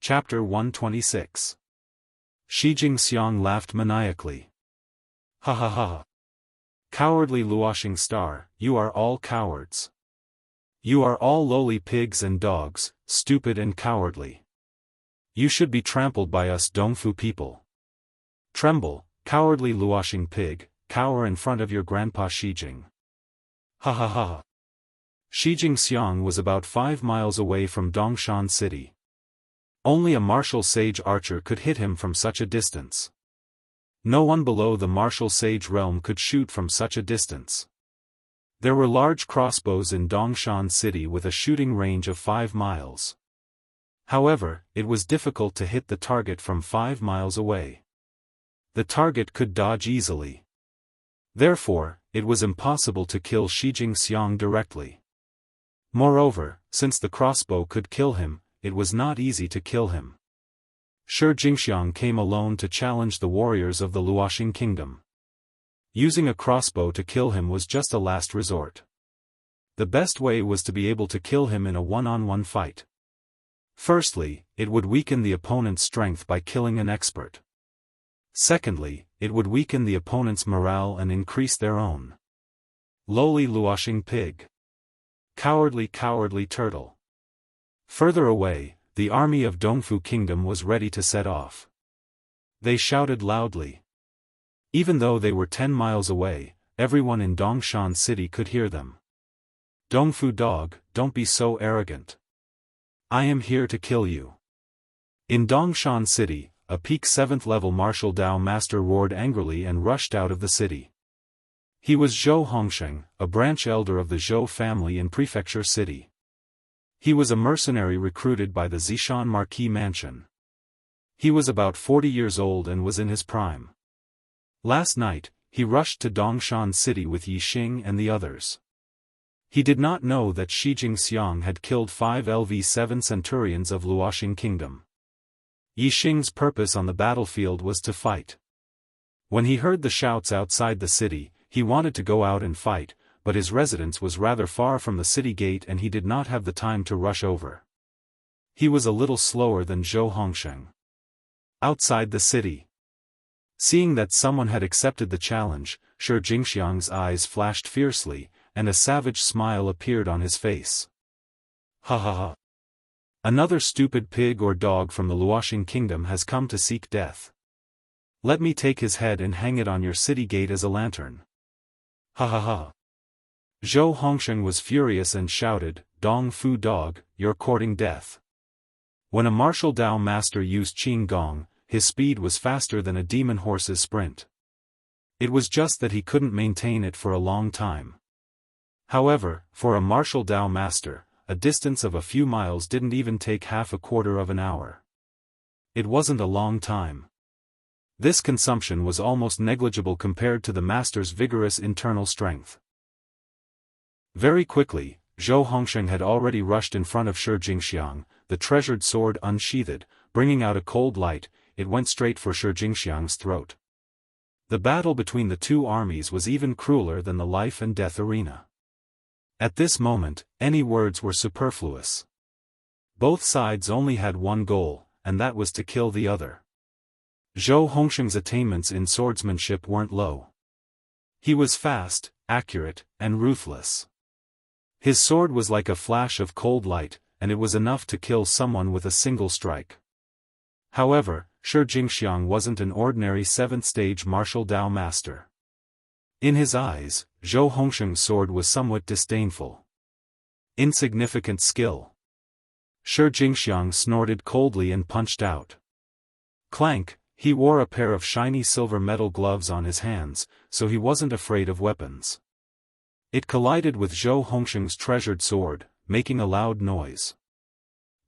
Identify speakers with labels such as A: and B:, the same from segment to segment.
A: Chapter 126. Shi Jingxiang laughed maniacally. Ha ha ha. Cowardly Luoxing star, you are all cowards. You are all lowly pigs and dogs, stupid and cowardly. You should be trampled by us Dongfu people. Tremble, cowardly Luoxing pig, cower in front of your grandpa Shi Jing. Ha ha ha. Shi Jingxiang was about 5 miles away from Dongshan City. Only a martial sage archer could hit him from such a distance. No one below the martial sage realm could shoot from such a distance. There were large crossbows in Dongshan City with a shooting range of 5 miles. However, it was difficult to hit the target from 5 miles away. The target could dodge easily. Therefore, it was impossible to kill Shi Jingxiang directly. Moreover, since the crossbow could kill him, it was not easy to kill him. Shi Jingxiang came alone to challenge the warriors of the Luoxing kingdom. Using a crossbow to kill him was just a last resort. The best way was to be able to kill him in a one-on-one fight. Firstly, it would weaken the opponent's strength by killing an expert. Secondly, it would weaken the opponent's morale and increase their own. Lowly Luoxing pig. Cowardly turtle. Further away, the army of Dongfu Kingdom was ready to set off. They shouted loudly. Even though they were 10 miles away, everyone in Dongshan City could hear them. Dongfu dog, don't be so arrogant. I am here to kill you. In Dongshan City, a peak 7th level martial Dao master roared angrily and rushed out of the city. He was Zhou Hongsheng, a branch elder of the Zhou family in Prefecture City. He was a mercenary recruited by the Zishan Marquis Mansion. He was about 40 years old and was in his prime. Last night, he rushed to Dongshan City with Yixing and the others. He did not know that Shi Jingxiang had killed 5 LV7 centurions of Luoxing Kingdom. Yixing's purpose on the battlefield was to fight. When he heard the shouts outside the city, he wanted to go out and fight, but his residence was rather far from the city gate and he did not have the time to rush over. He was a little slower than Zhou Hongsheng. Outside the city. Seeing that someone had accepted the challenge, Shi Jingxiang's eyes flashed fiercely, and a savage smile appeared on his face. Ha ha ha. Another stupid pig or dog from the Luoxing Kingdom has come to seek death. Let me take his head and hang it on your city gate as a lantern. Ha ha ha. Zhou Hongsheng was furious and shouted, Dong Fu dog, you're courting death. When a martial Dao master used Qing Gong, his speed was faster than a demon horse's sprint. It was just that he couldn't maintain it for a long time. However, for a martial Dao master, a distance of a few miles didn't even take half a quarter of an hour. It wasn't a long time. This consumption was almost negligible compared to the master's vigorous internal strength. Very quickly, Zhou Hongsheng had already rushed in front of Shi Jingxiang, the treasured sword unsheathed, bringing out a cold light. It went straight for Shi Jingxiang's throat. The battle between the two armies was even crueler than the life and death arena. At this moment, any words were superfluous. Both sides only had one goal, and that was to kill the other. Zhou Hongsheng's attainments in swordsmanship weren't low. He was fast, accurate, and ruthless. His sword was like a flash of cold light, and it was enough to kill someone with a single strike. However, Shi Jingxiang wasn't an ordinary 7th-stage martial Dao master. In his eyes, Zhou Hongsheng's sword was somewhat disdainful. Insignificant skill. Shi Jingxiang snorted coldly and punched out. Clank, he wore a pair of shiny silver metal gloves on his hands, so he wasn't afraid of weapons. It collided with Zhou Hongsheng's treasured sword, making a loud noise.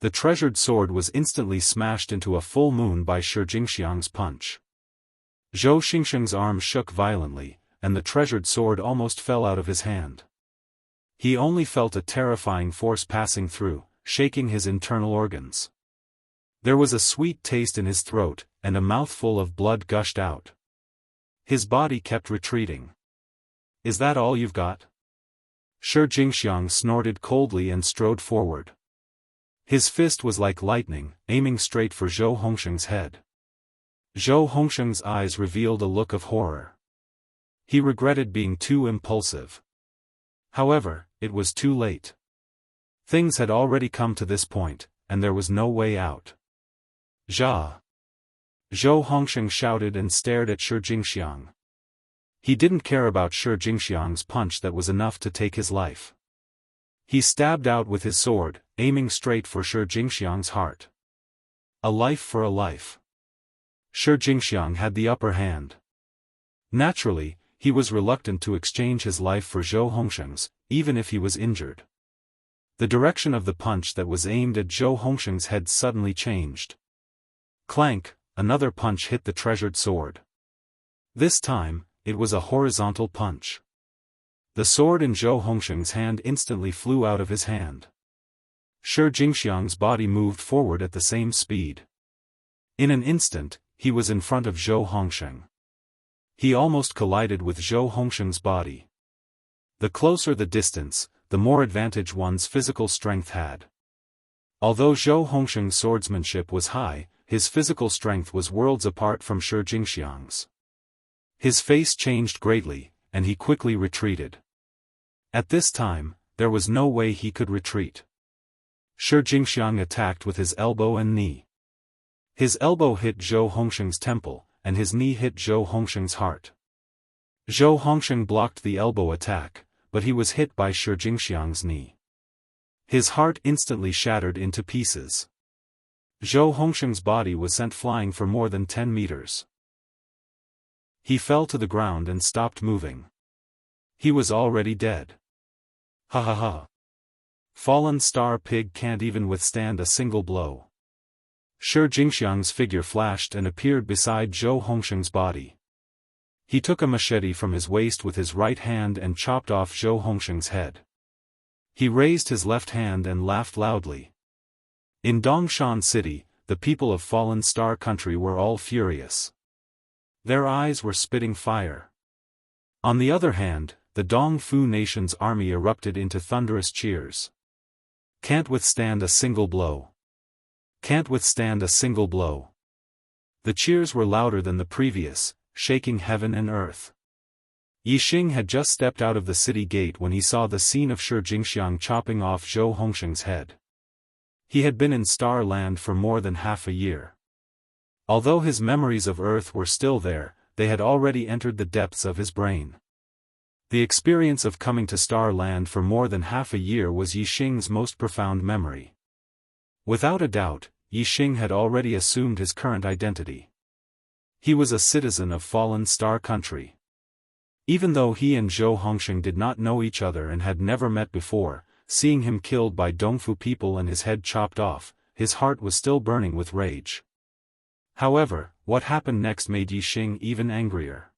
A: The treasured sword was instantly smashed into a full moon by Shi Jingxiang's punch. Zhou Hongsheng's arm shook violently, and the treasured sword almost fell out of his hand. He only felt a terrifying force passing through, shaking his internal organs. There was a sweet taste in his throat, and a mouthful of blood gushed out. His body kept retreating. Is that all you've got? Shi Jingxiang snorted coldly and strode forward. His fist was like lightning, aiming straight for Zhou Hongsheng's head. Zhou Hongsheng's eyes revealed a look of horror. He regretted being too impulsive. However, it was too late. Things had already come to this point, and there was no way out. Zhou Hongsheng shouted and stared at Shi Jingxiang. He didn't care about Shi Jingxiang's punch that was enough to take his life. He stabbed out with his sword, aiming straight for Shi Jingxiang's heart. A life for a life. Shi Jingxiang had the upper hand. Naturally, he was reluctant to exchange his life for Zhou Hongsheng's, even if he was injured. The direction of the punch that was aimed at Zhou Hongsheng's head suddenly changed. Clank, another punch hit the treasured sword. This time, it was a horizontal punch. The sword in Zhou Hongsheng's hand instantly flew out of his hand. Shi Jingxiang's body moved forward at the same speed. In an instant, he was in front of Zhou Hongsheng. He almost collided with Zhou Hongsheng's body. The closer the distance, the more advantage one's physical strength had. Although Zhou Hongsheng's swordsmanship was high, his physical strength was worlds apart from Shi Jingxiang's. His face changed greatly, and he quickly retreated. At this time, there was no way he could retreat. Shi Jingxiang attacked with his elbow and knee. His elbow hit Zhou Hongsheng's temple, and his knee hit Zhou Hongsheng's heart. Zhou Hongsheng blocked the elbow attack, but he was hit by Shi Jingxiang's knee. His heart instantly shattered into pieces. Zhou Hongsheng's body was sent flying for more than 10 meters. He fell to the ground and stopped moving. He was already dead. Ha ha ha. Fallen star pig can't even withstand a single blow. Shi Jingxiang's figure flashed and appeared beside Zhou Hongsheng's body. He took a machete from his waist with his right hand and chopped off Zhou Hongsheng's head. He raised his left hand and laughed loudly. In Dongshan City, the people of Fallen Star Country were all furious. Their eyes were spitting fire. On the other hand, the Dongfu nation's army erupted into thunderous cheers. Can't withstand a single blow. Can't withstand a single blow. The cheers were louder than the previous, shaking heaven and earth. Yixing had just stepped out of the city gate when he saw the scene of Shi Jingxiang chopping off Zhou Hongsheng's head. He had been in Star Land for more than half a year. Although his memories of Earth were still there, they had already entered the depths of his brain. The experience of coming to Star Land for more than half a year was Yixing's most profound memory. Without a doubt, Yixing had already assumed his current identity. He was a citizen of Fallen Star Country. Even though he and Zhou Hongsheng did not know each other and had never met before, seeing him killed by Dongfu people and his head chopped off, his heart was still burning with rage. However, what happened next made Yixing even angrier.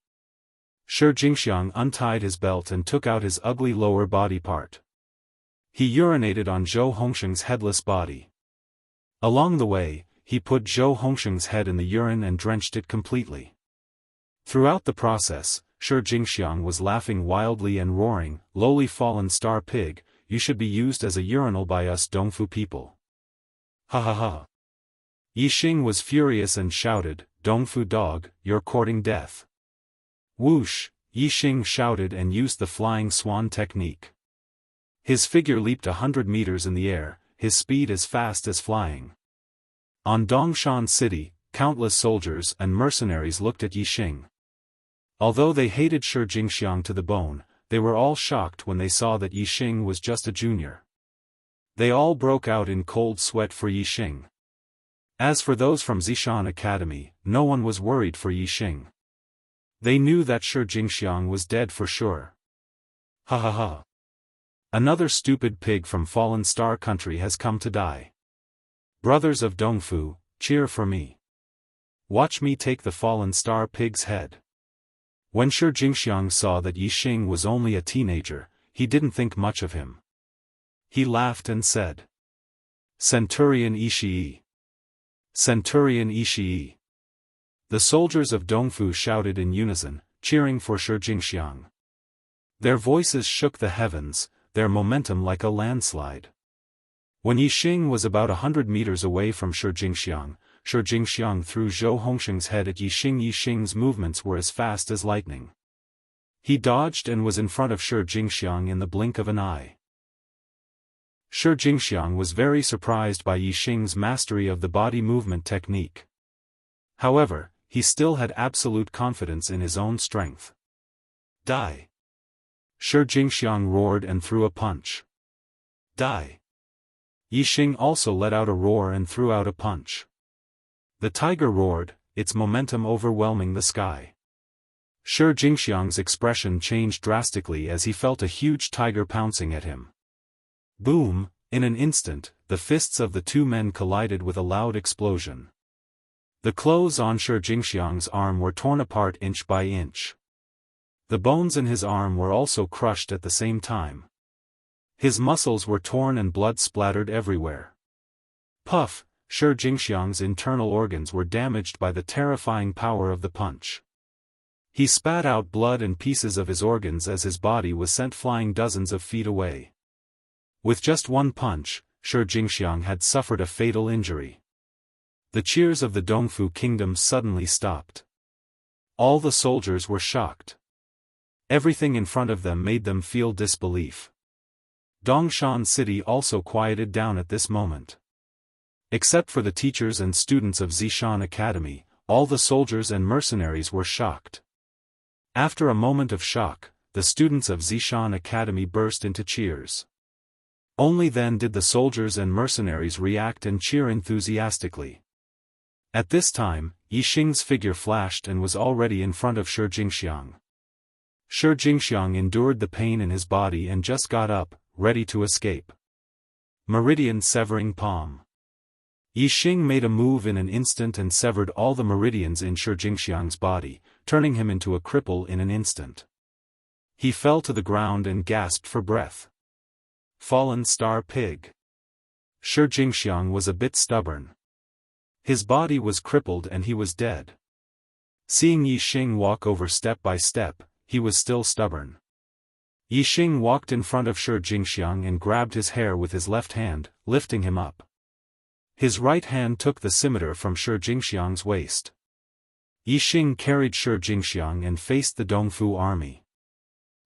A: Shi Jingxiang untied his belt and took out his ugly lower body part. He urinated on Zhou Hongsheng's headless body. Along the way, he put Zhou Hongsheng's head in the urine and drenched it completely. Throughout the process, Shi Jingxiang was laughing wildly and roaring, "Lowly fallen star pig, you should be used as a urinal by us Dongfu people." Ha ha ha. Yixing was furious and shouted, "Dongfu dog, you're courting death." Whoosh, Yixing shouted and used the flying swan technique. His figure leaped 100 meters in the air, his speed as fast as flying. On Dongshan City, countless soldiers and mercenaries looked at Yixing. Although they hated Shi Jingxiang to the bone, they were all shocked when they saw that Yixing was just a junior. They all broke out in cold sweat for Yixing. As for those from Zishan Academy, no one was worried for Yixing. They knew that Shi Jingxiang was dead for sure. Ha ha ha. Another stupid pig from Fallen Star Country has come to die. Brothers of Dongfu, cheer for me. Watch me take the Fallen Star Pig's head. When Shi Jingxiang saw that Yixing was only a teenager, he didn't think much of him. He laughed and said, "Centurion Ishii. Centurion Ishii." The soldiers of Dongfu shouted in unison, cheering for Shi Jingxiang. Their voices shook the heavens, their momentum like a landslide. When Yixing was about 100 meters away from Shi Jingxiang threw Zhou Hongsheng's head at Yixing. Yixing's movements were as fast as lightning. He dodged and was in front of Shi Jingxiang in the blink of an eye. Shi Jingxiang was very surprised by Yixing's mastery of the body movement technique. However, he still had absolute confidence in his own strength. Die! Shi Jingxiang roared and threw a punch. Die! Yixing also let out a roar and threw out a punch. The tiger roared, its momentum overwhelming the sky. Shi Jingxiang's expression changed drastically as he felt a huge tiger pouncing at him. Boom! In an instant, the fists of the two men collided with a loud explosion. The clothes on Shi Jingxiang's arm were torn apart inch by inch. The bones in his arm were also crushed at the same time. His muscles were torn and blood splattered everywhere. Puff! Shi Jingxiang's internal organs were damaged by the terrifying power of the punch. He spat out blood and pieces of his organs as his body was sent flying dozens of feet away. With just one punch, Shi Jingxiang had suffered a fatal injury. The cheers of the Dongfu kingdom suddenly stopped. All the soldiers were shocked. Everything in front of them made them feel disbelief. Dongshan City also quieted down at this moment. Except for the teachers and students of Zishan Academy, all the soldiers and mercenaries were shocked. After a moment of shock, the students of Zishan Academy burst into cheers. Only then did the soldiers and mercenaries react and cheer enthusiastically. At this time, Yixing's figure flashed and was already in front of Shi Jingxiang. Shi Jingxiang endured the pain in his body and just got up, ready to escape. Meridian severing palm. Yixing made a move in an instant and severed all the meridians in Shi Jingxiang's body, turning him into a cripple in an instant. He fell to the ground and gasped for breath. Fallen star pig. Shi Jingxiang was a bit stubborn. His body was crippled and he was dead. Seeing Yixing walk over step by step, he was still stubborn. Yixing walked in front of Shi Jingxiang and grabbed his hair with his left hand, lifting him up. His right hand took the scimitar from Shi Jingxiang's waist. Yixing carried Shi Jingxiang and faced the Dongfu army.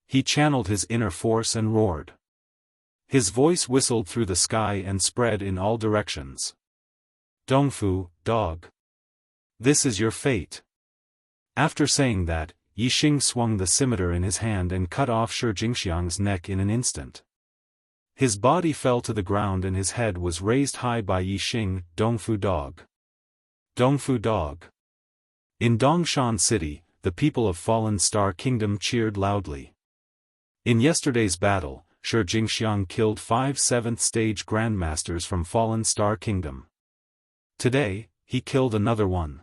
A: He channeled his inner force and roared. His voice whistled through the sky and spread in all directions. Dongfu, dog. This is your fate. After saying that, Yixing swung the scimitar in his hand and cut off Shi Jingxiang's neck in an instant. His body fell to the ground and his head was raised high by Yixing. Dongfu dog. Dongfu dog. In Dongshan City, the people of Fallen Star Kingdom cheered loudly. In yesterday's battle, Shi Jingxiang killed 5 7th stage grandmasters from Fallen Star Kingdom. Today, he killed another one.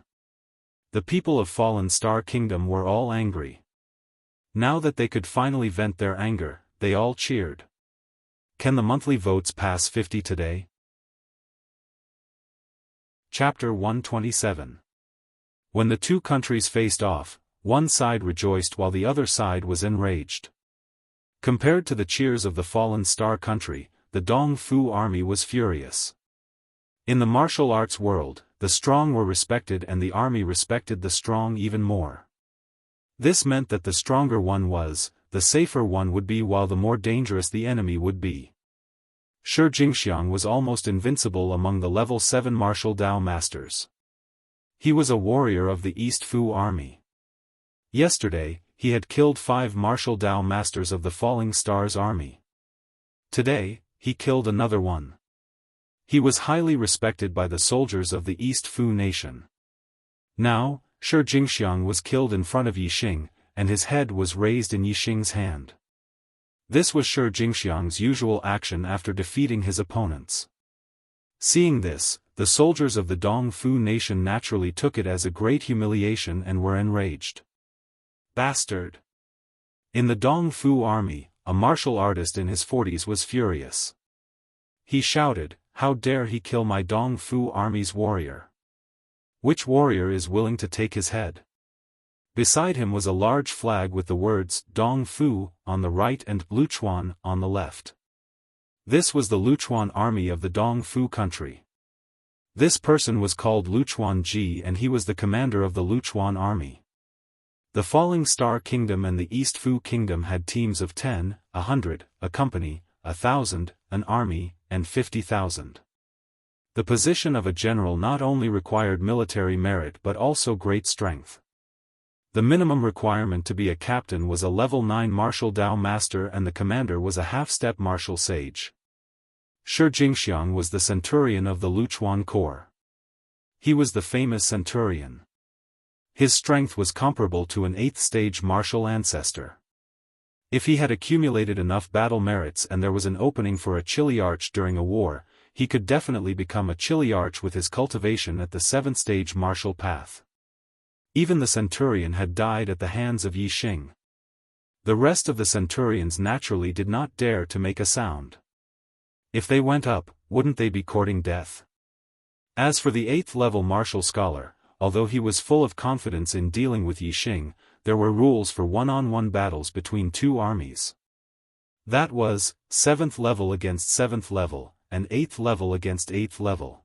A: The people of Fallen Star Kingdom were all angry. Now that they could finally vent their anger, they all cheered. Can the monthly votes pass 50 today? Chapter 127. When the two countries faced off, one side rejoiced while the other side was enraged. Compared to the cheers of the Fallen Star country, the Dongfu army was furious. In the martial arts world, the strong were respected and the army respected the strong even more. This meant that the stronger one was, the safer one would be, while the more dangerous the enemy would be. Shi Jingxiang was almost invincible among the level 7 martial Dao masters. He was a warrior of the East Fu army. Yesterday, he had killed 5 martial Dao masters of the Falling Stars army. Today, he killed another one. He was highly respected by the soldiers of the East Fu nation. Now, Shi Jingxiang was killed in front of Yixing, and his head was raised in Yixing's hand. This was Shi Jingxiang's usual action after defeating his opponents. Seeing this, the soldiers of the Dongfu nation naturally took it as a great humiliation and were enraged. Bastard! In the Dongfu army, a martial artist in his 40s was furious. He shouted, "How dare he kill my Dongfu army's warrior? Which warrior is willing to take his head?" Beside him was a large flag with the words Dongfu on the right and Luchuan on the left. This was the Luchuan army of the Dong Fu country. This person was called Luchuan Ji and he was the commander of the Luchuan army. The Falling Star Kingdom and the East Fu Kingdom had teams of 10, 100, a company, 1,000, an army, and 50,000. The position of a general not only required military merit but also great strength. The minimum requirement to be a captain was a level 9 martial Dao master and the commander was a half-step martial sage. Shi Jingxiang was the centurion of the Luchuan Corps. He was the famous centurion. His strength was comparable to an 8th-stage martial ancestor. If he had accumulated enough battle merits and there was an opening for a chiliarch during a war, he could definitely become a chiliarch with his cultivation at the 7th-stage martial path. Even the centurion had died at the hands of Yi Xing. The rest of the centurions naturally did not dare to make a sound. If they went up, wouldn't they be courting death? As for the 8th-level martial scholar, although he was full of confidence in dealing with Yi Xing, there were rules for one-on-one battles between two armies. That was, 7th level against 7th level, and 8th level against 8th level.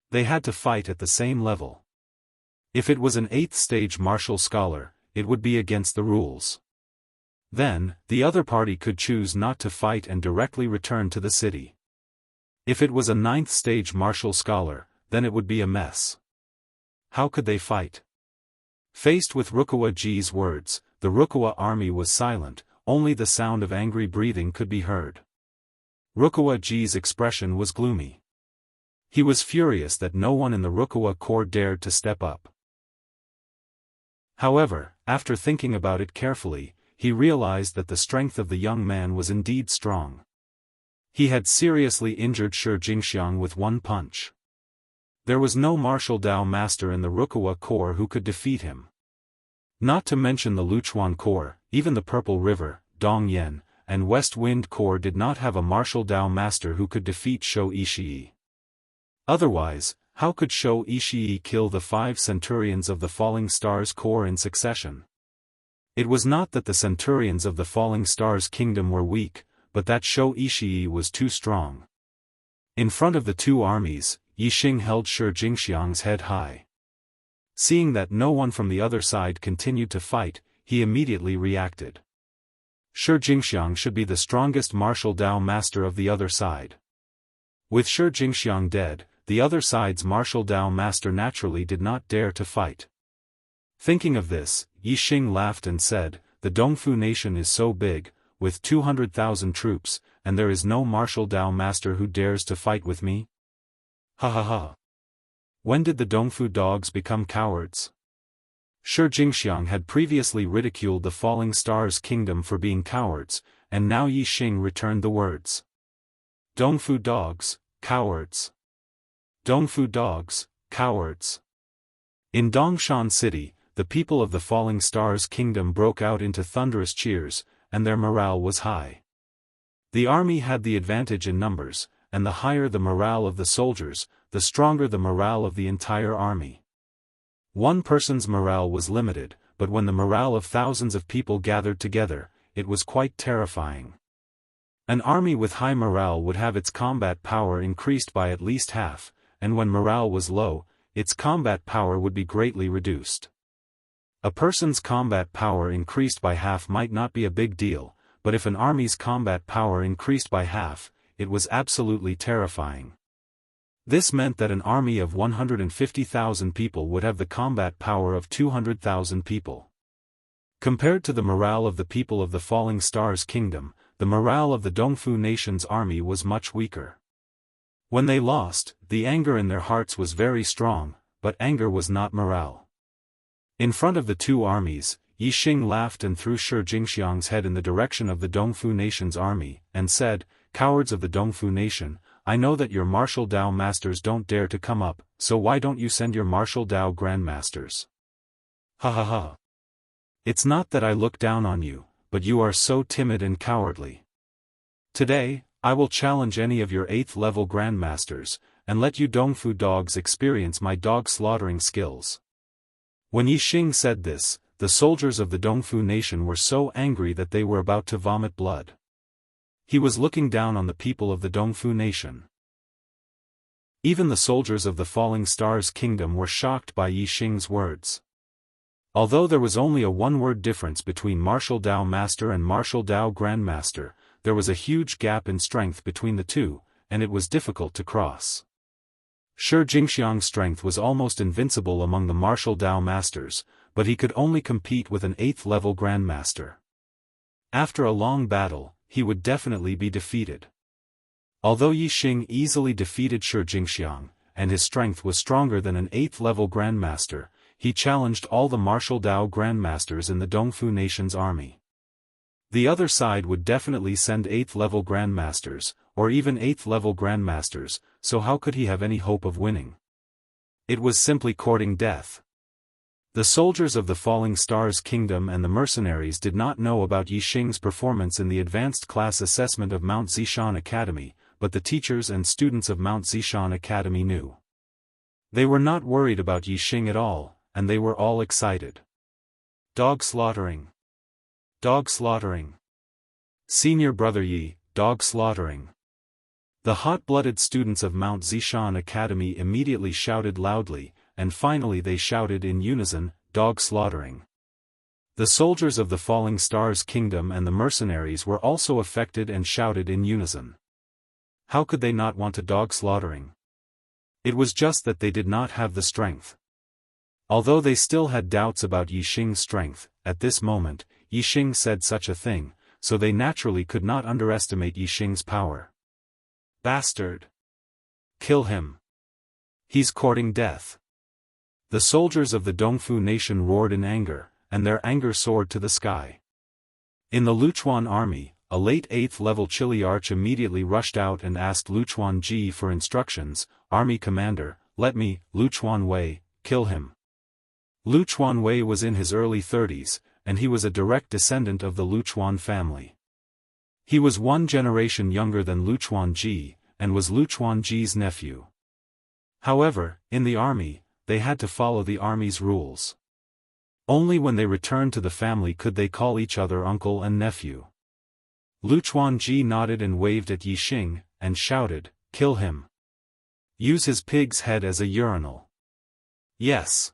A: They had to fight at the same level. If it was an 8th-stage martial scholar, it would be against the rules. Then, the other party could choose not to fight and directly return to the city. If it was a 9th-stage martial scholar, then it would be a mess. How could they fight? Faced with Rukawa Ji's words, the Rukawa army was silent, only the sound of angry breathing could be heard. Rukawa Ji's expression was gloomy. He was furious that no one in the Rukawa Corps dared to step up. However, after thinking about it carefully, he realized that the strength of the young man was indeed strong. He had seriously injured Shi Jingxiang with one punch. There was no martial Dao master in the Rukawa Corps who could defeat him. Not to mention the Luchuan Corps, even the Purple River, Dongyan, and West Wind Corps did not have a martial Dao master who could defeat Shou Ishii. Otherwise, how could Shou Ishii kill the 5 centurions of the Falling Stars Corps in succession? It was not that the centurions of the Falling Stars Kingdom were weak, but that Shou Ishii was too strong. In front of the two armies, Yi Xing held Shi Jingxiang's head high. Seeing that no one from the other side continued to fight, he immediately reacted. Shi Jingxiang should be the strongest martial Dao master of the other side. With Shi Jingxiang dead, the other side's martial Dao master naturally did not dare to fight. Thinking of this, Yi Xing laughed and said, "The Dongfu nation is so big, with 200,000 troops, and there is no martial Dao master who dares to fight with me? Ha ha ha. When did the Dongfu dogs become cowards?" Shi Jingxiang had previously ridiculed the Falling Stars Kingdom for being cowards, and now Yi Xing returned the words. Dongfu dogs, cowards. Dongfu dogs, cowards. In Dongshan City, the people of the Falling Stars Kingdom broke out into thunderous cheers, and their morale was high. The army had the advantage in numbers, and the higher the morale of the soldiers, the stronger the morale of the entire army. One person's morale was limited, but when the morale of thousands of people gathered together, it was quite terrifying. An army with high morale would have its combat power increased by at least half, and when morale was low, its combat power would be greatly reduced. A person's combat power increased by half might not be a big deal, but if an army's combat power increased by half, it was absolutely terrifying. This meant that an army of 150,000 people would have the combat power of 200,000 people. Compared to the morale of the people of the Falling Stars Kingdom, the morale of the Dongfu nation's army was much weaker. When they lost, the anger in their hearts was very strong, but anger was not morale. In front of the two armies, Yi Xing laughed and threw Shi Jingxiang's head in the direction of the Dongfu nation's army, and said, "Cowards of the Dongfu nation, I know that your martial Dao masters don't dare to come up, so why don't you send your martial Dao grandmasters? Ha ha ha. It's not that I look down on you, but you are so timid and cowardly. Today, I will challenge any of your 8th-level grandmasters, and let you Dongfu dogs experience my dog slaughtering skills." When Yi Xing said this, the soldiers of the Dongfu nation were so angry that they were about to vomit blood. He was looking down on the people of the Dongfu nation. Even the soldiers of the Falling Star's kingdom were shocked by Yi Xing's words. Although there was only a one-word difference between Martial Dao Master and Martial Dao Grandmaster, there was a huge gap in strength between the two, and it was difficult to cross. Shi Jingxiang's strength was almost invincible among the Martial Dao Masters, but he could only compete with an 8th-level Grandmaster. After a long battle, he would definitely be defeated. Although Yi Xing easily defeated Shi Jingxiang, and his strength was stronger than an 8th-level Grandmaster, he challenged all the Martial Dao Grandmasters in the Dongfu nation's army. The other side would definitely send 8th-level Grandmasters, or even 8th-level Grandmasters, so how could he have any hope of winning? It was simply courting death. The soldiers of the Falling Star's kingdom and the mercenaries did not know about Yi Xing's performance in the advanced class assessment of Mount Zishan Academy, but the teachers and students of Mount Zishan Academy knew. They were not worried about Yi Xing at all, and they were all excited. Dog slaughtering. Dog slaughtering. Senior Brother Yi, dog slaughtering. The hot-blooded students of Mount Zishan Academy immediately shouted loudly, and finally they shouted in unison, dog slaughtering. The soldiers of the Falling Star's kingdom and the mercenaries were also affected and shouted in unison. How could they not want a dog slaughtering? It was just that they did not have the strength. Although they still had doubts about Yi Xing's strength, at this moment, Yi Xing said such a thing, so they naturally could not underestimate Yi Xing's power. Bastard! Kill him! He's courting death! The soldiers of the Dongfu nation roared in anger, and their anger soared to the sky. In the Luchuan army, a late 8th-level Chili Arch immediately rushed out and asked Luchuan Ji for instructions. Army commander, let me, Luchuan Wei, kill him. Luchuan Wei was in his early 30s, and he was a direct descendant of the Luchuan family. He was one generation younger than Luchuan Ji, and was Luchuan Ji's nephew. However, in the army, they had to follow the army's rules. Only when they returned to the family could they call each other uncle and nephew. Luchuan Ji nodded and waved at Yi Xing, and shouted, kill him. Use his pig's head as a urinal. Yes.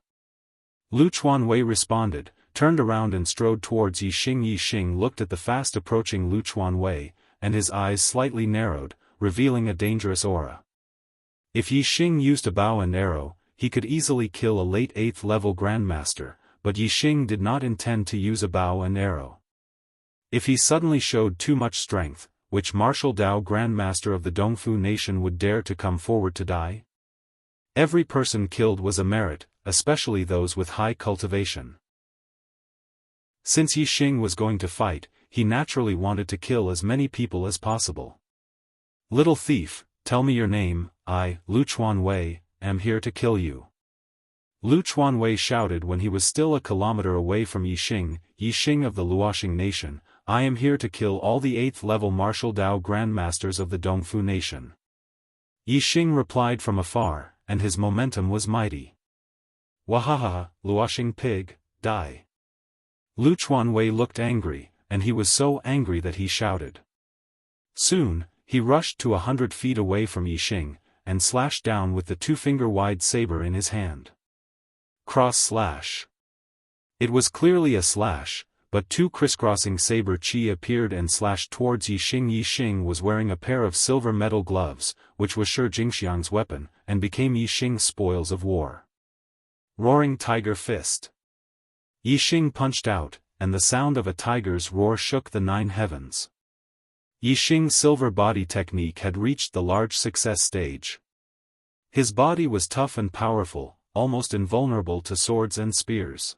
A: Luchuan Wei responded, turned around and strode towards Yi Xing. Yi Xing looked at the fast-approaching Luchuan Wei, and his eyes slightly narrowed, revealing a dangerous aura. If Yi Xing used a bow and arrow, he could easily kill a late 8th-level Grandmaster, but Yi Xing did not intend to use a bow and arrow. If he suddenly showed too much strength, which Martial Dao Grandmaster of the Dongfu nation would dare to come forward to die? Every person killed was a merit, especially those with high cultivation. Since Yi Xing was going to fight, he naturally wanted to kill as many people as possible. Little thief, tell me your name. I, Luchuan Wei, am here to kill you. Luchuan Wei shouted when he was still a kilometer away from Yi Xing of the Luoxing nation, I am here to kill all the 8th-level Martial Dao Grandmasters of the Dongfu nation. Yi Xing replied from afar, and his momentum was mighty. Wahaha, Luoxing pig, die. Luchuan Wei looked angry, and he was so angry that he shouted. Soon, he rushed to 100 feet away from Yi Xing, and slashed down with the 2-finger-wide saber in his hand. Cross slash. It was clearly a slash, but 2 crisscrossing saber chi appeared and slashed towards Yi Xing. Yi Xing was wearing a pair of silver metal gloves, which was Shi Jingxiang's weapon, and became Yi Xing's spoils of war. Roaring Tiger Fist. Yi Xing punched out, and the sound of a tiger's roar shook the 9 heavens. Yi Xing's silver body technique had reached the large success stage. His body was tough and powerful, almost invulnerable to swords and spears.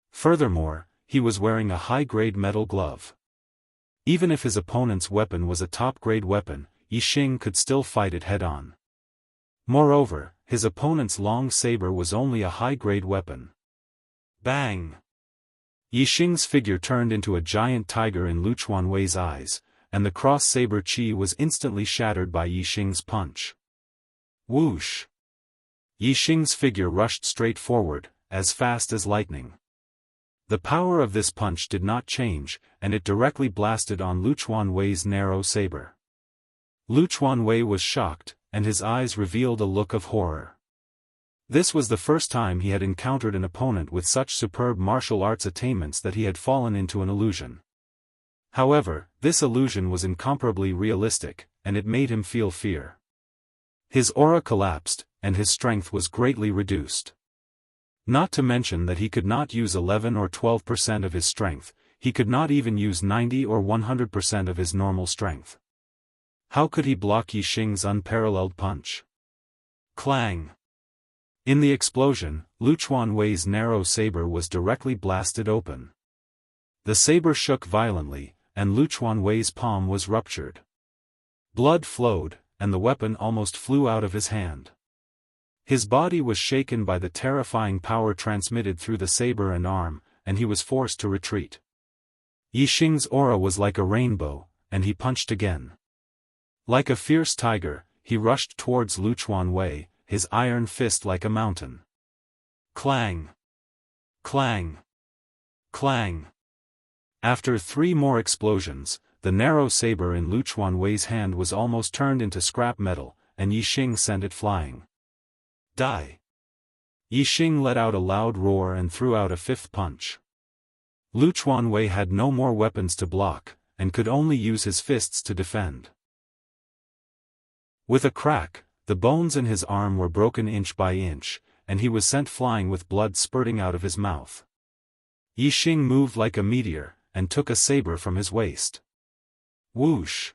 A: Furthermore, he was wearing a high-grade metal glove. Even if his opponent's weapon was a top-grade weapon, Yi Xing could still fight it head-on. Moreover, his opponent's long saber was only a high-grade weapon. Bang! Yi Xing's figure turned into a giant tiger in Luchuan Wei's eyes, and the cross-saber chi was instantly shattered by Yi Xing's punch. Whoosh! Yi Xing's figure rushed straight forward, as fast as lightning. The power of this punch did not change, and it directly blasted on Lu Chuanwei's narrow saber. Lu Chuanwei was shocked, and his eyes revealed a look of horror. This was the first time he had encountered an opponent with such superb martial arts attainments that he had fallen into an illusion. However, this illusion was incomparably realistic, and it made him feel fear. His aura collapsed, and his strength was greatly reduced. Not to mention that he could not use 11 or 12% of his strength, he could not even use 90 or 100% of his normal strength. How could he block Yixing's unparalleled punch? Clang! In the explosion, Lu Chuanwei's narrow saber was directly blasted open. The saber shook violently, and Lu Chuanwei's palm was ruptured. Blood flowed, and the weapon almost flew out of his hand. His body was shaken by the terrifying power transmitted through the saber and arm, and he was forced to retreat. Yixing's aura was like a rainbow, and he punched again. Like a fierce tiger, he rushed towards Lu Chuanwei, his iron fist like a mountain. Clang! Clang! Clang! After 3 more explosions, the narrow saber in Lu Chuanwei's hand was almost turned into scrap metal, and Yixing sent it flying. Die! Yixing let out a loud roar and threw out a 5th punch. Lu Chuanwei had no more weapons to block, and could only use his fists to defend. With a crack, the bones in his arm were broken inch by inch, and he was sent flying with blood spurting out of his mouth. Yixing moved like a meteor, and took a saber from his waist. Whoosh!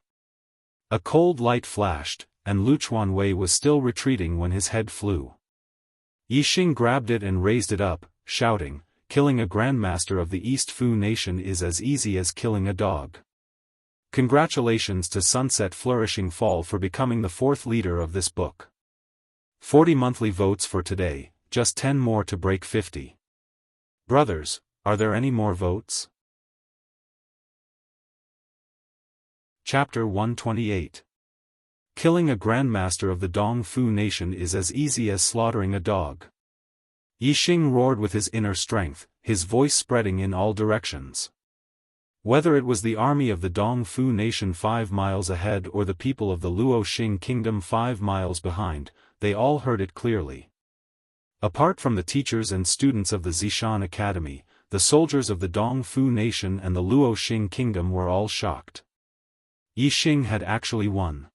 A: A cold light flashed, and Lu Chuanwei was still retreating when his head flew. Yixing grabbed it and raised it up, shouting, "Killing a grandmaster of the East Fu nation is as easy as killing a dog." Congratulations to Sunset Flourishing Fall for becoming the 4th leader of this book. 40 monthly votes for today, just 10 more to break 50. Brothers, are there any more votes? Chapter 128. Killing a grandmaster of the Dong Fu nation is as easy as slaughtering a dog. Yixing roared with his inner strength, his voice spreading in all directions. Whether it was the army of the Dong Fu nation 5 miles ahead or the people of the Luo Xing kingdom 5 miles behind, they all heard it clearly. Apart from the teachers and students of the Zishan Academy, the soldiers of the Dong Fu nation and the Luo Xing kingdom were all shocked. Yixing had actually won.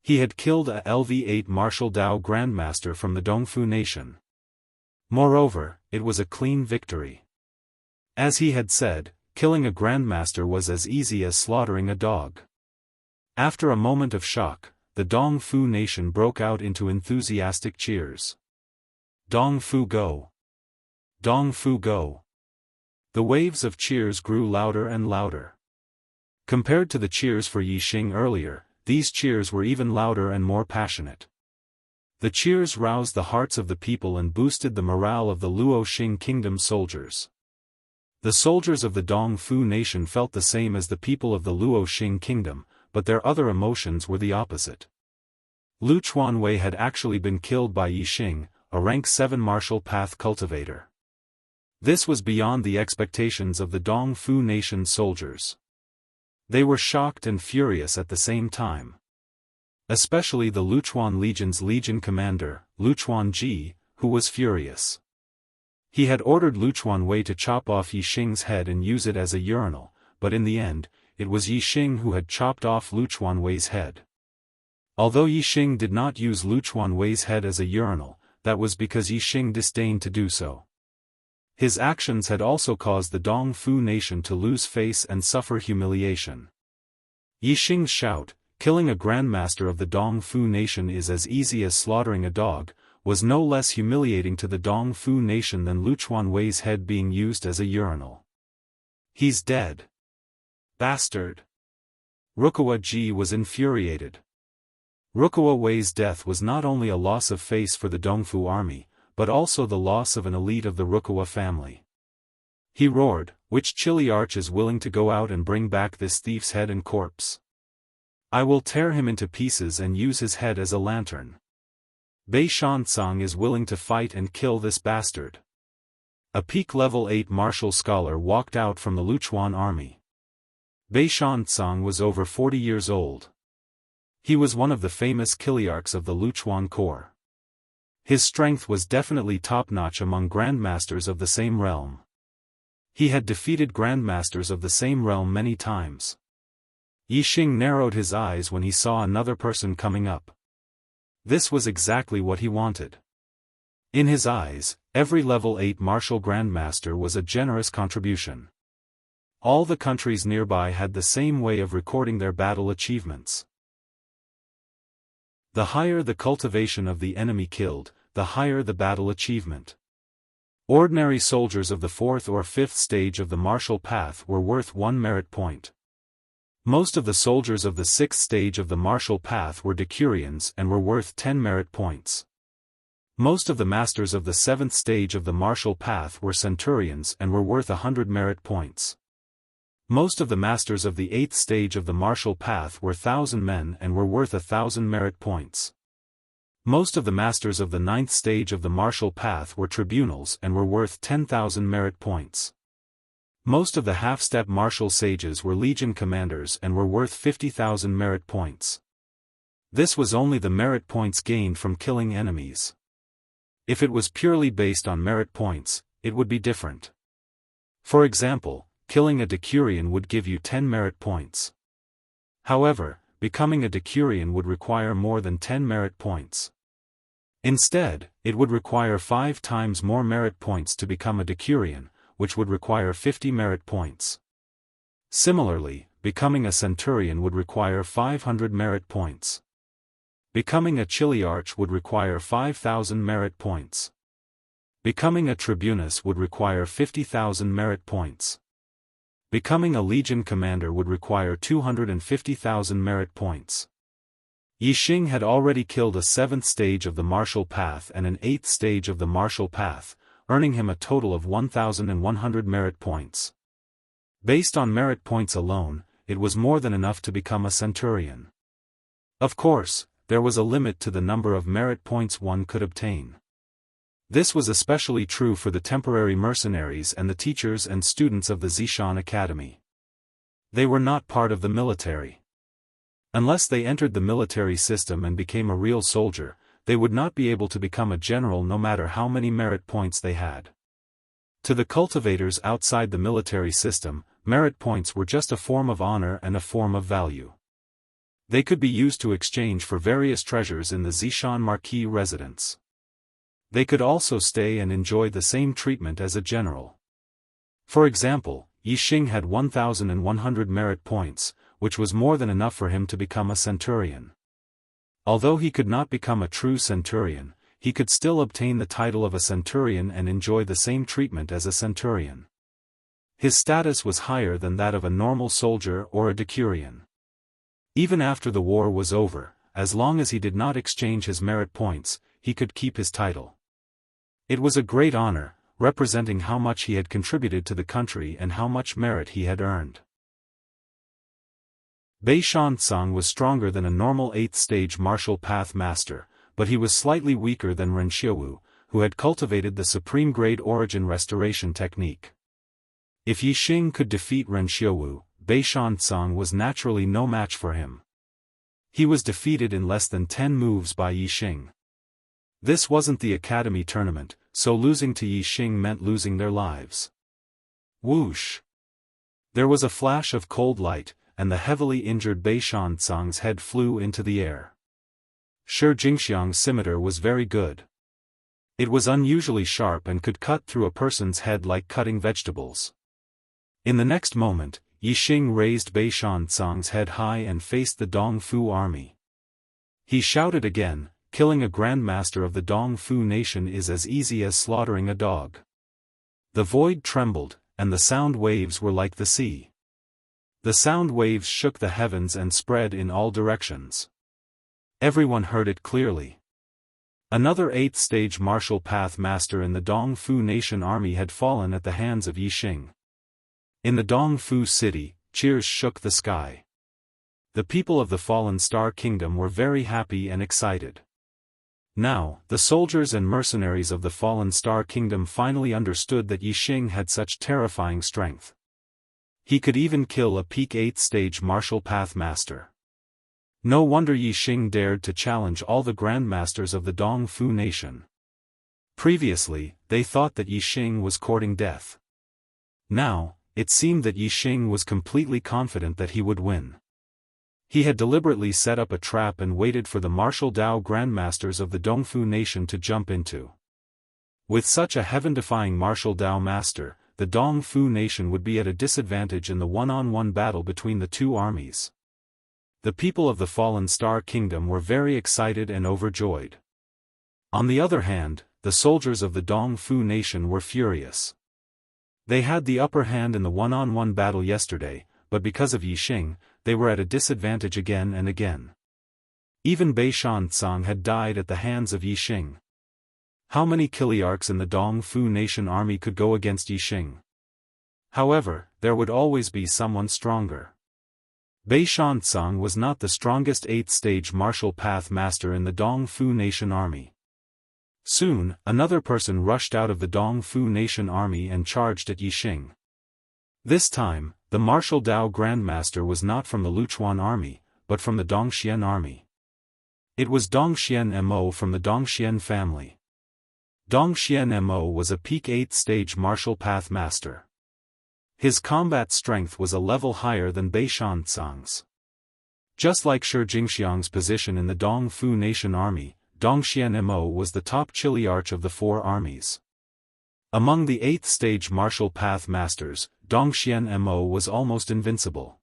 A: He had killed a LV8 martial Dao grandmaster from the Dongfu nation. Moreover, it was a clean victory. As he had said, killing a grandmaster was as easy as slaughtering a dog. After a moment of shock, the Dongfu nation broke out into enthusiastic cheers. Dongfu go! Dongfu go! The waves of cheers grew louder and louder. Compared to the cheers for Yixing earlier, these cheers were even louder and more passionate. The cheers roused the hearts of the people and boosted the morale of the Luo Xing kingdom soldiers. The soldiers of the Dong Fu nation felt the same as the people of the Luo Xing kingdom, but their other emotions were the opposite. Lu Chuanwei had actually been killed by Yixing, a rank 7 martial path cultivator. This was beyond the expectations of the Dong Fu nation soldiers. They were shocked and furious at the same time. Especially the Luchuan Legion's legion commander, Lu Chuanji, who was furious. He had ordered Lu Chuanwei to chop off Yixing's head and use it as a urinal, but in the end, it was Yixing who had chopped off Lu Chuanwei's head. Although Yixing did not use Lu Chuanwei's head as a urinal, that was because Yixing disdained to do so. His actions had also caused the Dong Fu nation to lose face and suffer humiliation. Yixing's shout, "Killing a grandmaster of the Dong Fu nation is as easy as slaughtering a dog," was no less humiliating to the Dong Fu nation than Lu Chuanwei's head being used as a urinal. "He's dead. Bastard!" Rukawa Ji was infuriated. Rukawa Wei's death was not only a loss of face for the Dongfu army, but also the loss of an elite of the Rukawa family. He roared, "Which chilly arch is willing to go out and bring back this thief's head and corpse? I will tear him into pieces and use his head as a lantern. Bei Shansang is willing to fight and kill this bastard." A peak level 8 martial scholar walked out from the Luchuan army. Bei Shanzang was over 40 years old. He was one of the famous Kiliarchs of the Luchuan Corps. His strength was definitely top-notch among grandmasters of the same realm. He had defeated grandmasters of the same realm many times. Yixing narrowed his eyes when he saw another person coming up. This was exactly what he wanted. In his eyes, every level 8 martial grandmaster was a generous contribution. All the countries nearby had the same way of recording their battle achievements. The higher the cultivation of the enemy killed, the higher the battle achievement. Ordinary soldiers of the 4th or 5th stage of the martial path were worth 1 merit point. Most of the soldiers of the 6th stage of the martial path were decurions and were worth 10 merit points. Most of the masters of the 7th stage of the martial path were centurions and were worth 100 merit points. Most of the masters of the 8th stage of the martial path were 1,000 men and were worth 1,000 merit points. Most of the masters of the 9th stage of the martial path were tribunals and were worth 10,000 merit points. Most of the half-step martial sages were legion commanders and were worth 50,000 merit points. This was only the merit points gained from killing enemies. If it was purely based on merit points, it would be different. For example, killing a decurion would give you 10 merit points. However, becoming a decurion would require more than 10 merit points. Instead, it would require 5 times more merit points to become a decurion, which would require 50 merit points. Similarly, becoming a centurion would require 500 merit points. Becoming a chiliarch would require 5,000 merit points. Becoming a tribunus would require 50,000 merit points. Becoming a legion commander would require 250,000 merit points. Yixing had already killed a 7th stage of the martial path and an 8th stage of the martial path, earning him a total of 1,100 merit points. Based on merit points alone, it was more than enough to become a centurion. Of course, there was a limit to the number of merit points one could obtain. This was especially true for the temporary mercenaries and the teachers and students of the Zishan Academy. They were not part of the military. Unless they entered the military system and became a real soldier, they would not be able to become a general no matter how many merit points they had. To the cultivators outside the military system, merit points were just a form of honor and a form of value. They could be used to exchange for various treasures in the Zishan Marquis residence. They could also stay and enjoy the same treatment as a general. For example, Yixing had 1,100 merit points, which was more than enough for him to become a centurion. Although he could not become a true centurion, he could still obtain the title of a centurion and enjoy the same treatment as a centurion. His status was higher than that of a normal soldier or a decurion. Even after the war was over, as long as he did not exchange his merit points, he could keep his title. It was a great honor, representing how much he had contributed to the country and how much merit he had earned. Bei Shanzang was stronger than a normal 8th stage martial path master, but he was slightly weaker than Ren Xiaowu, who had cultivated the supreme grade origin restoration technique. If Yixing could defeat Ren Xiaowu, Bei Shanzang was naturally no match for him. He was defeated in less than 10 moves by Yixing. This wasn't the academy tournament, so losing to Yixing meant losing their lives. Whoosh! There was a flash of cold light, and the heavily injured Bei Shanzang's head flew into the air. Shi Jingxiang's scimitar was very good. It was unusually sharp and could cut through a person's head like cutting vegetables. In the next moment, Yixing raised Bei Shanzang's head high and faced the Dongfu army. He shouted again, "Killing a grandmaster of the Dongfu nation is as easy as slaughtering a dog." The void trembled, and the sound waves were like the sea. The sound waves shook the heavens and spread in all directions. Everyone heard it clearly. Another 8th stage martial path master in the Dongfu nation army had fallen at the hands of Yixing. In the Dongfu city, cheers shook the sky. The people of the fallen Star Kingdom were very happy and excited. Now, the soldiers and mercenaries of the fallen star kingdom finally understood that Yixing had such terrifying strength. He could even kill a peak 8th stage martial path master. No wonder Yixing dared to challenge all the grandmasters of the Dongfu nation. Previously, they thought that Yixing was courting death. Now, it seemed that Yixing was completely confident that he would win. He had deliberately set up a trap and waited for the martial Dao grandmasters of the Dongfu nation to jump into. With such a heaven-defying martial Dao master, the Dongfu nation would be at a disadvantage in the one-on-one battle between the two armies. The people of the Fallen Star Kingdom were very excited and overjoyed. On the other hand, the soldiers of the Dongfu nation were furious. They had the upper hand in the one-on-one battle yesterday, but because of Yixing, they were at a disadvantage again and again. Even Bei Shanzang had died at the hands of Yixing. How many Kiliarchs in the Dongfu nation army could go against Yixing? However, there would always be someone stronger. Bei Shanzang was not the strongest 8th stage martial path master in the Dongfu nation army. Soon, another person rushed out of the Dongfu nation army and charged at Yixing. This time, the martial Dao grandmaster was not from the Luchuan army, but from the Dongxian army. It was Dongxian Mo from the Dongxian family. Dongxian Mo was a peak 8th stage martial path master. His combat strength was a level higher than Bei Shanzang's. Just like Shi Jingxiang's position in the Dongfu nation army, Dongxian Mo was the top Chiliarch of the four armies. Among the 8th stage martial path masters, Dongxian Mo was almost invincible.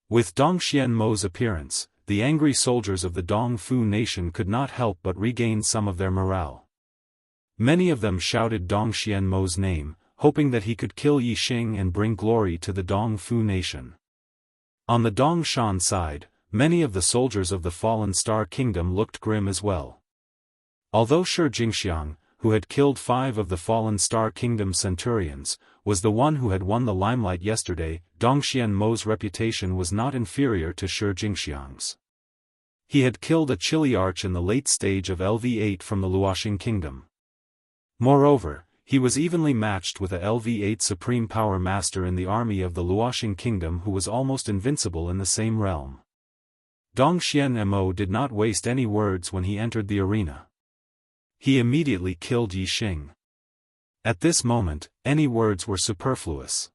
A: With Dongxian Mo's appearance, the angry soldiers of the Dongfu nation could not help but regain some of their morale. Many of them shouted Dongxian Mo's name, hoping that he could kill Yixing and bring glory to the Dongfu nation. On the Dongshan side, many of the soldiers of the Fallen Star Kingdom looked grim as well. Although Shi Jingxiang, who had killed 5 of the Fallen Star Kingdom centurions, was the one who had won the limelight yesterday, Dongxian Mo's reputation was not inferior to Shi Jingxiang's. He had killed a Chiliarch in the late stage of LV8 from the Luoxing Kingdom. Moreover, he was evenly matched with a LV8 Supreme Power Master in the army of the Luoxing Kingdom who was almost invincible in the same realm. Dongxian Mo did not waste any words when he entered the arena. He immediately killed Yixing. At this moment, any words were superfluous.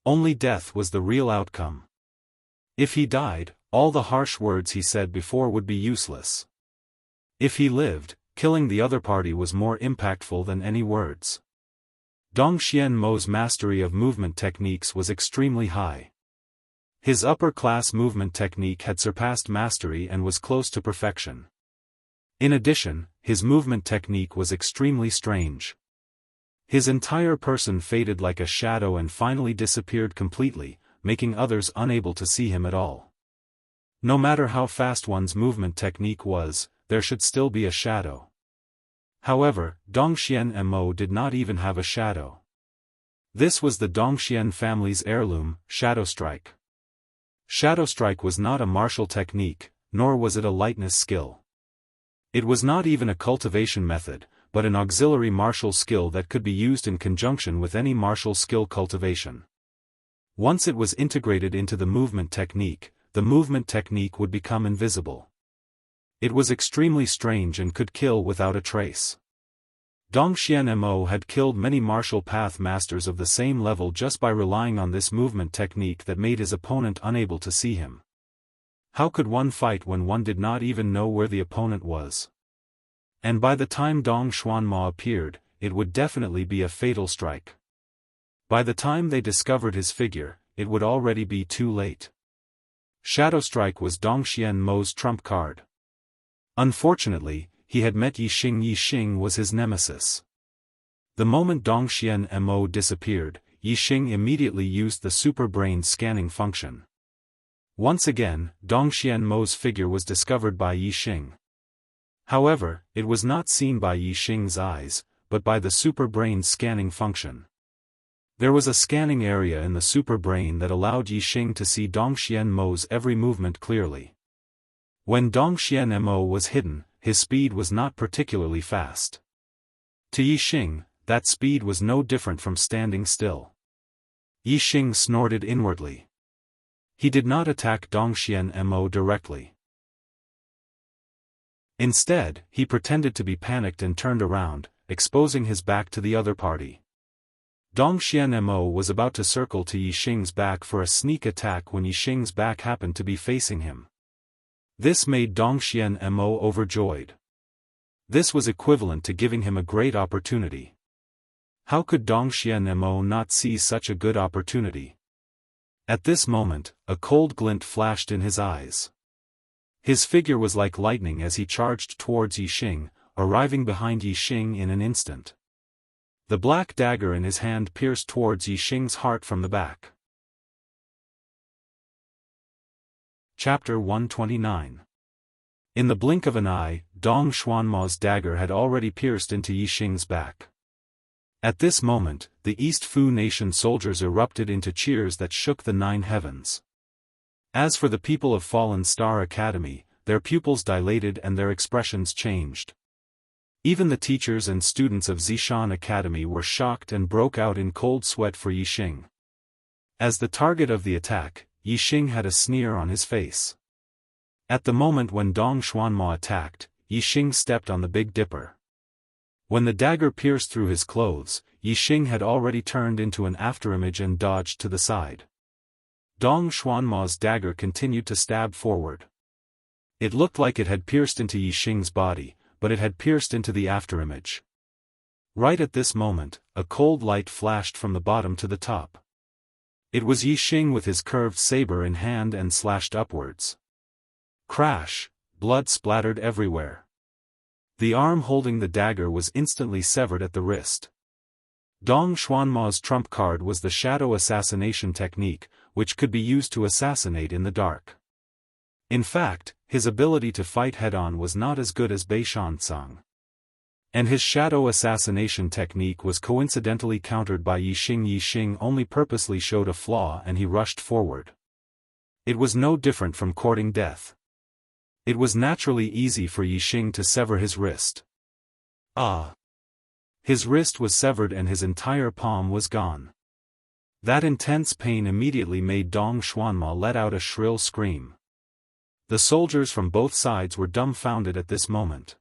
A: Only death was the real outcome. If he died, all the harsh words he said before would be useless. If he lived, killing the other party was more impactful than any words. Dongxian Mo's mastery of movement techniques was extremely high. His upper-class movement technique had surpassed mastery and was close to perfection. In addition, his movement technique was extremely strange. His entire person faded like a shadow and finally disappeared completely, making others unable to see him at all. No matter how fast one's movement technique was, there should still be a shadow. However, Dongxian Mo did not even have a shadow. This was the Dongxian family's heirloom, Shadow Strike. Shadow Strike was not a martial technique, nor was it a lightness skill. It was not even a cultivation method, but an auxiliary martial skill that could be used in conjunction with any martial skill cultivation. Once it was integrated into the movement technique would become invisible. It was extremely strange and could kill without a trace. Dongxian Mo had killed many martial path masters of the same level just by relying on this movement technique that made his opponent unable to see him. How could one fight when one did not even know where the opponent was? And by the time Dong Xuanma appeared, it would definitely be a fatal strike. By the time they discovered his figure, it would already be too late. Shadow Strike was Dongxian Mo's trump card. Unfortunately, he had met Yixing. Yixing was his nemesis. The moment Dongxian Mo disappeared, Yixing immediately used the super brain scanning function. Once again, Dongxian Mo's figure was discovered by Yixing. However, it was not seen by Yixing's eyes, but by the super brain scanning function. There was a scanning area in the super brain that allowed Yixing to see Dongxian Mo's every movement clearly. When Dongxian Mo was hidden, his speed was not particularly fast. To Yixing, that speed was no different from standing still. Yixing snorted inwardly. He did not attack Dongxian Mo directly. Instead, he pretended to be panicked and turned around, exposing his back to the other party. Dongxian Mo was about to circle to Yixing's back for a sneak attack when Yixing's back happened to be facing him. This made Dongxian Mo overjoyed. This was equivalent to giving him a great opportunity. How could Dongxian Mo not seize such a good opportunity? At this moment, a cold glint flashed in his eyes. His figure was like lightning as he charged towards Yixing, arriving behind Yixing in an instant. The black dagger in his hand pierced towards Yixing's heart from the back. Chapter 129. In the blink of an eye, Dong Xuanma's dagger had already pierced into Yixing's back. At this moment, the East Fu nation soldiers erupted into cheers that shook the 9 heavens. As for the people of Fallen Star Academy, their pupils dilated and their expressions changed. Even the teachers and students of Zishan Academy were shocked and broke out in cold sweat for Yixing. As the target of the attack, Yixing had a sneer on his face. At the moment when Dong Xuanma attacked, Yixing stepped on the Big Dipper. When the dagger pierced through his clothes, Yixing had already turned into an afterimage and dodged to the side. Dong Xuanma's dagger continued to stab forward. It looked like it had pierced into Yixing's body, but it had pierced into the afterimage. Right at this moment, a cold light flashed from the bottom to the top. It was Yixing with his curved saber in hand and slashed upwards. Crash! Blood splattered everywhere. The arm holding the dagger was instantly severed at the wrist. Dong Xuanma's trump card was the shadow assassination technique, which could be used to assassinate in the dark. In fact, his ability to fight head-on was not as good as Beishan-Tsang. And his shadow assassination technique was coincidentally countered by Yixing. Yixing only purposely showed a flaw and he rushed forward. It was no different from courting death. It was naturally easy for Yixing to sever his wrist. Ah! His wrist was severed and his entire palm was gone. That intense pain immediately made Dong Xuanma let out a shrill scream. The soldiers from both sides were dumbfounded at this moment.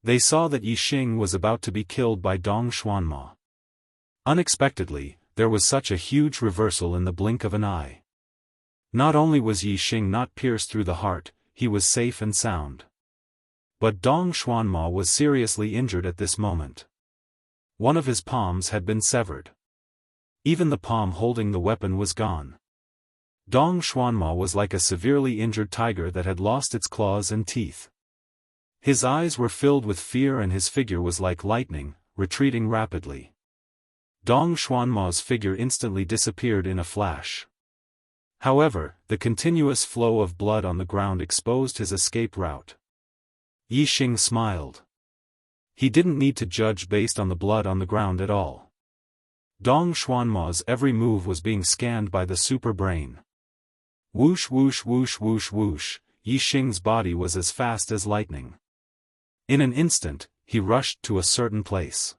A: They saw that Yixing was about to be killed by Dong Xuanma. Unexpectedly, there was such a huge reversal in the blink of an eye. Not only was Yixing not pierced through the heart, he was safe and sound. But Dong Xuanma was seriously injured at this moment. One of his palms had been severed. Even the palm holding the weapon was gone. Dong Xuanma was like a severely injured tiger that had lost its claws and teeth. His eyes were filled with fear and his figure was like lightning, retreating rapidly. Dong Xuanma's figure instantly disappeared in a flash. However, the continuous flow of blood on the ground exposed his escape route. Yixing smiled. He didn't need to judge based on the blood on the ground at all. Dong Xuanma's every move was being scanned by the super brain. Whoosh whoosh whoosh whoosh whoosh, Yixing's body was as fast as lightning. In an instant, he rushed to a certain place.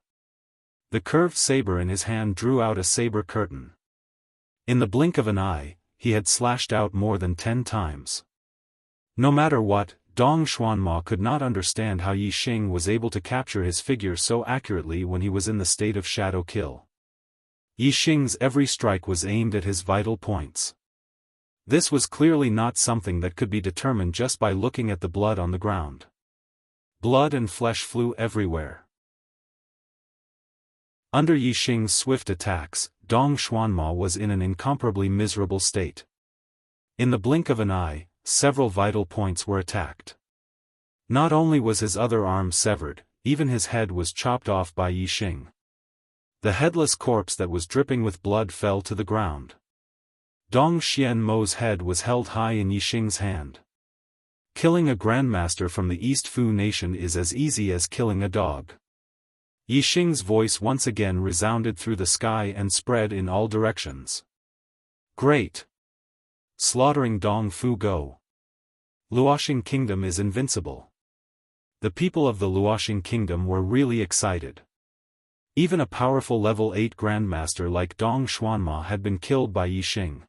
A: The curved saber in his hand drew out a saber curtain. In the blink of an eye, he had slashed out more than 10 times. No matter what, Dong Xuanma could not understand how Yixing was able to capture his figure so accurately when he was in the state of shadow kill. Yixing's every strike was aimed at his vital points. This was clearly not something that could be determined just by looking at the blood on the ground. Blood and flesh flew everywhere. Under Yixing's swift attacks, Dong Xuanma was in an incomparably miserable state. In the blink of an eye, several vital points were attacked. Not only was his other arm severed, even his head was chopped off by Yixing. The headless corpse that was dripping with blood fell to the ground. Dong Xianmo's head was held high in Yixing's hand. Killing a grandmaster from the East Fu nation is as easy as killing a dog. Yixing's voice once again resounded through the sky and spread in all directions. Great! Slaughtering Dong Fu Go. Luoxing Kingdom is invincible. The people of the Luoxing Kingdom were really excited. Even a powerful level 8 grandmaster like Dong Xuanma had been killed by Yixing.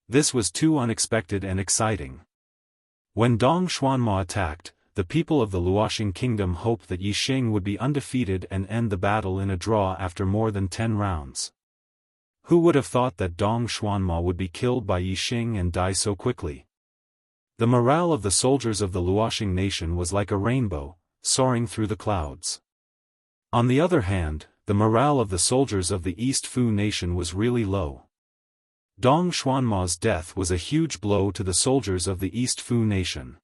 A: This was too unexpected and exciting. When Dong Xuanma attacked, the people of the Luoxing Kingdom hoped that Yixing would be undefeated and end the battle in a draw after more than 10 rounds. Who would have thought that Dong Xuanma would be killed by Yixing and die so quickly? The morale of the soldiers of the Luoxing nation was like a rainbow, soaring through the clouds. On the other hand, the morale of the soldiers of the East Fu nation was really low. Dong Xuanma's death was a huge blow to the soldiers of the East Fu nation.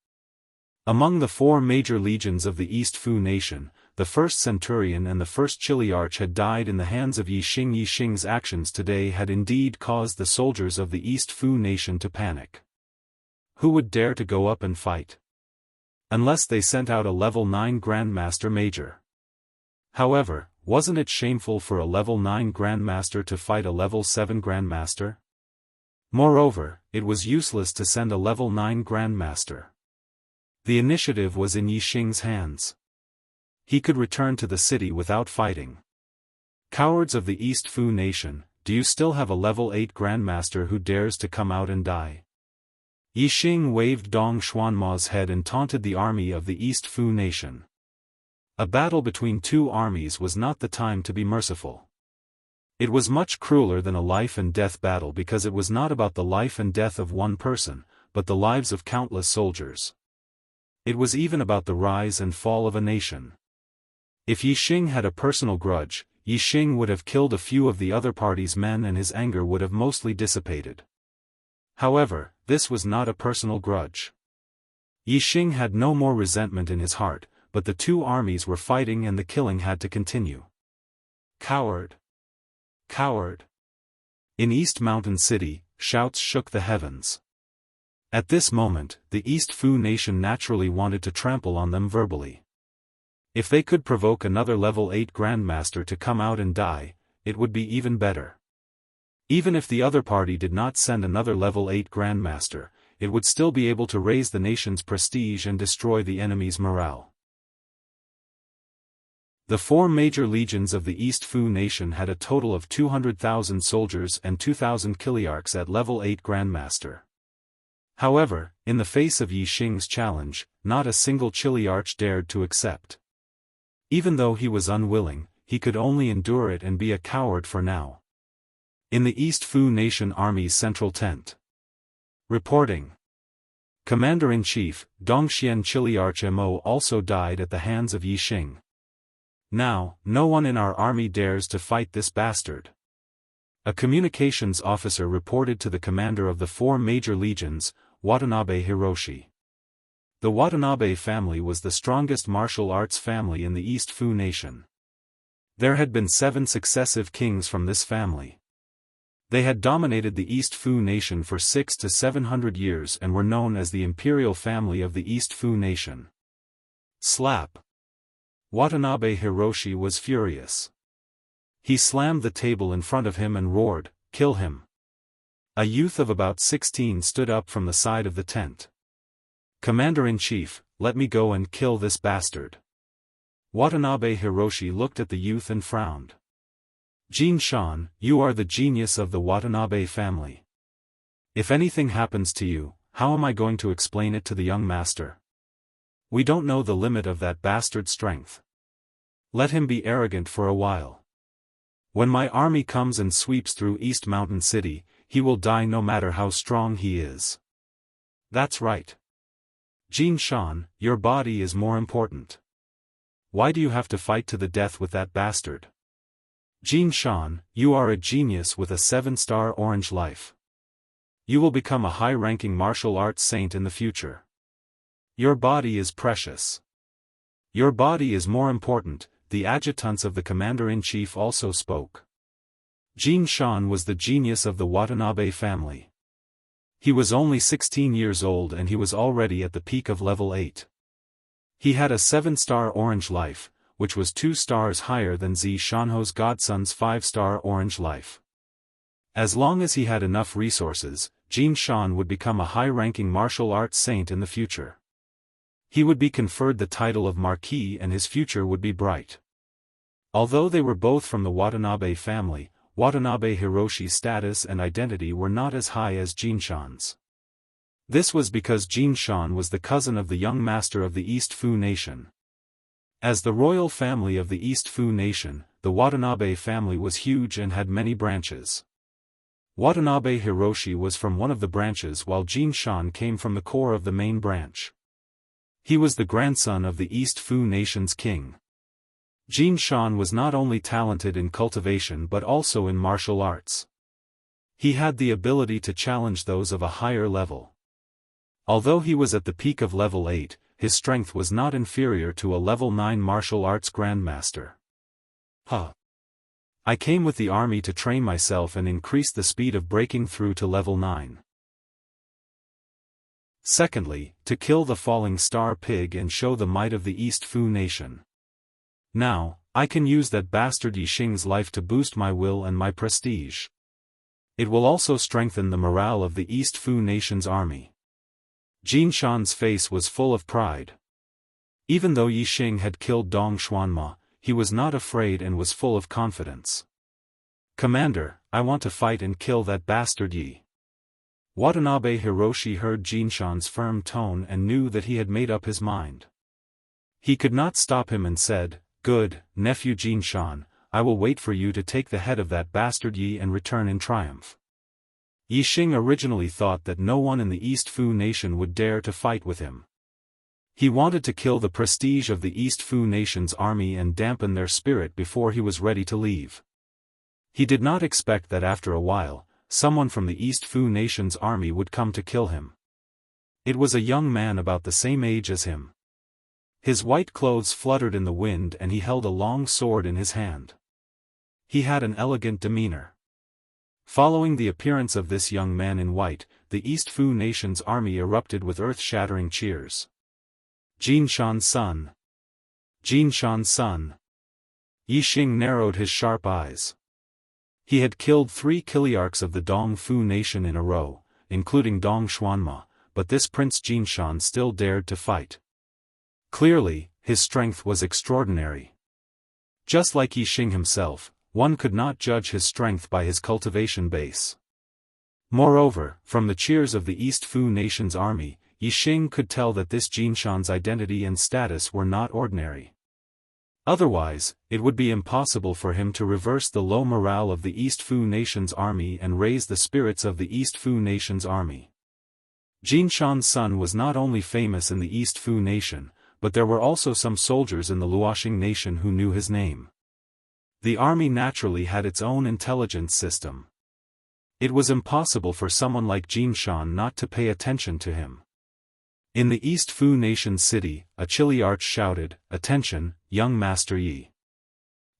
A: Among the 4 major legions of the East Fu nation, the first centurion and the first chiliarch had died in the hands of Yixing. Yixing's actions today had indeed caused the soldiers of the East Fu nation to panic. Who would dare to go up and fight? Unless they sent out a level 9 Grandmaster Major. However, wasn't it shameful for a level 9 Grandmaster to fight a level 7 Grandmaster? Moreover, it was useless to send a level 9 Grandmaster. The initiative was in Yixing's hands. He could return to the city without fighting. Cowards of the East Fu nation, do you still have a level 8 Grandmaster who dares to come out and die? Yixing waved Dong Xuanma's head and taunted the army of the East Fu nation. A battle between 2 armies was not the time to be merciful. It was much crueler than a life and death battle because it was not about the life and death of one person, but the lives of countless soldiers. It was even about the rise and fall of a nation. If Yixing had a personal grudge, Yixing would have killed a few of the other party's men and his anger would have mostly dissipated. However, this was not a personal grudge. Yixing had no more resentment in his heart, but the 2 armies were fighting and the killing had to continue. Coward! Coward! In East Mountain City, shouts shook the heavens. At this moment, the East Fu nation naturally wanted to trample on them verbally. If they could provoke another level 8 Grandmaster to come out and die, it would be even better. Even if the other party did not send another level 8 Grandmaster, it would still be able to raise the nation's prestige and destroy the enemy's morale. The 4 major legions of the East Fu nation had a total of 200,000 soldiers and 2,000 chiliarchs at level 8 Grandmaster. However, in the face of Yixing's challenge, not a single chiliarch dared to accept. Even though he was unwilling, he could only endure it and be a coward for now. In the East Fu nation army's central tent. Reporting. Commander-in-Chief, Dongxian Chiliarch Mo also died at the hands of Yixing. Now, no one in our army dares to fight this bastard. A communications officer reported to the commander of the 4 major legions, Watanabe Hiroshi. The Watanabe family was the strongest martial arts family in the East Fu nation. There had been 7 successive kings from this family. They had dominated the East Fu nation for 600 to 700 years and were known as the imperial family of the East Fu nation. Slap! Watanabe Hiroshi was furious. He slammed the table in front of him and roared, "Kill him!" A youth of about 16 stood up from the side of the tent. "Commander-in-Chief, let me go and kill this bastard." Watanabe Hiroshi looked at the youth and frowned. "Jin Shan, you are the genius of the Watanabe family. If anything happens to you, how am I going to explain it to the young master? We don't know the limit of that bastard's strength. Let him be arrogant for a while. When my army comes and sweeps through East Mountain City, he will die no matter how strong he is." "That's right. Jin Shan, your body is more important. Why do you have to fight to the death with that bastard? Jin Shan, you are a genius with a 7-star orange life. You will become a high-ranking martial arts saint in the future. Your body is precious. Your body is more important." The adjutants of the commander-in-chief also spoke. Jin Shan was the genius of the Watanabe family. He was only 16 years old and he was already at the peak of level 8. He had a 7-star orange life, which was 2 stars higher than Zi Shanho's godson's 5-star orange life. As long as he had enough resources, Jin Shan would become a high-ranking martial arts saint in the future. He would be conferred the title of Marquis and his future would be bright. Although they were both from the Watanabe family, Watanabe Hiroshi's status and identity were not as high as Jin Shan's. This was because Jin Shan was the cousin of the young master of the East Fu nation. As the royal family of the East Fu nation, the Watanabe family was huge and had many branches. Watanabe Hiroshi was from one of the branches while Jin Shan came from the core of the main branch. He was the grandson of the East Fu nation's king. Jin Shan was not only talented in cultivation but also in martial arts. He had the ability to challenge those of a higher level. Although he was at the peak of level 8, his strength was not inferior to a level 9 martial arts grandmaster. I came with the army to train myself and increase the speed of breaking through to level 9. Secondly, to kill the falling star pig and show the might of the East Fu nation. Now, I can use that bastard Yixing's life to boost my will and my prestige. It will also strengthen the morale of the East Fu nation's army. Jin Shan's face was full of pride. Even though Yixing had killed Dong Xuanma, he was not afraid and was full of confidence. Commander, I want to fight and kill that bastard Yi. Watanabe Hiroshi heard Jin Shan's firm tone and knew that he had made up his mind. He could not stop him and said, "Good, nephew Jin Shan, I will wait for you to take the head of that bastard Yi and return in triumph." Yixing originally thought that no one in the East Fu nation would dare to fight with him. He wanted to kill the prestige of the East Fu nation's army and dampen their spirit before he was ready to leave. He did not expect that after a while, someone from the East Fu nation's army would come to kill him. It was a young man about the same age as him. His white clothes fluttered in the wind and he held a long sword in his hand. He had an elegant demeanor. Following the appearance of this young man in white, the East Fu nation's army erupted with earth-shattering cheers. Jin Shan's son! Jin Shan's son! Yixing narrowed his sharp eyes. He had killed 3 Kiliarchs of the Dong Fu nation in a row, including Dong Xuanma, but this Prince Jin Shan still dared to fight. Clearly, his strength was extraordinary. Just like Yixing himself, one could not judge his strength by his cultivation base. Moreover, from the cheers of the East Fu nation's army, Yixing could tell that this Jin Shan's identity and status were not ordinary. Otherwise, it would be impossible for him to reverse the low morale of the East Fu nation's army and raise the spirits of the East Fu nation's army. Jin Shan's son was not only famous in the East Fu nation, but there were also some soldiers in the Luoxing nation who knew his name. The army naturally had its own intelligence system. It was impossible for someone like Jin Shan not to pay attention to him. In the East Fu nation's city, a Chiliarch shouted, "Attention, young Master Yi.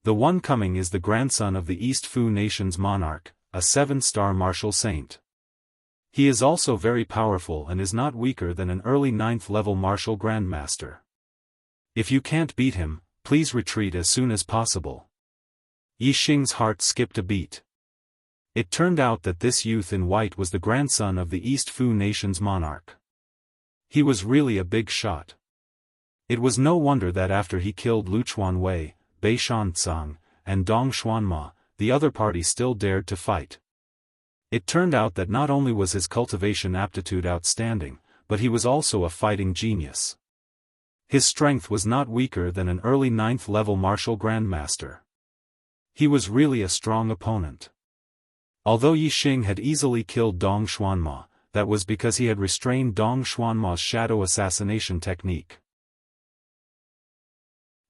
A: The one coming is the grandson of the East Fu nation's monarch, a 7-star martial saint. He is also very powerful and is not weaker than an early 9th level martial grandmaster. If you can't beat him, please retreat as soon as possible." Yixing's heart skipped a beat. It turned out that this youth in white was the grandson of the East Fu nation's monarch. He was really a big shot. It was no wonder that after he killed Lu Chuanwei, Bei Shanzang, and Dong Xuanma, the other party still dared to fight. It turned out that not only was his cultivation aptitude outstanding, but he was also a fighting genius. His strength was not weaker than an early 9th level martial grandmaster. He was really a strong opponent. Although Yixing had easily killed Dong Xuanma, that was because he had restrained Dong Xuanma's shadow assassination technique.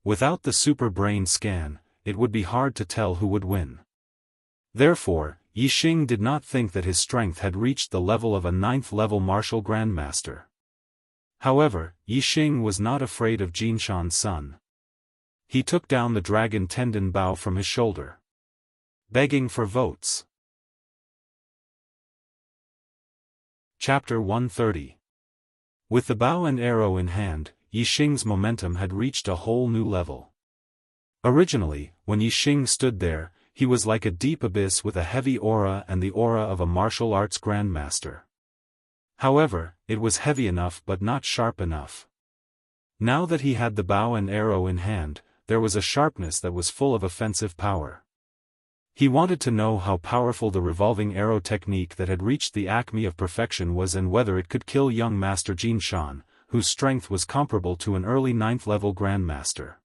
A: Without the super brain scan, it would be hard to tell who would win. Therefore, Yixing did not think that his strength had reached the level of a 9th level martial grandmaster. However, Yixing was not afraid of Jin Shan's son. He took down the dragon tendon bow from his shoulder. Begging for votes. Chapter 130. With the bow and arrow in hand, Yixing's momentum had reached a whole new level. Originally, when Yixing stood there, he was like a deep abyss with a heavy aura and the aura of a martial arts grandmaster. However, it was heavy enough but not sharp enough. Now that he had the bow and arrow in hand, there was a sharpness that was full of offensive power. He wanted to know how powerful the revolving arrow technique that had reached the acme of perfection was and whether it could kill young Master Xiaofan, whose strength was comparable to an early 9th-level Grandmaster.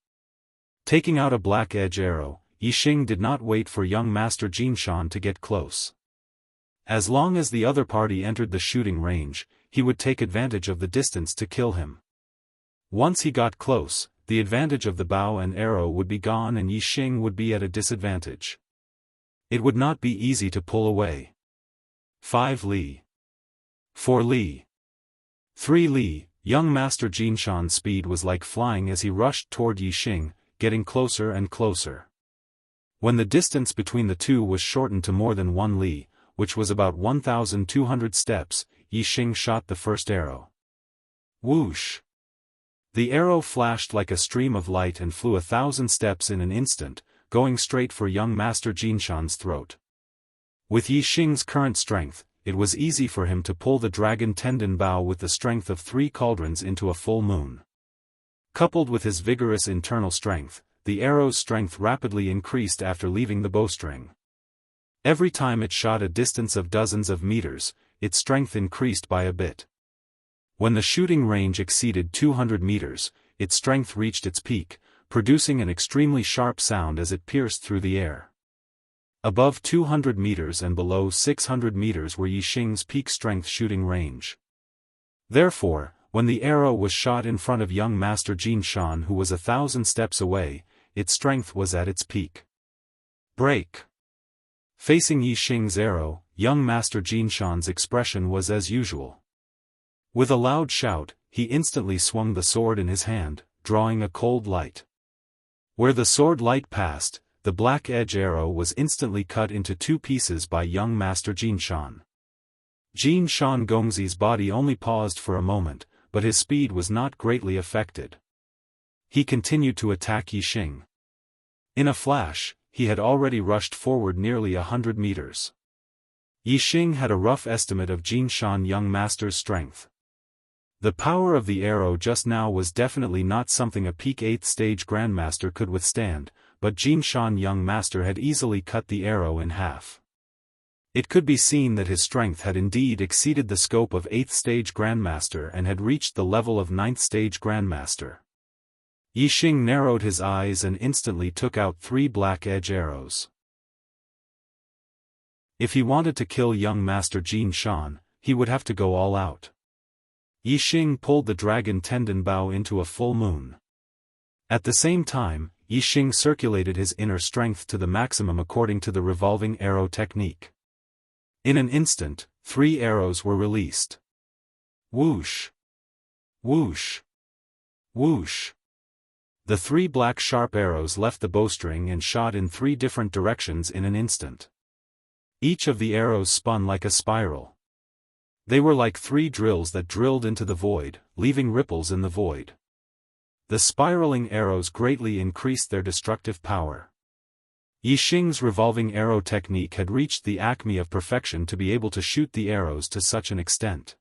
A: Taking out a black edge arrow, Yixing did not wait for young Master Xiaofan to get close. As long as the other party entered the shooting range, he would take advantage of the distance to kill him. Once he got close, the advantage of the bow and arrow would be gone and Yixing would be at a disadvantage. It would not be easy to pull away. 5 li. 4 li. 3 li. Young Master Xiaofan's speed was like flying as he rushed toward Yixing, getting closer and closer. When the distance between the two was shortened to more than 1 li, which was about 1,200 steps, Yixing shot the first arrow. Whoosh! The arrow flashed like a stream of light and flew 1,000 steps in an instant, going straight for young Master Xiaofan's throat. With Yixing's current strength, it was easy for him to pull the dragon tendon bow with the strength of 3 cauldrons into a full moon. Coupled with his vigorous internal strength, the arrow's strength rapidly increased after leaving the bowstring. Every time it shot a distance of dozens of meters, its strength increased by a bit. When the shooting range exceeded 200 meters, its strength reached its peak, producing an extremely sharp sound as it pierced through the air. Above 200 meters and below 600 meters were Yixing's peak strength shooting range. Therefore, when the arrow was shot in front of young Master Xiaofan, who was 1,000 steps away, its strength was at its peak. Break! Facing Yixing's arrow, young Master Xiaofan's expression was as usual. With a loud shout, he instantly swung the sword in his hand, drawing a cold light. Where the sword light passed, the black edge arrow was instantly cut into 2 pieces by young Master Xiaofan. Xiaofan Gongzi's body only paused for a moment, but his speed was not greatly affected. He continued to attack Yixing. In a flash, he had already rushed forward nearly 100 meters. Yixing had a rough estimate of Xiaofan young master's strength. The power of the arrow just now was definitely not something a peak 8th stage Grandmaster could withstand, but Xiaofan young master had easily cut the arrow in half. It could be seen that his strength had indeed exceeded the scope of 8th stage Grandmaster and had reached the level of 9th stage Grandmaster. Yixing narrowed his eyes and instantly took out 3 black edge arrows. If he wanted to kill young Master Xiaofan, he would have to go all out. Yixing pulled the dragon tendon bow into a full moon. At the same time, Yixing circulated his inner strength to the maximum according to the revolving arrow technique. In an instant, 3 arrows were released. Whoosh! Whoosh! Whoosh! The 3 black sharp arrows left the bowstring and shot in 3 different directions in an instant. Each of the arrows spun like a spiral. They were like 3 drills that drilled into the void, leaving ripples in the void. The spiraling arrows greatly increased their destructive power. Yixing's revolving arrow technique had reached the acme of perfection to be able to shoot the arrows to such an extent.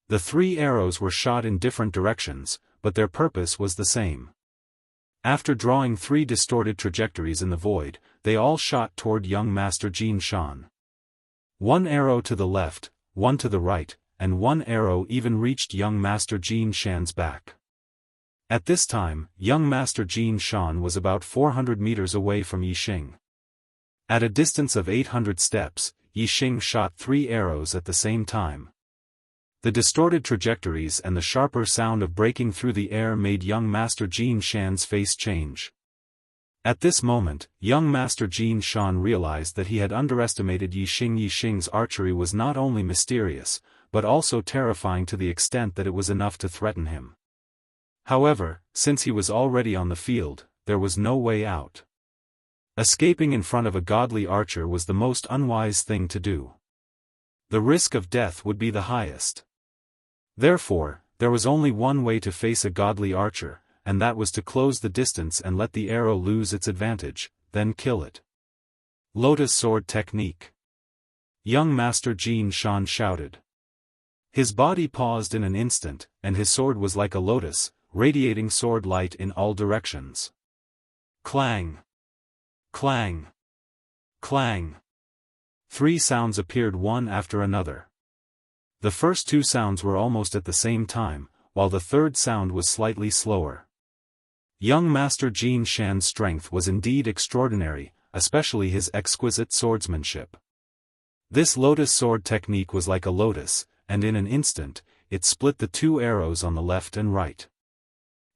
A: The 3 arrows were shot in different directions, but their purpose was the same. After drawing 3 distorted trajectories in the void, they all shot toward young Master Xiaofan. 1 arrow to the left, 1 to the right, and 1 arrow even reached young Master Xiaofan's back. At this time, young Master Xiaofan was about 400 meters away from Yixing. At a distance of 800 steps, Yixing shot 3 arrows at the same time. The distorted trajectories and the sharper sound of breaking through the air made young Master Xiaofan's face change. At this moment, young Master Xiaofan realized that he had underestimated Yixing. Yixing's archery was not only mysterious, but also terrifying to the extent that it was enough to threaten him. However, since he was already on the field, there was no way out. Escaping in front of a godly archer was the most unwise thing to do. The risk of death would be the highest. Therefore, there was only one way to face a godly archer, and that was to close the distance and let the arrow lose its advantage, then kill it. Lotus Sword Technique. Young Master Xiaofan shouted. His body paused in an instant, and his sword was like a lotus, radiating sword light in all directions. Clang! Clang! Clang! 3 sounds appeared one after another. The first 2 sounds were almost at the same time, while the third sound was slightly slower. Young Master Jin Shan's strength was indeed extraordinary, especially his exquisite swordsmanship. This lotus sword technique was like a lotus, and in an instant, it split the 2 arrows on the left and right.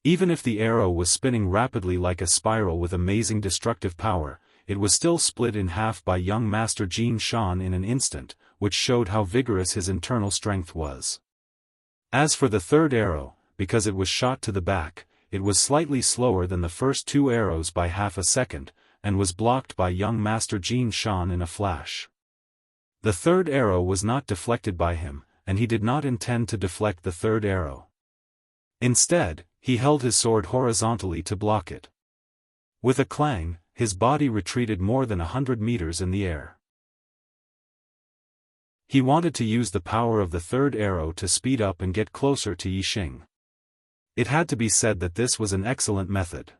A: Even if the arrow was spinning rapidly like a spiral with amazing destructive power, it was still split in half by young Master Jin Shan in an instant, which showed how vigorous his internal strength was. As for the third arrow, because it was shot to the back, it was slightly slower than the first 2 arrows by half a second, and was blocked by young Master Jin Shan in a flash. The third arrow was not deflected by him, and he did not intend to deflect the third arrow. Instead, he held his sword horizontally to block it. With a clang, his body retreated more than 100 meters in the air. He wanted to use the power of the third arrow to speed up and get closer to Yixing. It had to be said that this was an excellent method.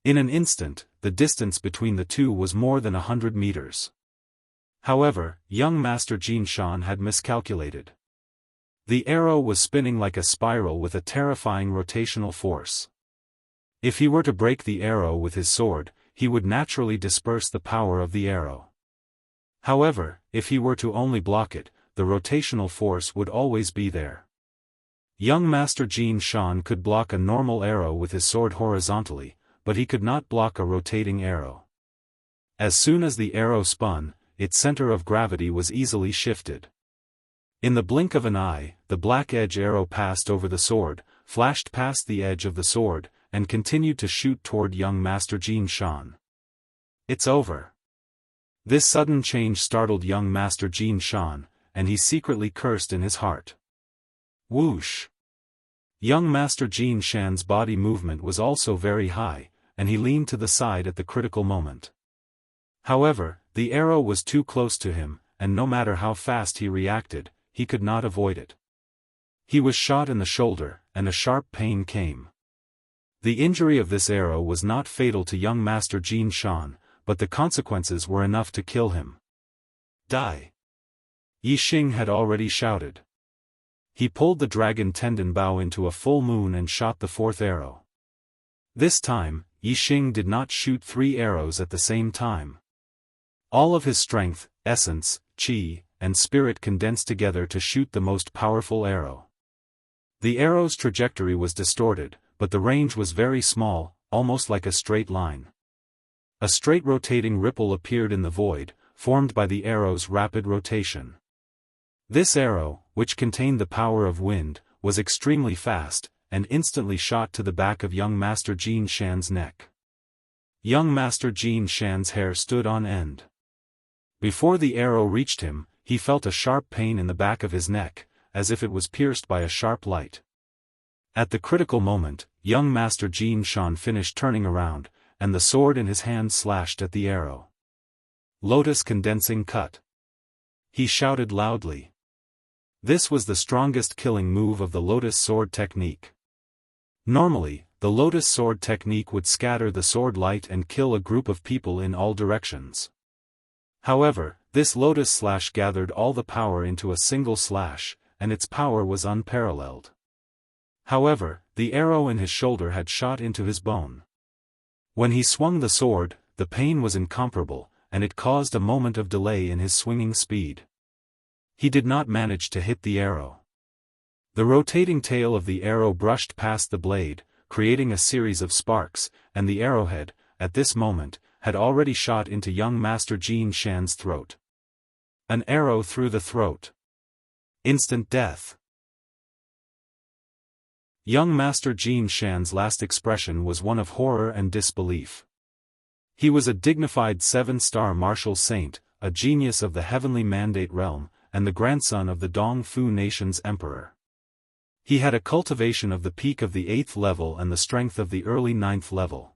A: In an instant, the distance between the two was more than 100 meters. However, young Master Jin Shan had miscalculated. The arrow was spinning like a spiral with a terrifying rotational force. If he were to break the arrow with his sword, he would naturally disperse the power of the arrow. However, if he were to only block it, the rotational force would always be there. Young Master Jin Shan could block a normal arrow with his sword horizontally, but he could not block a rotating arrow. As soon as the arrow spun, its center of gravity was easily shifted. In the blink of an eye, the black edge arrow passed over the sword, flashed past the edge of the sword, and continued to shoot toward young Master Jin Shan. It's over. This sudden change startled young Master Jin Shan, and he secretly cursed in his heart. Whoosh! Young Master Jin Shan's body movement was also very high, and he leaned to the side at the critical moment. However, the arrow was too close to him, and no matter how fast he reacted, he could not avoid it. He was shot in the shoulder, and a sharp pain came. The injury of this arrow was not fatal to young Master Jin Shan, but the consequences were enough to kill him. Die! Yixing had already shouted. He pulled the dragon tendon bow into a full moon and shot the 4th arrow. This time, Yixing did not shoot 3 arrows at the same time. All of his strength, essence, qi, and spirit condensed together to shoot the most powerful arrow. The arrow's trajectory was distorted, but the range was very small, almost like a straight line. A straight rotating ripple appeared in the void, formed by the arrow's rapid rotation. This arrow, which contained the power of wind, was extremely fast, and instantly shot to the back of young Master Jin Shan's neck. Young Master Jin Shan's hair stood on end. Before the arrow reached him, he felt a sharp pain in the back of his neck, as if it was pierced by a sharp light. At the critical moment, young Master Jin Shan finished turning around, and the sword in his hand slashed at the arrow. Lotus condensing cut. He shouted loudly. This was the strongest killing move of the lotus sword technique. Normally, the lotus sword technique would scatter the sword light and kill a group of people in all directions. However, this lotus slash gathered all the power into a single slash, and its power was unparalleled. However, the arrow in his shoulder had shot into his bone. When he swung the sword, the pain was incomparable, and it caused a moment of delay in his swinging speed. He did not manage to hit the arrow. The rotating tail of the arrow brushed past the blade, creating a series of sparks, and the arrowhead, at this moment, had already shot into young Master Jin Shan's throat. An arrow through the throat. Instant death. Young Master Jin Shan's last expression was one of horror and disbelief. He was a dignified 7-star martial saint, a genius of the heavenly mandate realm, and the grandson of the Dongfu nation's emperor. He had a cultivation of the peak of the 8th level and the strength of the early 9th level.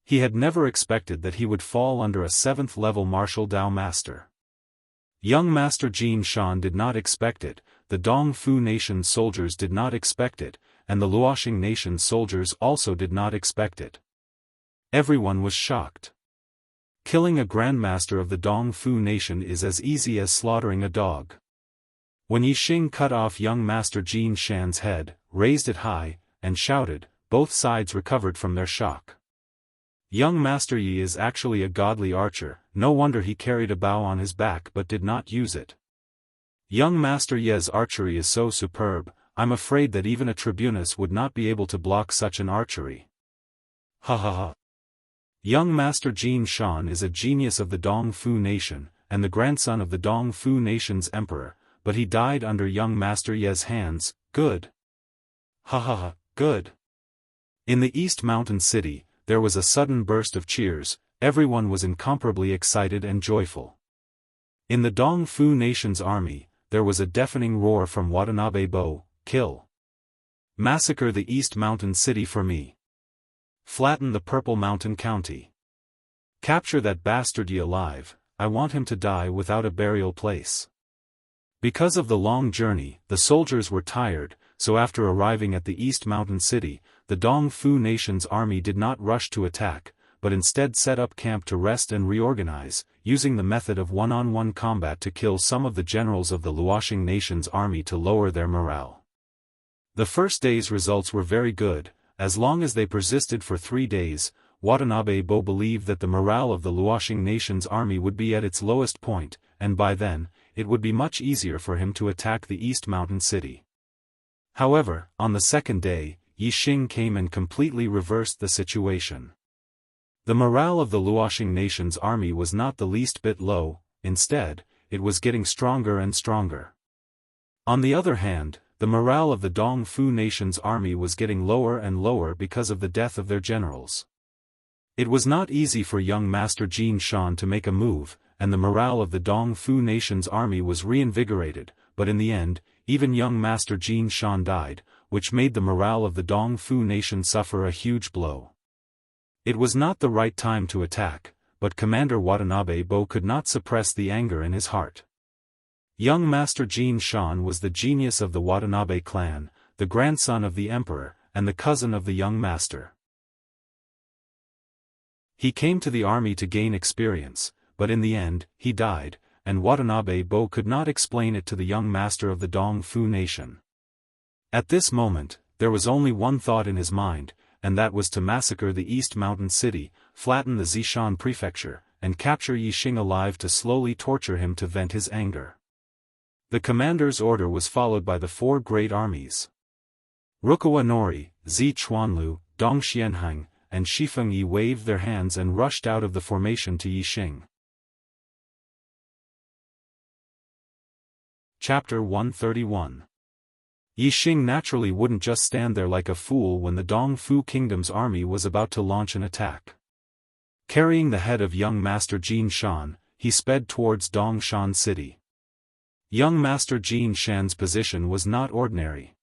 A: He had never expected that he would fall under a 7th level martial Dao master. Young Master Jin Shan did not expect it, the Dongfu nation's soldiers did not expect it, and the Luoxing nation's soldiers also did not expect it. Everyone was shocked. Killing a grandmaster of the Dongfu nation is as easy as slaughtering a dog. When Yixing cut off young Master Jin Shan's head, raised it high, and shouted, both sides recovered from their shock. Young Master Yi is actually a godly archer, no wonder he carried a bow on his back but did not use it. Young Master Ye's archery is so superb, I'm afraid that even a tribunus would not be able to block such an archery. Ha ha ha. Young Master Jin Shan is a genius of the Dongfu nation, and the grandson of the Dongfu nation's emperor, but he died under young Master Ye's hands, good. Ha ha ha, good. In the East Mountain City, there was a sudden burst of cheers, everyone was incomparably excited and joyful. In the Dongfu nation's army, there was a deafening roar from Watanabe Bo, kill. Massacre the East Mountain City for me. Flatten the Purple Mountain County. Capture that bastard Yi alive, I want him to die without a burial place. Because of the long journey, the soldiers were tired, so after arriving at the East Mountain City, the Dongfu nation's army did not rush to attack, but instead set up camp to rest and reorganize, using the method of one-on-one combat to kill some of the generals of the Luoxing nation's army to lower their morale. The first day's results were very good. As long as they persisted for 3 days, Watanabe Bo believed that the morale of the Luoxing nation's army would be at its lowest point, and by then, it would be much easier for him to attack the East Mountain City. However, on the second day, Yixing came and completely reversed the situation. The morale of the Luoxing nation's army was not the least bit low, instead, it was getting stronger and stronger. On the other hand, the morale of the Dongfu nation's army was getting lower and lower because of the death of their generals. It was not easy for young Master Jin Shan to make a move, and the morale of the Dongfu nation's army was reinvigorated, but in the end, even young Master Jin Shan died, which made the morale of the Dongfu nation suffer a huge blow. It was not the right time to attack, but Commander Watanabe Bo could not suppress the anger in his heart. Young Master Jin Shan was the genius of the Watanabe clan, the grandson of the emperor, and the cousin of the young master. He came to the army to gain experience, but in the end, he died, and Watanabe Bo could not explain it to the young master of the Dongfu nation. At this moment, there was only one thought in his mind, and that was to massacre the East Mountain City, flatten the Zishan prefecture, and capture Yixing alive to slowly torture him to vent his anger. The commander's order was followed by the 4 great armies. Rukawa Nori, Zi Chuanlu, Dong Xianhang, and Shifeng Yi waved their hands and rushed out of the formation to Yixing. Chapter 131. Yixing naturally wouldn't just stand there like a fool when the Dongfu Kingdom's army was about to launch an attack. Carrying the head of young Master Jin Shan, he sped towards Dongshan City. Young Master Jin Shan's position was not ordinary.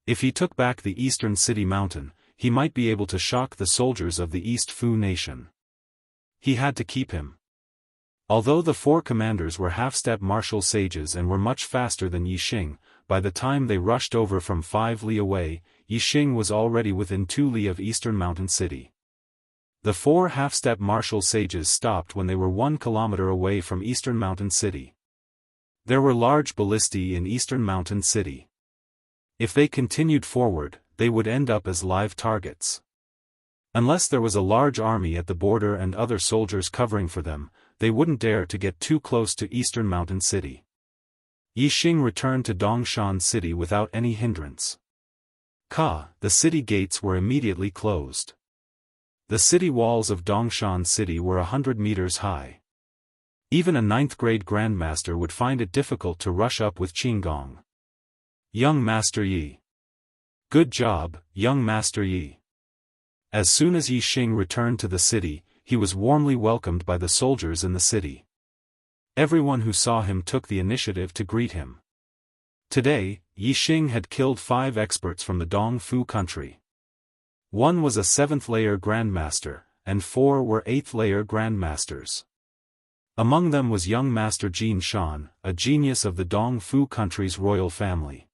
A: If he took back the eastern city mountain, he might be able to shock the soldiers of the East Fu nation. He had to keep him. Although the 4 commanders were half-step martial sages and were much faster than Yixing, by the time they rushed over from 5 li away, Yixing was already within 2 li of Eastern Mountain City. The 4 half-step martial sages stopped when they were 1 kilometer away from Eastern Mountain City. There were large ballistae in Eastern Mountain City. If they continued forward, they would end up as live targets. Unless there was a large army at the border and other soldiers covering for them, they wouldn't dare to get too close to Eastern Mountain City. Yixing returned to Dongshan City without any hindrance. The city gates were immediately closed. The city walls of Dongshan City were 100 meters high. Even a 9th-grade grandmaster would find it difficult to rush up with Qinggong. Young Master Yi. Good job, young Master Yi. As soon as Yixing returned to the city, he was warmly welcomed by the soldiers in the city. Everyone who saw him took the initiative to greet him. Today, Yixing had killed 5 experts from the Dongfu country. 1 was a 7th-layer grandmaster, and 4 were 8th-layer grandmasters. Among them was young Master Jin Shan, a genius of the Dong Fu country's royal family.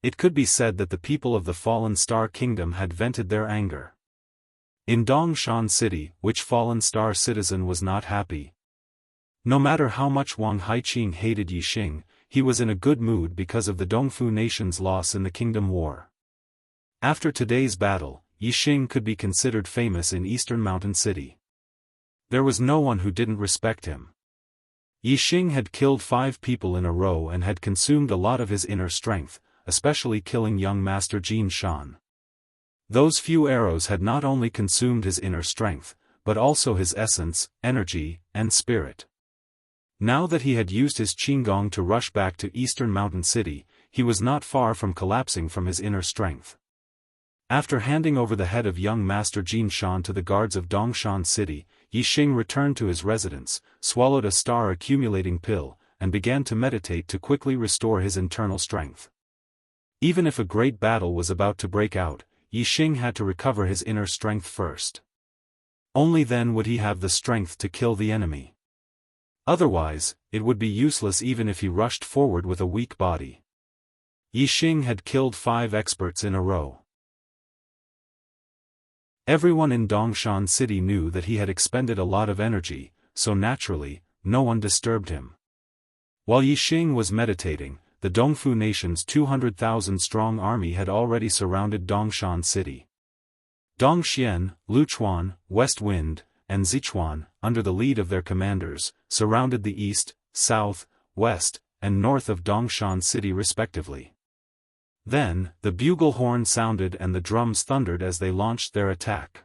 A: It could be said that the people of the Fallen Star Kingdom had vented their anger. In Dongshan City, which Fallen Star citizen was not happy? No matter how much Wang Haiqing hated Yixing, he was in a good mood because of the Dongfu nation's loss in the Kingdom War. After today's battle, Yixing could be considered famous in Eastern Mountain City. There was no one who didn't respect him. Yixing had killed 5 people in a row and had consumed a lot of his inner strength, especially killing young Master Jin Shan. Those few arrows had not only consumed his inner strength, but also his essence, energy, and spirit. Now that he had used his Qinggong to rush back to Eastern Mountain City, he was not far from collapsing from his inner strength. After handing over the head of young Master Jin Shan to the guards of Dongshan City, Yixing returned to his residence, swallowed a star-accumulating pill, and began to meditate to quickly restore his internal strength. Even if a great battle was about to break out, Yixing had to recover his inner strength first. Only then would he have the strength to kill the enemy. Otherwise, it would be useless even if he rushed forward with a weak body. Yixing had killed 5 experts in a row. Everyone in Dongshan City knew that he had expended a lot of energy, so naturally, no one disturbed him. While Yixing was meditating, the Dongfu nation's 200,000-strong army had already surrounded Dongshan City. Dongxian, Luchuan, West Wind, and Zichuan, under the lead of their commanders, surrounded the east, south, west, and north of Dongshan City respectively. Then, the bugle horn sounded and the drums thundered as they launched their attack.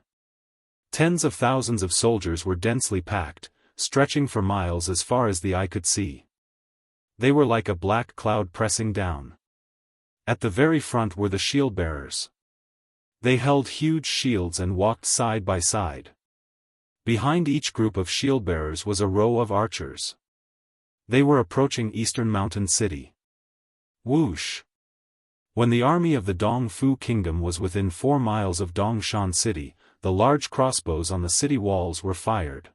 A: Tens of thousands of soldiers were densely packed, stretching for miles as far as the eye could see. They were like a black cloud pressing down. At the very front were the shield-bearers. They held huge shields and walked side by side. Behind each group of shield-bearers was a row of archers. They were approaching Eastern Mountain City. Whoosh! When the army of the Dong Fu Kingdom was within 4 miles of Dongshan City, the large crossbows on the city walls were fired.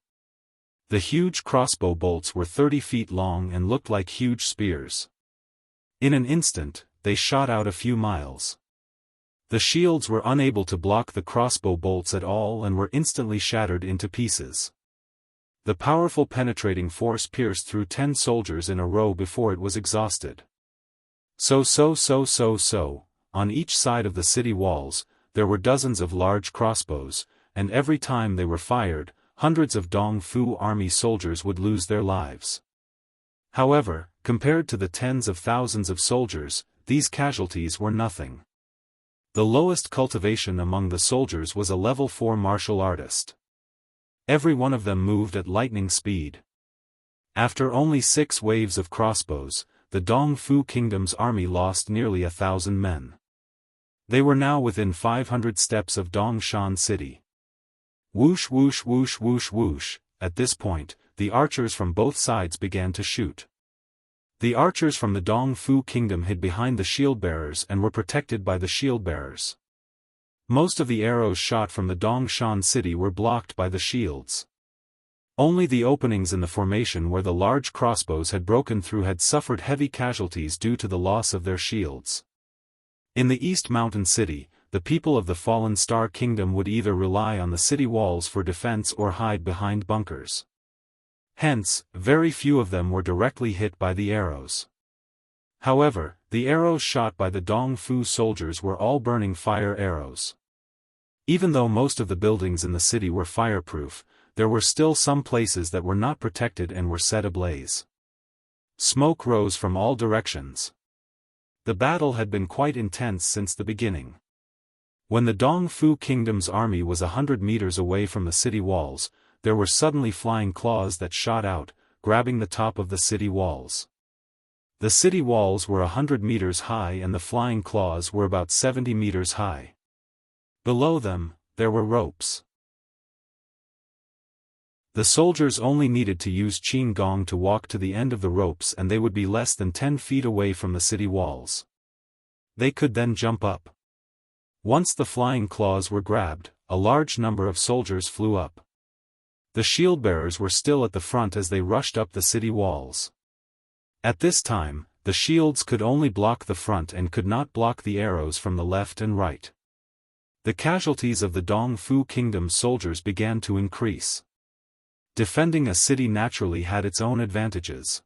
A: The huge crossbow bolts were 30 feet long and looked like huge spears. In an instant, they shot out a few miles. The shields were unable to block the crossbow bolts at all and were instantly shattered into pieces. The powerful penetrating force pierced through 10 soldiers in a row before it was exhausted. On each side of the city walls, there were dozens of large crossbows, and every time they were fired, hundreds of Dong Fu army soldiers would lose their lives. However, compared to the tens of thousands of soldiers, these casualties were nothing. The lowest cultivation among the soldiers was a level 4 martial artist. Every one of them moved at lightning speed. After only 6 waves of crossbows, the Dong Fu Kingdom's army lost nearly 1,000 men. They were now within 500 steps of Dongshan City. Whoosh whoosh whoosh whoosh whoosh. At this point, the archers from both sides began to shoot. The archers from the Dong Fu Kingdom hid behind the shield-bearers and were protected by the shield-bearers. Most of the arrows shot from the Dongshan City were blocked by the shields. Only the openings in the formation where the large crossbows had broken through had suffered heavy casualties due to the loss of their shields. In the East Mountain City, the people of the Fallen Star Kingdom would either rely on the city walls for defense or hide behind bunkers. Hence, very few of them were directly hit by the arrows. However, the arrows shot by the Dong Fu soldiers were all burning fire arrows. Even though most of the buildings in the city were fireproof, there were still some places that were not protected and were set ablaze. Smoke rose from all directions. The battle had been quite intense since the beginning. When the Dong Fu Kingdom's army was 100 meters away from the city walls, there were suddenly flying claws that shot out, grabbing the top of the city walls. The city walls were 100 meters high and the flying claws were about 70 meters high. Below them, there were ropes. The soldiers only needed to use Qin Gong to walk to the end of the ropes and they would be less than 10 feet away from the city walls. They could then jump up. Once the flying claws were grabbed, a large number of soldiers flew up. The shield-bearers were still at the front as they rushed up the city walls. At this time, the shields could only block the front and could not block the arrows from the left and right. The casualties of the Dongfu Kingdom's soldiers began to increase. Defending a city naturally had its own advantages.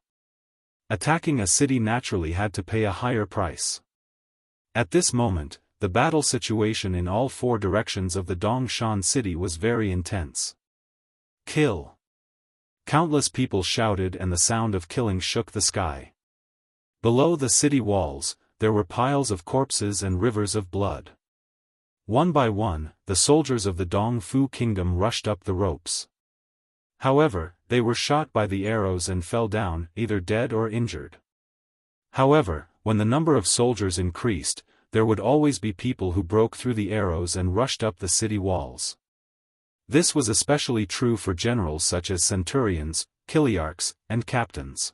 A: Attacking a city naturally had to pay a higher price. At this moment, the battle situation in all four directions of the Dongshan city was very intense. Kill! Countless people shouted and the sound of killing shook the sky. Below the city walls, there were piles of corpses and rivers of blood. One by one, the soldiers of the Dongfu Kingdom rushed up the ropes. However, they were shot by the arrows and fell down, either dead or injured. However, when the number of soldiers increased, there would always be people who broke through the arrows and rushed up the city walls. This was especially true for generals such as centurions, chiliarchs, and captains.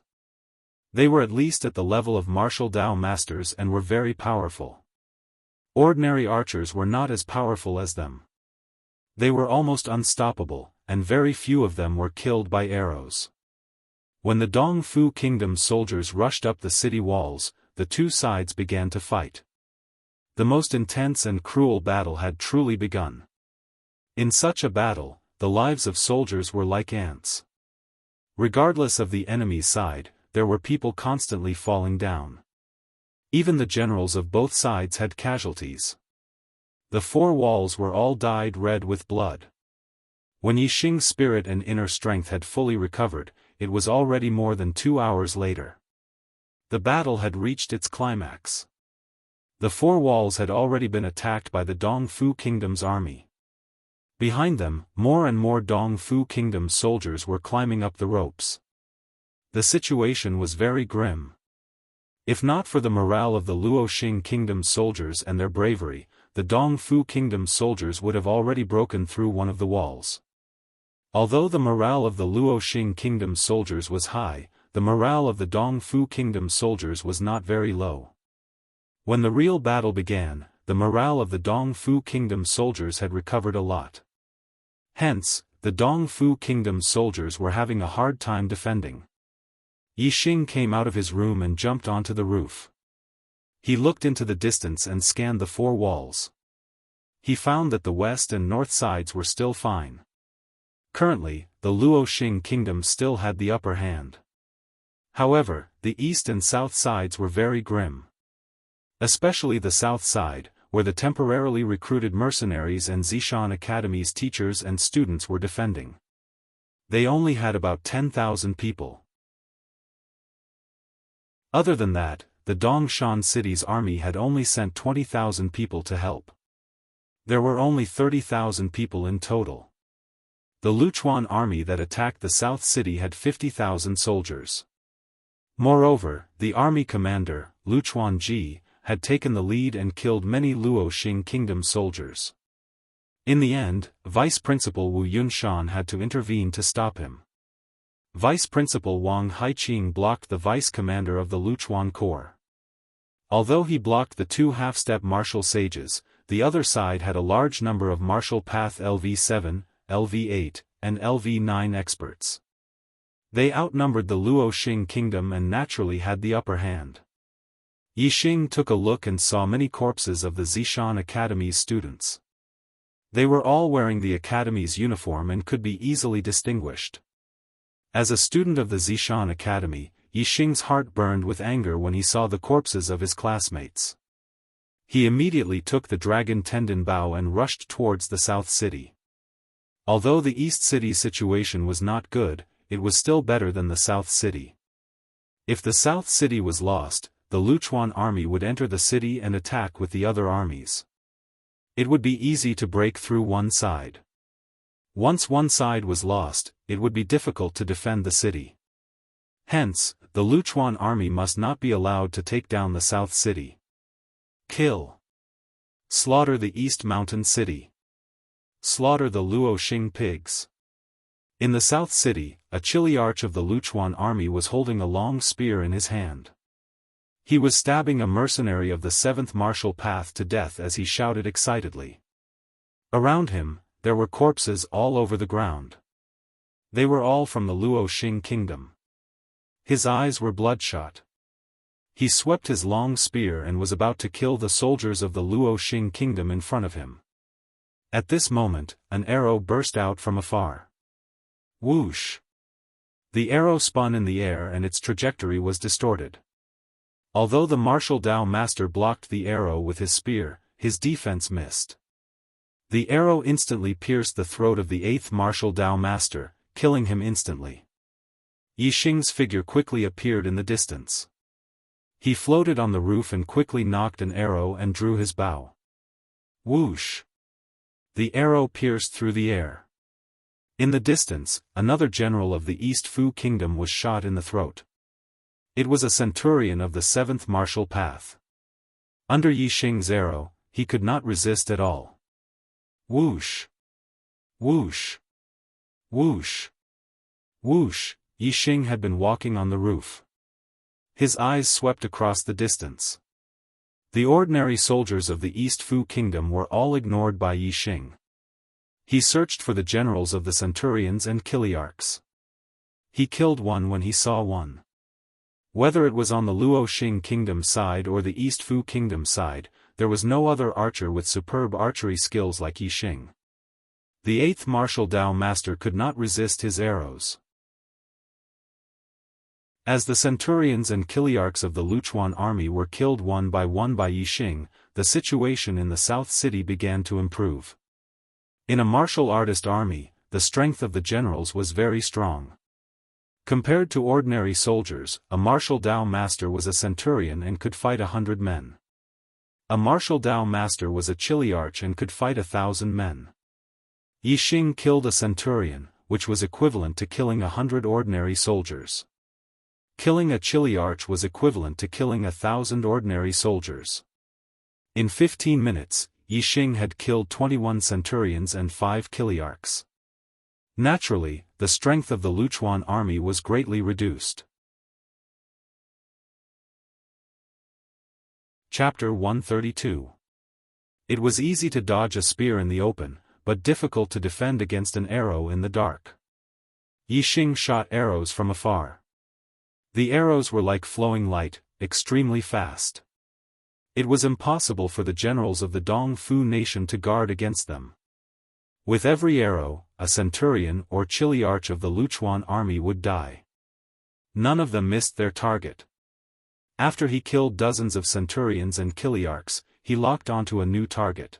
A: They were at least at the level of martial Dao masters and were very powerful. Ordinary archers were not as powerful as them. They were almost unstoppable, and very few of them were killed by arrows. When the Dongfu Kingdom's soldiers rushed up the city walls, the two sides began to fight. The most intense and cruel battle had truly begun. In such a battle, the lives of soldiers were like ants. Regardless of the enemy's side, there were people constantly falling down. Even the generals of both sides had casualties. The four walls were all dyed red with blood. When Yixing's spirit and inner strength had fully recovered, it was already more than 2 hours later. The battle had reached its climax. The four walls had already been attacked by the Dongfu Kingdom's army. Behind them, more and more Dongfu Kingdom's soldiers were climbing up the ropes. The situation was very grim. If not for the morale of the Luoxing Kingdom's soldiers and their bravery, the Dongfu Kingdom's soldiers would have already broken through one of the walls. Although the morale of the Luoxing Kingdom's soldiers was high, the morale of the Dongfu Kingdom's soldiers was not very low. When the real battle began, the morale of the Dongfu Kingdom's soldiers had recovered a lot. Hence, the Dongfu Kingdom's soldiers were having a hard time defending. Yixing came out of his room and jumped onto the roof. He looked into the distance and scanned the four walls. He found that the west and north sides were still fine. Currently, the Luoxing Kingdom still had the upper hand. However, the east and south sides were very grim. Especially the south side, where the temporarily recruited mercenaries and Zishan Academy's teachers and students were defending. They only had about 10,000 people. Other than that, the Dongshan city's army had only sent 20,000 people to help. There were only 30,000 people in total. The Luchuan army that attacked the south city had 50,000 soldiers. Moreover, the army commander, Luchuan Ji, had taken the lead and killed many Luoxing Kingdom soldiers. In the end, Vice Principal Wu Yunshan had to intervene to stop him. Vice Principal Wang Haiqing blocked the vice commander of the Luchuan Corps. Although he blocked the two half-step martial sages, the other side had a large number of martial path LV7, LV8, and LV9 experts. They outnumbered the Luoxing Kingdom and naturally had the upper hand. Yixing took a look and saw many corpses of the Zishan Academy's students. They were all wearing the Academy's uniform and could be easily distinguished. As a student of the Zishan Academy, Yixing's heart burned with anger when he saw the corpses of his classmates. He immediately took the dragon tendon bow and rushed towards the south city. Although the east city's situation was not good, it was still better than the south city. If the south city was lost, the Luchuan army would enter the city and attack with the other armies. It would be easy to break through one side. Once one side was lost, it would be difficult to defend the city. Hence, the Luchuan army must not be allowed to take down the south city. Kill. Slaughter the East Mountain City. Slaughter the Luoxing pigs. In the south city, a chiliarch of the Luchuan army was holding a long spear in his hand. He was stabbing a mercenary of the 7th Martial Path to death as he shouted excitedly. Around him, there were corpses all over the ground. They were all from the Luo Xing kingdom. His eyes were bloodshot. He swept his long spear and was about to kill the soldiers of the Luo Xing kingdom in front of him. At this moment, an arrow burst out from afar. Whoosh! The arrow spun in the air and its trajectory was distorted. Although the martial Dao master blocked the arrow with his spear, his defense missed. The arrow instantly pierced the throat of the 8th martial Dao master, killing him instantly. Yixing's figure quickly appeared in the distance. He floated on the roof and quickly knocked an arrow and drew his bow. Whoosh! The arrow pierced through the air. In the distance, another general of the East Fu kingdom was shot in the throat. It was a centurion of the 7th martial path. Under Yixing's arrow, he could not resist at all. Whoosh! Whoosh! Whoosh! Whoosh! Yixing had been walking on the roof. His eyes swept across the distance. The ordinary soldiers of the East Fu kingdom were all ignored by Yixing. He searched for the generals of the centurions and chiliarchs. He killed one when he saw one. Whether it was on the Luo Xing kingdom side or the East Fu kingdom side, there was no other archer with superb archery skills like Yixing. The 8th martial Dao master could not resist his arrows. As the centurions and chiliarchs of the Luchuan army were killed one by Yixing, the situation in the South City began to improve. In a martial artist army, the strength of the generals was very strong. Compared to ordinary soldiers, a martial Dao master was a centurion and could fight 100 men. A martial Dao master was a chiliarch and could fight 1,000 men. Yixing killed a centurion, which was equivalent to killing 100 ordinary soldiers. Killing a chiliarch was equivalent to killing 1,000 ordinary soldiers. In 15 minutes, Yixing had killed 21 centurions and 5 chiliarchs. Naturally, the strength of the Luchuan army was greatly reduced. Chapter 132. It was easy to dodge a spear in the open, but difficult to defend against an arrow in the dark. Yixing shot arrows from afar. The arrows were like flowing light, extremely fast. It was impossible for the generals of the Dong Fu nation to guard against them. With every arrow, a centurion or chiliarch of the Luchuan army would die. None of them missed their target. After he killed dozens of centurions and chiliarchs, he locked onto a new target.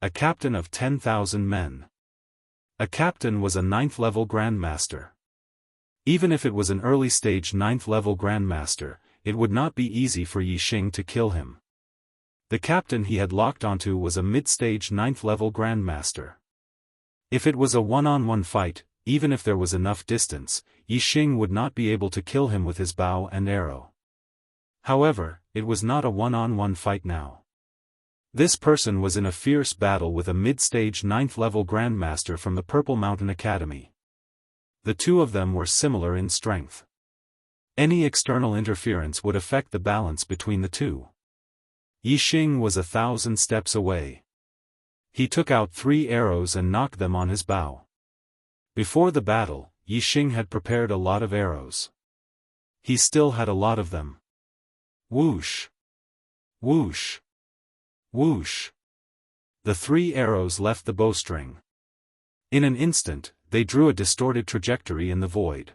A: A captain of 10,000 men. A captain was a 9th-level grandmaster. Even if it was an early-stage 9th-level grandmaster, it would not be easy for Yixing to kill him. The captain he had locked onto was a mid-stage 9th-level grandmaster. If it was a one-on-one fight, even if there was enough distance, Yixing would not be able to kill him with his bow and arrow. However, it was not a one-on-one fight now. This person was in a fierce battle with a mid-stage 9th-level grandmaster from the Purple Mountain Academy. The two of them were similar in strength. Any external interference would affect the balance between the two. Yixing was 1,000 steps away. He took out 3 arrows and knocked them on his bow. Before the battle, Yixing had prepared a lot of arrows. He still had a lot of them. Whoosh! Whoosh! Whoosh! The 3 arrows left the bowstring. In an instant, they drew a distorted trajectory in the void.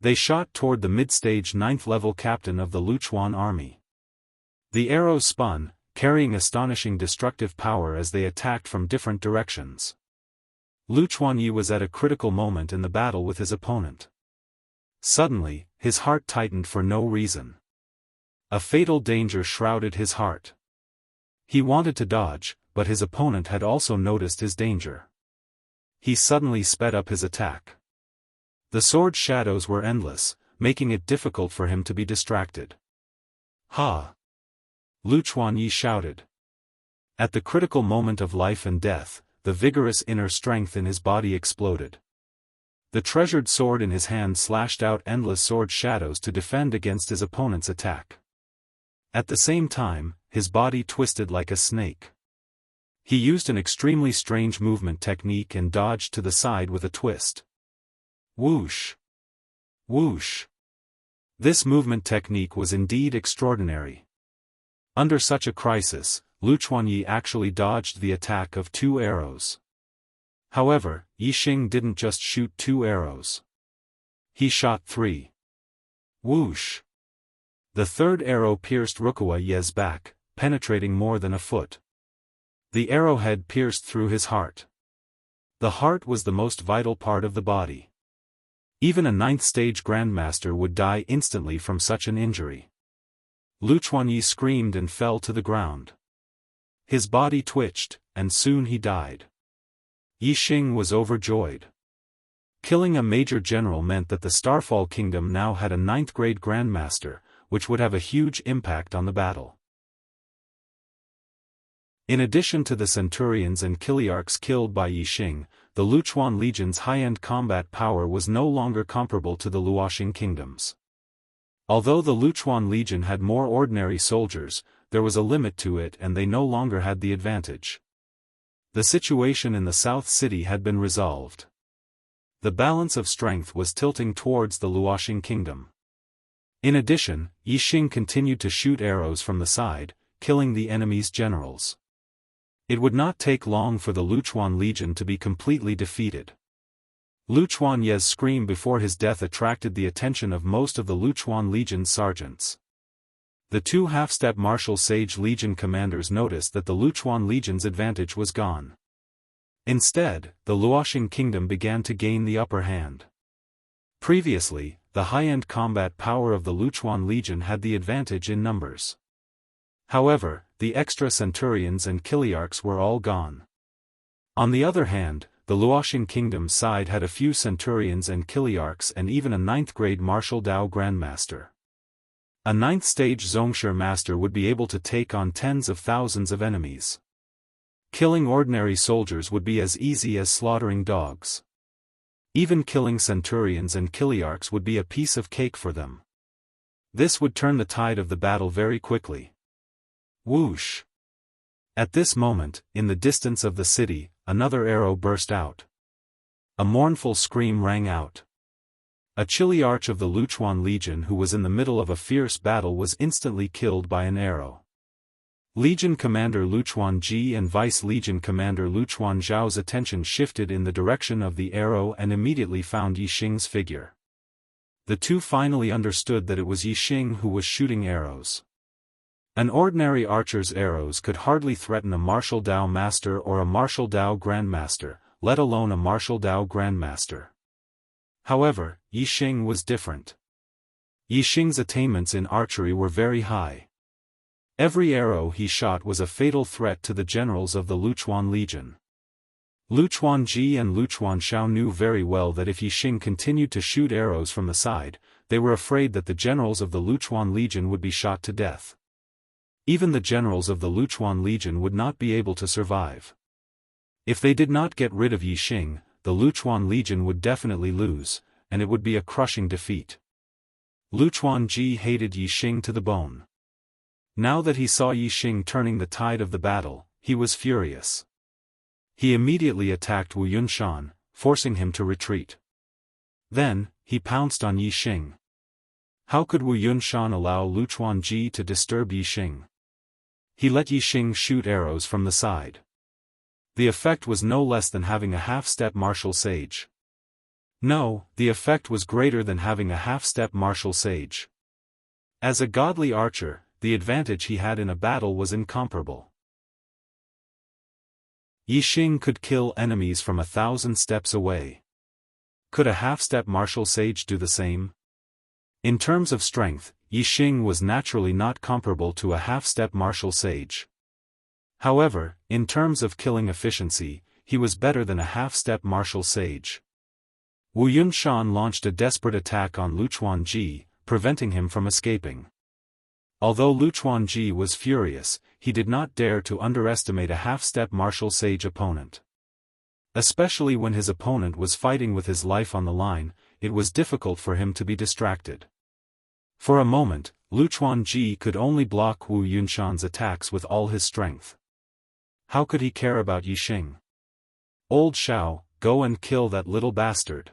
A: They shot toward the mid-stage 9th-level captain of the Luchuan army. The arrows spun, carrying astonishing destructive power as they attacked from different directions. Luchuan Yi was at a critical moment in the battle with his opponent. Suddenly, his heart tightened for no reason. A fatal danger shrouded his heart. He wanted to dodge, but his opponent had also noticed his danger. He suddenly sped up his attack. The sword shadows were endless, making it difficult for him to be distracted. Ha! Luchuan Yi shouted. At the critical moment of life and death, the vigorous inner strength in his body exploded. The treasured sword in his hand slashed out endless sword shadows to defend against his opponent's attack. At the same time, his body twisted like a snake. He used an extremely strange movement technique and dodged to the side with a twist. Whoosh! Whoosh! This movement technique was indeed extraordinary. Under such a crisis, Lu Chuanyi actually dodged the attack of 2 arrows. However, Yixing didn't just shoot 2 arrows. He shot 3. Whoosh! The 3rd arrow pierced Rukawa-ye's back, penetrating more than a foot. The arrowhead pierced through his heart. The heart was the most vital part of the body. Even a 9th-stage grandmaster would die instantly from such an injury. Lu Chuanyi screamed and fell to the ground. His body twitched, and soon he died. Yixing was overjoyed. Killing a major general meant that the Starfall Kingdom now had a 9th-grade grandmaster, which would have a huge impact on the battle. In addition to the centurions and kiliarchs killed by Yixing, the Luchuan Legion's high-end combat power was no longer comparable to the Luoxing kingdoms. Although the Luchuan Legion had more ordinary soldiers, there was a limit to it and they no longer had the advantage. The situation in the South City had been resolved. The balance of strength was tilting towards the Luoxing kingdom. In addition, Yixing continued to shoot arrows from the side, killing the enemy's generals. It would not take long for the Luchuan Legion to be completely defeated. Lu Chuanye's scream before his death attracted the attention of most of the Luchuan Legion's sergeants. The 2 half-step martial sage legion commanders noticed that the Luchuan Legion's advantage was gone. Instead, the Luoxing kingdom began to gain the upper hand. Previously, the high-end combat power of the Luchuan Legion had the advantage in numbers. However, the extra centurions and kiliarchs were all gone. On the other hand, the Luoxing kingdom's side had a few centurions and kiliarchs and even a 9th-grade martial Dao grandmaster. A 9th-stage Zongshi master would be able to take on tens of thousands of enemies. Killing ordinary soldiers would be as easy as slaughtering dogs. Even killing centurions and kiliarchs would be a piece of cake for them. This would turn the tide of the battle very quickly. Whoosh! At this moment, in the distance of the city, another arrow burst out. A mournful scream rang out. A kiliarch of the Luchuan Legion who was in the middle of a fierce battle was instantly killed by an arrow. Legion Commander Luchuan Ji and Vice Legion Commander Luchuan Zhao's attention shifted in the direction of the arrow and immediately found Yixing's figure. The 2 finally understood that it was Yixing who was shooting arrows. An ordinary archer's arrows could hardly threaten a martial Dao master or a martial Dao grandmaster, let alone a martial Dao grandmaster. However, Yixing was different. Yixing's attainments in archery were very high. Every arrow he shot was a fatal threat to the generals of the Luchuan Legion. Luchuan Ji and Luchuan Xiao knew very well that if Yixing continued to shoot arrows from the side, they were afraid that the generals of the Luchuan Legion would be shot to death. Even the generals of the Luchuan Legion would not be able to survive. If they did not get rid of Yixing, the Luchuan Legion would definitely lose, and it would be a crushing defeat. Luchuan Ji hated Yixing to the bone. Now that he saw Yixing turning the tide of the battle, he was furious. He immediately attacked Wu Yunshan, forcing him to retreat. Then, he pounced on Yixing. How could Wu Yunshan allow Luchuan Ji to disturb Yixing? He let Yixing shoot arrows from the side. The effect was no less than having a half-step martial sage. No, the effect was greater than having a half-step martial sage. As a godly archer, the advantage he had in a battle was incomparable. Yixing could kill enemies from 1,000 steps away. Could a half-step martial sage do the same? In terms of strength, Yixing was naturally not comparable to a half-step martial sage. However, in terms of killing efficiency, he was better than a half-step martial sage. Wu Yunshan launched a desperate attack on Luchuan Ji, preventing him from escaping. Although Luchuan Ji was furious, he did not dare to underestimate a half-step martial sage opponent. Especially when his opponent was fighting with his life on the line, it was difficult for him to be distracted. For a moment, Luchuan Ji could only block Wu Yunshan's attacks with all his strength. How could he care about Yixing? Old Xiao, go and kill that little bastard.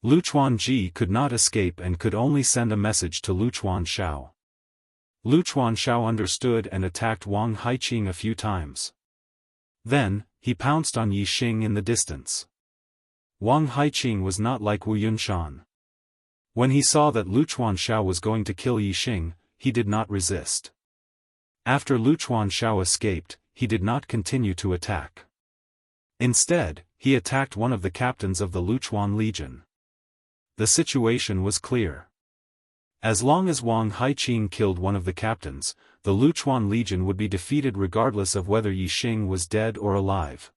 A: Luchuanji could not escape and could only send a message to Luchuan Shao. Luchuan Shao understood and attacked Wang Haiqing a few times. Then, he pounced on Yixing in the distance. Wang Haiqing was not like Wu Yunshan. When he saw that Luchuan Shao was going to kill Yixing, he did not resist. After Luchuan Shao escaped, he did not continue to attack. Instead, he attacked one of the captains of the Luchuan Legion. The situation was clear. As long as Wang Haiqing killed one of the captains, the Luchuan Legion would be defeated regardless of whether Yixing was dead or alive.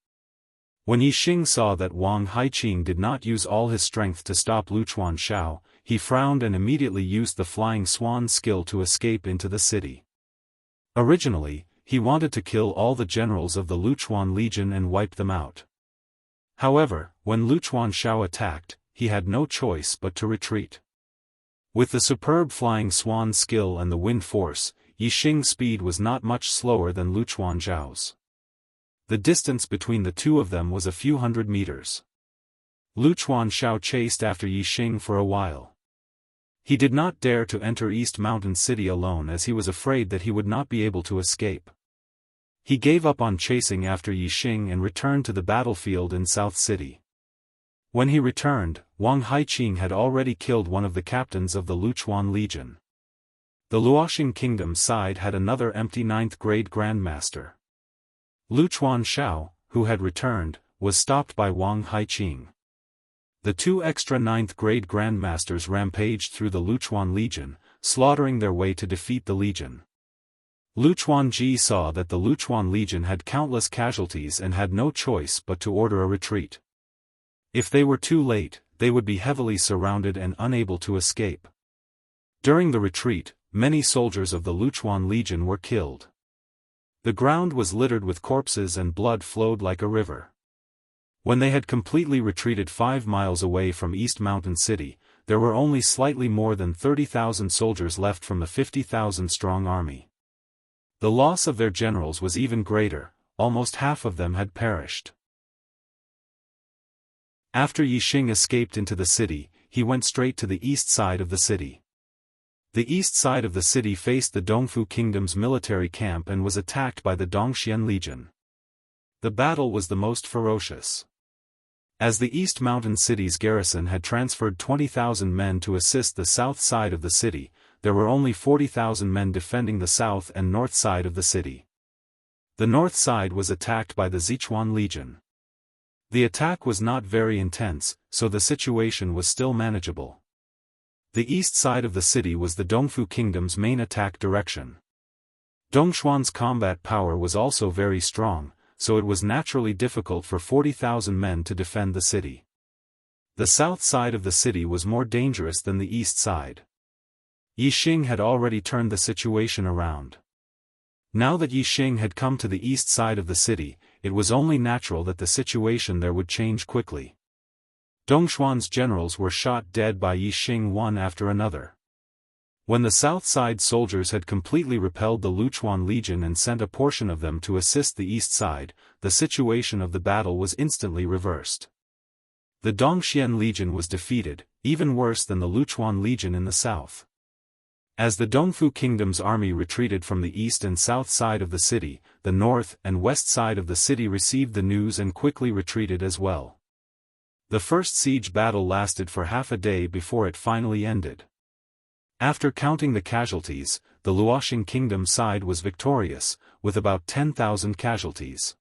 A: When Yixing saw that Wang Haiqing did not use all his strength to stop Luchuan Shao, he frowned and immediately used the flying swan skill to escape into the city. Originally, he wanted to kill all the generals of the Luchuan Legion and wipe them out. However, when Luchuan Shao attacked, he had no choice but to retreat. With the superb flying swan skill and the wind force, Yixing's speed was not much slower than Luchuan Zhao's. The distance between the two of them was a few hundred meters. Luchuan Shao chased after Yixing for a while. He did not dare to enter East Mountain City alone as he was afraid that he would not be able to escape. He gave up on chasing after Yixing and returned to the battlefield in South City. When he returned, Wang Haiqing had already killed one of the captains of the Luchuan Legion. The Luoxing Kingdom side had another empty 9th-grade grandmaster. Luchuan Shao, who had returned, was stopped by Wang Haiqing. The two extra 9th-grade grandmasters rampaged through the Luchuan Legion, slaughtering their way to defeat the Legion. Luchuanji saw that the Luchuan Legion had countless casualties and had no choice but to order a retreat. If they were too late, they would be heavily surrounded and unable to escape. During the retreat, many soldiers of the Luchuan Legion were killed. The ground was littered with corpses and blood flowed like a river. When they had completely retreated 5 miles away from East Mountain City, there were only slightly more than 30,000 soldiers left from the 50,000-strong army. The loss of their generals was even greater, almost half of them had perished. After Yixing escaped into the city, he went straight to the east side of the city. The east side of the city faced the Dongfu Kingdom's military camp and was attacked by the Dongxian Legion. The battle was the most ferocious. As the East Mountain City's garrison had transferred 20,000 men to assist the south side of the city, there were only 40,000 men defending the south and north side of the city. The north side was attacked by the Sichuan Legion. The attack was not very intense, so the situation was still manageable. The east side of the city was the Dongfu Kingdom's main attack direction. Dongxuan's combat power was also very strong, so it was naturally difficult for 40,000 men to defend the city. The south side of the city was more dangerous than the east side. Yixing had already turned the situation around. Now that Yixing had come to the east side of the city, it was only natural that the situation there would change quickly. Dongxuan's generals were shot dead by Yixing one after another. When the south side soldiers had completely repelled the Luchuan Legion and sent a portion of them to assist the east side, the situation of the battle was instantly reversed. The Dongxian Legion was defeated, even worse than the Luchuan Legion in the south. As the Dongfu Kingdom's army retreated from the east and south side of the city, the north and west side of the city received the news and quickly retreated as well. The first siege battle lasted for half a day before it finally ended. After counting the casualties, the Luoxing Kingdom side was victorious, with about 10,000 casualties.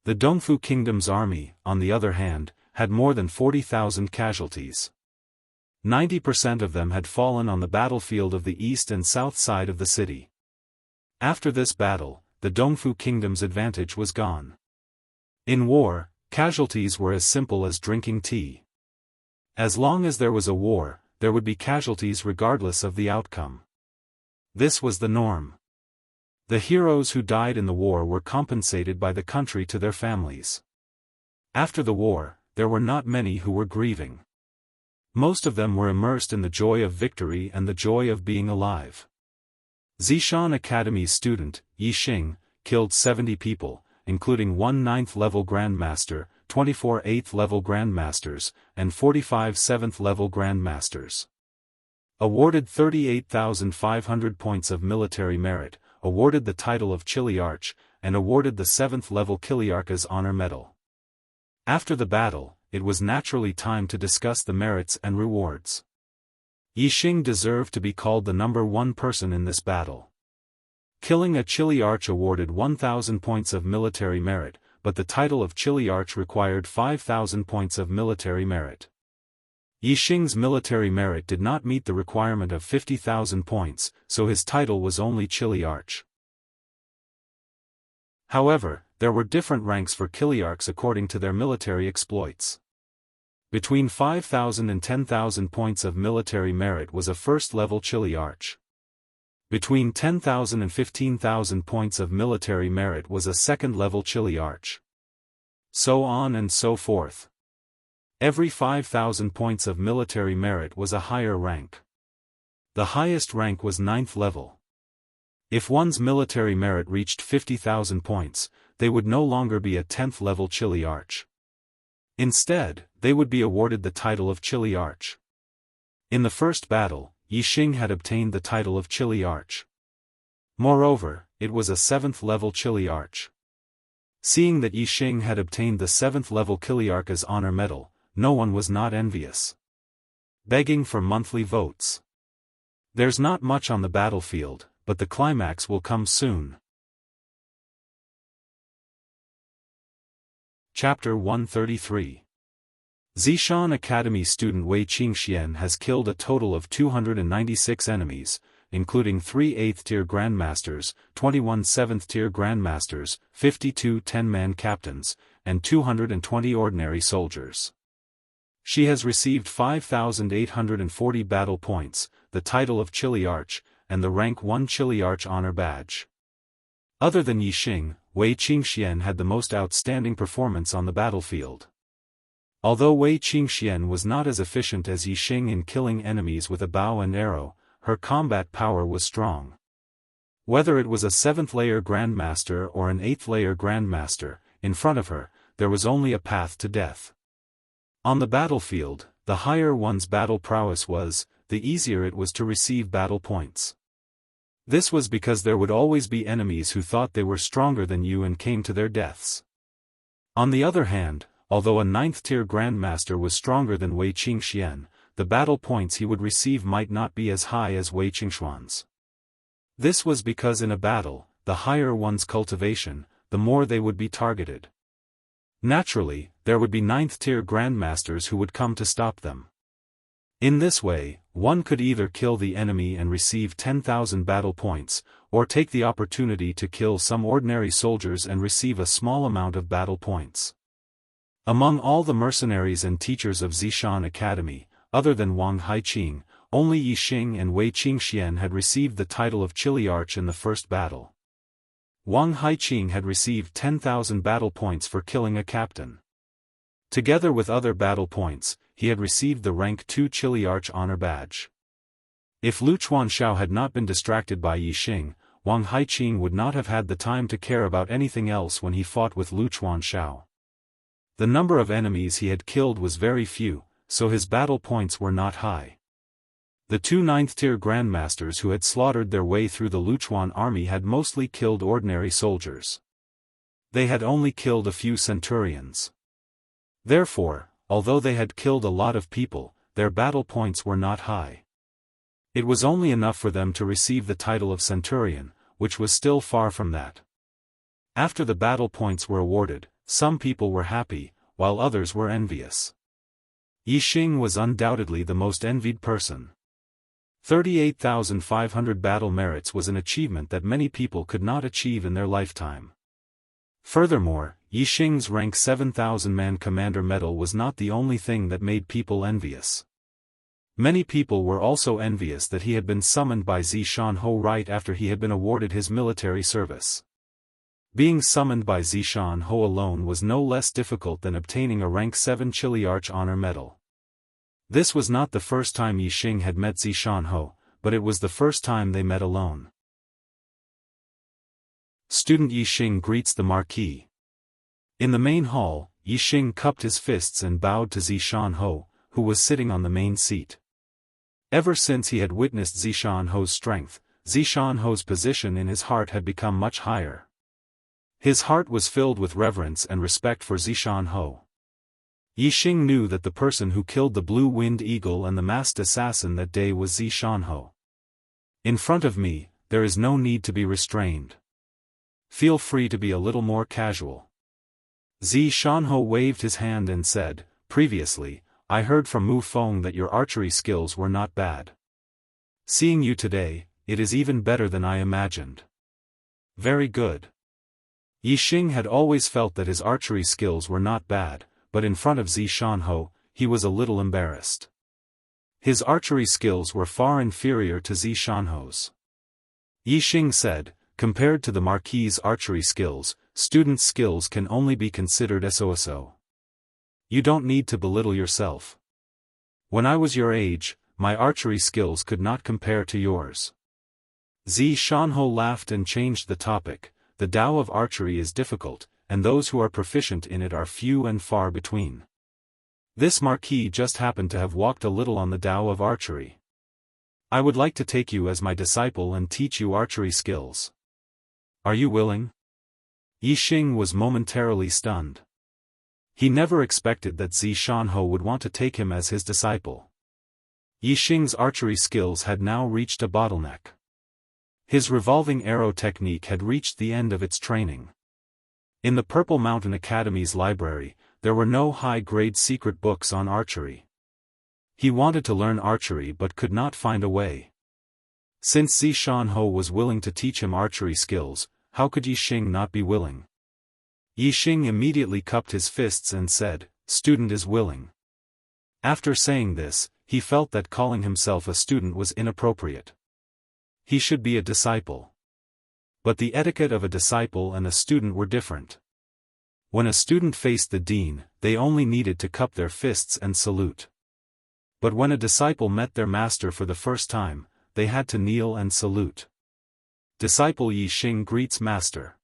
A: The Dongfu Kingdom's army, on the other hand, had more than 40,000 casualties. 90% of them had fallen on the battlefield of the east and south side of the city. After this battle, the Dongfu Kingdom's advantage was gone. In war, casualties were as simple as drinking tea. As long as there was a war, there would be casualties regardless of the outcome. This was the norm. The heroes who died in the war were compensated by the country to their families. After the war, there were not many who were grieving. Most of them were immersed in the joy of victory and the joy of being alive. Zishan Academy's student, Yixing, killed 70 people, including one 9th-level grandmaster, 24 8th-level Grandmasters, and 45 7th-level Grandmasters. Awarded 38,500 points of military merit, awarded the title of Chiliarch, and awarded the 7th-level Chiliarch's Honor Medal. After the battle, it was naturally time to discuss the merits and rewards. Yixing deserved to be called the number one person in this battle. Killing a Chiliarch awarded 1,000 points of military merit, but the title of Chiliarch required 5,000 points of military merit. Yixing's military merit did not meet the requirement of 50,000 points, so his title was only Chiliarch. However, there were different ranks for Chiliarchs according to their military exploits. Between 5,000 and 10,000 points of military merit was a first-level Chiliarch. Between 10,000 and 15,000 points of military merit was a second-level Chiliarch. So on and so forth. Every 5,000 points of military merit was a higher rank. The highest rank was 9th level. If one's military merit reached 50,000 points, they would no longer be a 10th level Chiliarch. Instead, they would be awarded the title of Chiliarch. In the first battle, Yixing had obtained the title of Chiliarch. Moreover, it was a 7th level Chiliarch. Seeing that Yixing had obtained the 7th level Chiliarch's Honor Medal, no one was not envious. Begging for monthly votes. There's not much on the battlefield, but the climax will come soon. Chapter 133. Zishan Academy student Wei Qingxian has killed a total of 296 enemies, including 3 8th-tier Grandmasters, 21 7th-tier Grandmasters, 52 10-man captains, and 220 ordinary soldiers. She has received 5,840 battle points, the title of Chiliarch, and the rank 1 Chiliarch honor badge. Other than Yixing, Wei Qingxian had the most outstanding performance on the battlefield. Although Wei Qingxian was not as efficient as Yixing in killing enemies with a bow and arrow, her combat power was strong. Whether it was a 7th-layer Grandmaster or an 8th-layer Grandmaster, in front of her, there was only a path to death. On the battlefield, the higher one's battle prowess was, the easier it was to receive battle points. This was because there would always be enemies who thought they were stronger than you and came to their deaths. On the other hand, although a 9th-tier Grandmaster was stronger than Wei Qingxian, the battle points he would receive might not be as high as Wei Qingxuan's. This was because in a battle, the higher one's cultivation, the more they would be targeted. Naturally, there would be 9th-tier Grandmasters who would come to stop them. In this way, one could either kill the enemy and receive 10,000 battle points, or take the opportunity to kill some ordinary soldiers and receive a small amount of battle points. Among all the mercenaries and teachers of Zishan Academy, other than Wang Haiqing, only Yixing and Wei Qingxian had received the title of Chiliarch in the first battle. Wang Haiqing had received 10,000 battle points for killing a captain. Together with other battle points, he had received the rank 2 Chiliarch honor badge. If Lu Chuanxiao had not been distracted by Yixing, Wang Haiqing would not have had the time to care about anything else when he fought with Lu Chuanxiao. The number of enemies he had killed was very few, so his battle points were not high. The 2 9th-tier Grandmasters who had slaughtered their way through the Luchuan army had mostly killed ordinary soldiers. They had only killed a few centurions. Therefore, although they had killed a lot of people, their battle points were not high. It was only enough for them to receive the title of centurion, which was still far from that. After the battle points were awarded, some people were happy, while others were envious. Yixing was undoubtedly the most envied person. 38,500 battle merits was an achievement that many people could not achieve in their lifetime. Furthermore, Yixing's rank 7,000-man commander medal was not the only thing that made people envious. Many people were also envious that he had been summoned by Zishan Ho right after he had been awarded his military service. Being summoned by Zishan Ho alone was no less difficult than obtaining a rank 7 Chiliarch honor medal. This was not the first time Yixing had met Zishan Ho, but it was the first time they met alone. Student Yixing greets the Marquis. In the main hall, Yixing cupped his fists and bowed to Zishan, who was sitting on the main seat. Ever since he had witnessed Zishan's strength, Zishan's position in his heart had become much higher. His heart was filled with reverence and respect for Zishan. Yixing knew that the person who killed the blue-winged eagle and the masked assassin that day was Zishan. In front of me, there is no need to be restrained. Feel free to be a little more casual. Zishan waved his hand and said, "Previously, I heard from Mu Feng that your archery skills were not bad. Seeing you today, it is even better than I imagined." Very good. Yixing had always felt that his archery skills were not bad, but in front of Zishan, he was a little embarrassed. His archery skills were far inferior to Zishan's. Yixing said, "Compared to the Marquis's archery skills, students' skills can only be considered so. You don't need to belittle yourself. When I was your age, my archery skills could not compare to yours." Zishan laughed and changed the topic. "The Tao of archery is difficult, and those who are proficient in it are few and far between. This Marquis just happened to have walked a little on the Tao of archery. I would like to take you as my disciple and teach you archery skills. Are you willing?" Yixing was momentarily stunned. He never expected that Zishan would want to take him as his disciple. Yixing's archery skills had now reached a bottleneck. His revolving arrow technique had reached the end of its training. In the Purple Mountain Academy's library, there were no high-grade secret books on archery. He wanted to learn archery but could not find a way. Since Zishan was willing to teach him archery skills, how could Yixing not be willing? Yixing immediately cupped his fists and said, "Student is willing." After saying this, he felt that calling himself a student was inappropriate. He should be a disciple. But the etiquette of a disciple and a student were different. When a student faced the dean, they only needed to cup their fists and salute. But when a disciple met their master for the first time, they had to kneel and salute. Disciple Yixing greets master.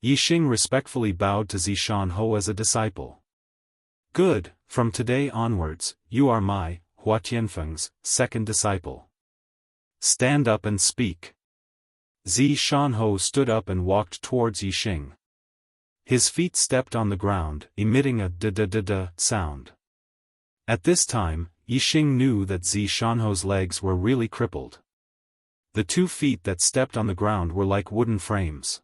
A: Yixing respectfully bowed to Zishan as a disciple. "Good, from today onwards, you are my, Hua Tianfeng's, second disciple. Stand up and speak." Zishan stood up and walked towards Yixing. His feet stepped on the ground, emitting a da-da-da-da sound. At this time, Yixing knew that Zishan's legs were really crippled. The 2 feet that stepped on the ground were like wooden frames.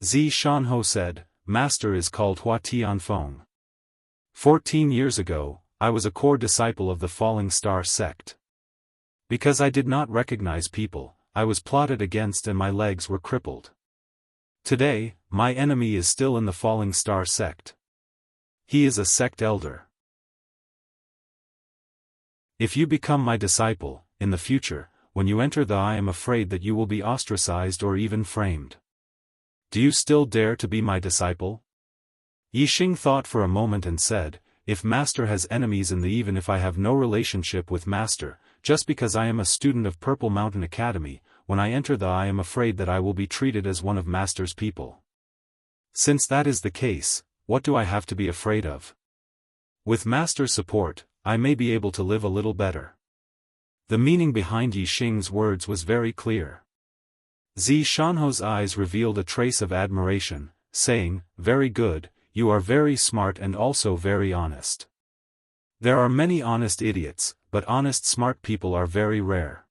A: Zishan said, "Master is called Hua Tianfeng. 14 years ago, I was a core disciple of the Falling Star sect. Because I did not recognize people, I was plotted against and my legs were crippled. Today, my enemy is still in the Falling Star sect. He is a sect elder. If you become my disciple, in the future, when you enter I am afraid that you will be ostracized or even framed. Do you still dare to be my disciple?" Yixing thought for a moment and said, "If master has enemies even if I have no relationship with master, just because I am a student of Purple Mountain Academy, when I enter I am afraid that I will be treated as one of master's people. Since that is the case, what do I have to be afraid of? With master's support, I may be able to live a little better." The meaning behind Yixing's words was very clear. Zishan's eyes revealed a trace of admiration, saying, "Very good, you are very smart and also very honest. There are many honest idiots, but honest smart people are very rare.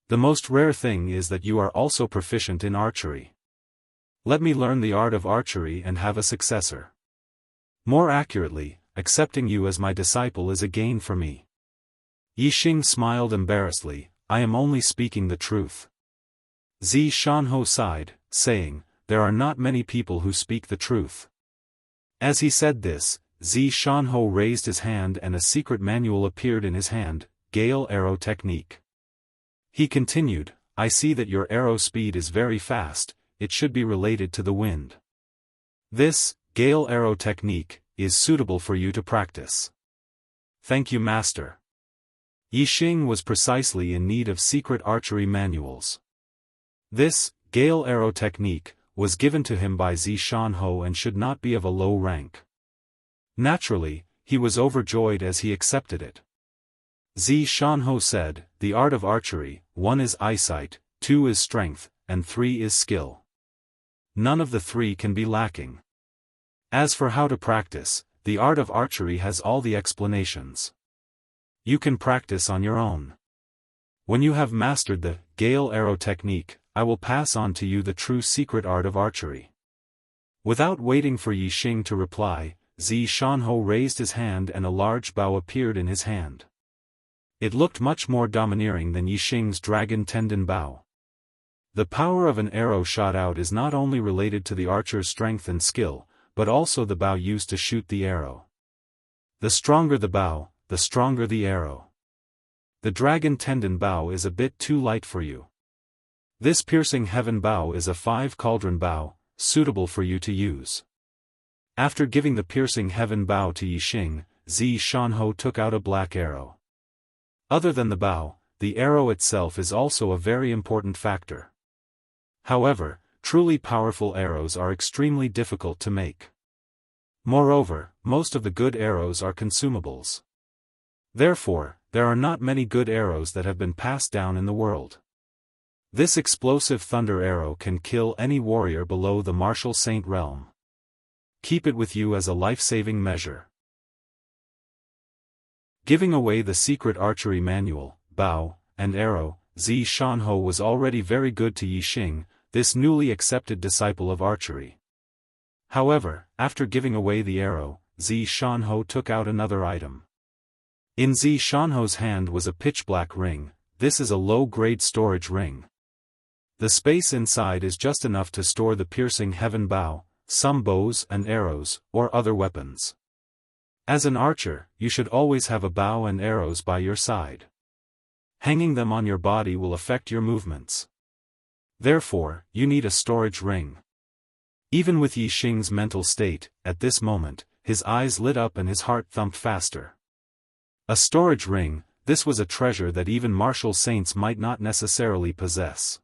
A: The most rare thing is that you are also proficient in archery. Let me learn the art of archery and have a successor. More accurately, accepting you as my disciple is a gain for me." Yixing smiled embarrassedly, "I am only speaking the truth." Zishan sighed, saying, "There are not many people who speak the truth." As he said this, Zishan raised his hand and a secret manual appeared in his hand, Gale Arrow Technique. He continued, "I see that your arrow speed is very fast, it should be related to the wind. This, Gale Arrow Technique, is suitable for you to practice." "Thank you, master." Yixing was precisely in need of secret archery manuals. This, Gale Arrow Technique, was given to him by Zishan and should not be of a low rank. Naturally, he was overjoyed as he accepted it. Xiaofan said, "The art of archery, 1 is eyesight, 2 is strength, and 3 is skill. None of the 3 can be lacking. As for how to practice, the art of archery has all the explanations. You can practice on your own. When you have mastered the gale arrow technique, I will pass on to you the true secret art of archery." Without waiting for Yixing to reply, Xiaofan raised his hand and a large bow appeared in his hand. It looked much more domineering than Yixing's dragon tendon bow. The power of an arrow shot out is not only related to the archer's strength and skill, but also the bow used to shoot the arrow. The stronger the bow, the stronger the arrow. The dragon tendon bow is a bit too light for you. This piercing heaven bow is a 5 cauldron bow, suitable for you to use. After giving the piercing heaven bow to Yixing, Xiaofan took out a black arrow. Other than the bow, the arrow itself is also a very important factor. However, truly powerful arrows are extremely difficult to make. Moreover, most of the good arrows are consumables. Therefore, there are not many good arrows that have been passed down in the world. This explosive thunder arrow can kill any warrior below the martial saint realm. Keep it with you as a life-saving measure. Giving away the secret archery manual, bow, and arrow, Xiaofan was already very good to Yixing, this newly accepted disciple of archery. However, after giving away the arrow, Xiaofan took out another item. In Xiaofan's hand was a pitch-black ring. This is a low-grade storage ring. The space inside is just enough to store the piercing heaven bow, some bows and arrows, or other weapons. As an archer, you should always have a bow and arrows by your side. Hanging them on your body will affect your movements. Therefore, you need a storage ring. Even with Yixing's mental state, at this moment, his eyes lit up and his heart thumped faster. A storage ring, this was a treasure that even martial saints might not necessarily possess.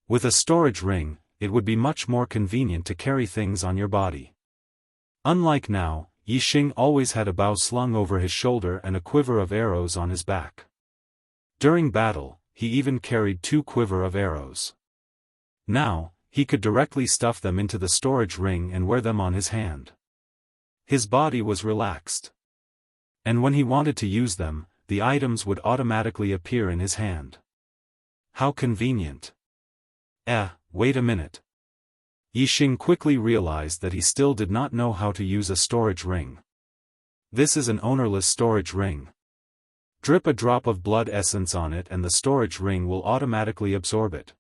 A: With a storage ring, it would be much more convenient to carry things on your body. Unlike now, Yixing always had a bow slung over his shoulder and a quiver of arrows on his back. During battle, he even carried 2 quiver of arrows. Now, he could directly stuff them into the storage ring and wear them on his hand. His body was relaxed. And when he wanted to use them, the items would automatically appear in his hand. How convenient. Wait a minute. Yixing quickly realized that he still did not know how to use a storage ring. This is an ownerless storage ring. Drip a drop of blood essence on it and the storage ring will automatically absorb it.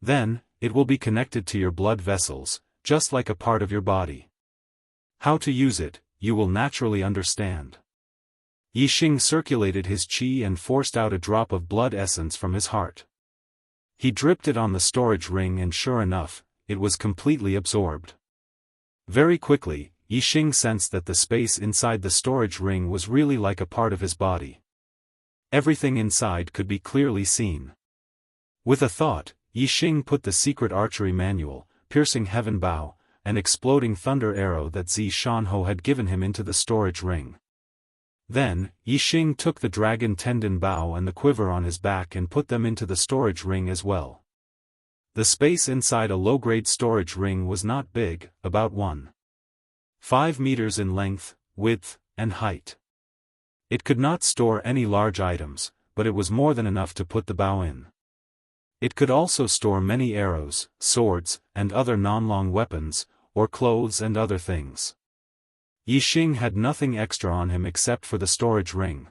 A: Then, it will be connected to your blood vessels, just like a part of your body. How to use it, you will naturally understand. Yixing circulated his qi and forced out a drop of blood essence from his heart. He dripped it on the storage ring and sure enough, it was completely absorbed. Very quickly, Yixing sensed that the space inside the storage ring was really like a part of his body. Everything inside could be clearly seen. With a thought, Yixing put the secret archery manual, piercing heaven bow, and exploding thunder arrow that Xiaofan had given him into the storage ring. Then, Yixing took the dragon tendon bow and the quiver on his back and put them into the storage ring as well. The space inside a low-grade storage ring was not big, about 1.5 meters in length, width, and height. It could not store any large items, but it was more than enough to put the bow in. It could also store many arrows, swords, and other non-long weapons, or clothes and other things. Yixing had nothing extra on him except for the storage ring.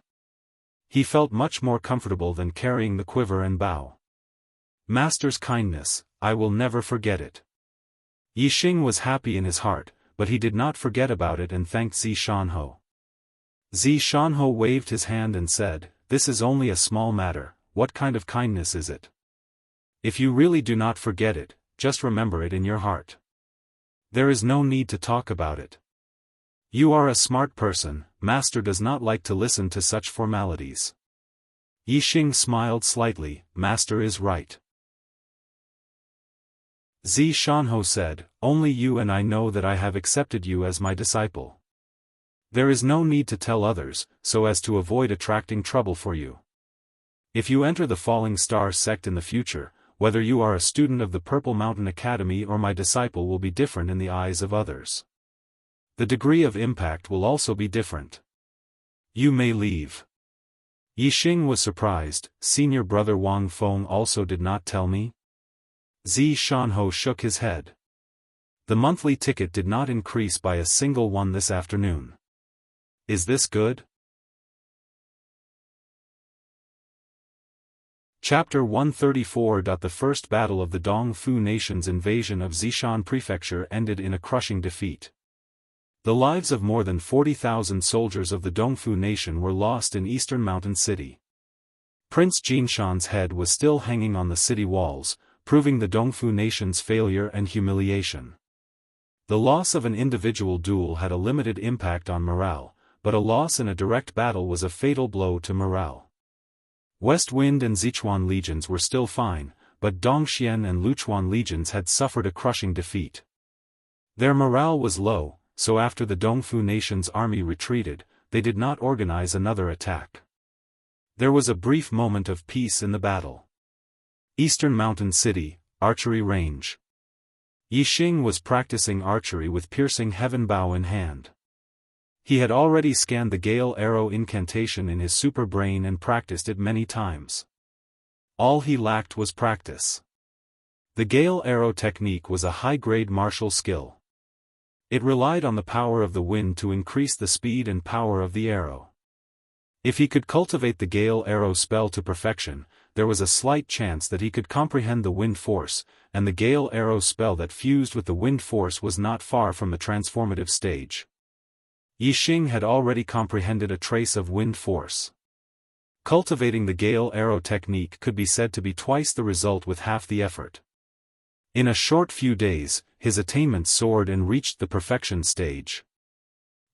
A: He felt much more comfortable than carrying the quiver and bow. Master's kindness, I will never forget it. Yixing was happy in his heart, but he did not forget about it and thanked Xiaofan. Xiaofan waved his hand and said, "This is only a small matter, what kind of kindness is it? If you really do not forget it, just remember it in your heart. There is no need to talk about it. You are a smart person, Master does not like to listen to such formalities." Yixing smiled slightly, Master is right. Xiaofan said, "Only you and I know that I have accepted you as my disciple. There is no need to tell others, so as to avoid attracting trouble for you. If you enter the Falling Star sect in the future, whether you are a student of the Purple Mountain Academy or my disciple will be different in the eyes of others. The degree of impact will also be different. You may leave. Yixing was surprised. Senior brother Wang Feng also did not tell me? Shanho shook his head. The monthly ticket did not increase by a single one this afternoon. Is this good? Chapter 134. The first battle of the Dongfu nation's invasion of Zishan Prefecture ended in a crushing defeat. The lives of more than 40,000 soldiers of the Dongfu nation were lost in eastern Mountain City. Prince Jinshan's head was still hanging on the city walls, proving the Dongfu nation's failure and humiliation. The loss of an individual duel had a limited impact on morale, but a loss in a direct battle was a fatal blow to morale. West Wind and Sichuan legions were still fine, but Dongxian and Luchuan legions had suffered a crushing defeat. Their morale was low, so after the Dongfu nation's army retreated, they did not organize another attack. There was a brief moment of peace in the battle. Eastern Mountain City, Archery Range. Yixing was practicing archery with piercing heaven bow in hand. He had already scanned the Gale Arrow incantation in his super brain and practiced it many times. All he lacked was practice. The Gale Arrow technique was a high-grade martial skill. It relied on the power of the wind to increase the speed and power of the arrow. If he could cultivate the Gale Arrow spell to perfection, there was a slight chance that he could comprehend the wind force, and the Gale Arrow spell that fused with the wind force was not far from the transformative stage. Yixing had already comprehended a trace of wind force. Cultivating the Gale Arrow technique could be said to be twice the result with half the effort. In a short few days, his attainment soared and reached the perfection stage.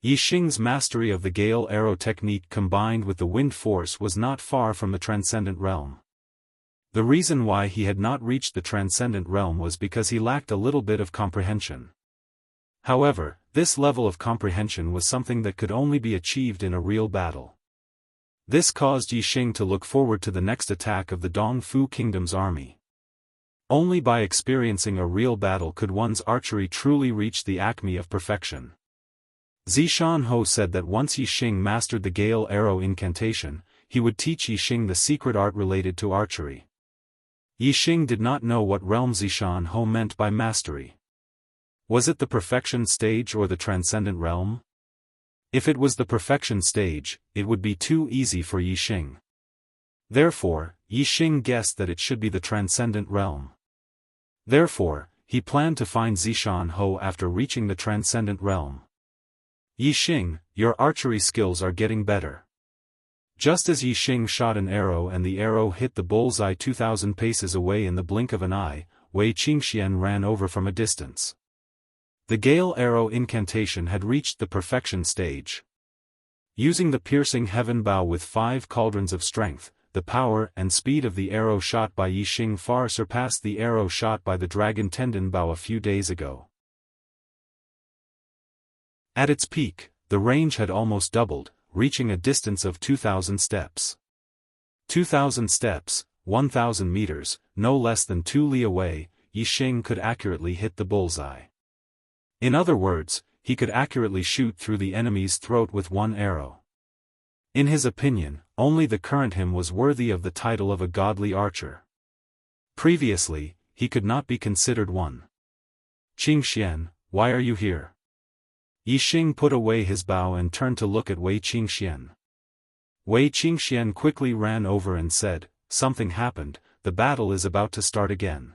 A: Yixing's mastery of the Gale Arrow technique combined with the wind force was not far from the transcendent realm. The reason why he had not reached the transcendent realm was because he lacked a little bit of comprehension. However, this level of comprehension was something that could only be achieved in a real battle. This caused Yixing to look forward to the next attack of the Dongfu Kingdom's army. Only by experiencing a real battle could one's archery truly reach the acme of perfection. Shanho said that once Yixing mastered the Gale Arrow incantation, he would teach Yixing the secret art related to archery. Yixing did not know what realm Shanho meant by mastery. Was it the perfection stage or the transcendent realm? If it was the perfection stage, it would be too easy for Yixing. Therefore, Yixing guessed that it should be the transcendent realm. Therefore, he planned to find Shanho after reaching the transcendent realm. Yixing, your archery skills are getting better. Just as Yixing shot an arrow and the arrow hit the bullseye 2,000 paces away in the blink of an eye, Wei Qingxian ran over from a distance. The Gale Arrow incantation had reached the perfection stage. Using the piercing heaven bow with 5 cauldrons of strength, the power and speed of the arrow shot by Yixing far surpassed the arrow shot by the dragon tendon bow a few days ago. At its peak, the range had almost doubled, reaching a distance of 2,000 steps. 2,000 steps, 1,000 meters, no less than 2 li away, Yixing could accurately hit the bullseye. In other words, he could accurately shoot through the enemy's throat with one arrow. In his opinion, only the current him was worthy of the title of a godly archer. Previously, he could not be considered one. Qingxian, why are you here? Yixing put away his bow and turned to look at Wei Qingxian. Wei Qingxian quickly ran over and said, something happened, the battle is about to start again.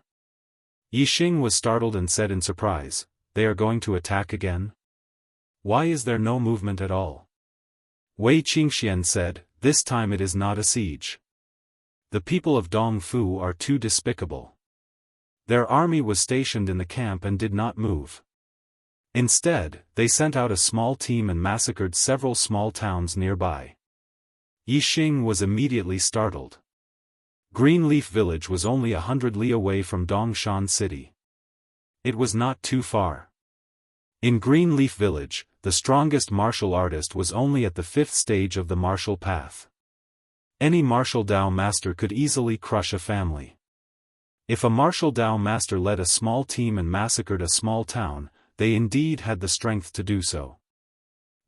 A: Yixing was startled and said in surprise, they are going to attack again? Why is there no movement at all? Wei Qingxian said, this time it is not a siege. The people of Dongfu are too despicable. Their army was stationed in the camp and did not move. Instead, they sent out a small team and massacred several small towns nearby. Yixing was immediately startled. Greenleaf Village was only 100 li away from Dongshan City. It was not too far. In Greenleaf Village, the the strongest martial artist was only at the 5th stage of the martial path. Any martial Dao master could easily crush a family. If a martial Dao master led a small team and massacred a small town, they indeed had the strength to do so.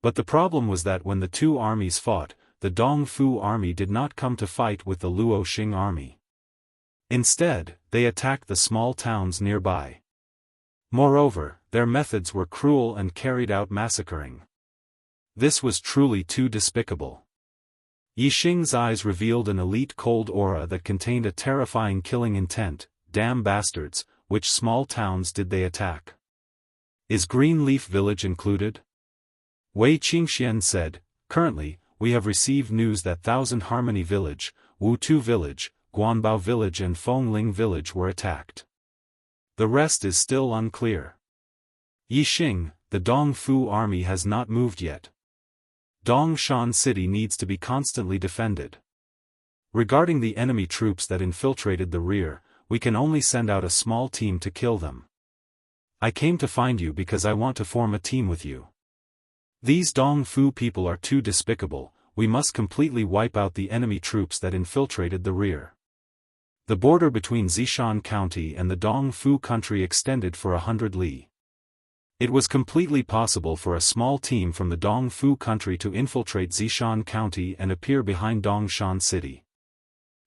A: But the problem was that when the two armies fought, the Dongfu army did not come to fight with the Luoxing army. Instead, they attacked the small towns nearby. Moreover, their methods were cruel and carried out massacring. This was truly too despicable. Yixing's eyes revealed an elite cold aura that contained a terrifying killing intent. Damn bastards, which small towns did they attack? Is Greenleaf Village included? Wei Qingxian said, currently, we have received news that Thousand Harmony Village, Wutu Village, Guanbao Village and Fengling Village were attacked. The rest is still unclear. Yixing, the Dongfu army has not moved yet. Dongshan City needs to be constantly defended. Regarding the enemy troops that infiltrated the rear, we can only send out a small team to kill them. I came to find you because I want to form a team with you. These Dongfu people are too despicable, we must completely wipe out the enemy troops that infiltrated the rear. The border between Zishan County and the Dongfu country extended for 100 li. It was completely possible for a small team from the Dongfu country to infiltrate Zishan County and appear behind Dongshan City.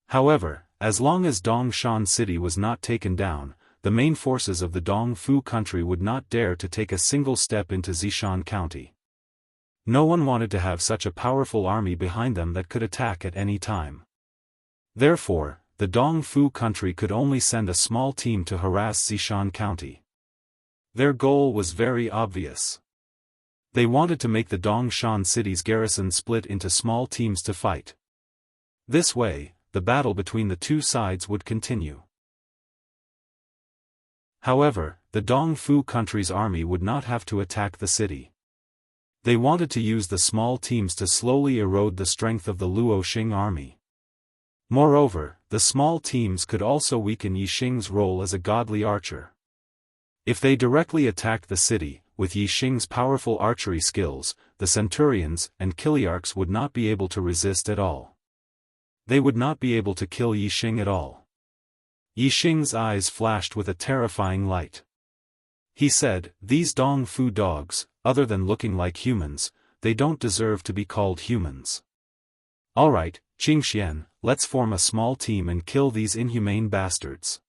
A: However, as long as Dongshan City was not taken down, the main forces of the Dongfu country would not dare to take a single step into Zishan County. No one wanted to have such a powerful army behind them that could attack at any time. Therefore, the Dongfu country could only send a small team to harass Zishan County. Their goal was very obvious. They wanted to make the Dongshan city's garrison split into small teams to fight. This way, the battle between the two sides would continue. However, the Dongfu country's army would not have to attack the city. They wanted to use the small teams to slowly erode the strength of the Luoxing army. Moreover, the small teams could also weaken Yixing's role as a godly archer. If they directly attacked the city, with Yixing's powerful archery skills, the centurions and Kiliarchs would not be able to resist at all. They would not be able to kill Yixing at all. Yixing's eyes flashed with a terrifying light. He said, these Dongfu dogs, other than looking like humans, they don't deserve to be called humans. Alright, Qingxian, let's form a small team and kill these inhumane bastards.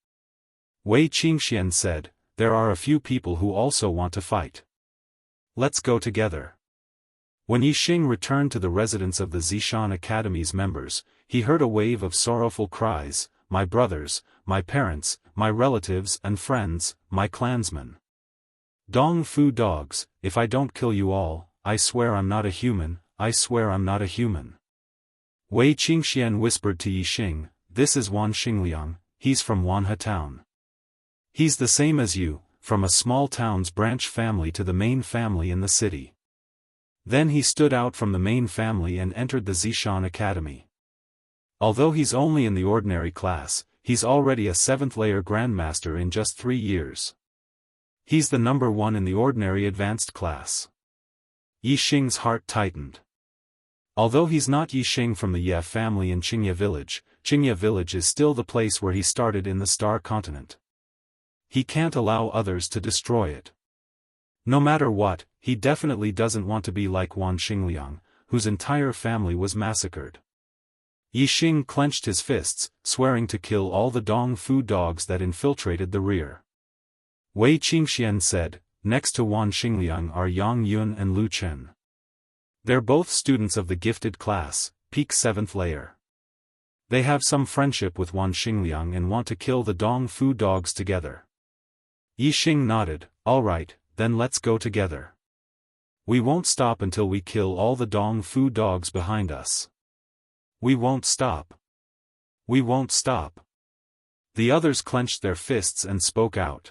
A: Wei Qingxian said, there are a few people who also want to fight. Let's go together. When Yixing returned to the residence of the Zishan Academy's members, he heard a wave of sorrowful cries, my brothers, my parents, my relatives and friends, my clansmen. Dongfu dogs, if I don't kill you all, I swear I'm not a human, I swear I'm not a human. Wei Qingxian whispered to Yixing, this is Wan Xingliang, he's from Wanhe town. He's the same as you, from a small town's branch family to the main family in the city. Then he stood out from the main family and entered the Zishan Academy. Although he's only in the ordinary class, he's already a 7th layer grandmaster in just 3 years. He's the number 1 in the ordinary advanced class. Yixing's heart tightened. Although he's not Yixing from the Ye family in Qingye Village is still the place where he started in the Star Continent. He can't allow others to destroy it. No matter what, he definitely doesn't want to be like Wan Xingliang, whose entire family was massacred. Yixing clenched his fists, swearing to kill all the Dongfu dogs that infiltrated the rear. Wei Qingxian said, next to Wan Xingliang are Yang Yun and Lu Chen. They're both students of the gifted class, peak 7th layer. They have some friendship with Wan Xingliang and want to kill the Dongfu dogs together. Yixing nodded, alright, then let's go together. We won't stop until we kill all the Dongfu dogs behind us. We won't stop. We won't stop. The others clenched their fists and spoke out.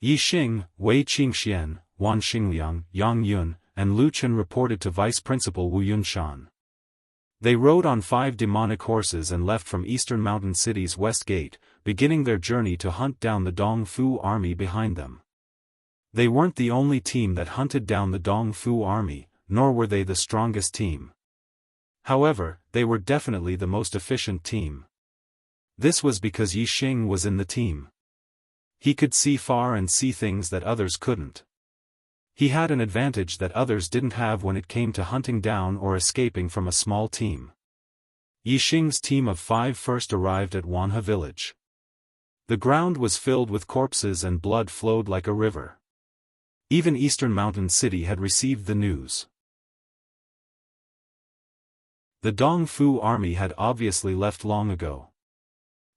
A: Yixing, Wei Qingxian, Wan Xingliang, Yang Yun, and Lu Chen reported to Vice Principal Wu Yunshan. They rode on 5 demonic horses and left from Eastern Mountain City's west gate, beginning their journey to hunt down the Dongfu army behind them. They weren't the only team that hunted down the Dong Fu army, nor were they the strongest team. However, they were definitely the most efficient team. This was because Yi Xing was in the team. He could see far and see things that others couldn't. He had an advantage that others didn't have when it came to hunting down or escaping from a small team. Yi Xing's team of 5 first arrived at Wanhe village. The ground was filled with corpses and blood flowed like a river. Even Eastern Mountain City had received the news. The Dong Fu army had obviously left long ago.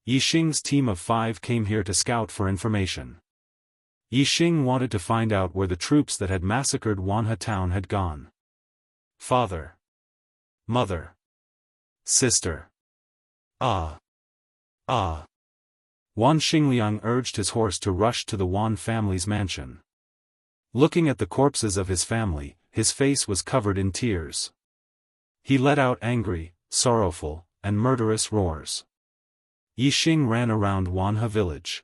A: Yi Xing's team of 5 came here to scout for information. Yi Xing wanted to find out where the troops that had massacred Wanhe town had gone. Father. Mother. Sister. Ah. Wan Xingliang urged his horse to rush to the Wan family's mansion. Looking at the corpses of his family, his face was covered in tears. He let out angry, sorrowful, and murderous roars. Yi Xing ran around Wanhe village.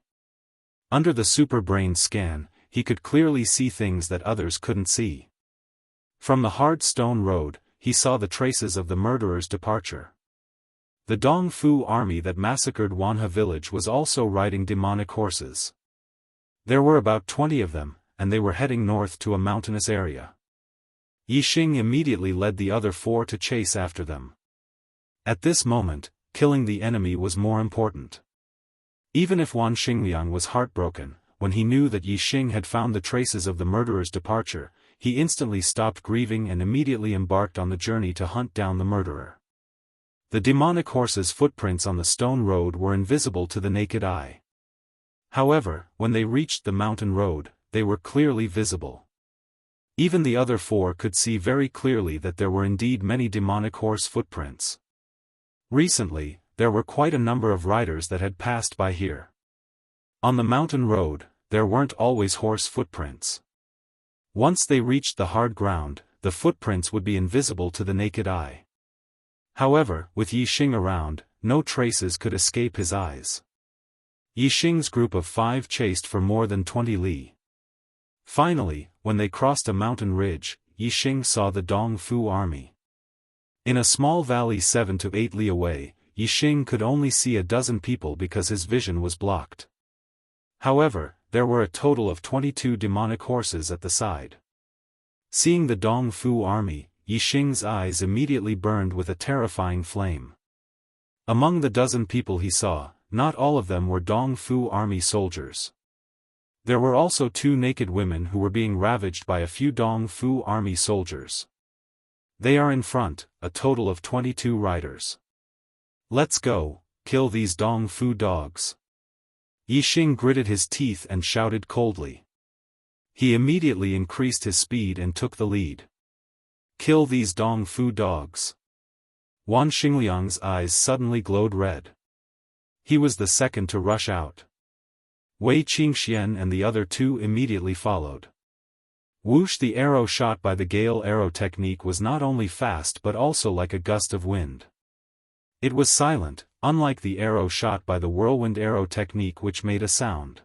A: Under the super brain scan, he could clearly see things that others couldn't see. From the hard stone road, he saw the traces of the murderer's departure. The Dong Fu army that massacred Wanhe village was also riding demonic horses. There were about 20 of them, and they were heading north to a mountainous area. Yi Xing immediately led the other 4 to chase after them. At this moment, killing the enemy was more important. Even if Wan Xingliang was heartbroken, when he knew that Yi Xing had found the traces of the murderer's departure, he instantly stopped grieving and immediately embarked on the journey to hunt down the murderer. The demonic horse's footprints on the stone road were invisible to the naked eye. However, when they reached the mountain road, they were clearly visible. Even the other 4 could see very clearly that there were indeed many demonic horse footprints. Recently, there were quite a number of riders that had passed by here. On the mountain road, there weren't always horse footprints. Once they reached the hard ground, the footprints would be invisible to the naked eye. However, with Yi Xing around, no traces could escape his eyes. Yi Xing's group of 5 chased for more than 20 li. Finally, when they crossed a mountain ridge, Yi Xing saw the Dong Fu army. In a small valley 7 to 8 li away, Yi Xing could only see a dozen people because his vision was blocked. However, there were a total of 22 demonic horses at the side. Seeing the Dong Fu army, Yi Xing's eyes immediately burned with a terrifying flame. Among the dozen people he saw, not all of them were Dong Fu army soldiers. There were also 2 naked women who were being ravaged by a few Dong Fu army soldiers. They are in front, a total of 22 riders. Let's go, kill these Dong Fu dogs. Yi Xing gritted his teeth and shouted coldly. He immediately increased his speed and took the lead. Kill these Dong Fu dogs. Wan Xingliang's eyes suddenly glowed red. He was the second to rush out. Wei Qingxian and the other 2 immediately followed. Whoosh! The arrow shot by the gale arrow technique was not only fast but also like a gust of wind. It was silent, unlike the arrow shot by the whirlwind arrow technique which made a sound.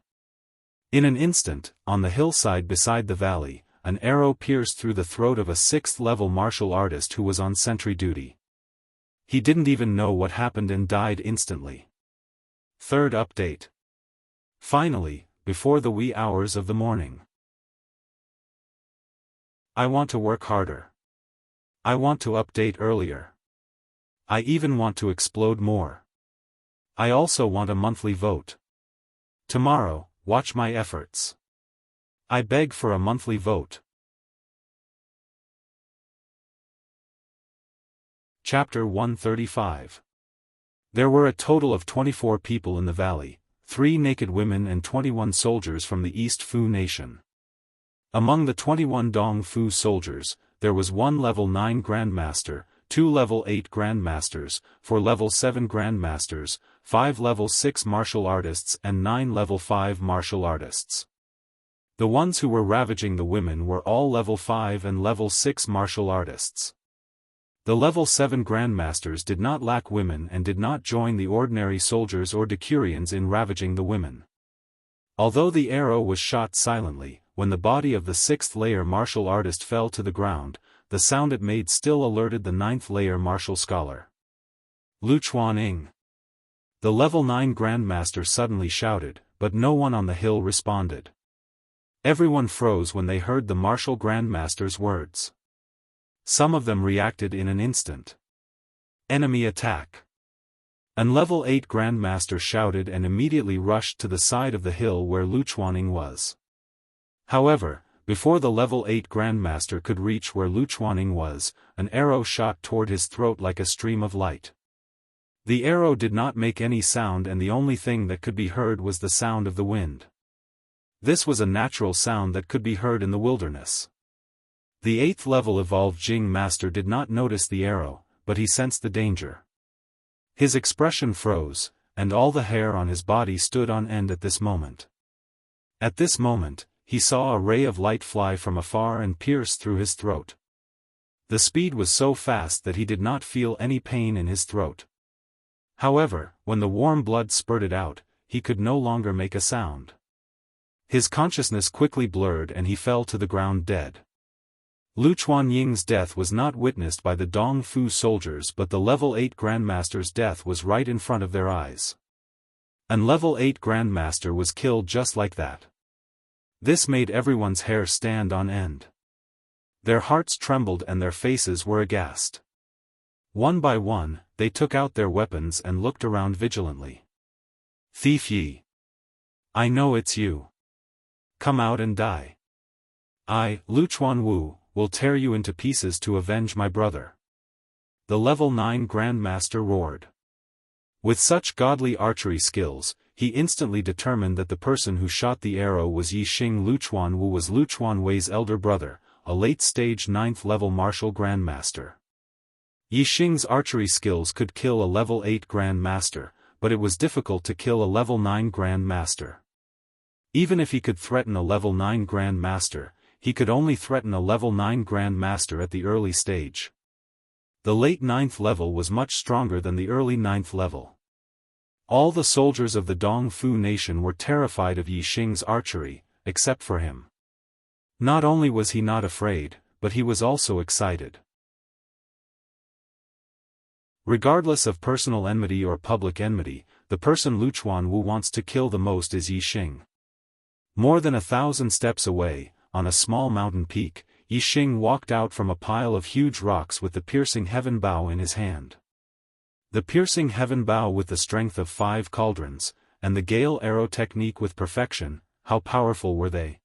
A: In an instant, on the hillside beside the valley, an arrow pierced through the throat of a 6th-level martial artist who was on sentry duty. He didn't even know what happened and died instantly. Third update. Finally, before the wee hours of the morning. I want to work harder. I want to update earlier. I even want to explode more. I also want a monthly vote. Tomorrow, watch my efforts. I beg for a monthly vote. Chapter 135. There were a total of 24 people in the valley, 3 naked women and 21 soldiers from the East Fu nation. Among the 21 Dong Fu soldiers, there was 1 level 9 Grandmaster, 2 level 8 Grandmasters, 4 level 7 Grandmasters, 5 level 6 martial artists and 9 level 5 martial artists. The ones who were ravaging the women were all level 5 and level 6 martial artists. The level 7 Grandmasters did not lack women and did not join the ordinary soldiers or decurions in ravaging the women. Although the arrow was shot silently, when the body of the 6th layer martial artist fell to the ground, the sound it made still alerted the 9th layer martial scholar. Lu Chuanying. The level 9 Grandmaster suddenly shouted, but no one on the hill responded. Everyone froze when they heard the martial Grandmaster's words. Some of them reacted in an instant. Enemy attack. An level 8 Grandmaster shouted and immediately rushed to the side of the hill where Lu Chuanying was. However, before the level 8 Grandmaster could reach where Lu Chuanying was, an arrow shot toward his throat like a stream of light. The arrow did not make any sound and the only thing that could be heard was the sound of the wind. This was a natural sound that could be heard in the wilderness. The 8th level evolved Jing Master did not notice the arrow, but he sensed the danger. His expression froze, and all the hair on his body stood on end at this moment. At this moment, he saw a ray of light fly from afar and pierce through his throat. The speed was so fast that he did not feel any pain in his throat. However, when the warm blood spurted out, he could no longer make a sound. His consciousness quickly blurred and he fell to the ground dead. Lu Chuanying's death was not witnessed by the Dong Fu soldiers, but the level 8 Grandmaster's death was right in front of their eyes. An level 8 Grandmaster was killed just like that. This made everyone's hair stand on end. Their hearts trembled and their faces were aghast. One by one, they took out their weapons and looked around vigilantly. Thief Yi! I know it's you. Come out and die. I, Lu Chuanwu, will tear you into pieces to avenge my brother. The level 9 Grandmaster roared. With such godly archery skills, he instantly determined that the person who shot the arrow was Yi Xing. Lu Chuanwu was Lu Chuanwei's elder brother, a late-stage 9th level martial Grandmaster. Yi Xing's archery skills could kill a level 8 Grandmaster, but it was difficult to kill a level 9 Grandmaster. Even if he could threaten a level 9 Grandmaster, he could only threaten a level 9 Grandmaster at the early stage. The late 9th level was much stronger than the early 9th level. All the soldiers of the Dong Fu nation were terrified of Yi Xing's archery, except for him. Not only was he not afraid, but he was also excited. Regardless of personal enmity or public enmity, the person Lu Chuanwu wants to kill the most is Yi Xing. More than 1,000 steps away, on a small mountain peak, Yi Xing walked out from a pile of huge rocks with the piercing heaven bow in his hand. The piercing heaven bow with the strength of 5 cauldrons, and the gale arrow technique with perfection, how powerful were they?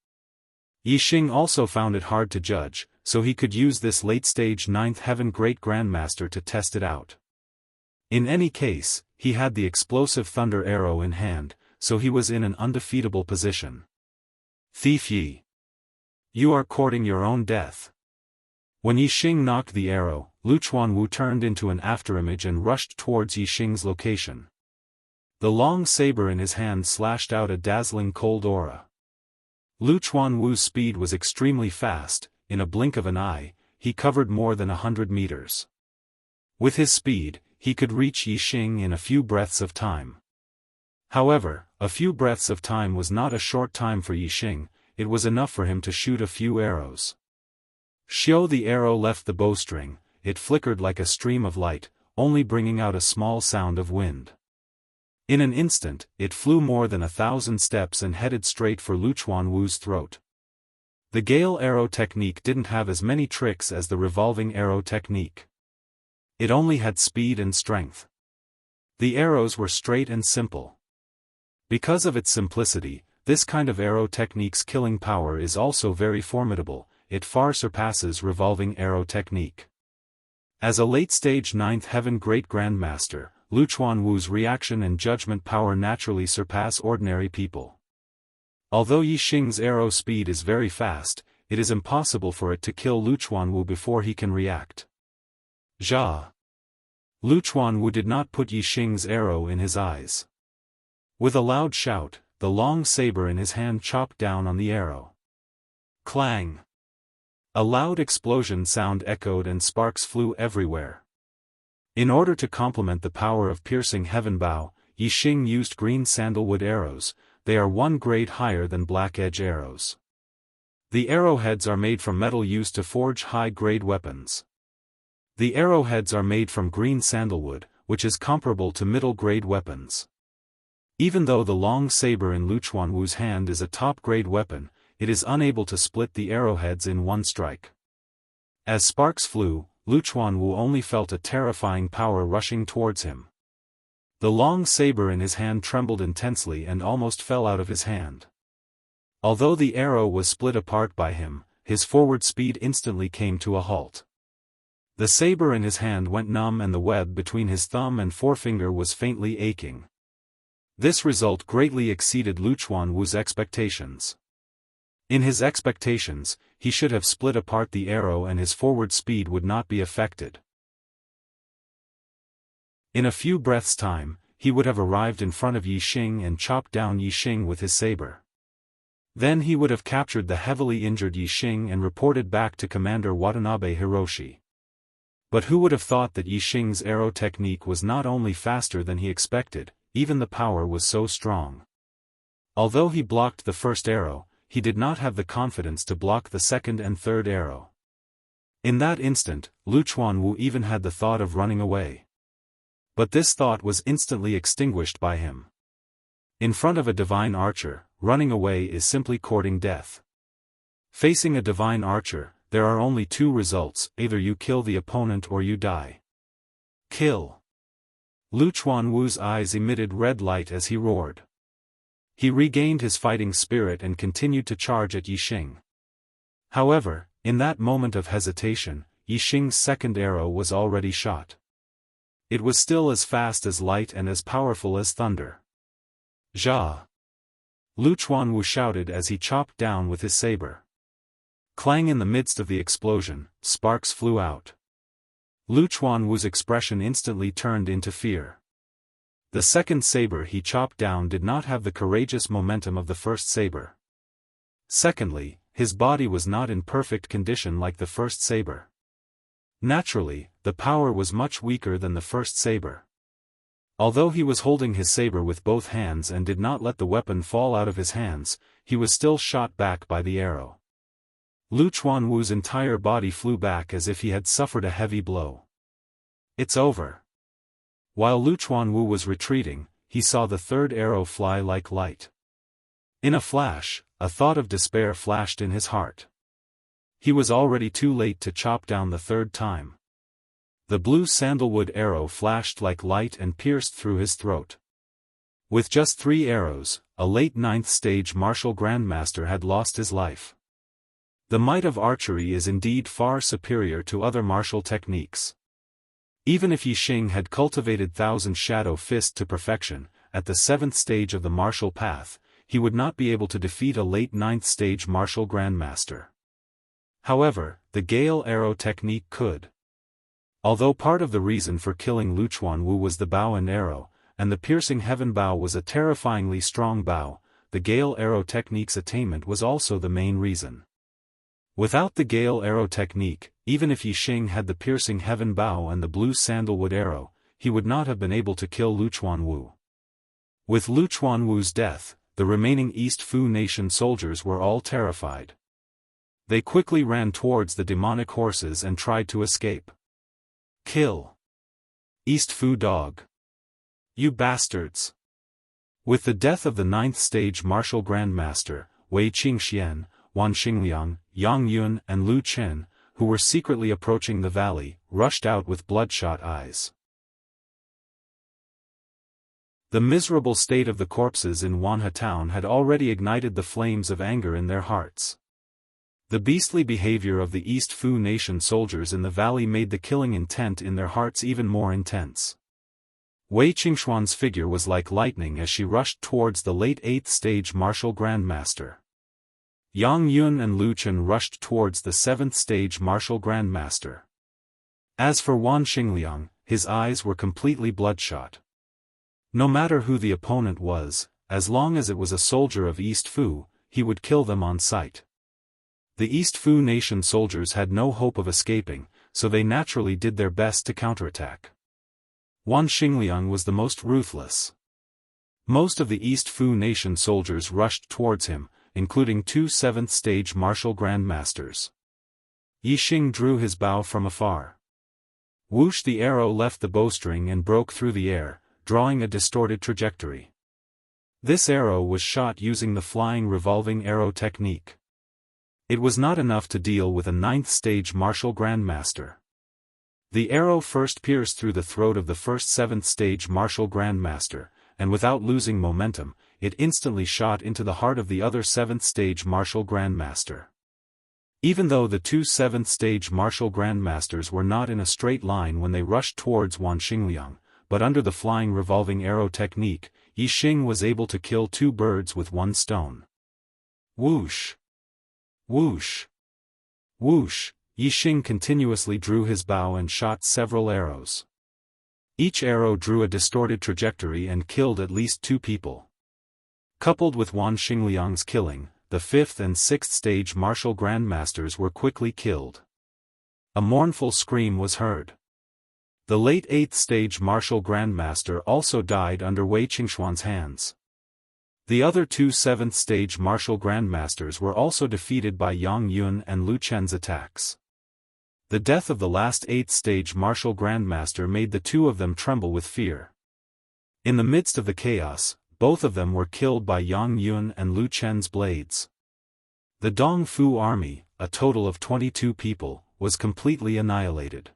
A: Yi Xing also found it hard to judge, so he could use this late-stage 9th heaven great grandmaster to test it out. In any case, he had the explosive thunder arrow in hand, so he was in an undefeatable position. Thief Yi! You are courting your own death. When Yi Xing knocked the arrow, Lu Chuanwu turned into an afterimage and rushed towards Yi Xing's location. The long saber in his hand slashed out a dazzling cold aura. Lu Chuanwu's speed was extremely fast. In a blink of an eye, he covered more than 100 meters. With his speed, he could reach Yi Xing in a few breaths of time. However, a few breaths of time was not a short time for Yi Xing, it was enough for him to shoot a few arrows. Xiao the arrow left the bowstring, it flickered like a stream of light, only bringing out a small sound of wind. In an instant, it flew more than 1,000 steps and headed straight for Lu Chuanwu's throat. The gale arrow technique didn't have as many tricks as the revolving arrow technique. It only had speed and strength. The arrows were straight and simple. Because of its simplicity, this kind of arrow technique's killing power is also very formidable, it far surpasses revolving arrow technique. As a late-stage 9th heaven great grandmaster, Lu Chuanwu's reaction and judgment power naturally surpass ordinary people. Although Yi Xing's arrow speed is very fast, it is impossible for it to kill Lu Chuanwu before he can react. Ja! Lu Chuanwu did not put Yi Xing's arrow in his eyes. With a loud shout, the long saber in his hand chopped down on the arrow. Clang! A loud explosion sound echoed and sparks flew everywhere. In order to complement the power of piercing heaven bow, Yi Xing used green sandalwood arrows, they are one grade higher than black edge arrows. The arrowheads are made from metal used to forge high-grade weapons. The arrowheads are made from green sandalwood, which is comparable to middle-grade weapons. Even though the long saber in Lu Chuanwu's hand is a top-grade weapon, it is unable to split the arrowheads in one strike. As sparks flew, Lu Chuanwu only felt a terrifying power rushing towards him. The long saber in his hand trembled intensely and almost fell out of his hand. Although the arrow was split apart by him, his forward speed instantly came to a halt. The saber in his hand went numb and the web between his thumb and forefinger was faintly aching. This result greatly exceeded Lu Chuanwu's expectations. In his expectations, he should have split apart the arrow and his forward speed would not be affected. In a few breaths' time, he would have arrived in front of Yi Xing and chopped down Yi Xing with his saber. Then he would have captured the heavily injured Yi Xing and reported back to Commander Watanabe Hiroshi. But who would have thought that Yi Xing's arrow technique was not only faster than he expected, even the power was so strong. Although he blocked the first arrow, he did not have the confidence to block the second and third arrow. In that instant, Lu Chuanwu even had the thought of running away. But this thought was instantly extinguished by him. In front of a divine archer, running away is simply courting death. Facing a divine archer, there are only two results: either you kill the opponent or you die. Kill! Lu Chuanwu's eyes emitted red light as he roared. He regained his fighting spirit and continued to charge at Yi Xing. However, in that moment of hesitation, Yi Xing's second arrow was already shot. It was still as fast as light and as powerful as thunder. Jia! Lu Chuanwu shouted as he chopped down with his saber. Clang! In the midst of the explosion, sparks flew out. Lu Chuanwu's expression instantly turned into fear. The second saber he chopped down did not have the courageous momentum of the first saber. Secondly, his body was not in perfect condition like the first saber. Naturally, the power was much weaker than the first saber. Although he was holding his saber with both hands and did not let the weapon fall out of his hands, he was still shot back by the arrow. Lu Chuanwu's entire body flew back as if he had suffered a heavy blow. It's over. While Lu Chuanwu was retreating, he saw the third arrow fly like light. In a flash, a thought of despair flashed in his heart. He was already too late to chop down the third time. The blue sandalwood arrow flashed like light and pierced through his throat. With just 3 arrows, a late 9th stage martial grandmaster had lost his life. The might of archery is indeed far superior to other martial techniques. Even if Yi Xing had cultivated Thousand Shadow Fist to perfection, at the 7th stage of the martial path, he would not be able to defeat a late 9th stage martial grandmaster. However, the Gale arrow technique could. Although part of the reason for killing Lu Chuanwu was the bow and arrow, and the piercing heaven bow was a terrifyingly strong bow, the Gale arrow technique's attainment was also the main reason. Without the Gale arrow technique, even if Yi Xing had the piercing heaven bow and the blue sandalwood arrow, he would not have been able to kill Lu Chuanwu. With Lu Chuanwu's death, the remaining East Fu nation soldiers were all terrified. They quickly ran towards the demonic horses and tried to escape. Kill! East Fu dog! You bastards! With the death of the 9th stage martial grandmaster, Wei Qingxian, Wan Xingliang, Yang Yun and Lu Chen, who were secretly approaching the valley, rushed out with bloodshot eyes. The miserable state of the corpses in Wanhe town had already ignited the flames of anger in their hearts. The beastly behavior of the East Fu nation soldiers in the valley made the killing intent in their hearts even more intense. Wei Qingxuan's figure was like lightning as she rushed towards the late 8th stage martial grandmaster. Yang Yun and Lu Chen rushed towards the 7th stage martial grandmaster. As for Wan Xingliang, his eyes were completely bloodshot. No matter who the opponent was, as long as it was a soldier of East Fu, he would kill them on sight. The East Fu nation soldiers had no hope of escaping, so they naturally did their best to counterattack. Wan Xingliang was the most ruthless. Most of the East Fu nation soldiers rushed towards him, including 2 seventh-stage martial grandmasters. Yixing drew his bow from afar. Whoosh! The arrow left the bowstring and broke through the air, drawing a distorted trajectory. This arrow was shot using the flying revolving arrow technique. It was not enough to deal with a 9th-stage martial grandmaster. The arrow first pierced through the throat of the first 7th-stage martial grandmaster, and without losing momentum, it instantly shot into the heart of the other 7th-stage martial grandmaster. Even though the 2 7th-stage martial grandmasters were not in a straight line when they rushed towards Wan Xingliang, but under the flying revolving arrow technique, Yixing was able to kill 2 birds with 1 stone. Whoosh! Whoosh! Whoosh! Yixing continuously drew his bow and shot several arrows. Each arrow drew a distorted trajectory and killed at least 2 people. Coupled with Wan Xingliang's killing, the 5th and 6th stage martial grandmasters were quickly killed. A mournful scream was heard. The late 8th stage martial grandmaster also died under Wei Qingxuan's hands. The other 2 7th stage martial grandmasters were also defeated by Yang Yun and Lu Chen's attacks. The death of the last 8th stage martial grandmaster made the 2 of them tremble with fear. In the midst of the chaos, both of them were killed by Yang Yun and Lu Chen's blades. The Dong Fu army, a total of 22 people, was completely annihilated.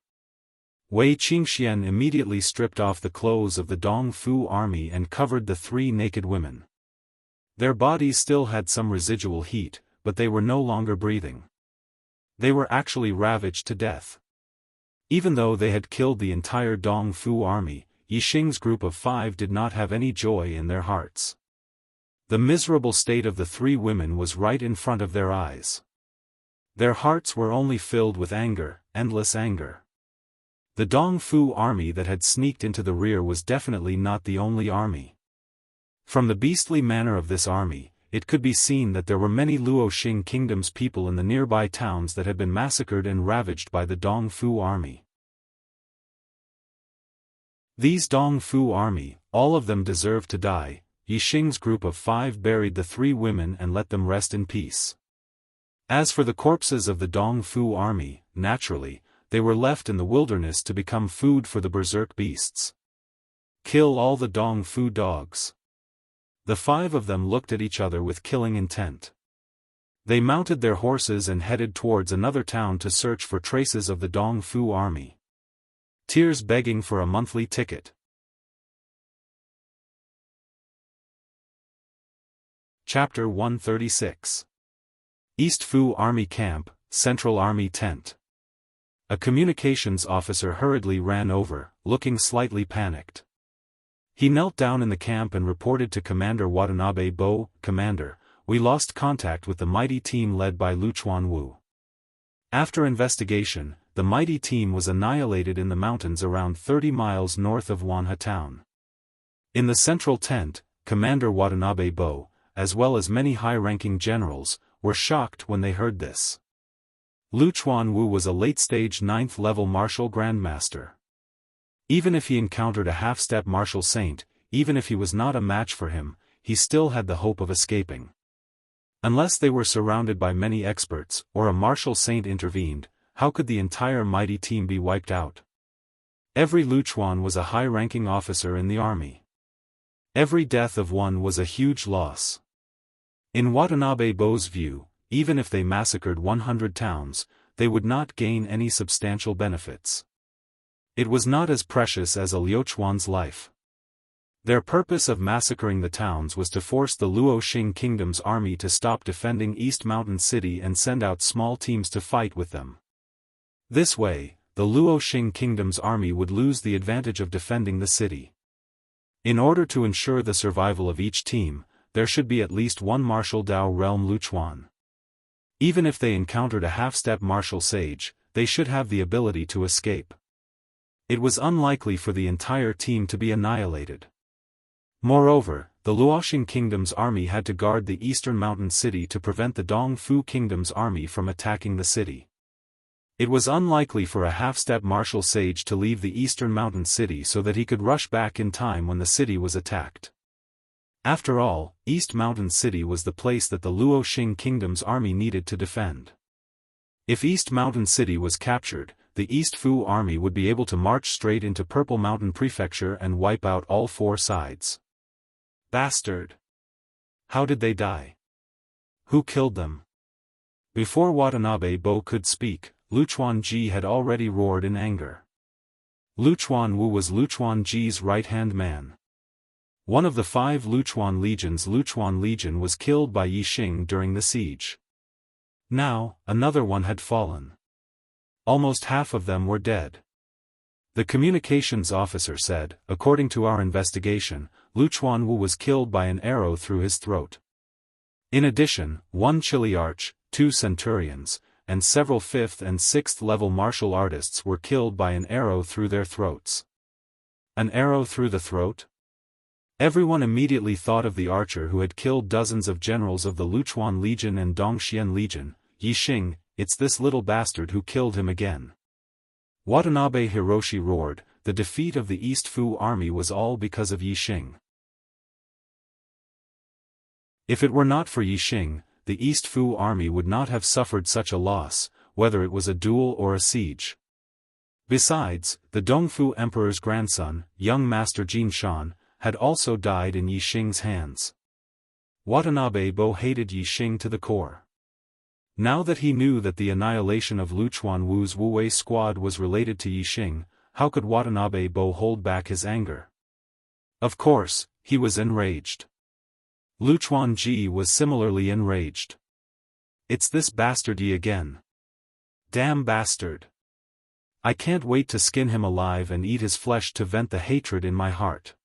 A: Wei Qingxian immediately stripped off the clothes of the Dong Fu army and covered the 3 naked women. Their bodies still had some residual heat, but they were no longer breathing. They were actually ravaged to death. Even though they had killed the entire Dong Fu army, Yixing's group of 5 did not have any joy in their hearts. The miserable state of the 3 women was right in front of their eyes. Their hearts were only filled with anger, endless anger. The Dong Fu army that had sneaked into the rear was definitely not the only army. From the beastly manner of this army, it could be seen that there were many Luoxing kingdom's people in the nearby towns that had been massacred and ravaged by the Dong Fu army. These Dong Fu army, all of them deserved to die. Yixing's group of 5 buried the 3 women and let them rest in peace. As for the corpses of the Dong Fu army, naturally, they were left in the wilderness to become food for the berserk beasts. Kill all the Dong Fu dogs. The 5 of them looked at each other with killing intent. They mounted their horses and headed towards another town to search for traces of the Dong Fu army. Tears begging for a monthly ticket. Chapter 136. East Fu Army Camp, Central Army Tent. A communications officer hurriedly ran over, looking slightly panicked. He knelt down in the camp and reported to Commander Watanabe Bo, "Commander, we lost contact with the mighty team led by Luchuan Wu. After investigation, the mighty team was annihilated in the mountains around 30 miles north of Wanha town." In the central tent, Commander Watanabe Bo, as well as many high-ranking generals, were shocked when they heard this. Luchuan Wu was a late-stage 9th-level martial grandmaster. Even if he encountered a half-step martial saint, even if he was not a match for him, he still had the hope of escaping. Unless they were surrounded by many experts, or a martial saint intervened, how could the entire mighty team be wiped out? Every Luchuan was a high-ranking officer in the army. Every death of one was a huge loss. In Watanabe Bo's view, even if they massacred 100 towns, they would not gain any substantial benefits. It was not as precious as a Liuchuan's life. Their purpose of massacring the towns was to force the Luoxing kingdom's army to stop defending East Mountain City and send out small teams to fight with them. This way, the Luoxing kingdom's army would lose the advantage of defending the city. In order to ensure the survival of each team, there should be at least one martial Dao realm Luchuan. Even if they encountered a half-step martial sage, they should have the ability to escape. It was unlikely for the entire team to be annihilated. Moreover, the Luoxing kingdom's army had to guard the eastern mountain city to prevent the Dong Fu kingdom's army from attacking the city. It was unlikely for a half-step martial sage to leave the eastern mountain city so that he could rush back in time when the city was attacked. After all, East Mountain City was the place that the Luo Xing Kingdom's army needed to defend. If East Mountain City was captured, the East Fu army would be able to march straight into Purple Mountain Prefecture and wipe out all four sides. Bastard! How did they die? Who killed them? Before Watanabe Bo could speak, Luchuan Ji had already roared in anger. Luchuan Wu was Luchuan Ji's right-hand man. One of the 5 Luchuan legions, Luchuan Legion, was killed by Yi Xing during the siege. Now, another one had fallen. Almost half of them were dead. The communications officer said, according to our investigation, Luchuan Wu was killed by an arrow through his throat. In addition, 1 Chiliarch, 2 centurions, and several 5th and 6th level martial artists were killed by an arrow through their throats. An arrow through the throat? Everyone immediately thought of the archer who had killed dozens of generals of the Luchuan Legion and Dongxian Legion, Yi Xing. It's this little bastard who killed him again. Watanabe Hiroshi roared, the defeat of the East Fu army was all because of Yi Xing. If it were not for Yi Xing, the East Fu army would not have suffered such a loss, whether it was a duel or a siege. Besides, the Dongfu Emperor's grandson, young Master Jin Shan, had also died in Yi Xing's hands. Watanabe Bo hated Yi Xing to the core. Now that he knew that the annihilation of Luchuan Wu's Wuwei squad was related to Yi Xing, how could Watanabe Bo hold back his anger? Of course, he was enraged. Luchuan Ji was similarly enraged. It's this bastard Yi again. Damn bastard. I can't wait to skin him alive and eat his flesh to vent the hatred in my heart.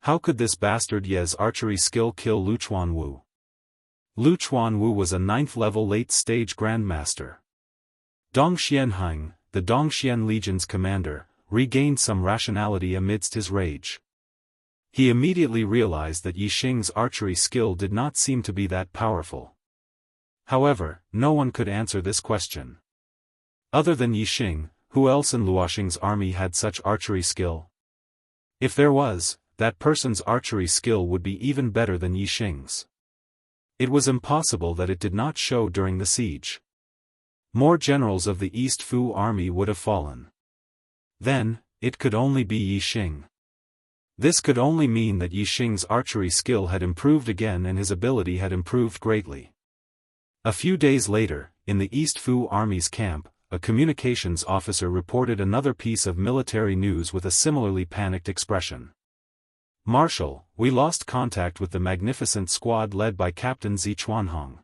A: How could this bastard Ye's archery skill kill Luchuan Wu? Luchuan Wu was a 9th-level late-stage grandmaster. Dong Xianheng, the Dongxian Legion's commander, regained some rationality amidst his rage. He immediately realized that Yi Xing's archery skill did not seem to be that powerful. However, no one could answer this question. Other than Yi Xing, who else in Luoxing's army had such archery skill? If there was, that person's archery skill would be even better than Yi Xing's. It was impossible that it did not show during the siege. More generals of the East Fu army would have fallen. Then, it could only be Yi Xing. This could only mean that Yi Xing's archery skill had improved again and his ability had improved greatly. A few days later, in the East Fu army's camp, a communications officer reported another piece of military news with a similarly panicked expression. Marshal, we lost contact with the magnificent squad led by Captain Zi Chuanhong.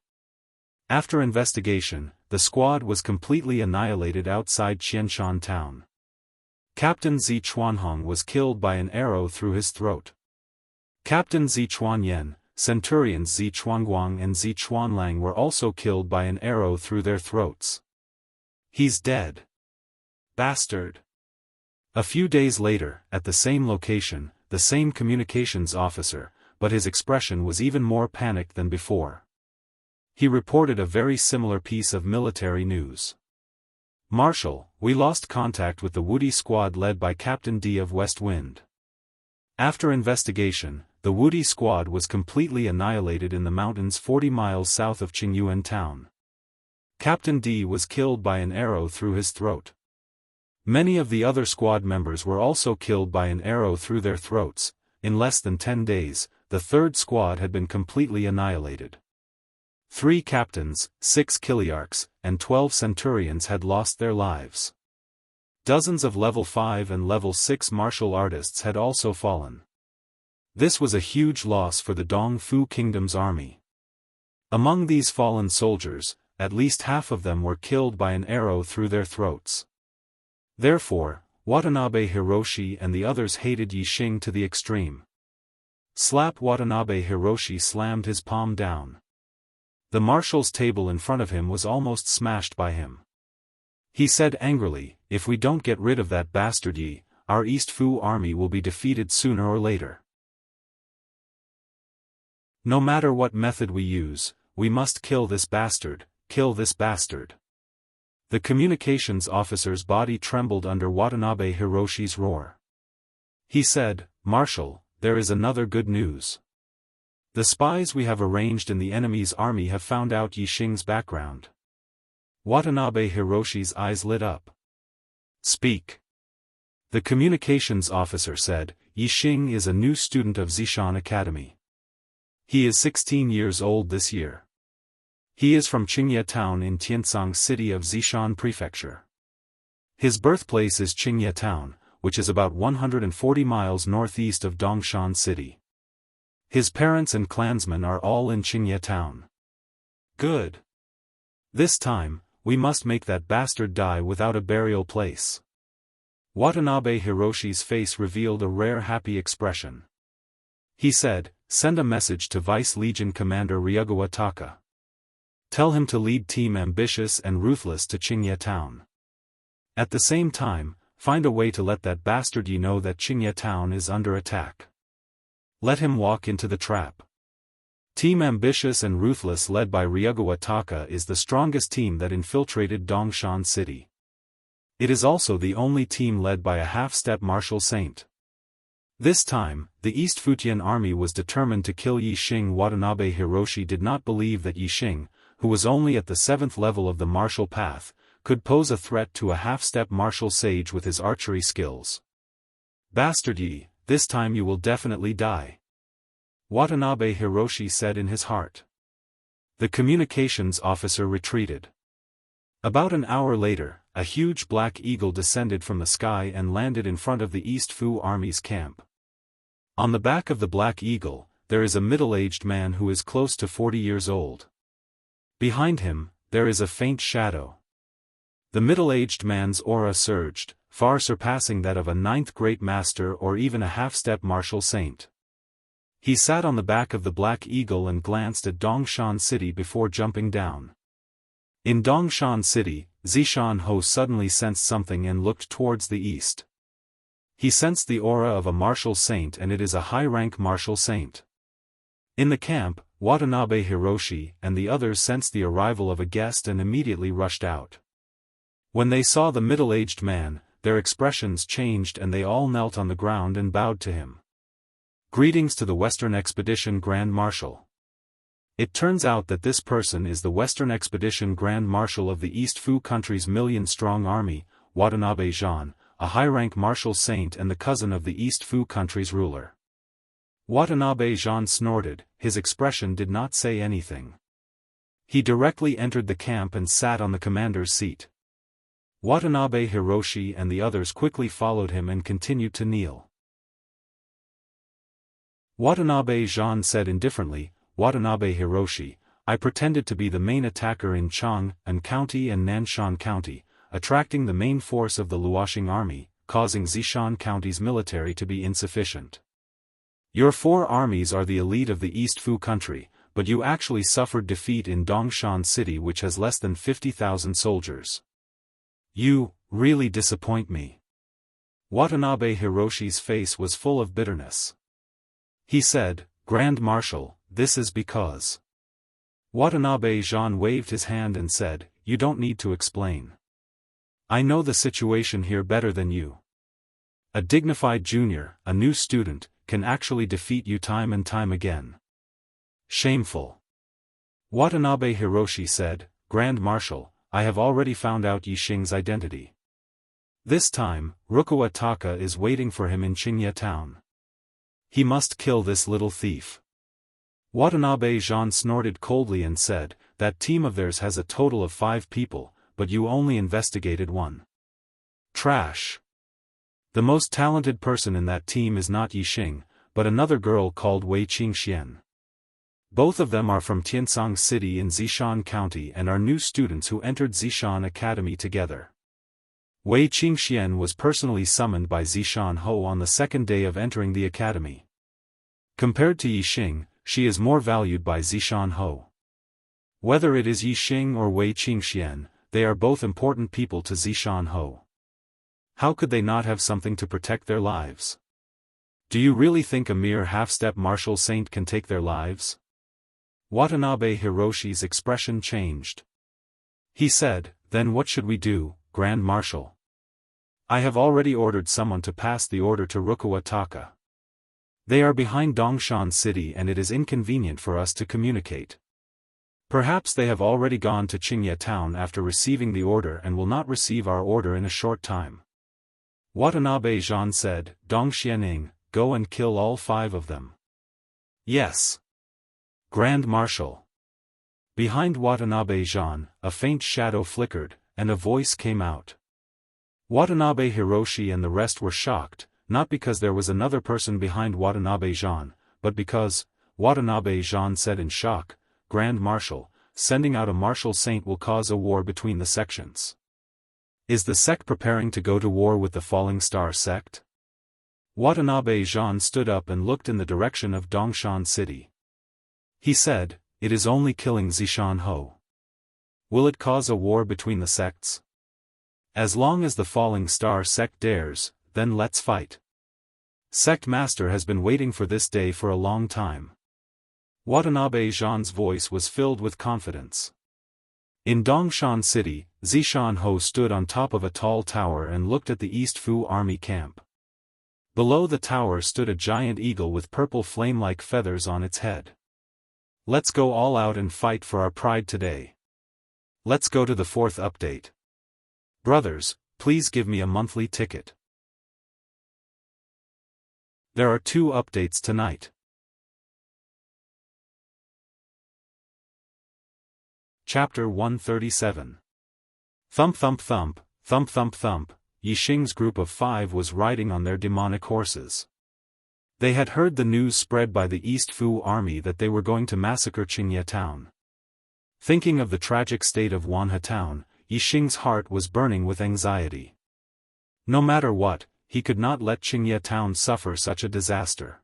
A: After investigation, the squad was completely annihilated outside Qianshan town. Captain Zi Chuanhong was killed by an arrow through his throat. Captain Zi Chuanyen, Centurions Zi Chuanguang and Zi Chuanlang were also killed by an arrow through their throats. He's dead. Bastard. A few days later, at the same location, the same communications officer, but his expression was even more panicked than before. He reported a very similar piece of military news. Marshal, we lost contact with the Wudi squad led by Captain D of West Wind. After investigation, the Wudi squad was completely annihilated in the mountains 40 miles south of Qingyuan town. Captain D was killed by an arrow through his throat. Many of the other squad members were also killed by an arrow through their throats. In less than 10 days, the third squad had been completely annihilated. 3 captains, 6 chiliarchs, and 12 centurions had lost their lives. Dozens of level 5 and level 6 martial artists had also fallen. This was a huge loss for the Dongfu Kingdom's army. Among these fallen soldiers, at least half of them were killed by an arrow through their throats. Therefore, Watanabe Hiroshi and the others hated Yi Xing to the extreme. Slap! Watanabe Hiroshi slammed his palm down. The marshal's table in front of him was almost smashed by him. He said angrily, if we don't get rid of that bastard Yi, our East Fu army will be defeated sooner or later. No matter what method we use, we must kill this bastard, kill this bastard. The communications officer's body trembled under Watanabe Hiroshi's roar. He said, Marshal, there is another good news. The spies we have arranged in the enemy's army have found out Yixing's background. Watanabe Hiroshi's eyes lit up. Speak. The communications officer said, Yixing is a new student of Zishan Academy. He is 16 years old this year. He is from Qingye Town in Tiansang City of Zishan Prefecture. His birthplace is Qingye Town, which is about 140 miles northeast of Dongshan City. His parents and clansmen are all in Qingye Town. Good. This time, we must make that bastard die without a burial place. Watanabe Hiroshi's face revealed a rare happy expression. He said, send a message to Vice Legion Commander Ryugawa Taka. Tell him to lead Team Ambitious and Ruthless to Qingye Town. At the same time, find a way to let that bastard know that Qingye Town is under attack. Let him walk into the trap. Team Ambitious and Ruthless led by Ryugawa Taka is the strongest team that infiltrated Dongshan City. It is also the only team led by a half-step martial saint. This time, the East Futian army was determined to kill Yixing. Watanabe Hiroshi did not believe that Yixing, who was only at the 7th level of the martial path, could pose a threat to a half-step martial sage with his archery skills. Bastard Yi, this time you will definitely die. Watanabe Hiroshi said in his heart. The communications officer retreated. About an hour later, a huge black eagle descended from the sky and landed in front of the East Fu Army's camp. On the back of the black eagle, there is a middle-aged man who is close to 40 years old. Behind him, there is a faint shadow. The middle-aged man's aura surged, far surpassing that of a 9th great master or even a half-step martial saint. He sat on the back of the black eagle and glanced at Dongshan City before jumping down. In Dongshan City, Zishan Ho suddenly sensed something and looked towards the east. He sensed the aura of a martial saint, and it is a high-rank martial saint. In the camp, Watanabe Hiroshi and the others sensed the arrival of a guest and immediately rushed out. When they saw the middle-aged man, their expressions changed and they all knelt on the ground and bowed to him. Greetings to the Western Expedition Grand Marshal. It turns out that this person is the Western Expedition Grand Marshal of the East Fu country's million-strong army, Watanabe Zhan, a high-rank martial saint and the cousin of the East Fu country's ruler. Watanabe Zhan snorted, his expression did not say anything. He directly entered the camp and sat on the commander's seat. Watanabe Hiroshi and the others quickly followed him and continued to kneel. Watanabe Zhan said indifferently, Watanabe Hiroshi, I pretended to be the main attacker in Chang'an County and Nanshan County, attracting the main force of the Luoxing army, causing Zishan County's military to be insufficient. Your 4 armies are the elite of the East Fu country, but you actually suffered defeat in Dongshan City, which has less than 50,000 soldiers. You really disappoint me. Watanabe Hiroshi's face was full of bitterness. He said, Grand Marshal, this is because. Watanabe Zhan waved his hand and said, you don't need to explain. I know the situation here better than you. A dignified junior, a new student, can actually defeat you time and time again. Shameful. Watanabe Hiroshi said, Grand Marshal, I have already found out Yixing's identity. This time, Ryugawa Taka is waiting for him in Qingye Town. He must kill this little thief. Watanabe Zhan snorted coldly and said, that team of theirs has a total of 5 people, but you only investigated 1. Trash. The most talented person in that team is not Yixing, but another girl called Wei Qingxian. Both of them are from Tiansang City in Zishan County and are new students who entered Zishan Academy together. Wei Qingxian was personally summoned by Zishan Ho on the 2nd day of entering the academy. Compared to Yixing, she is more valued by Zishan Ho. Whether it is Yixing or Wei Qingxian, they are both important people to Zishan Ho. How could they not have something to protect their lives? Do you really think a mere half-step martial saint can take their lives? Watanabe Hiroshi's expression changed. He said, then what should we do, Grand Marshal? I have already ordered someone to pass the order to Ryugawa Taka. They are behind Dongshan City and it is inconvenient for us to communicate. Perhaps they have already gone to Qingye town after receiving the order and will not receive our order in a short time. Watanabe Zhan said, Dongxianing, go and kill all 5 of them. Yes. Grand Marshal. Behind Watanabe Zhan, a faint shadow flickered, and a voice came out. Watanabe Hiroshi and the rest were shocked, not because there was another person behind Watanabe Zhan, but because, Watanabe Zhan said in shock, Grand Marshal, sending out a martial saint will cause a war between the sections. Is the sect preparing to go to war with the Falling Star sect? Watanabe Zhan stood up and looked in the direction of Dongshan City. He said, it is only killing Zishan Ho. Will it cause a war between the sects? As long as the Falling Star sect dares, then let's fight. Sect Master has been waiting for this day for a long time. Watanabe Zhan's voice was filled with confidence. In Dongshan City, Zishan Ho stood on top of a tall tower and looked at the East Fu army camp. Below the tower stood a giant eagle with purple flame-like feathers on its head. Let's go all out and fight for our pride today. Let's go to the 4th update. Brothers, please give me a monthly ticket. There are 2 updates tonight. Chapter 137. Thump thump thump, thump thump thump, Yixing's group of 5 was riding on their demonic horses. They had heard the news spread by the East Fu army that they were going to massacre Qingye town. Thinking of the tragic state of Wanhe town, Yixing's heart was burning with anxiety. No matter what, he could not let Qingye town suffer such a disaster.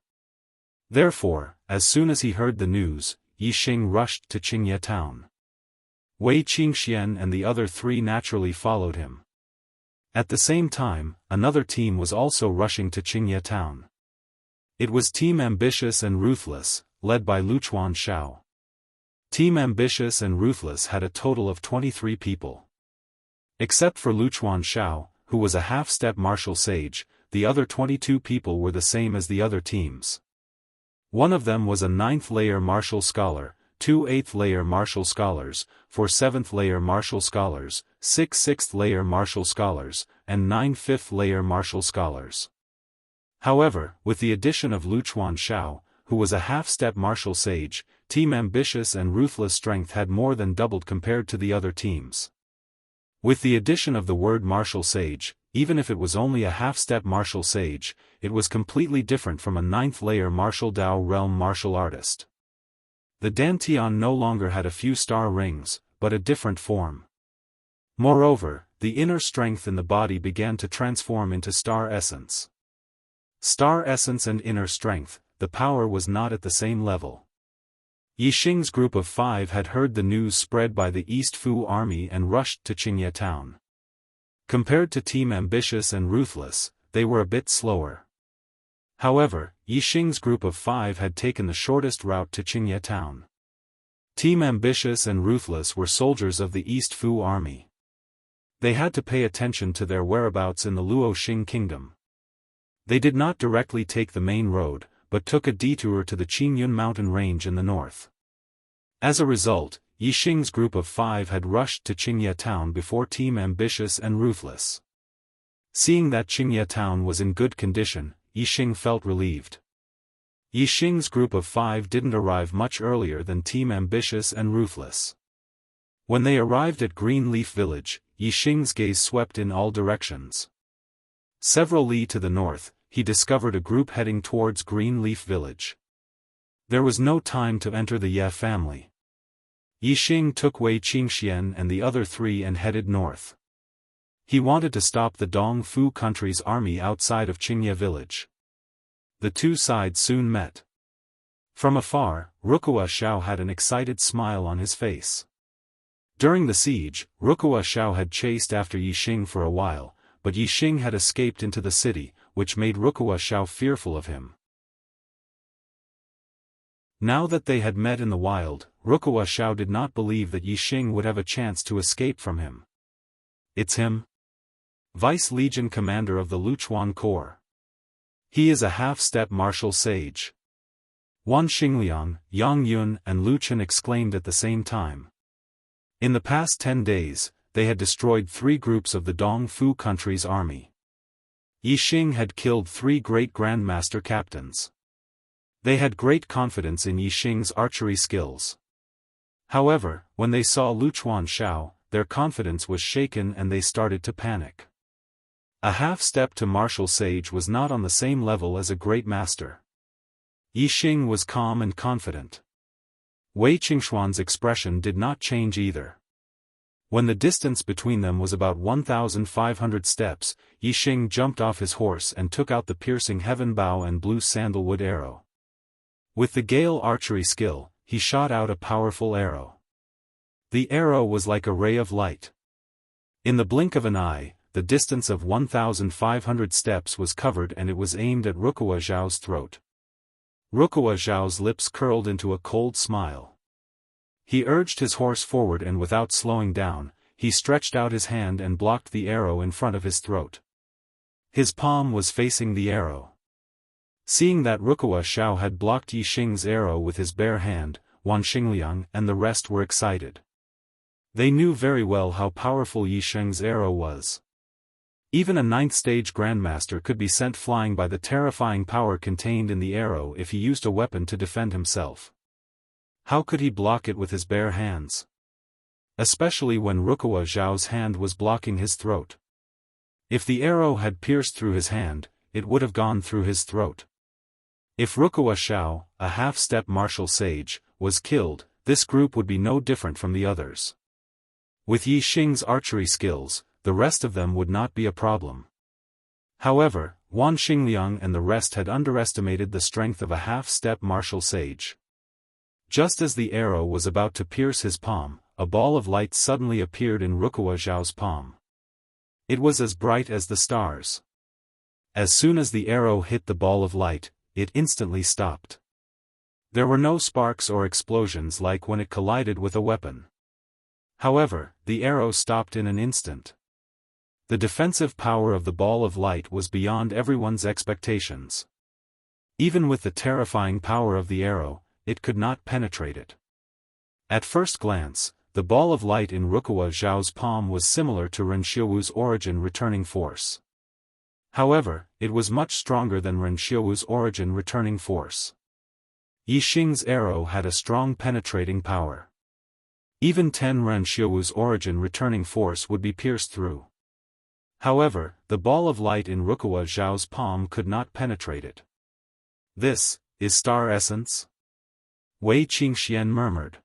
A: Therefore, as soon as he heard the news, Yixing rushed to Qingye town. Wei Qingxian and the other 3 naturally followed him. At the same time, another team was also rushing to Qingye town. It was Team Ambitious and Ruthless, led by Luchuan Xiao. Team Ambitious and Ruthless had a total of 23 people. Except for Luchuan Xiao, who was a half-step martial sage, the other 22 people were the same as the other teams. One of them was a 9th-layer martial scholar, 2 8th-layer martial scholars, 4 7th-layer martial scholars, 6 6th-layer martial scholars, and 9 5th-layer martial scholars. However, with the addition of Luchuan Xiao, who was a half-step martial sage, Team Ambitious and Ruthless strength had more than doubled compared to the other teams. With the addition of the word martial sage, even if it was only a half-step martial sage, it was completely different from a 9th-layer martial Dao realm martial artist. The Dantian no longer had a few star rings, but a different form. Moreover, the inner strength in the body began to transform into star essence. Star essence and inner strength, the power was not at the same level. Yixing's group of 5 had heard the news spread by the East Fu army and rushed to Qingye town. Compared to Team Ambitious and Ruthless, they were a bit slower. However, Yixing's group of 5 had taken the shortest route to Qingye town. Team Ambitious and Ruthless were soldiers of the East Fu army. They had to pay attention to their whereabouts in the Luoxing kingdom. They did not directly take the main road, but took a detour to the Qingyun mountain range in the north. As a result, Yixing's group of 5 had rushed to Qingye town before Team Ambitious and Ruthless. Seeing that Qingye town was in good condition, Yixing felt relieved. Yixing's group of 5 didn't arrive much earlier than Team Ambitious and Ruthless. When they arrived at Green Leaf Village, Yixing's gaze swept in all directions. Several li to the north, he discovered a group heading towards Green Leaf Village. There was no time to enter the Ye family. Yixing took Wei Qingxian and the other 3 and headed north. He wanted to stop the Dong Fu country's army outside of Qingye village. The 2 sides soon met. From afar, Rukuwa Xiao had an excited smile on his face. During the siege, Rukuwa Xiao had chased after Yixing for a while, but Yixing had escaped into the city, which made Rukuwa Xiao fearful of him. Now that they had met in the wild, Rukuwa Xiao did not believe that Yixing would have a chance to escape from him. It's him? Vice Legion Commander of the Luchuan Corps. He is a half-step martial sage. Wan Xingliang, Yang Yun and Lu Chen exclaimed at the same time. In the past 10 days, they had destroyed 3 groups of the Dong Fu country's army. Yixing had killed 3 great grandmaster captains. They had great confidence in Yixing's archery skills. However, when they saw Lu Chuanxiao, their confidence was shaken and they started to panic. A half-step to martial sage was not on the same level as a great master. Yixing was calm and confident. Wei Qingxuan's expression did not change either. When the distance between them was about 1,500 steps, Yixing jumped off his horse and took out the piercing heaven bow and blue sandalwood arrow. With the Gale archery skill, he shot out a powerful arrow. The arrow was like a ray of light. In the blink of an eye, the distance of 1,500 steps was covered and it was aimed at Rukawa Zhao's throat. Rukawa Zhao's lips curled into a cold smile. He urged his horse forward and without slowing down, he stretched out his hand and blocked the arrow in front of his throat. His palm was facing the arrow. Seeing that Rukawa Zhao had blocked Yixing's arrow with his bare hand, Wan Xingliang and the rest were excited. They knew very well how powerful Yixing's arrow was. Even a 9th-stage grandmaster could be sent flying by the terrifying power contained in the arrow if he used a weapon to defend himself. How could he block it with his bare hands? Especially when Rukawa Zhao's hand was blocking his throat. If the arrow had pierced through his hand, it would have gone through his throat. If Rukawa Zhao, a half-step martial sage, was killed, this group would be no different from the others. With Yixing's archery skills, the rest of them would not be a problem. However, Wan Xingliang and the rest had underestimated the strength of a half-step martial sage. Just as the arrow was about to pierce his palm, a ball of light suddenly appeared in Rukawa Zhao's palm. It was as bright as the stars. As soon as the arrow hit the ball of light, it instantly stopped. There were no sparks or explosions like when it collided with a weapon. However, the arrow stopped in an instant. The defensive power of the ball of light was beyond everyone's expectations. Even with the terrifying power of the arrow, it could not penetrate it. At first glance, the ball of light in Rukawa Zhao's palm was similar to Ren Xiaowu's origin returning force. However, it was much stronger than Ren Xiaowu's origin returning force. Yixing's arrow had a strong penetrating power. Even 10 Ren Xiaowu's origin returning force would be pierced through. However, the ball of light in Rukawa Zhao's palm could not penetrate it. This is star essence? Wei Qingxian murmured.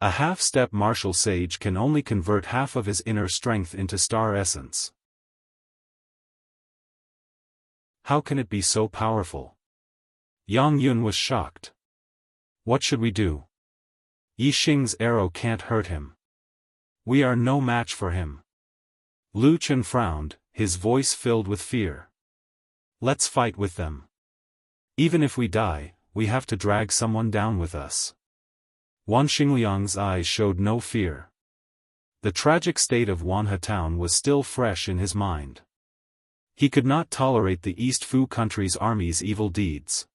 A: A half-step martial sage can only convert half of his inner strength into star essence. How can it be so powerful? Yang Yun was shocked. What should we do? Yixing's arrow can't hurt him. We are no match for him. Lu Chen frowned, his voice filled with fear. Let's fight with them. Even if we die, we have to drag someone down with us. Wan Xingliang's eyes showed no fear. The tragic state of Wanhe town was still fresh in his mind. He could not tolerate the East Fu country's army's evil deeds.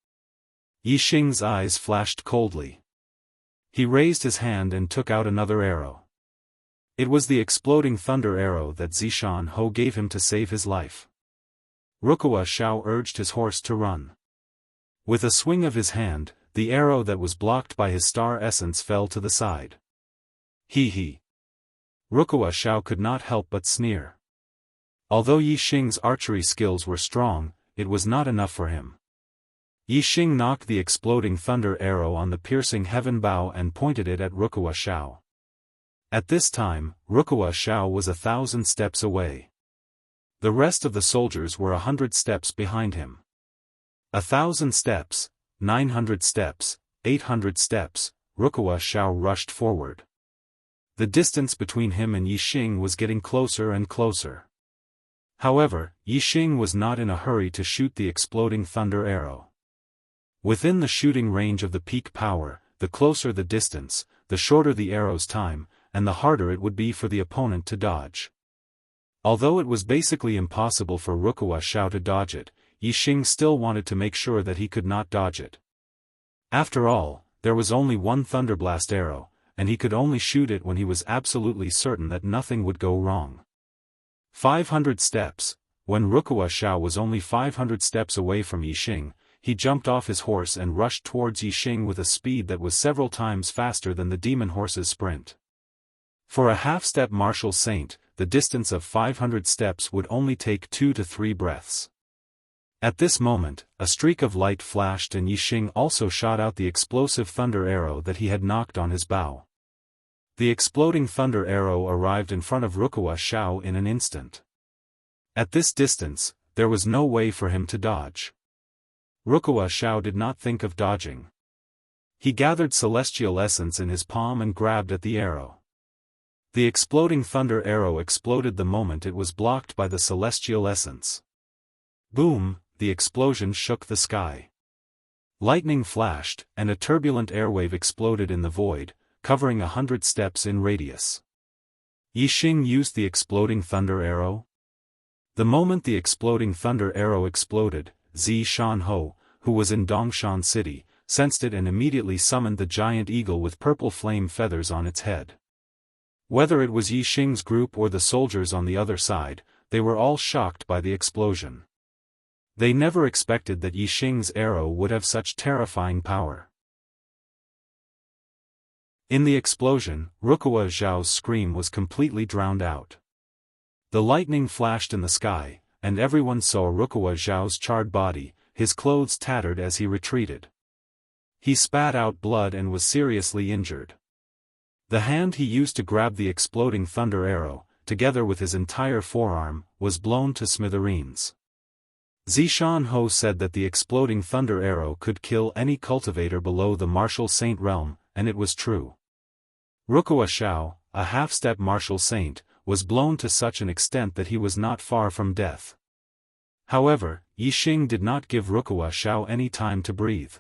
A: Yixing's eyes flashed coldly. He raised his hand and took out another arrow. It was the exploding thunder arrow that Zishan Ho gave him to save his life. Rukawa Zhao urged his horse to run. With a swing of his hand, the arrow that was blocked by his star essence fell to the side. He. Rukawa Zhao could not help but sneer. Although Yixing's archery skills were strong, it was not enough for him. Yixing knocked the exploding thunder arrow on the piercing heaven bow and pointed it at Rukawa Zhao. At this time, Rukawa Zhao was 1,000 steps away. The rest of the soldiers were 100 steps behind him. 1,000 steps, 900 steps, 800 steps, Rukawa Zhao rushed forward. The distance between him and Yixing was getting closer and closer. However, Yixing was not in a hurry to shoot the exploding thunder arrow. Within the shooting range of the peak power, the closer the distance, the shorter the arrow's time, and the harder it would be for the opponent to dodge. Although it was basically impossible for Rukawa Zhao to dodge it, Yixing still wanted to make sure that he could not dodge it. After all, there was only one thunderblast arrow, and he could only shoot it when he was absolutely certain that nothing would go wrong. 500 steps. When Wuxia was only 500 steps away from Yixing, he jumped off his horse and rushed towards Yixing with a speed that was several times faster than the demon horse's sprint. For a half-step martial saint, the distance of 500 steps would only take 2 to 3 breaths. At this moment, a streak of light flashed and Yixing also shot out the explosive thunder arrow that he had knocked on his bow. The exploding thunder arrow arrived in front of Wuxia in an instant. At this distance, there was no way for him to dodge. Wuxia did not think of dodging. He gathered celestial essence in his palm and grabbed at the arrow. The exploding thunder arrow exploded the moment it was blocked by the celestial essence. Boom, the explosion shook the sky. Lightning flashed, and a turbulent airwave exploded in the void, covering 100 steps in radius. Yixing used the exploding thunder arrow. The moment the exploding thunder arrow exploded, Xiaofan, who was in Dongshan City, sensed it and immediately summoned the giant eagle with purple flame feathers on its head. Whether it was Yixing's group or the soldiers on the other side, they were all shocked by the explosion. They never expected that Yixing's arrow would have such terrifying power. In the explosion, Wuxia's scream was completely drowned out. The lightning flashed in the sky, and everyone saw Wuxia's charred body, his clothes tattered as he retreated. He spat out blood and was seriously injured. The hand he used to grab the exploding thunder arrow, together with his entire forearm, was blown to smithereens. Xiaofan said that the exploding thunder arrow could kill any cultivator below the martial saint realm, and it was true. Wuxia, a half-step martial saint, was blown to such an extent that he was not far from death. However, Yixing did not give Wuxia any time to breathe.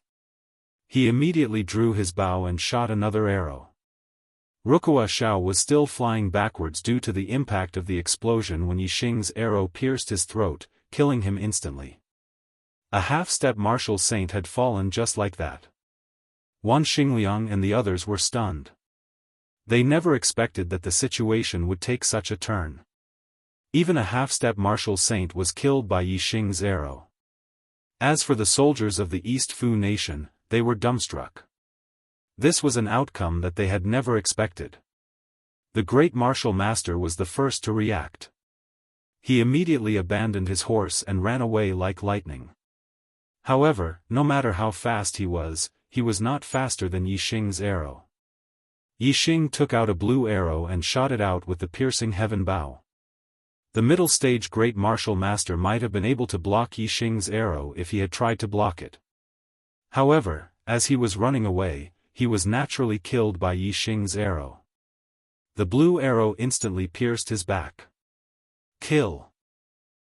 A: He immediately drew his bow and shot another arrow. Wuxia was still flying backwards due to the impact of the explosion when Yixing's arrow pierced his throat, killing him instantly. A half-step martial saint had fallen just like that. Wan Xingliang and the others were stunned. They never expected that the situation would take such a turn. Even a half-step martial saint was killed by Yixing's arrow. As for the soldiers of the East Fu nation, they were dumbstruck. This was an outcome that they had never expected. The great martial master was the first to react. He immediately abandoned his horse and ran away like lightning. However, no matter how fast he was not faster than Yixing's arrow. Yixing took out a blue arrow and shot it out with the piercing heaven bow. The middle stage great martial master might have been able to block Yixing's arrow if he had tried to block it. However, as he was running away, he was naturally killed by Yixing's arrow. The blue arrow instantly pierced his back. Kill.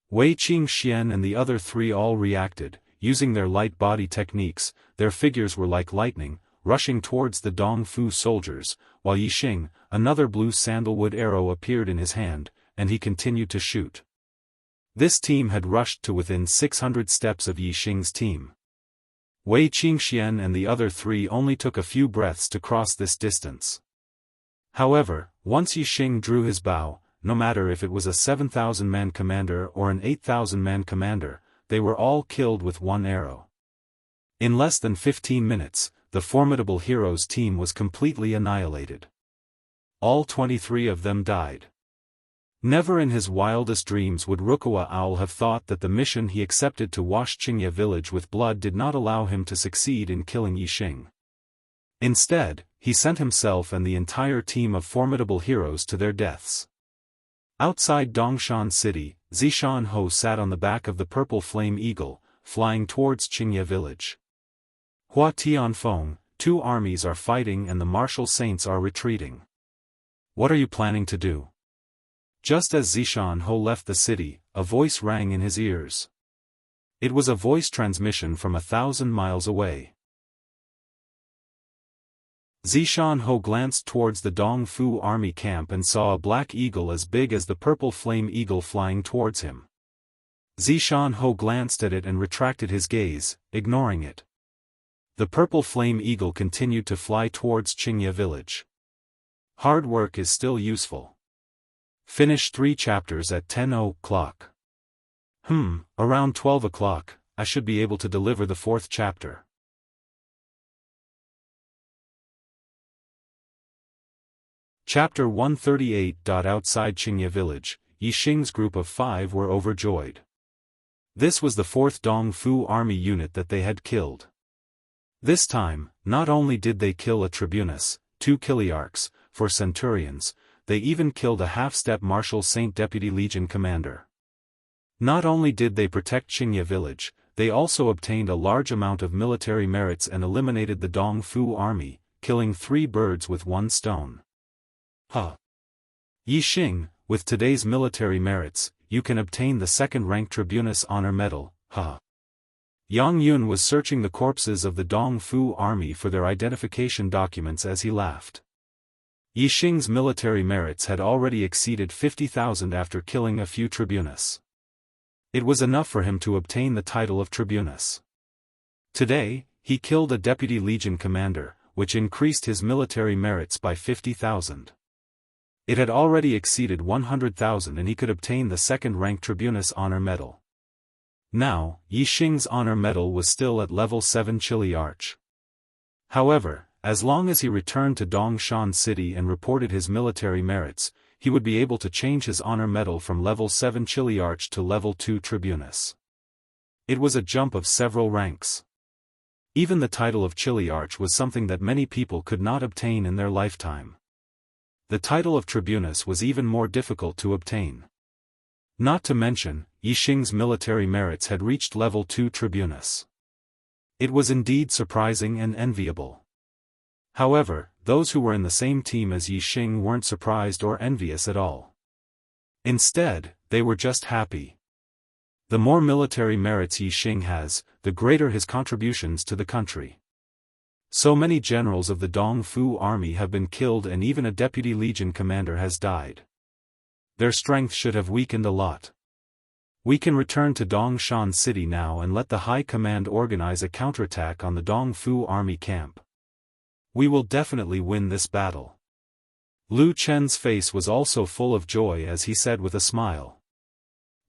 A: Wei Qingxian and the other three all reacted, using their light body techniques. Their figures were like lightning, rushing towards the Dongfu soldiers, while Yixing, another blue sandalwood arrow appeared in his hand, and he continued to shoot. This team had rushed to within 600 steps of Yixing's team. Wei Qingxian and the other three only took a few breaths to cross this distance. However, once Yixing drew his bow, no matter if it was a 7,000-man commander or an 8,000-man commander, they were all killed with one arrow. In less than 15 minutes, the formidable hero's team was completely annihilated. All 23 of them died. Never in his wildest dreams would Wuxia have thought that the mission he accepted to wash Qingye village with blood did not allow him to succeed in killing Yixing. Instead, he sent himself and the entire team of formidable heroes to their deaths. Outside Dongshan City, Xiaofan sat on the back of the purple flame eagle, flying towards Qingye village. Hua Tianfeng, 2 armies are fighting and the martial saints are retreating. What are you planning to do? Just as Xiaofan left the city, a voice rang in his ears. It was a voice transmission from 1,000 miles away. Xiaofan glanced towards the Dongfu army camp and saw a black eagle as big as the purple flame eagle flying towards him. Zishan Ho glanced at it and retracted his gaze, ignoring it. The purple flame eagle continued to fly towards Qingye village. Hard work is still useful. Finish 3 chapters at 10 o'clock. Around 12 o'clock, I should be able to deliver the 4th chapter. Chapter 138. Outside Qingye village, Yixing's group of 5 were overjoyed. This was the 4th Dongfu army unit that they had killed. This time, not only did they kill a tribunus, 2 chiliarchs, for centurions, they even killed a half-step Marshal Saint Deputy Legion commander. Not only did they protect Qingye village, they also obtained a large amount of military merits and eliminated the Dongfu army, killing 3 birds with 1 stone. Yixing, with today's military merits, you can obtain the 2nd-rank Tribunus Honor Medal. Yang Yun was searching the corpses of the Dongfu army for their identification documents as he laughed. Yixing's military merits had already exceeded 50,000 after killing a few tribunus. It was enough for him to obtain the title of tribunus. Today, he killed a deputy legion commander, which increased his military merits by 50,000. It had already exceeded 100,000 and he could obtain the 2nd-rank Tribunus Honor Medal. Now, Yixing's honor medal was still at level 7 Chiliarch. However, as long as he returned to Dongshan City and reported his military merits, he would be able to change his honor medal from level 7 Chiliarch to level 2 Tribunus. It was a jump of several ranks. Even the title of Chiliarch was something that many people could not obtain in their lifetime. The title of Tribunus was even more difficult to obtain. Not to mention, Yixing's military merits had reached level 2 Tribunus. It was indeed surprising and enviable. However, those who were in the same team as Yixing weren't surprised or envious at all. Instead, they were just happy. The more military merits Yixing has, the greater his contributions to the country. So many generals of the Dongfu army have been killed and even a deputy legion commander has died. Their strength should have weakened a lot. We can return to Dongshan City now and let the High Command organize a counterattack on the Dongfu army camp. We will definitely win this battle. Lu Chen's face was also full of joy as he said with a smile.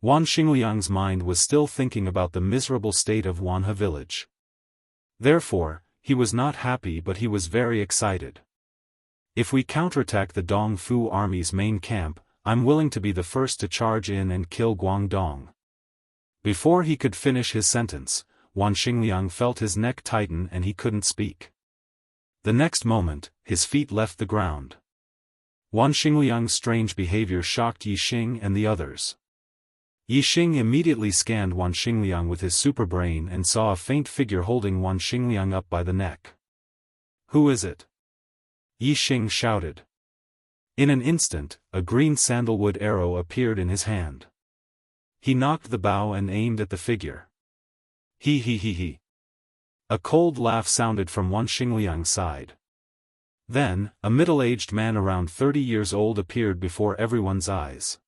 A: Wan Xingliang's mind was still thinking about the miserable state of Wanhe village. Therefore, he was not happy but he was very excited. If we counterattack the Dongfu army's main camp, I'm willing to be the first to charge in and kill Guangdong. Before he could finish his sentence, Wan Xingliang felt his neck tighten and he couldn't speak. The next moment, his feet left the ground. Wan Xingliang's strange behavior shocked Yixing and the others. Yixing immediately scanned Wan Xingliang with his superbrain and saw a faint figure holding Wan Xingliang up by the neck. "Who is it?" Yixing shouted. In an instant, a green sandalwood arrow appeared in his hand. He knocked the bow and aimed at the figure. He. A cold laugh sounded from Wan Xingliang's side. Then, a middle-aged man around 30 years old appeared before everyone's eyes.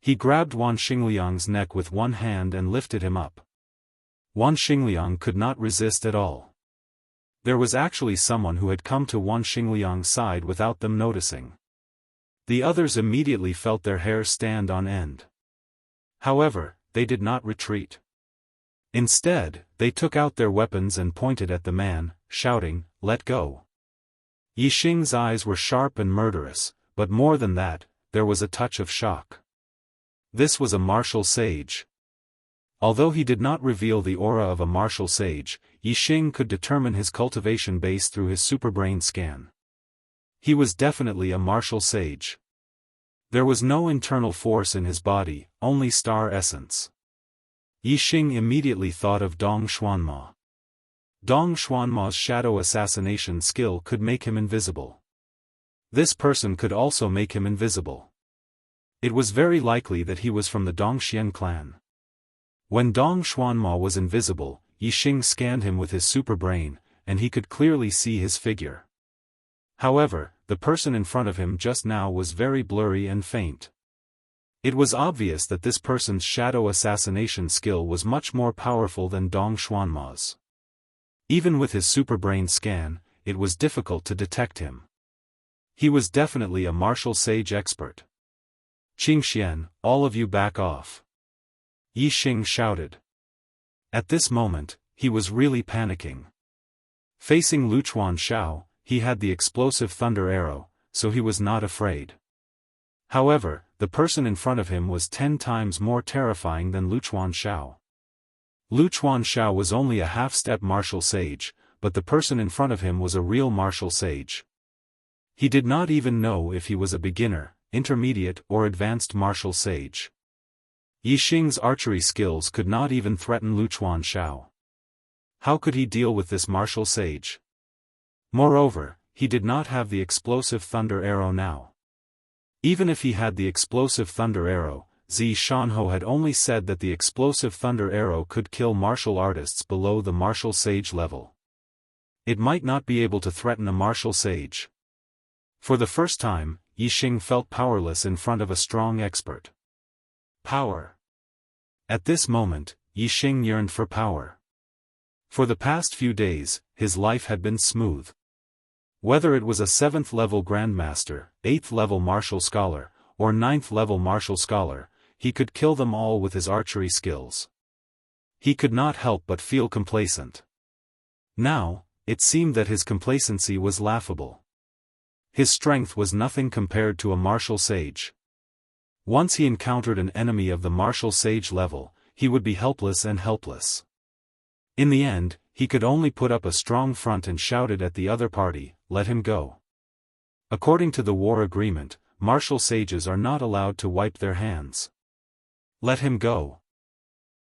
A: He grabbed Wan Xingliang's neck with one hand and lifted him up. Wan Xingliang could not resist at all. There was actually someone who had come to Wan Xingliang's side without them noticing. The others immediately felt their hair stand on end. However, they did not retreat. Instead, they took out their weapons and pointed at the man, shouting, "Let go!" Yixing's eyes were sharp and murderous, but more than that, there was a touch of shock. This was a martial sage. Although he did not reveal the aura of a martial sage, Yixing could determine his cultivation base through his superbrain scan. He was definitely a martial sage. There was no internal force in his body, only star essence. Yixing immediately thought of Dong Xuanma. Dong Xuanma's shadow assassination skill could make him invisible. This person could also make him invisible. It was very likely that he was from the Dongxian clan. When Dong Xuanma was invisible, Yixing scanned him with his superbrain, and he could clearly see his figure. However, the person in front of him just now was very blurry and faint. It was obvious that this person's shadow assassination skill was much more powerful than Dong Xuanma's. Even with his superbrain scan, it was difficult to detect him. He was definitely a martial sage expert. "Qingxian, all of you back off!" Yi Xing shouted. At this moment, he was really panicking. Facing Luchuan Shao, he had the explosive thunder arrow, so he was not afraid. However, the person in front of him was 10 times more terrifying than Luchuan Shao. Luchuan Shao was only a half-step martial sage, but the person in front of him was a real martial sage. He did not even know if he was a beginner, intermediate or advanced martial sage. Yi Xing's archery skills could not even threaten Luchuan Shao. How could he deal with this martial sage? Moreover, he did not have the explosive thunder arrow now. Even if he had the explosive thunder arrow, Zi Shanho had only said that the explosive thunder arrow could kill martial artists below the martial sage level. It might not be able to threaten a martial sage. For the first time, Yi Xing felt powerless in front of a strong expert. Power. At this moment, Yi Xing yearned for power. For the past few days, his life had been smooth. Whether it was a 7th-level Grandmaster, 8th-level Martial Scholar, or 9th-level Martial Scholar, he could kill them all with his archery skills. He could not help but feel complacent. Now, it seemed that his complacency was laughable. His strength was nothing compared to a martial sage. Once he encountered an enemy of the martial sage level, he would be helpless and helpless. In the end, he could only put up a strong front and shouted at the other party, "Let him go." According to the war agreement, martial sages are not allowed to wipe their hands. Let him go.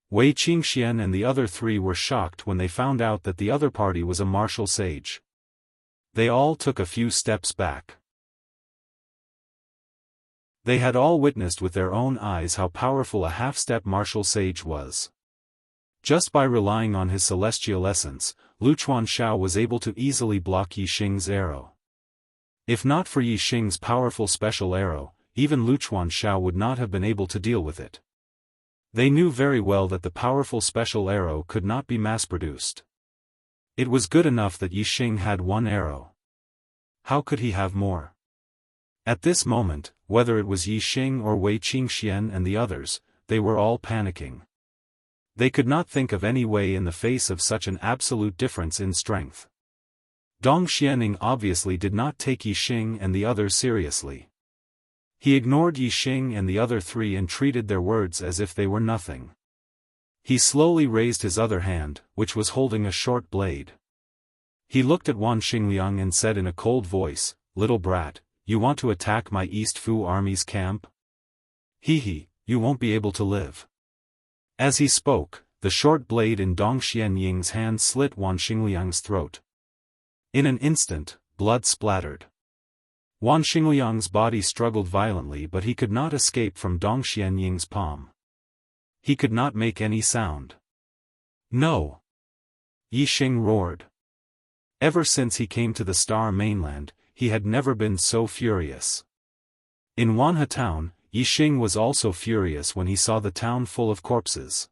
A: Wei Qingxian and the other 3 were shocked when they found out that the other party was a martial sage. They all took a few steps back. They had all witnessed with their own eyes how powerful a half-step martial sage was. Just by relying on his celestial essence, Luchuan Shao was able to easily block Yi Xing's arrow. If not for Yi Xing's powerful special arrow, even Luchuan Shao would not have been able to deal with it. They knew very well that the powerful special arrow could not be mass-produced. It was good enough that Yi Xing had 1 arrow. How could he have more? At this moment, whether it was Yi Xing or Wei Qingxian and the others, they were all panicking. They could not think of any way in the face of such an absolute difference in strength. Dong Xianing obviously did not take Yi Xing and the others seriously. He ignored Yi Xing and the other 3 and treated their words as if they were nothing. He slowly raised his other hand, which was holding a short blade. He looked at Wan Xingliang and said in a cold voice, "Little brat, you want to attack my East Fu army's camp? Hee, you won't be able to live." As he spoke, the short blade in Dong Xianying's hand slit Wan Xingliang's throat. In an instant, blood splattered. Wan Xingliang's body struggled violently, but he could not escape from Dong Xianying's palm. He could not make any sound. "No!" Yi Xing roared. Ever since he came to the Star Mainland, he had never been so furious. In Wanhe town, Yi Xing was also furious when he saw the town full of corpses.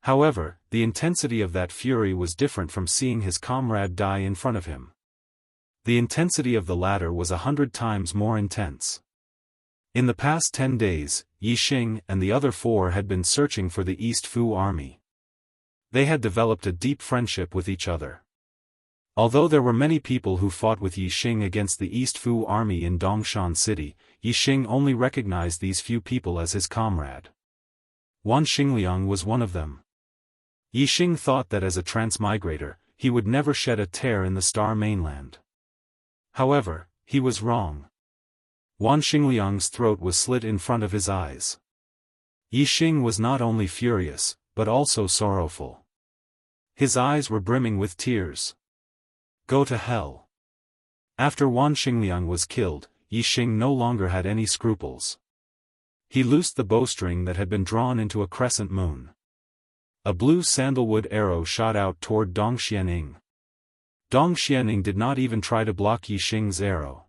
A: However, the intensity of that fury was different from seeing his comrade die in front of him. The intensity of the latter was 100 times more intense. In the past 10 days, Yi Xing and the other 4 had been searching for the East Fu army. They had developed a deep friendship with each other. Although there were many people who fought with Yi Xing against the East Fu army in Dongshan City, Yi Xing only recognized these few people as his comrade. Wan Xingliang was one of them. Yi Xing thought that as a transmigrator, he would never shed a tear in the Star Mainland. However, he was wrong. Wan Xingliang's throat was slit in front of his eyes. Yi Xing was not only furious, but also sorrowful. His eyes were brimming with tears. Go to hell. After Wan Xingliang was killed, Yi Xing no longer had any scruples. He loosed the bowstring that had been drawn into a crescent moon. A blue sandalwood arrow shot out toward Dong Xianing. Dong Xianing did not even try to block Yi Xing's arrow.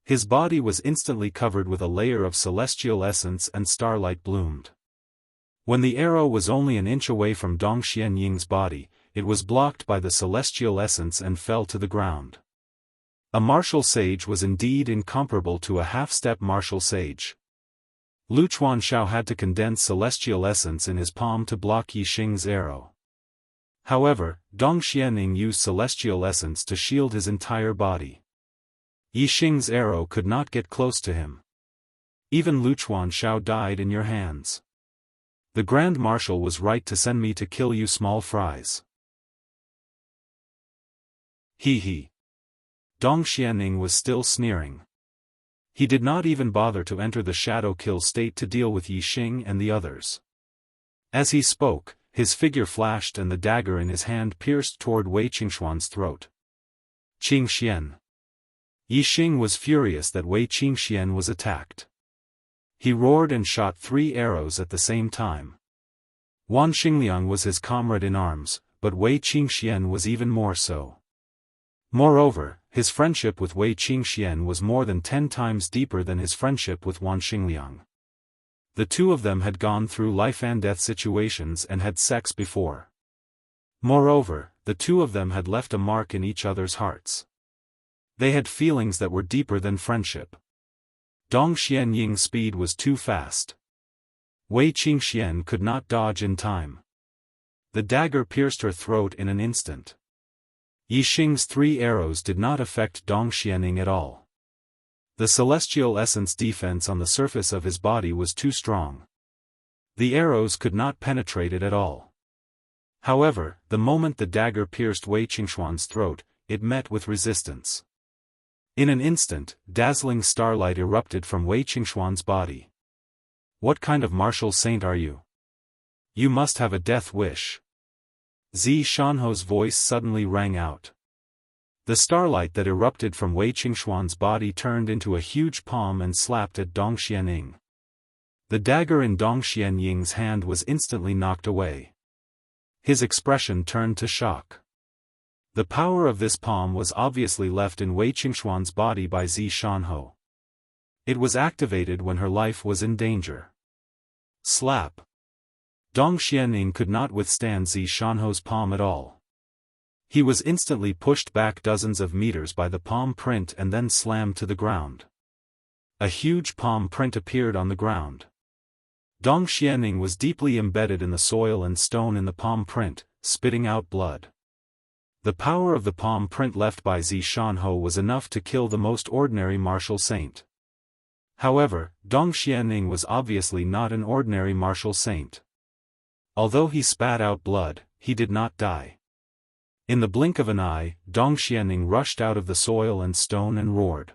A: His body was instantly covered with a layer of celestial essence and starlight bloomed. When the arrow was only an inch away from Dong Xianying's body, it was blocked by the celestial essence and fell to the ground. A martial sage was indeed incomparable to a half-step martial sage. Lu Chuanxiao had to condense celestial essence in his palm to block Yixing's arrow. However, Dong Xianying used celestial essence to shield his entire body. Yixing's arrow could not get close to him. Even Lu Chuanxiao died in your hands. The Grand Marshal was right to send me to kill you small fries. He. Dong Xianying was still sneering. He did not even bother to enter the shadow kill state to deal with Yixing and the others. As he spoke, his figure flashed and the dagger in his hand pierced toward Wei Qingxuan's throat. Qingxian. Yixing was furious that Wei Qingxian was attacked. He roared and shot 3 arrows at the same time. Wan Xingliang was his comrade in arms, but Wei Qingxian was even more so. Moreover, his friendship with Wei Qingxian was more than 10 times deeper than his friendship with Wan Xingliang. The two of them had gone through life-and-death situations and had sex before. Moreover, the two of them had left a mark in each other's hearts. They had feelings that were deeper than friendship. Dong Xianying's speed was too fast. Wei Qingxian could not dodge in time. The dagger pierced her throat in an instant. Yixing's 3 arrows did not affect Dong Xianying at all. The celestial essence defense on the surface of his body was too strong. The arrows could not penetrate it at all. However, the moment the dagger pierced Wei Qingxuan's throat, it met with resistance. In an instant, dazzling starlight erupted from Wei Qingxuan's body. What kind of martial saint are you? You must have a death wish. Zi Shanho's voice suddenly rang out. The starlight that erupted from Wei Qingxuan's body turned into a huge palm and slapped at Dong Xianying. The dagger in Dong Xianying's hand was instantly knocked away. His expression turned to shock. The power of this palm was obviously left in Wei Qingxuan's body by Zi Shanho. It was activated when her life was in danger. Slap. Dong Xianying could not withstand Zi Shanho's palm at all. He was instantly pushed back dozens of meters by the palm print and then slammed to the ground. A huge palm print appeared on the ground. Dong Xianying was deeply embedded in the soil and stone in the palm print, spitting out blood. The power of the palm print left by Zi Shanho was enough to kill the most ordinary martial saint. However, Dong Xianying was obviously not an ordinary martial saint. Although he spat out blood, he did not die. In the blink of an eye, Dong Xianying rushed out of the soil and stone and roared.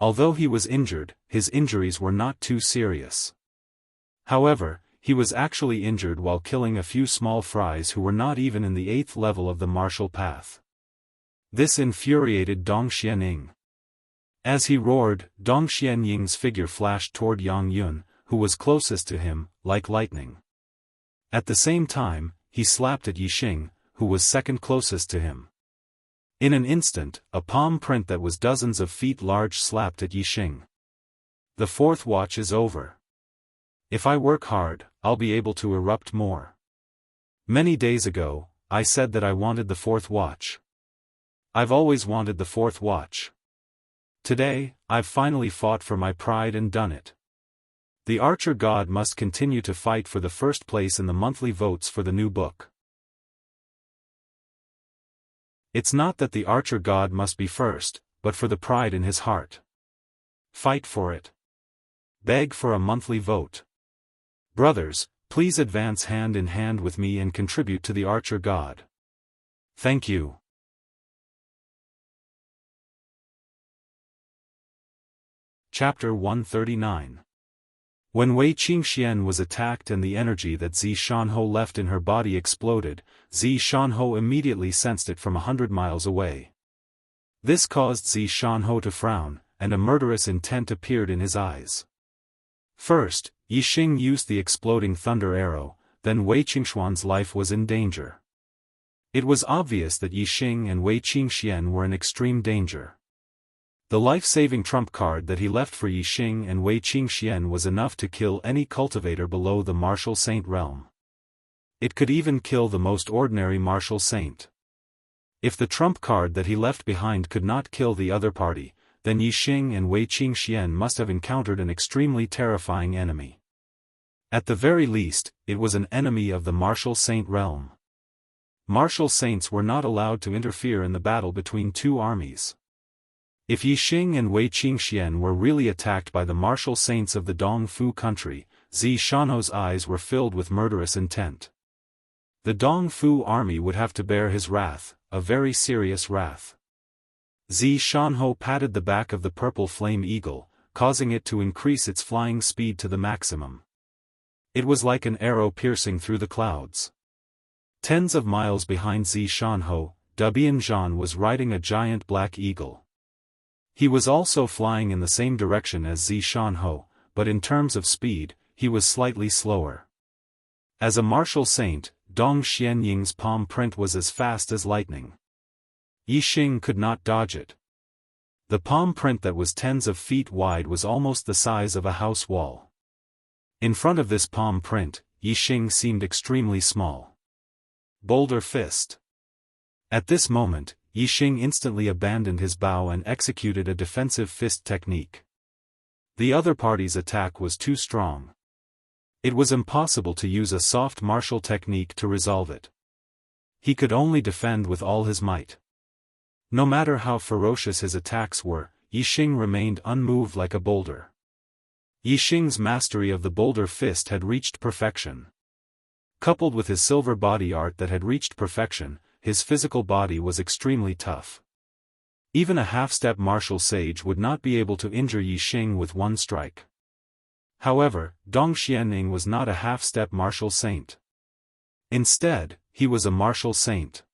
A: Although he was injured, his injuries were not too serious. However, he was actually injured while killing a few small fries who were not even in the 8th level of the martial path. This infuriated Dong Xianying. As he roared, Dong Xianying's figure flashed toward Yang Yun, who was closest to him, like lightning. At the same time, he slapped at Yixing, who was second closest to him. In an instant, a palm print that was dozens of feet large slapped at Yixing. The 4th watch is over. If I work hard, I'll be able to erupt more. Many days ago, I said that I wanted the 4th watch. I've always wanted the 4th watch. Today, I've finally fought for my pride and done it. The Archer God must continue to fight for the first place in the monthly votes for the new book. It's not that the Archer God must be first, but for the pride in his heart. Fight for it. Beg for a monthly vote. Brothers, please advance hand in hand with me and contribute to the Archer God. Thank you. Chapter 139. When Wei Qingxian was attacked and the energy that Zi Shanho left in her body exploded, Zi Shanho immediately sensed it from 100 miles away. This caused Zi Shanho to frown, and a murderous intent appeared in his eyes. First, Yixing used the exploding thunder arrow, then Wei Qingxuan's life was in danger. It was obvious that Yixing and Wei Qingxian were in extreme danger. The life-saving trump card that he left for Yi Xing and Wei Qingxian was enough to kill any cultivator below the martial saint realm. It could even kill the most ordinary martial saint. If the trump card that he left behind could not kill the other party, then Yi Xing and Wei Qingxian must have encountered an extremely terrifying enemy. At the very least, it was an enemy of the martial saint realm. Martial saints were not allowed to interfere in the battle between two armies. If Yi Xing and Wei Qingxian were really attacked by the martial saints of the Dongfu country, Zi Shanho's eyes were filled with murderous intent. The Dongfu army would have to bear his wrath, a very serious wrath. Zi Shanho patted the back of the purple flame eagle, causing it to increase its flying speed to the maximum. It was like an arrow piercing through the clouds. Tens of miles behind Zi Shanho, Dubianzhan was riding a giant black eagle. He was also flying in the same direction as Zi Shanho, but in terms of speed, he was slightly slower. As a martial saint, Dong Xianying's palm print was as fast as lightning. Yi Xing could not dodge it. The palm print that was tens of feet wide was almost the size of a house wall. In front of this palm print, Yi Xing seemed extremely small. Boulder fist. At this moment, Yi Xing instantly abandoned his bow and executed a defensive fist technique. The other party's attack was too strong. It was impossible to use a soft martial technique to resolve it. He could only defend with all his might. No matter how ferocious his attacks were, Yi Xing remained unmoved like a boulder. Yi Xing's mastery of the boulder fist had reached perfection. Coupled with his silver body art that had reached perfection, his physical body was extremely tough. Even a half-step martial sage would not be able to injure Yi Xing with one strike. However, Dong Xianying was not a half-step martial saint. Instead, he was a martial saint.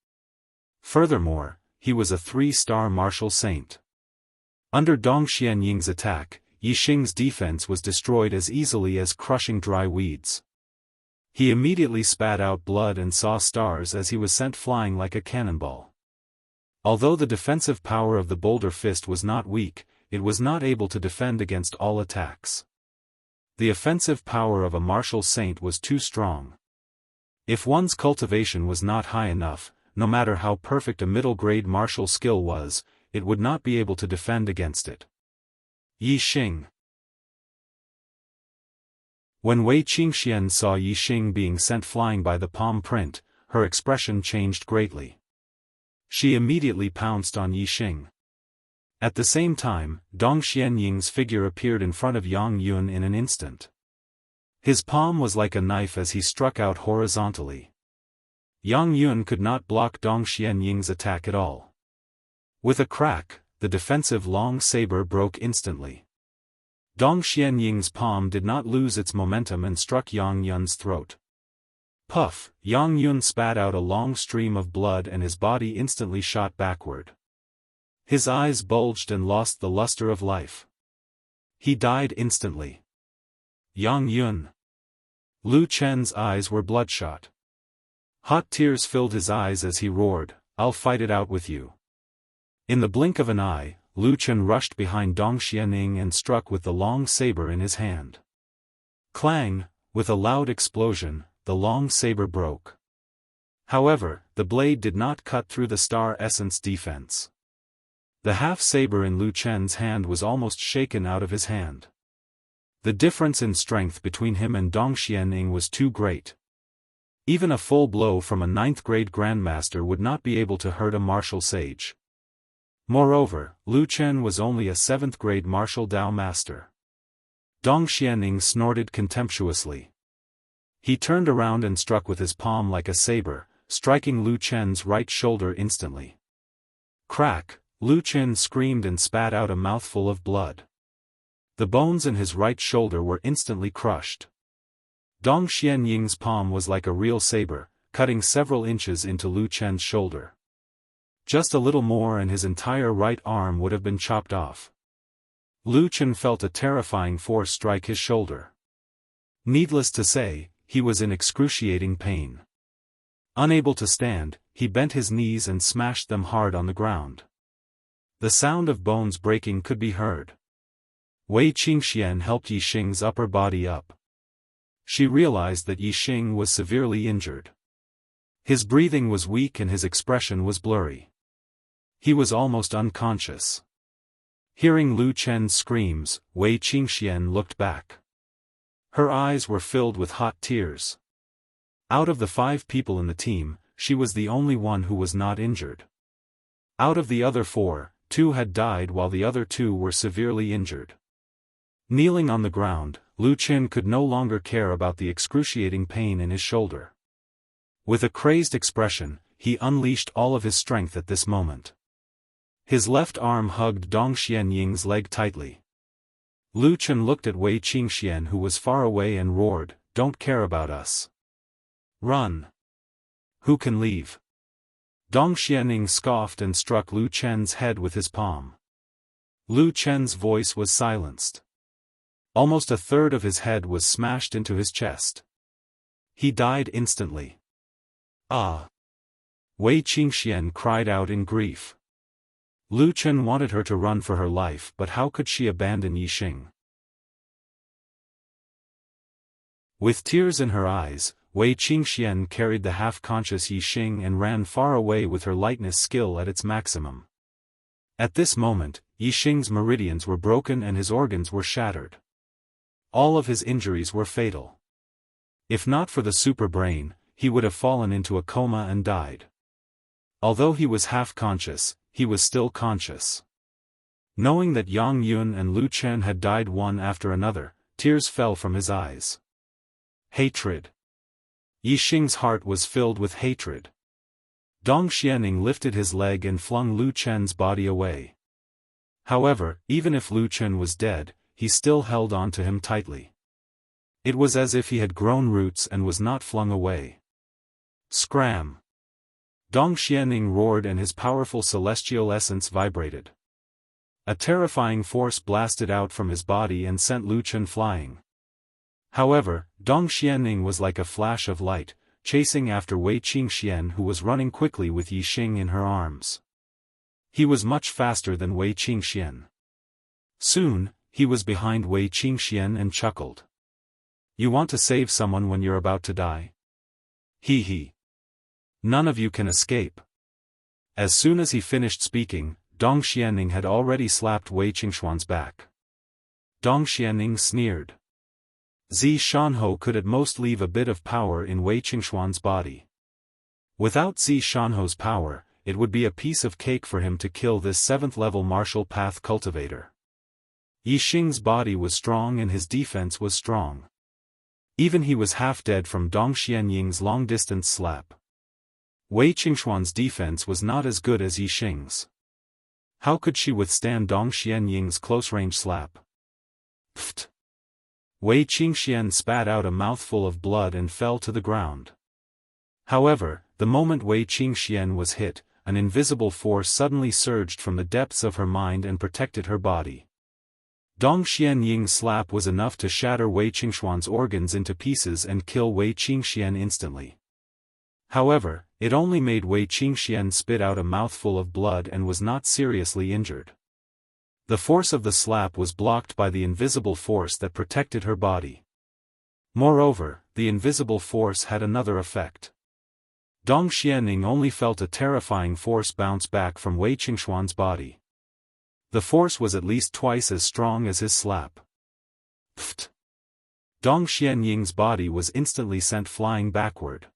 A: Furthermore, he was a 3-star martial saint. Under Dong Xianying's attack, Yi Xing's defense was destroyed as easily as crushing dry weeds. He immediately spat out blood and saw stars as he was sent flying like a cannonball. Although the defensive power of the boulder fist was not weak, it was not able to defend against all attacks. The offensive power of a martial saint was too strong. If one's cultivation was not high enough, no matter how perfect a middle-grade martial skill was, it would not be able to defend against it. Yi Xing. When Wei Qingxian saw Yi Xing being sent flying by the palm print, her expression changed greatly. She immediately pounced on Yi Xing. At the same time, Dong Xianying's figure appeared in front of Yang Yun in an instant. His palm was like a knife as he struck out horizontally. Yang Yun could not block Dong Xianying's attack at all. With a crack, the defensive long saber broke instantly. Dong Xianying's palm did not lose its momentum and struck Yang Yun's throat. Puff! Yang Yun spat out a long stream of blood and his body instantly shot backward. His eyes bulged and lost the luster of life. He died instantly. Yang Yun. Lu Chen's eyes were bloodshot. Hot tears filled his eyes as he roared, "I'll fight it out with you." In the blink of an eye, Lu Chen rushed behind Dong Xianying and struck with the long saber in his hand. Clang! With a loud explosion, the long saber broke. However, the blade did not cut through the star essence defense. The half-saber in Lu Chen's hand was almost shaken out of his hand. The difference in strength between him and Dong Xianying was too great. Even a full blow from a 9th-grade grandmaster would not be able to hurt a martial sage. Moreover, Lu Chen was only a 7th-grade martial Dao master. Dong Xianying snorted contemptuously. He turned around and struck with his palm like a saber, striking Lu Chen's right shoulder instantly. Crack! Lu Chen screamed and spat out a mouthful of blood. The bones in his right shoulder were instantly crushed. Dong Xianying's palm was like a real saber, cutting several inches into Lu Chen's shoulder. Just a little more and his entire right arm would have been chopped off. Lu Chen felt a terrifying force strike his shoulder. Needless to say, he was in excruciating pain. Unable to stand, he bent his knees and smashed them hard on the ground. The sound of bones breaking could be heard. Wei Qingxian helped Yixing's upper body up. She realized that Yixing was severely injured. His breathing was weak and his expression was blurry. He was almost unconscious. Hearing Lu Chen's screams, Wei Qingxian looked back. Her eyes were filled with hot tears. Out of the 5 people in the team, she was the only one who was not injured. Out of the other 4, 2 had died while the other 2 were severely injured. Kneeling on the ground, Lu Chen could no longer care about the excruciating pain in his shoulder. With a crazed expression, he unleashed all of his strength at this moment. His left arm hugged Dong Xianying's leg tightly. Lu Chen looked at Wei Qingxian who was far away and roared, "Don't care about us. Run. Who can leave?" Dong Xianying scoffed and struck Lu Chen's head with his palm. Lu Chen's voice was silenced. Almost a third of his head was smashed into his chest. He died instantly. Ah! Wei Qingxian cried out in grief. Lu Chen wanted her to run for her life, but how could she abandon Yixing? With tears in her eyes, Wei Qingxian carried the half-conscious Yixing and ran far away with her lightness skill at its maximum. At this moment, Yixing's meridians were broken and his organs were shattered. All of his injuries were fatal. If not for the super brain, he would have fallen into a coma and died. Although he was half-conscious, he was still conscious. Knowing that Yang Yun and Lu Chen had died one after another, tears fell from his eyes. Hatred. Yixing's heart was filled with hatred. Dong Xianying lifted his leg and flung Lu Chen's body away. However, even if Lu Chen was dead, he still held on to him tightly. It was as if he had grown roots and was not flung away. Scram! Dong Xianying roared and his powerful celestial essence vibrated. A terrifying force blasted out from his body and sent Lu Chen flying. However, Dong Xianying was like a flash of light, chasing after Wei Qingxian who was running quickly with Yixing in her arms. He was much faster than Wei Qingxian. Soon, he was behind Wei Qingxian and chuckled. "You want to save someone when you're about to die? Hee hee. None of you can escape." As soon as he finished speaking, Dong Xianying had already slapped Wei Qingxuan's back. Dong Xianying sneered. Zi Shanhou could at most leave a bit of power in Wei Qingxuan's body. Without Zi Shanhou's power, it would be a piece of cake for him to kill this 7th-level martial path cultivator. Yixing's body was strong and his defense was strong. Even he was half dead from Dong Xianying's long-distance slap. Wei Qingxuan's defense was not as good as Yixing's. How could she withstand Dong Xianying's close-range slap? Pfft! Wei Qingxian spat out a mouthful of blood and fell to the ground. However, the moment Wei Qingxian was hit, an invisible force suddenly surged from the depths of her mind and protected her body. Dong Xianying's slap was enough to shatter Wei Qingxuan's organs into pieces and kill Wei Qingxian instantly. However, it only made Wei Qingxian spit out a mouthful of blood and was not seriously injured. The force of the slap was blocked by the invisible force that protected her body. Moreover, the invisible force had another effect. Dong Xianying only felt a terrifying force bounce back from Wei Qingxuan's body. The force was at least twice as strong as his slap. Pfft! Dong Xianying's body was instantly sent flying backward.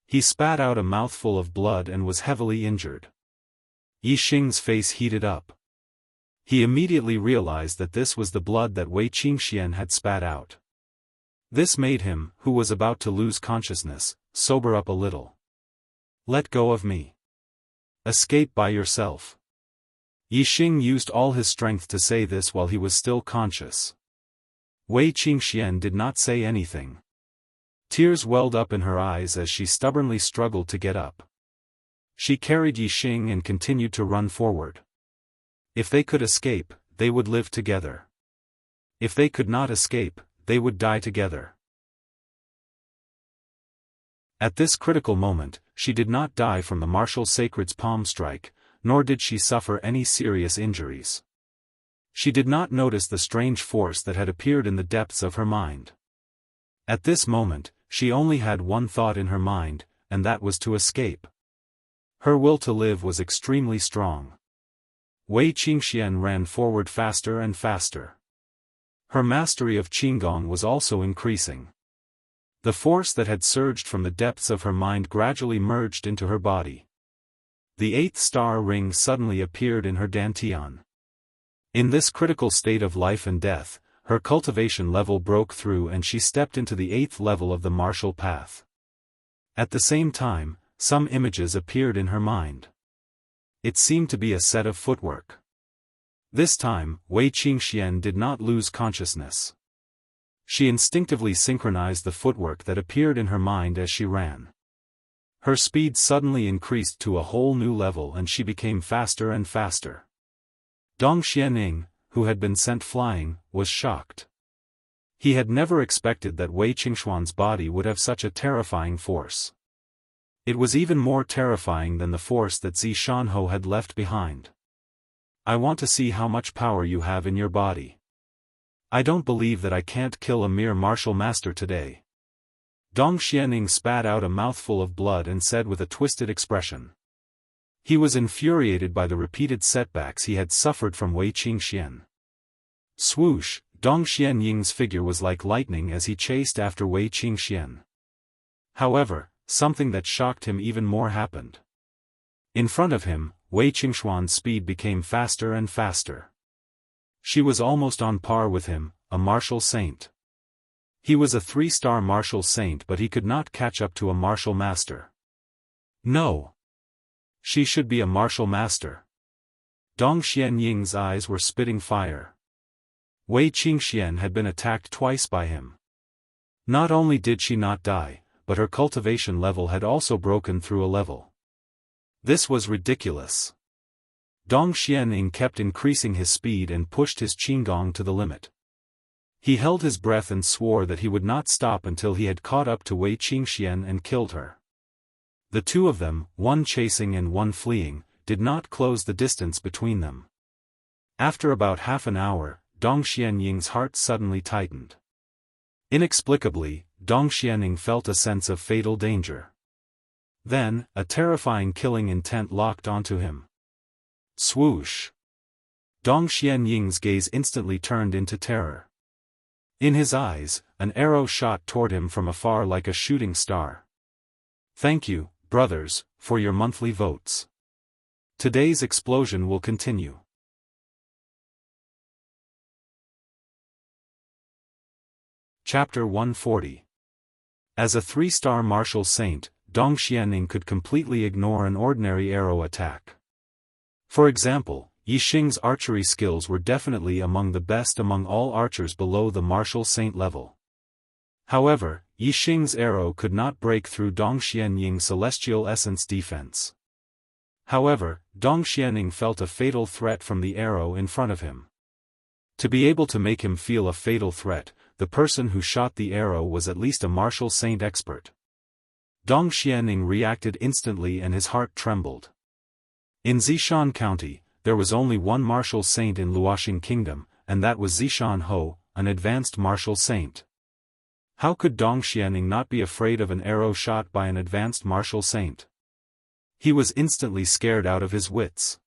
A: He spat out a mouthful of blood and was heavily injured. Yixing's face heated up. He immediately realized that this was the blood that Wei Qingxian had spat out. This made him, who was about to lose consciousness, sober up a little. "Let go of me. Escape by yourself." Yixing used all his strength to say this while he was still conscious. Wei Qingxian did not say anything. Tears welled up in her eyes as she stubbornly struggled to get up. She carried Yixing and continued to run forward. If they could escape, they would live together. If they could not escape, they would die together. At this critical moment, she did not die from the martial sacred's palm strike, nor did she suffer any serious injuries. She did not notice the strange force that had appeared in the depths of her mind. At this moment, she only had one thought in her mind, and that was to escape. Her will to live was extremely strong. Wei Qingxian ran forward faster and faster. Her mastery of Qigong was also increasing. The force that had surged from the depths of her mind gradually merged into her body. The 8th star ring suddenly appeared in her dantian. In this critical state of life and death, her cultivation level broke through and she stepped into the 8th level of the martial path. At the same time, some images appeared in her mind. It seemed to be a set of footwork. This time, Wei Qingxian did not lose consciousness. She instinctively synchronized the footwork that appeared in her mind as she ran. Her speed suddenly increased to a whole new level and she became faster and faster. Dong Xianing, who had been sent flying, was shocked. He had never expected that Wei Qingxuan's body would have such a terrifying force. It was even more terrifying than the force that Zishanho had left behind. I want to see how much power you have in your body. I don't believe that I can't kill a mere martial master today. Dong Xianing spat out a mouthful of blood and said with a twisted expression. He was infuriated by the repeated setbacks he had suffered from Wei Qingxian. Swoosh, Dong Xianying's figure was like lightning as he chased after Wei Qingxian. However, something that shocked him even more happened. In front of him, Wei Qingxuan's speed became faster and faster. She was almost on par with him, a martial saint. He was a 3-star martial saint but he could not catch up to a martial master. No. She should be a martial master. Dong Xianying's eyes were spitting fire. Wei Qingxian had been attacked twice by him. Not only did she not die, but her cultivation level had also broken through a level. This was ridiculous. Dong Xianing kept increasing his speed and pushed his Qigong to the limit. He held his breath and swore that he would not stop until he had caught up to Wei Qingxian and killed her. The two of them, one chasing and one fleeing, did not close the distance between them. After about half an hour, Dong Xianying's heart suddenly tightened. Inexplicably, Dong Xianing felt a sense of fatal danger. Then, a terrifying killing intent locked onto him. Swoosh! Dong Xianying's gaze instantly turned into terror. In his eyes, an arrow shot toward him from afar like a shooting star. Thank you, brothers, for your monthly votes. Today's explosion will continue. Chapter 140. As a 3-star martial saint, Dong Xianing could completely ignore an ordinary arrow attack. For example, Yi Xing's archery skills were definitely among the best among all archers below the martial saint level. However, Yi Xing's arrow could not break through Dong Xianying's celestial essence defense. However, Dong Xianing felt a fatal threat from the arrow in front of him. To be able to make him feel a fatal threat, the person who shot the arrow was at least a martial saint expert. Dong Xianing reacted instantly and his heart trembled. In Zishan County, there was only one martial saint in Luoxing Kingdom, and that was Zishan Ho, an advanced martial saint. How could Dong Xianing not be afraid of an arrow shot by an advanced martial saint? He was instantly scared out of his wits.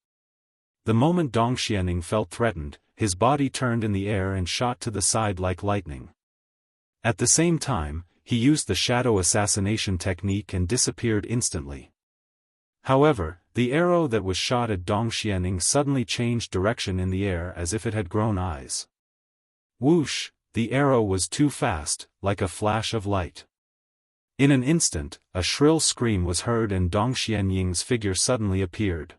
A: The moment Dong Xianing felt threatened, his body turned in the air and shot to the side like lightning. At the same time, he used the shadow assassination technique and disappeared instantly. However, the arrow that was shot at Dong Xianing suddenly changed direction in the air as if it had grown eyes. Whoosh, the arrow was too fast, like a flash of light. In an instant, a shrill scream was heard and Dong Xianying's figure suddenly appeared.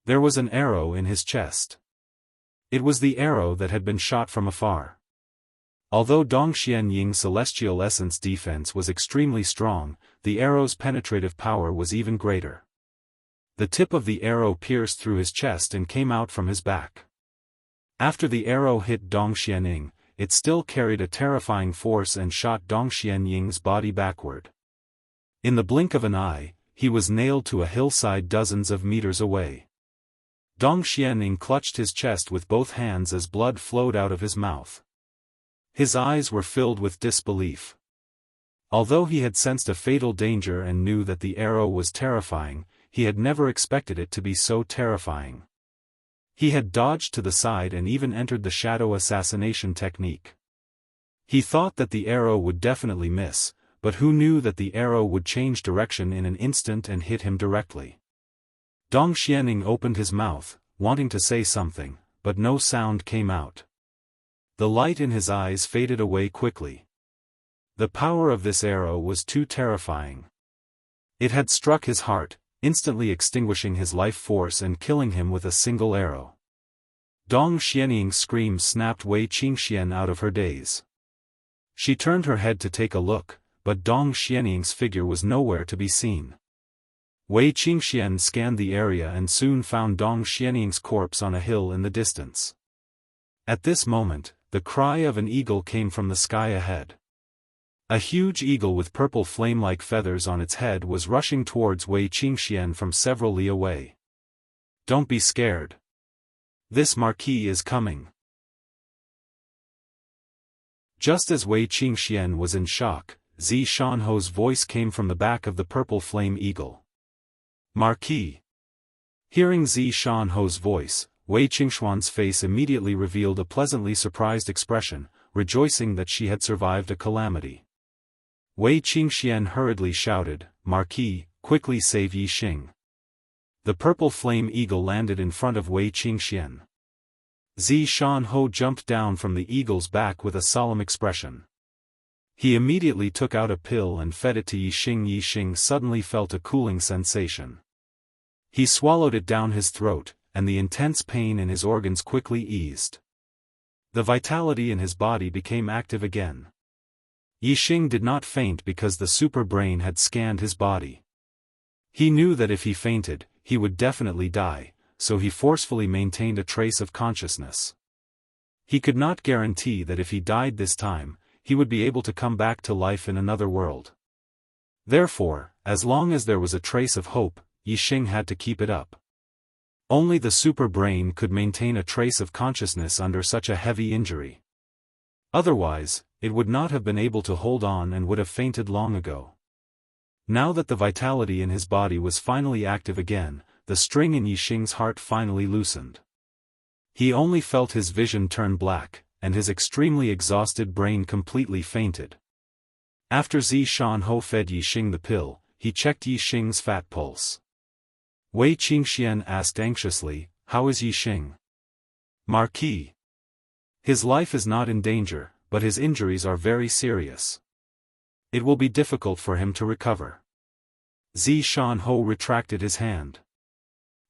A: There was an arrow in his chest. It was the arrow that had been shot from afar. Although Dong Xianying's celestial essence defense was extremely strong, the arrow's penetrative power was even greater. The tip of the arrow pierced through his chest and came out from his back. After the arrow hit Dong Xianing, it still carried a terrifying force and shot Dong Xianying's body backward. In the blink of an eye, he was nailed to a hillside dozens of meters away. Dong Xianing clutched his chest with both hands as blood flowed out of his mouth. His eyes were filled with disbelief. Although he had sensed a fatal danger and knew that the arrow was terrifying, he had never expected it to be so terrifying. He had dodged to the side and even entered the shadow assassination technique. He thought that the arrow would definitely miss, but who knew that the arrow would change direction in an instant and hit him directly. Dong Xianing opened his mouth, wanting to say something, but no sound came out. The light in his eyes faded away quickly. The power of this arrow was too terrifying. It had struck his heart, instantly extinguishing his life force and killing him with a single arrow. Dong Xianing's scream snapped Wei Qingxian out of her daze. She turned her head to take a look, but Dong Xianing's figure was nowhere to be seen. Wei Qingxian scanned the area and soon found Dong Xianing's corpse on a hill in the distance. At this moment, the cry of an eagle came from the sky ahead. A huge eagle with purple flame-like feathers on its head was rushing towards Wei Qingxian from several li away. "Don't be scared. This marquis is coming." Just as Wei Qingxian was in shock, Zi Shanho's voice came from the back of the purple flame eagle. "Marquis." Hearing Zi Shanho's voice, Wei Qingxuan's face immediately revealed a pleasantly surprised expression, rejoicing that she had survived a calamity. Wei Qingxian hurriedly shouted, "Marquis, quickly save Yi Xing." The purple flame eagle landed in front of Wei Qingxian. Zi Shanho jumped down from the eagle's back with a solemn expression. He immediately took out a pill and fed it to Yi Xing. Yi Xing suddenly felt a cooling sensation. He swallowed it down his throat, and the intense pain in his organs quickly eased. The vitality in his body became active again. Yi Xing did not faint because the super brain had scanned his body. He knew that if he fainted, he would definitely die, so he forcefully maintained a trace of consciousness. He could not guarantee that if he died this time, he would be able to come back to life in another world. Therefore, as long as there was a trace of hope, Yi Xing had to keep it up. Only the super brain could maintain a trace of consciousness under such a heavy injury. Otherwise, it would not have been able to hold on and would have fainted long ago. Now that the vitality in his body was finally active again, the string in Yi Xing's heart finally loosened. He only felt his vision turn black, and his extremely exhausted brain completely fainted. After Zi Shanho fed Yi Xing the pill, he checked Yi Xing's fat pulse. Wei Qingxian asked anxiously, "How is Yi Xing?" "Marquis. His life is not in danger, but his injuries are very serious. It will be difficult for him to recover." Zi Shanho retracted his hand.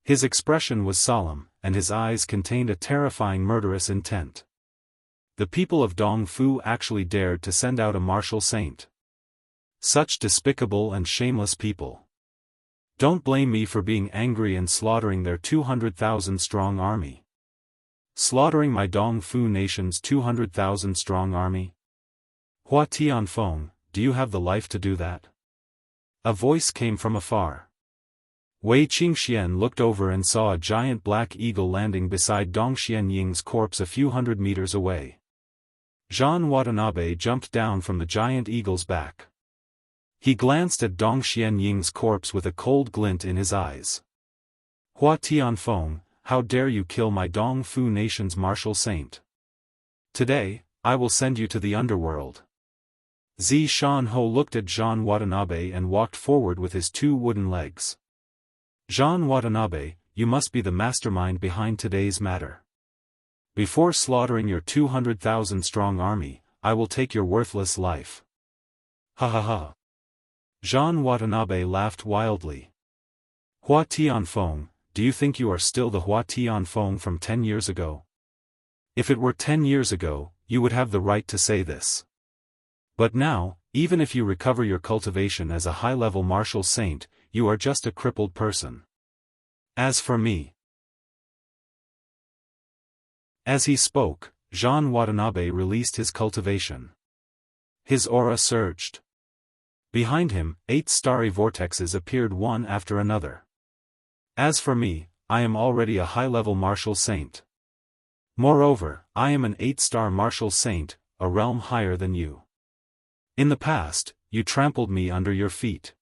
A: His expression was solemn, and his eyes contained a terrifying murderous intent. The people of Dongfu actually dared to send out a martial saint. Such despicable and shameless people. Don't blame me for being angry and slaughtering their 200,000-strong army. Slaughtering my Dongfu nation's 200,000-strong army? Hua Tianfeng, do you have the life to do that? A voice came from afar. Wei Qingxian looked over and saw a giant black eagle landing beside Dong Xianying's corpse a few hundred meters away. Zhan Watanabe jumped down from the giant eagle's back. He glanced at Dong Xianying's corpse with a cold glint in his eyes. "Hua Tianfeng, how dare you kill my Dongfu nation's martial saint? Today, I will send you to the underworld." Zi Shanho looked at Zhan Watanabe and walked forward with his two wooden legs. "Zhan Watanabe, you must be the mastermind behind today's matter. Before slaughtering your 200,000-strong army, I will take your worthless life." "Ha ha ha." Zhan Watanabe laughed wildly. "Hua Tianfeng, do you think you are still the Hua Tianfeng from 10 years ago? If it were 10 years ago, you would have the right to say this. But now, even if you recover your cultivation as a high-level martial saint, you are just a crippled person. As for me..." As he spoke, Zhan Watanabe released his cultivation. His aura surged. Behind him, 8 starry vortexes appeared one after another. "As for me, I am already a high-level martial saint. Moreover, I am an 8-star martial saint, a realm higher than you. In the past, you trampled me under your feet.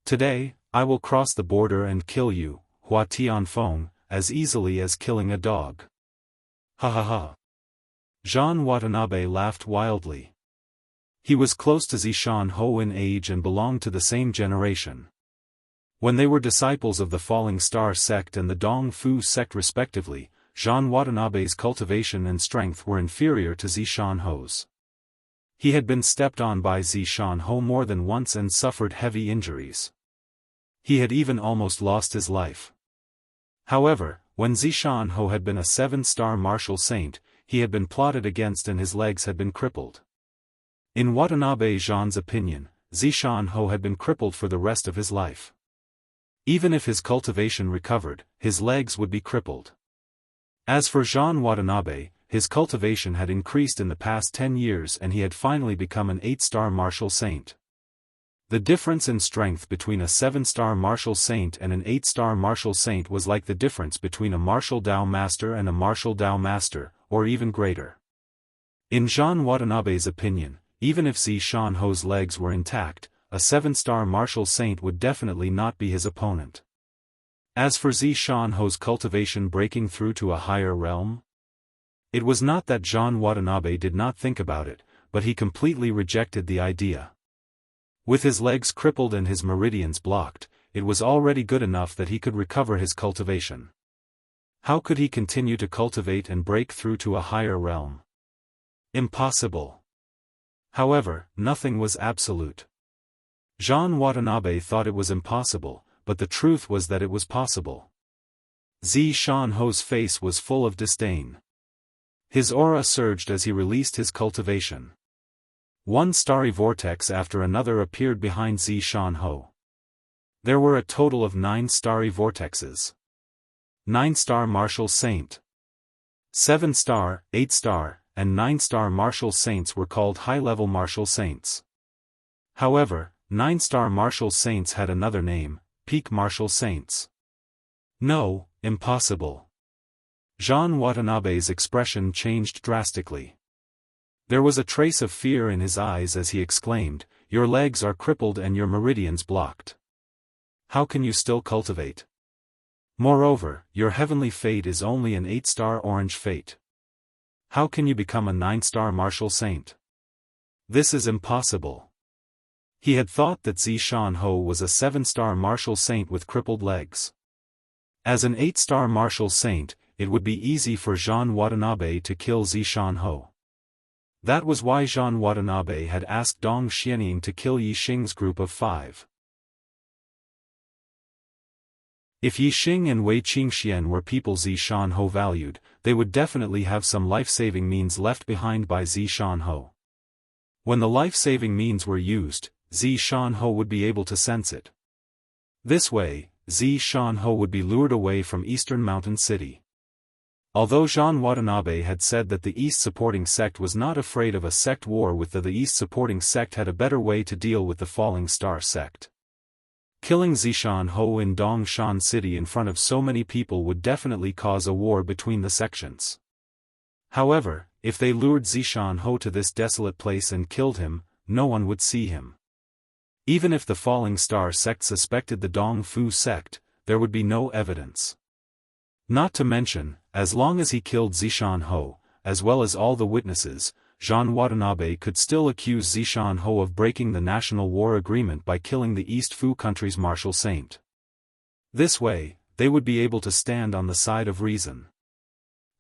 A: Today, I will cross the border and kill you, Hua Tianfeng, as easily as killing a dog. Ha ha ha. Jean Watanabe laughed wildly. He was close to Zishan Ho in age and belonged to the same generation. When they were disciples of the Falling Star sect and the Dong Fu sect respectively, Jean Watanabe's cultivation and strength were inferior to Zishan Ho's. He had been stepped on by Zishan Ho more than once and suffered heavy injuries. He had even almost lost his life. However, when Zishan Ho had been a 7-star martial saint, he had been plotted against and his legs had been crippled. In Watanabe Jean's opinion, Zishan Ho had been crippled for the rest of his life. Even if his cultivation recovered, his legs would be crippled. As for Jean Watanabe, his cultivation had increased in the past 10 years and he had finally become an 8-star martial saint. The difference in strength between a 7-star martial saint and an 8-star martial saint was like the difference between a martial Dao master and a martial Dao master, or even greater. In Jean Watanabe's opinion, even if Zishan Ho's legs were intact, a 7-star martial saint would definitely not be his opponent. As for Zishan Ho's cultivation breaking through to a higher realm, it was not that Jean Watanabe did not think about it, but he completely rejected the idea. With his legs crippled and his meridians blocked, it was already good enough that he could recover his cultivation. How could he continue to cultivate and break through to a higher realm? Impossible. However, nothing was absolute. Jean Watanabe thought it was impossible, but the truth was that it was possible. Zishan Ho's face was full of disdain. His aura surged as he released his cultivation. One starry vortex after another appeared behind Zishan Ho. There were a total of 9 starry vortexes. 9-star martial saint. 7-star, 8-star, and 9-star martial saints were called high-level martial saints. However, 9-star martial saints had another name, peak martial saints. No, impossible. Jean Watanabe's expression changed drastically. There was a trace of fear in his eyes as he exclaimed, "Your legs are crippled and your meridians blocked. How can you still cultivate? Moreover, your heavenly fate is only an 8-star orange fate. How can you become a 9-star martial saint? This is impossible." He had thought that Zishan Ho was a 7-star martial saint with crippled legs. As an 8-star martial saint, it would be easy for Jean Watanabe to kill Zishan Ho. That was why Jean Watanabe had asked Dong Xianying to kill Yi Xing's group of 5. If Yi Xing and Wei Qingxian were people Zishan Ho valued, they would definitely have some life-saving means left behind by Zishan Ho. When the life-saving means were used, Zishan Ho would be able to sense it. This way, Zishan Ho would be lured away from Eastern Mountain City. Although Jean Watanabe had said that the East supporting sect was not afraid of a sect war with the East supporting sect had a better way to deal with the Falling Star sect. Killing Zishan Ho in Dongshan City in front of so many people would definitely cause a war between the sections. However, if they lured Zishan Ho to this desolate place and killed him, no one would see him. Even if the Falling Star sect suspected the Dong Fu sect, there would be no evidence. Not to mention, as long as he killed Zishan Ho, as well as all the witnesses, Jean Watanabe could still accuse Zishan Ho of breaking the national war agreement by killing the East Fu country's martial saint. This way, they would be able to stand on the side of reason.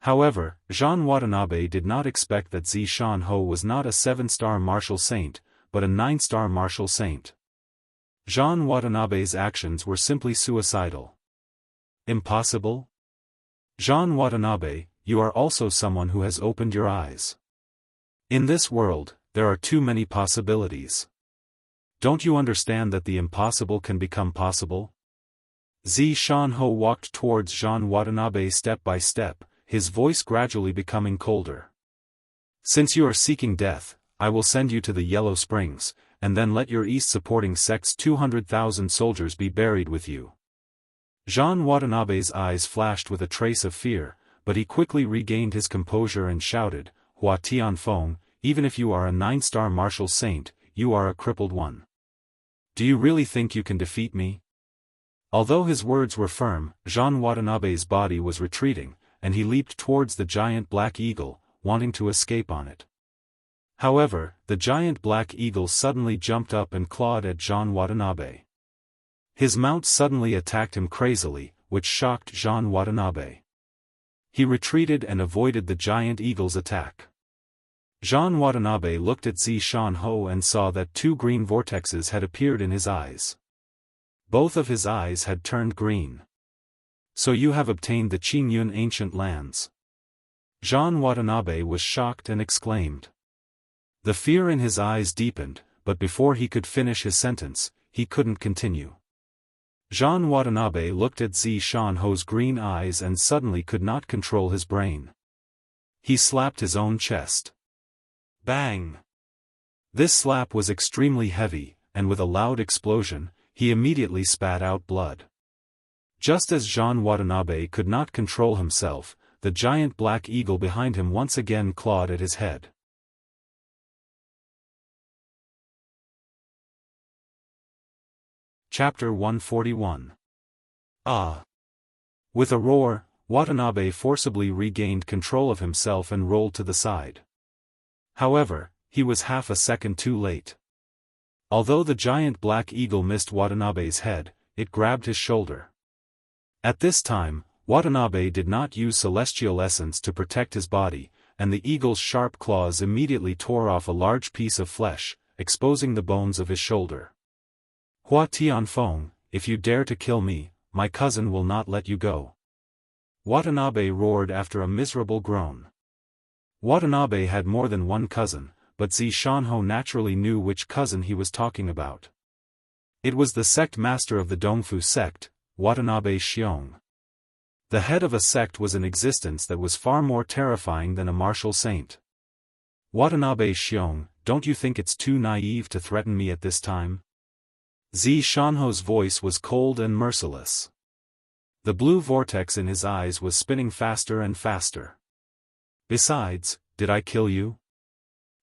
A: However, Jean Watanabe did not expect that Zishan Ho was not a 7-star martial saint, but a 9-star martial saint. Jean Watanabe's actions were simply suicidal. Impossible? Jean Watanabe, you are also someone who has opened your eyes. In this world, there are too many possibilities. Don't you understand that the impossible can become possible? Zishan Ho walked towards Jean Watanabe step by step, his voice gradually becoming colder. Since you are seeking death, I will send you to the Yellow Springs, and then let your East supporting sect's 200,000 soldiers be buried with you. Jean Watanabe's eyes flashed with a trace of fear, but he quickly regained his composure and shouted, "Hua Tianfeng, even if you are a 9-star martial saint, you are a crippled one. Do you really think you can defeat me?" Although his words were firm, Jean Watanabe's body was retreating, and he leaped towards the giant black eagle, wanting to escape on it. However, the giant black eagle suddenly jumped up and clawed at Jean Watanabe. His mount suddenly attacked him crazily, which shocked Jean Watanabe. He retreated and avoided the giant eagle's attack. Jean Watanabe looked at Zishan and saw that 2 green vortexes had appeared in his eyes. Both of his eyes had turned green. "So you have obtained the Qingyun ancient lands." Jean Watanabe was shocked and exclaimed. The fear in his eyes deepened, but before he could finish his sentence, he couldn't continue. Jean Watanabe looked at Zishan's green eyes and suddenly could not control his brain. He slapped his own chest. Bang! This slap was extremely heavy, and with a loud explosion, he immediately spat out blood. Just as Jean Watanabe could not control himself, the giant black eagle behind him once again clawed at his head. Chapter 141. Ah! With a roar, Watanabe forcibly regained control of himself and rolled to the side. However, he was half a second too late. Although the giant black eagle missed Watanabe's head, it grabbed his shoulder. At this time, Watanabe did not use celestial essence to protect his body, and the eagle's sharp claws immediately tore off a large piece of flesh, exposing the bones of his shoulder. "Hua Tianfeng, if you dare to kill me, my cousin will not let you go." Watanabe roared after a miserable groan. Watanabe had more than one cousin, but Zishanho naturally knew which cousin he was talking about. It was the sect master of the Dongfu sect, Watanabe Xiong. The head of a sect was an existence that was far more terrifying than a martial saint. "Watanabe Xiong, don't you think it's too naive to threaten me at this time?" Zishanho's voice was cold and merciless. The blue vortex in his eyes was spinning faster and faster. "Besides, did I kill you?"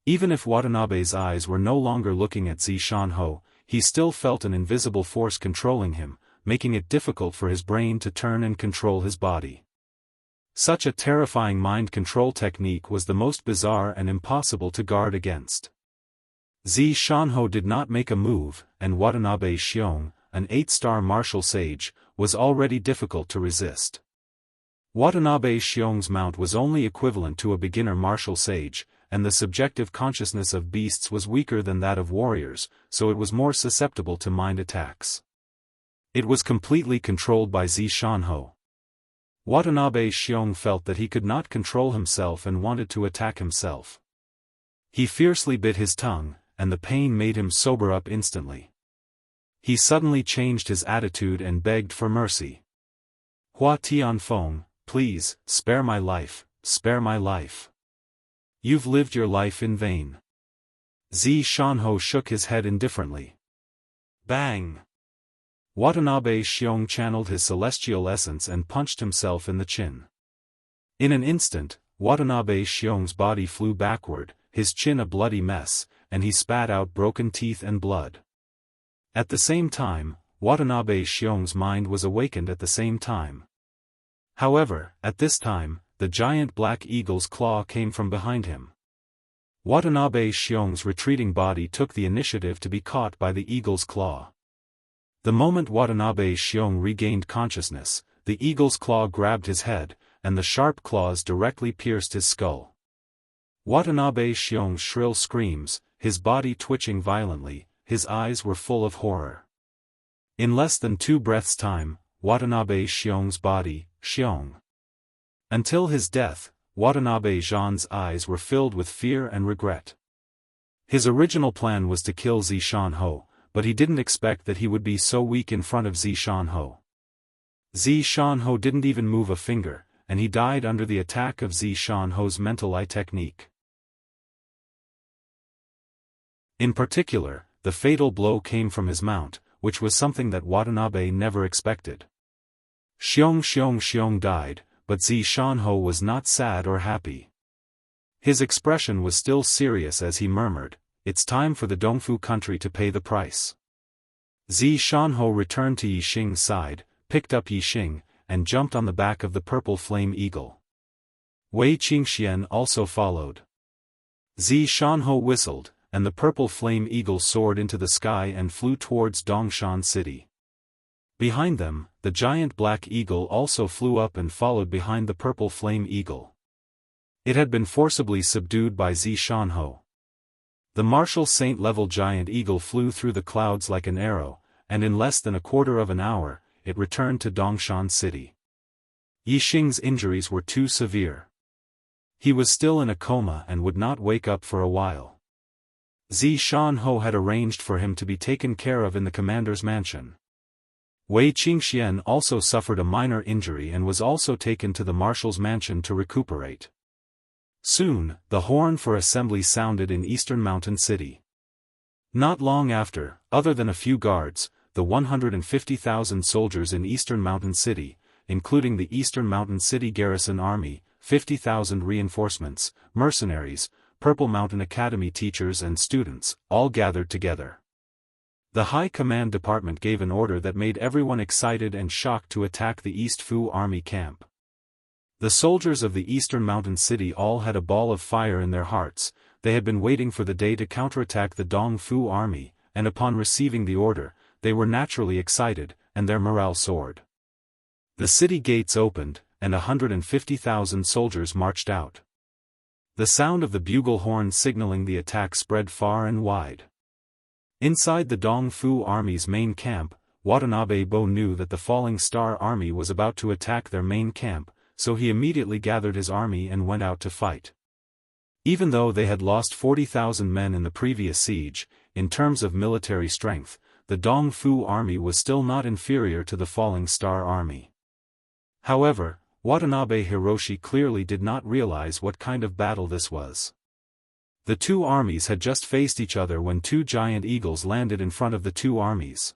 A: Even if Watanabe's eyes were no longer looking at Zishanho, he still felt an invisible force controlling him, making it difficult for his brain to turn and control his body. Such a terrifying mind control technique was the most bizarre and impossible to guard against. Zishanho did not make a move, and Watanabe Xiong, an 8-star martial sage, was already difficult to resist. Watanabe Xiong's mount was only equivalent to a beginner martial sage, and the subjective consciousness of beasts was weaker than that of warriors, so it was more susceptible to mind attacks. It was completely controlled by Zishanho. Watanabe Xiong felt that he could not control himself and wanted to attack himself. He fiercely bit his tongue, and the pain made him sober up instantly. He suddenly changed his attitude and begged for mercy. "Hua Tianfeng, please, spare my life, spare my life. You've lived your life in vain." Zishanho shook his head indifferently. Bang! Watanabe Xiong channeled his celestial essence and punched himself in the chin. In an instant, Watanabe Xiong's body flew backward, his chin a bloody mess, and he spat out broken teeth and blood. At the same time, Watanabe Xiong's mind was awakened at the same time. However, at this time, the giant black eagle's claw came from behind him. Watanabe Xiong's retreating body took the initiative to be caught by the eagle's claw. The moment Watanabe Xiong regained consciousness, the eagle's claw grabbed his head, and the sharp claws directly pierced his skull. Watanabe Xiong's shrill screams, his body twitching violently, his eyes were full of horror. In less than 2 breaths' time, Watanabe Xiong's body, Xiong. Until his death, Watanabe Zhan's eyes were filled with fear and regret. His original plan was to kill Zishanho, but he didn't expect that he would be so weak in front of Zishanho. Zishanho didn't even move a finger, and he died under the attack of Zishanho's mental eye technique. In particular, the fatal blow came from his mount, which was something that Watanabe never expected. Xiong died, but Zishanho was not sad or happy. His expression was still serious as he murmured, "It's time for the Dongfu country to pay the price." Zishanho returned to Yixing's side, picked up Yixing, and jumped on the back of the purple flame eagle. Wei Qingxian also followed. Zishanho whistled, and the purple flame eagle soared into the sky and flew towards Dongshan City. Behind them, the giant black eagle also flew up and followed behind the purple flame eagle. It had been forcibly subdued by Zishanho. The martial saint-level giant eagle flew through the clouds like an arrow, and in less than a quarter of an hour, it returned to Dongshan City. Yixing's injuries were too severe. He was still in a coma and would not wake up for a while. Zishanho had arranged for him to be taken care of in the commander's mansion. Wei Qingxian also suffered a minor injury and was also taken to the marshal's mansion to recuperate. Soon, the horn for assembly sounded in Eastern Mountain City. Not long after, other than a few guards, the 150,000 soldiers in Eastern Mountain City, including the Eastern Mountain City Garrison Army, 50,000 reinforcements, mercenaries, Purple Mountain Academy teachers and students, all gathered together. The High Command Department gave an order that made everyone excited and shocked to attack the East Fu Army camp. The soldiers of the Eastern Mountain City all had a ball of fire in their hearts. They had been waiting for the day to counterattack the Dong Fu Army, and upon receiving the order, they were naturally excited, and their morale soared. The city gates opened, and 150,000 soldiers marched out. The sound of the bugle horn signaling the attack spread far and wide. Inside the Dong Fu Army's main camp, Watanabe Bo knew that the Falling Star Army was about to attack their main camp, so he immediately gathered his army and went out to fight. Even though they had lost 40,000 men in the previous siege, in terms of military strength, the Dong Fu Army was still not inferior to the Falling Star Army. However, Watanabe Hiroshi clearly did not realize what kind of battle this was. The two armies had just faced each other when two giant eagles landed in front of the two armies.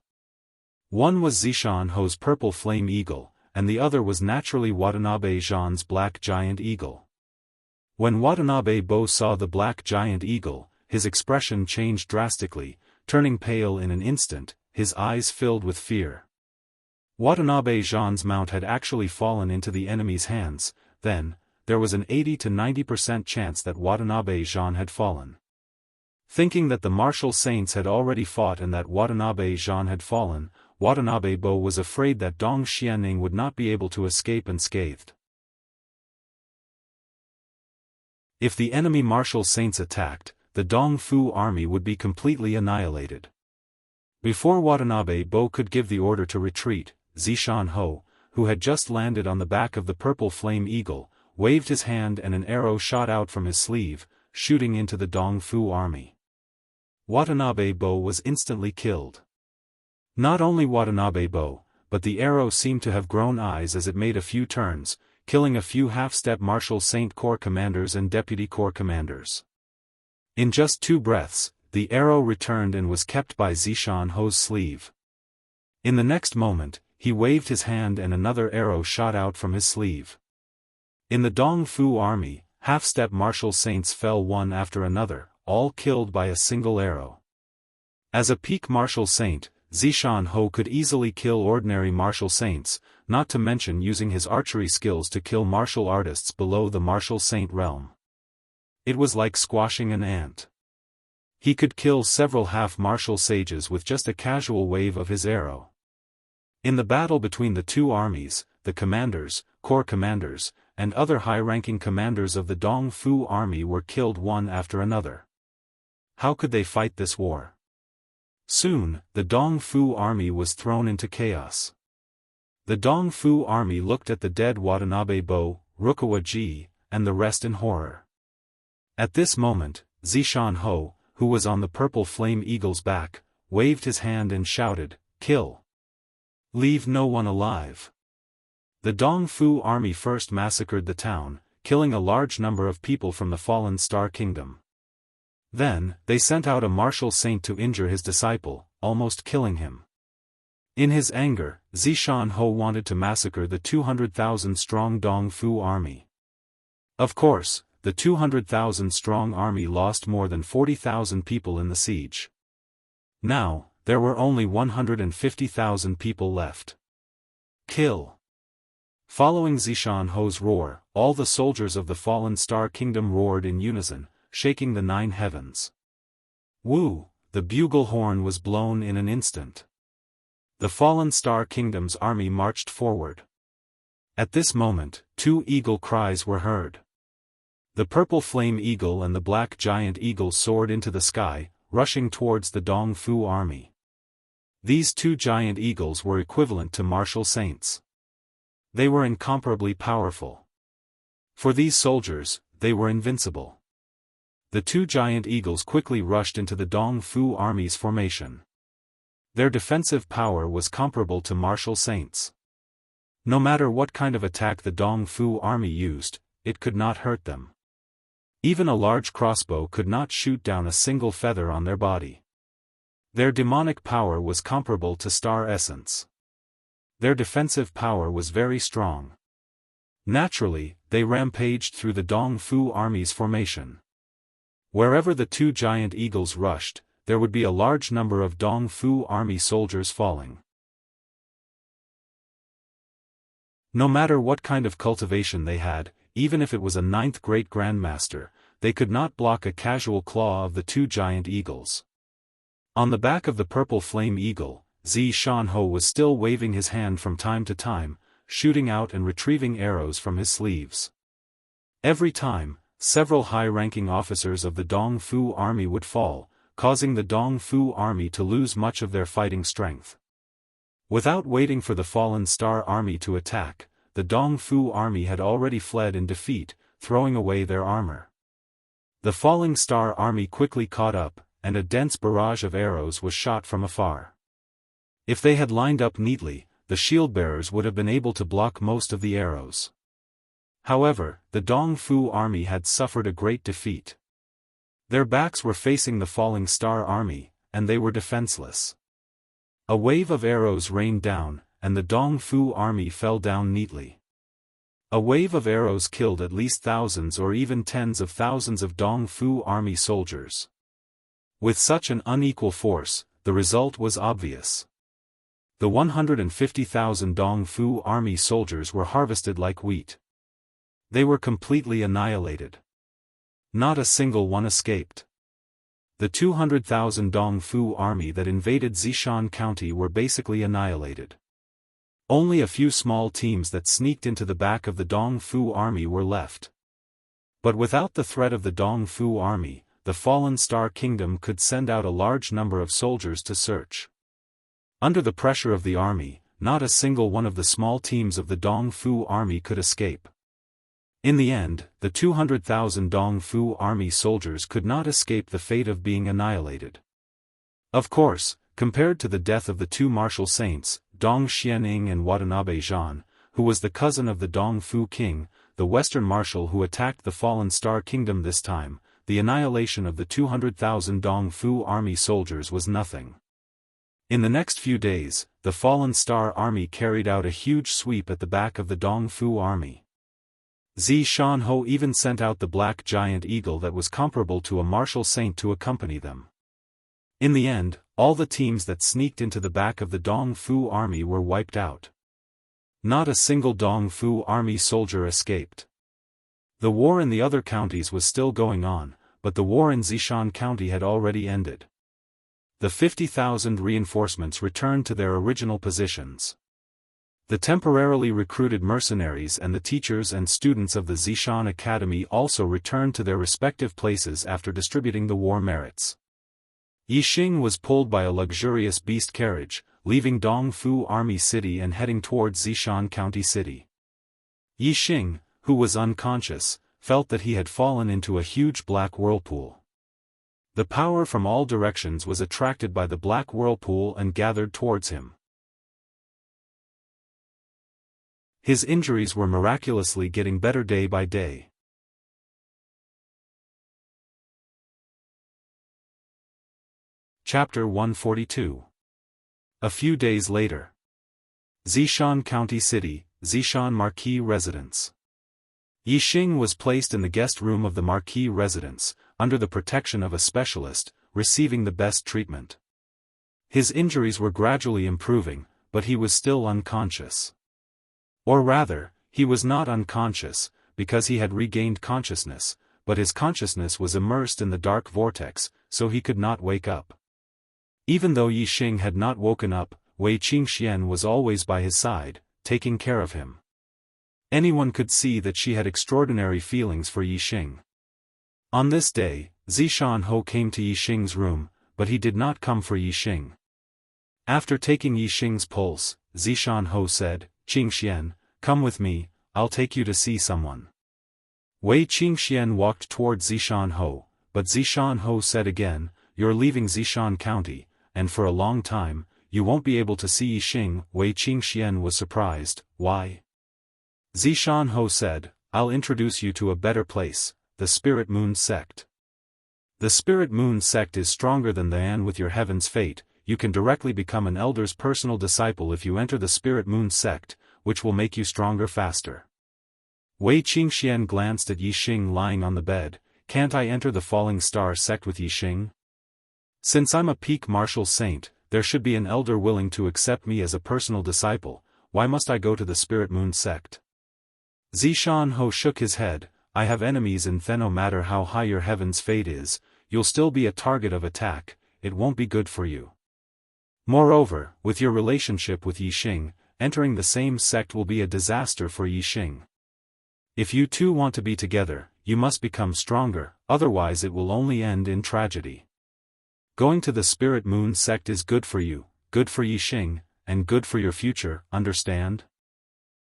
A: One was Zishanho's purple flame eagle, and the other was naturally Watanabe Zhan's black giant eagle. When Watanabe Bo saw the black giant eagle, his expression changed drastically, turning pale in an instant, his eyes filled with fear. Watanabe Zhan's mount had actually fallen into the enemy's hands. Then, there was an 80 to 90% chance that Watanabe Zhan had fallen. Thinking that the martial saints had already fought and that Watanabe Zhan had fallen, Watanabe Bo was afraid that Dong Xianning would not be able to escape unscathed. If the enemy martial saints attacked, the Dong Fu army would be completely annihilated. Before Watanabe Bo could give the order to retreat, Zishanho, who had just landed on the back of the purple flame eagle, waved his hand and an arrow shot out from his sleeve, shooting into the Dong Fu army. Watanabe Bo was instantly killed. Not only Watanabe Bo, but the arrow seemed to have grown eyes as it made a few turns, killing a few half-step Martial Saint Corps commanders and Deputy Corps commanders. In just 2 breaths, the arrow returned and was kept by Zishanho's sleeve. In the next moment, he waved his hand and another arrow shot out from his sleeve. In the Dong Fu army, half-step martial saints fell one after another, all killed by a single arrow. As a peak martial saint, Zishanho could easily kill ordinary martial saints, not to mention using his archery skills to kill martial artists below the martial saint realm. It was like squashing an ant. He could kill several half-martial sages with just a casual wave of his arrow. In the battle between the two armies, the commanders, corps commanders, and other high-ranking commanders of the Dong Fu army were killed one after another. How could they fight this war? Soon, the Dong Fu army was thrown into chaos. The Dong Fu army looked at the dead Watanabe Bo, Rukawa Ji, and the rest in horror. At this moment, Zishanho, who was on the purple flame eagle's back, waved his hand and shouted, "Kill! Leave no one alive!" The Dong Fu army first massacred the town, killing a large number of people from the fallen Star Kingdom. Then, they sent out a martial saint to injure his disciple, almost killing him. In his anger, Zishan Ho wanted to massacre the 200,000-strong Dongfu army. Of course, the 200,000-strong army lost more than 40,000 people in the siege. Now, there were only 150,000 people left. Kill! Following Zishan Ho's roar, all the soldiers of the fallen star kingdom roared in unison, shaking the 9 heavens. Woo! The bugle horn was blown in an instant. The fallen star kingdom's army marched forward. At this moment, 2 eagle cries were heard. The purple flame eagle and the black giant eagle soared into the sky, rushing towards the Dongfu army. These 2 giant eagles were equivalent to martial saints. They were incomparably powerful. For these soldiers, they were invincible. The 2 giant eagles quickly rushed into the Dongfu army's formation. Their defensive power was comparable to martial saints. No matter what kind of attack the Dongfu army used, it could not hurt them. Even a large crossbow could not shoot down a single feather on their body. Their demonic power was comparable to star essence. Their defensive power was very strong. Naturally, they rampaged through the Dongfu army's formation. Wherever the 2 giant eagles rushed, there would be a large number of Dongfu army soldiers falling. No matter what kind of cultivation they had, even if it was a 9th great grandmaster, they could not block a casual claw of the 2 giant eagles. On the back of the purple flame eagle, Zishan Ho was still waving his hand from time to time, shooting out and retrieving arrows from his sleeves. Every time, several high-ranking officers of the Dongfu army would fall, causing the Dongfu army to lose much of their fighting strength. Without waiting for the fallen star army to attack, the Dongfu army had already fled in defeat, throwing away their armor. The falling star army quickly caught up, and a dense barrage of arrows was shot from afar. If they had lined up neatly, the shield-bearers would have been able to block most of the arrows. However, the Dongfu army had suffered a great defeat. Their backs were facing the falling star army, and they were defenseless. A wave of arrows rained down, and the Dongfu army fell down neatly. A wave of arrows killed at least thousands or even tens of thousands of Dongfu army soldiers. With such an unequal force, the result was obvious. The 150,000 Dongfu army soldiers were harvested like wheat. They were completely annihilated. Not a single one escaped. The 200,000 Dongfu army that invaded Zishan County were basically annihilated. Only a few small teams that sneaked into the back of the Dongfu army were left. But without the threat of the Dongfu army, the fallen star kingdom could send out a large number of soldiers to search. Under the pressure of the army, not a single one of the small teams of the Dongfu army could escape. In the end, the 200,000 Dongfu army soldiers could not escape the fate of being annihilated. Of course, compared to the death of the 2 martial saints, Dong Xianing and Watanabe Zhan, who was the cousin of the Dongfu king, the western marshal who attacked the fallen star kingdom this time, the annihilation of the 200,000 Dongfu army soldiers was nothing. In the next few days, the fallen star army carried out a huge sweep at the back of the Dongfu army. Zishan Ho even sent out the black giant eagle that was comparable to a martial saint to accompany them. In the end, all the teams that sneaked into the back of the Dongfu army were wiped out. Not a single Dongfu army soldier escaped. The war in the other counties was still going on, but the war in Zishan County had already ended. The 50,000 reinforcements returned to their original positions. The temporarily recruited mercenaries and the teachers and students of the Zishan Academy also returned to their respective places after distributing the war merits. Yixing was pulled by a luxurious beast carriage, leaving Dongfu Army City and heading towards Zishan County City. Yixing, who was unconscious, felt that he had fallen into a huge black whirlpool. The power from all directions was attracted by the black whirlpool and gathered towards him. His injuries were miraculously getting better day by day. Chapter 142. A few days later. Zishan County City, Zishan Marquis Residence. Yixing was placed in the guest room of the Marquis residence, under the protection of a specialist, receiving the best treatment. His injuries were gradually improving, but he was still unconscious. Or rather, he was not unconscious, because he had regained consciousness, but his consciousness was immersed in the dark vortex, so he could not wake up. Even though Yixing had not woken up, Wei Qingxian was always by his side, taking care of him. Anyone could see that she had extraordinary feelings for Yixing. On this day, Zishan Ho came to Yixing's room, but he did not come for Yixing. After taking Yixing's pulse, Zishan Ho said, "Qingxian, come with me, I'll take you to see someone." Wei Qingxian walked towards Zishan Ho, but Zishan Ho said again, "You're leaving Zishan County, and for a long time, you won't be able to see Yixing." Wei Qingxian was surprised. "Why?" Zishan Ho said, "I'll introduce you to a better place, the Spirit Moon Sect. The Spirit Moon Sect is stronger than the An with your heaven's fate. You can directly become an elder's personal disciple if you enter the Spirit Moon Sect, which will make you stronger faster." Wei Qingxian glanced at Yixing lying on the bed. "Can't I enter the Falling Star Sect with Yixing? Since I'm a peak martial saint, there should be an elder willing to accept me as a personal disciple. Why must I go to the Spirit Moon Sect?" Zishan Ho shook his head. "I have enemies in Then no matter how high your heaven's fate is, you'll still be a target of attack. It won't be good for you. Moreover, with your relationship with Yixing, entering the same sect will be a disaster for Yixing. If you two want to be together, you must become stronger, otherwise it will only end in tragedy. Going to the Spirit Moon Sect is good for you, good for Yixing, and good for your future, understand?"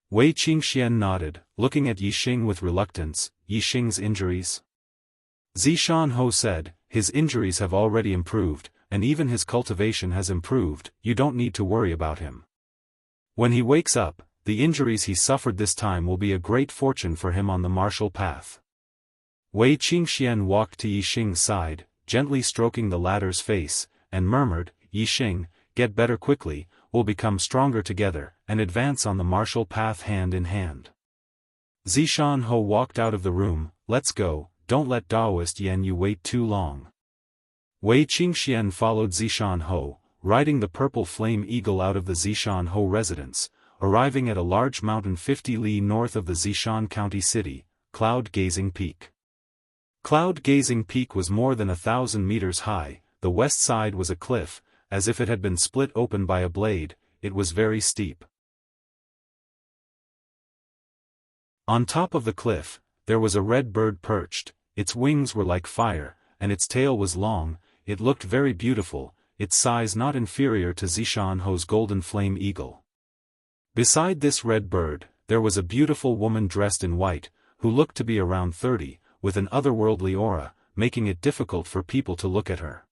A: Wei Qingxian nodded, looking at Yixing with reluctance. "Yixing's injuries?" Zishan Ho said, "His injuries have already improved, and even his cultivation has improved. You don't need to worry about him. When he wakes up, the injuries he suffered this time will be a great fortune for him on the martial path." Wei Qingxian walked to Yixing's side, gently stroking the latter's face, and murmured, "Yixing, get better quickly, we'll become stronger together, and advance on the martial path hand in hand." Zishan Ho walked out of the room. "Let's go, don't let Daoist Yan Yu wait too long." Wei Qingxian followed Zishan Ho, riding the purple flame eagle out of the Zishan Ho residence, arriving at a large mountain 50 li north of the Zishan County City, Cloud Gazing Peak. Cloud Gazing Peak was more than 1,000 meters high. The west side was a cliff, as if it had been split open by a blade. It was very steep. On top of the cliff, there was a red bird perched. Its wings were like fire, and its tail was long. It looked very beautiful, its size not inferior to Zishan Ho's golden flame eagle. Beside this red bird, there was a beautiful woman dressed in white, who looked to be around 30, with an otherworldly aura, making it difficult for people to look at her.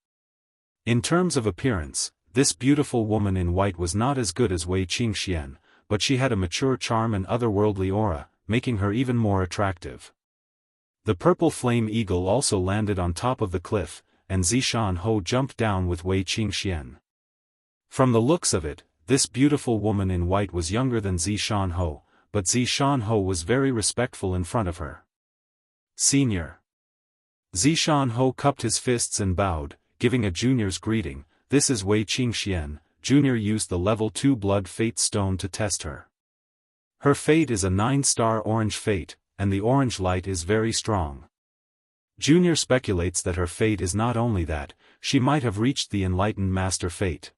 A: In terms of appearance, this beautiful woman in white was not as good as Wei Qingxian, but she had a mature charm and otherworldly aura, making her even more attractive. The purple flame eagle also landed on top of the cliff, and Zishan Ho jumped down with Wei Qingxian. From the looks of it, this beautiful woman in white was younger than Zishan Ho, but Zishan Ho was very respectful in front of her. "Senior." Zishan Ho cupped his fists and bowed, giving a junior's greeting. "This is Wei Qingxian." Junior used the level 2 blood fate stone to test her. Her fate is a 9-star orange fate, and the orange light is very strong. Junior speculates that her fate is not only that, she might have reached the enlightened master fate.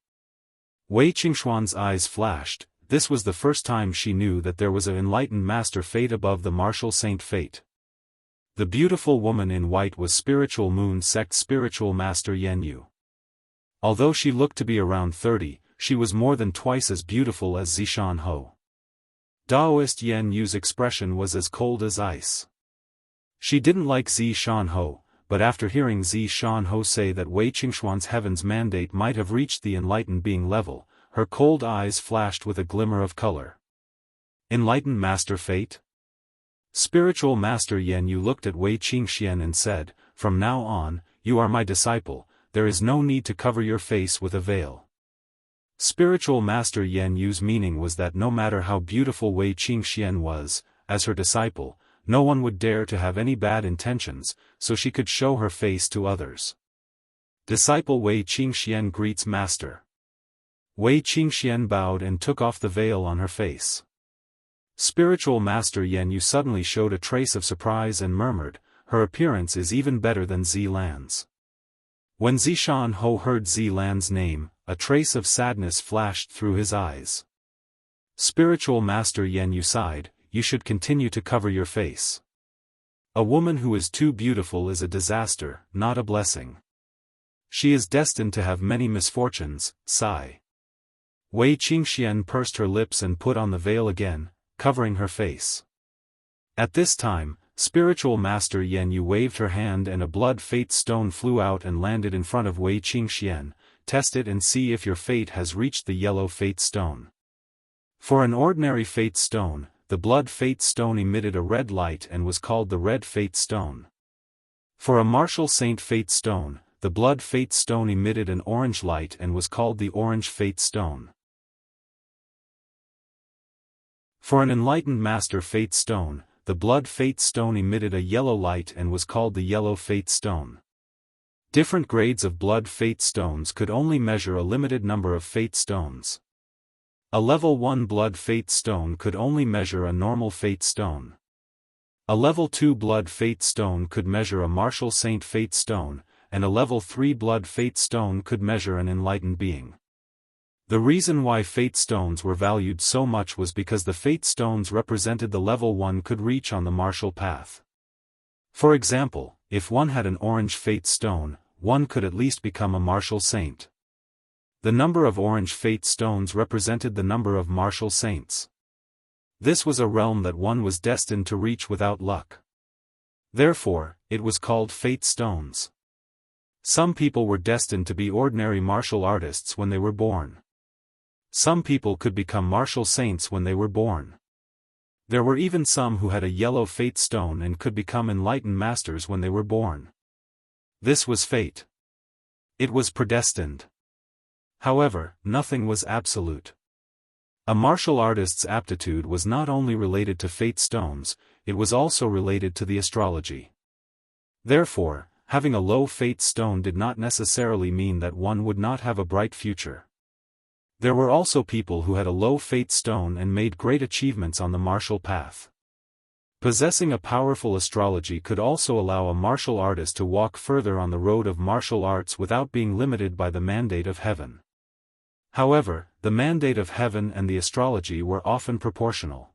A: Wei Qingxuan's eyes flashed. This was the first time she knew that there was an enlightened master fate above the martial saint fate. The beautiful woman in white was Spiritual Moon Sect Spiritual Master Yan Yu. Although she looked to be around 30, she was more than twice as beautiful as Zishan Ho. Daoist Yan Yu's expression was as cold as ice. She didn't like Zishan Ho, but after hearing Zishan Ho say that Wei Qingxuan's heaven's mandate might have reached the enlightened being level, her cold eyes flashed with a glimmer of color. Enlightened Master Fate? Spiritual Master Yan Yu looked at Wei Qingxian and said, "From now on, you are my disciple, there is no need to cover your face with a veil." Spiritual Master Yan Yu's meaning was that no matter how beautiful Wei Qingxian was, as her disciple, no one would dare to have any bad intentions, so she could show her face to others. Disciple Wei Qingxian greets Master. Wei Qingxian bowed and took off the veil on her face. Spiritual Master Yan Yu suddenly showed a trace of surprise and murmured, "Her appearance is even better than Zilan's." When Zishan Ho heard Zilan's name, a trace of sadness flashed through his eyes. Spiritual Master Yan Yu sighed, "You should continue to cover your face. A woman who is too beautiful is a disaster, not a blessing. She is destined to have many misfortunes." Sigh. Wei Qingxian pursed her lips and put on the veil again, covering her face. At this time, Spiritual Master Yan Yu waved her hand and a blood fate stone flew out and landed in front of Wei Qingxian. "Test it and see if your fate has reached the yellow fate stone." For an ordinary fate stone, the blood fate stone emitted a red light and was called the red fate stone. For a martial saint fate stone, the blood fate stone emitted an orange light and was called the orange fate stone. For an enlightened master fate stone, the blood fate stone emitted a yellow light and was called the yellow fate stone. Different grades of blood fate stones could only measure a limited number of fate stones. A level 1 blood fate stone could only measure a normal fate stone. A level 2 blood fate stone could measure a martial saint fate stone, and a level 3 blood fate stone could measure an enlightened being. The reason why fate stones were valued so much was because the fate stones represented the level one could reach on the martial path. For example, if one had an orange fate stone, one could at least become a martial saint. The number of orange fate stones represented the number of martial saints. This was a realm that one was destined to reach without luck. Therefore, it was called fate stones. Some people were destined to be ordinary martial artists when they were born. Some people could become martial saints when they were born. There were even some who had a yellow fate stone and could become enlightened masters when they were born. This was fate. It was predestined. However, nothing was absolute. A martial artist's aptitude was not only related to fate stones, it was also related to the astrology. Therefore, having a low fate stone did not necessarily mean that one would not have a bright future. There were also people who had a low fate stone and made great achievements on the martial path. Possessing a powerful astrology could also allow a martial artist to walk further on the road of martial arts without being limited by the mandate of heaven. However, the mandate of heaven and the astrology were often proportional.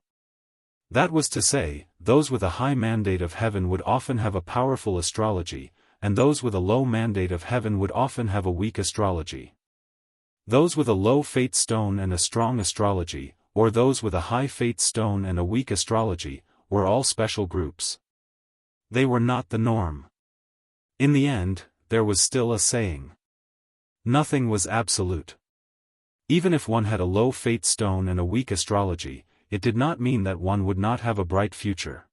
A: That was to say, those with a high mandate of heaven would often have a powerful astrology, and those with a low mandate of heaven would often have a weak astrology. Those with a low fate stone and a strong astrology, or those with a high fate stone and a weak astrology, were all special groups. They were not the norm. In the end, there was still a saying. Nothing was absolute. Even if one had a low fate stone and a weak astrology, it did not mean that one would not have a bright future.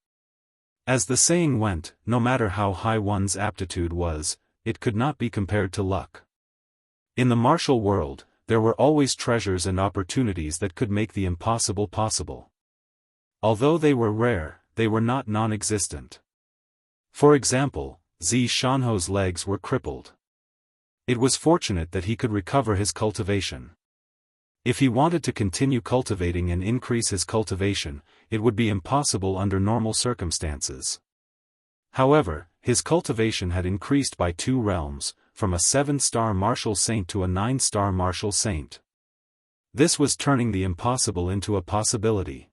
A: As the saying went, no matter how high one's aptitude was, it could not be compared to luck. In the martial world, there were always treasures and opportunities that could make the impossible possible. Although they were rare, they were not non-existent. For example, Shanho's legs were crippled. It was fortunate that he could recover his cultivation. If he wanted to continue cultivating and increase his cultivation, it would be impossible under normal circumstances. However, his cultivation had increased by 2 realms, from a 7-star martial saint to a 9-star martial saint. This was turning the impossible into a possibility.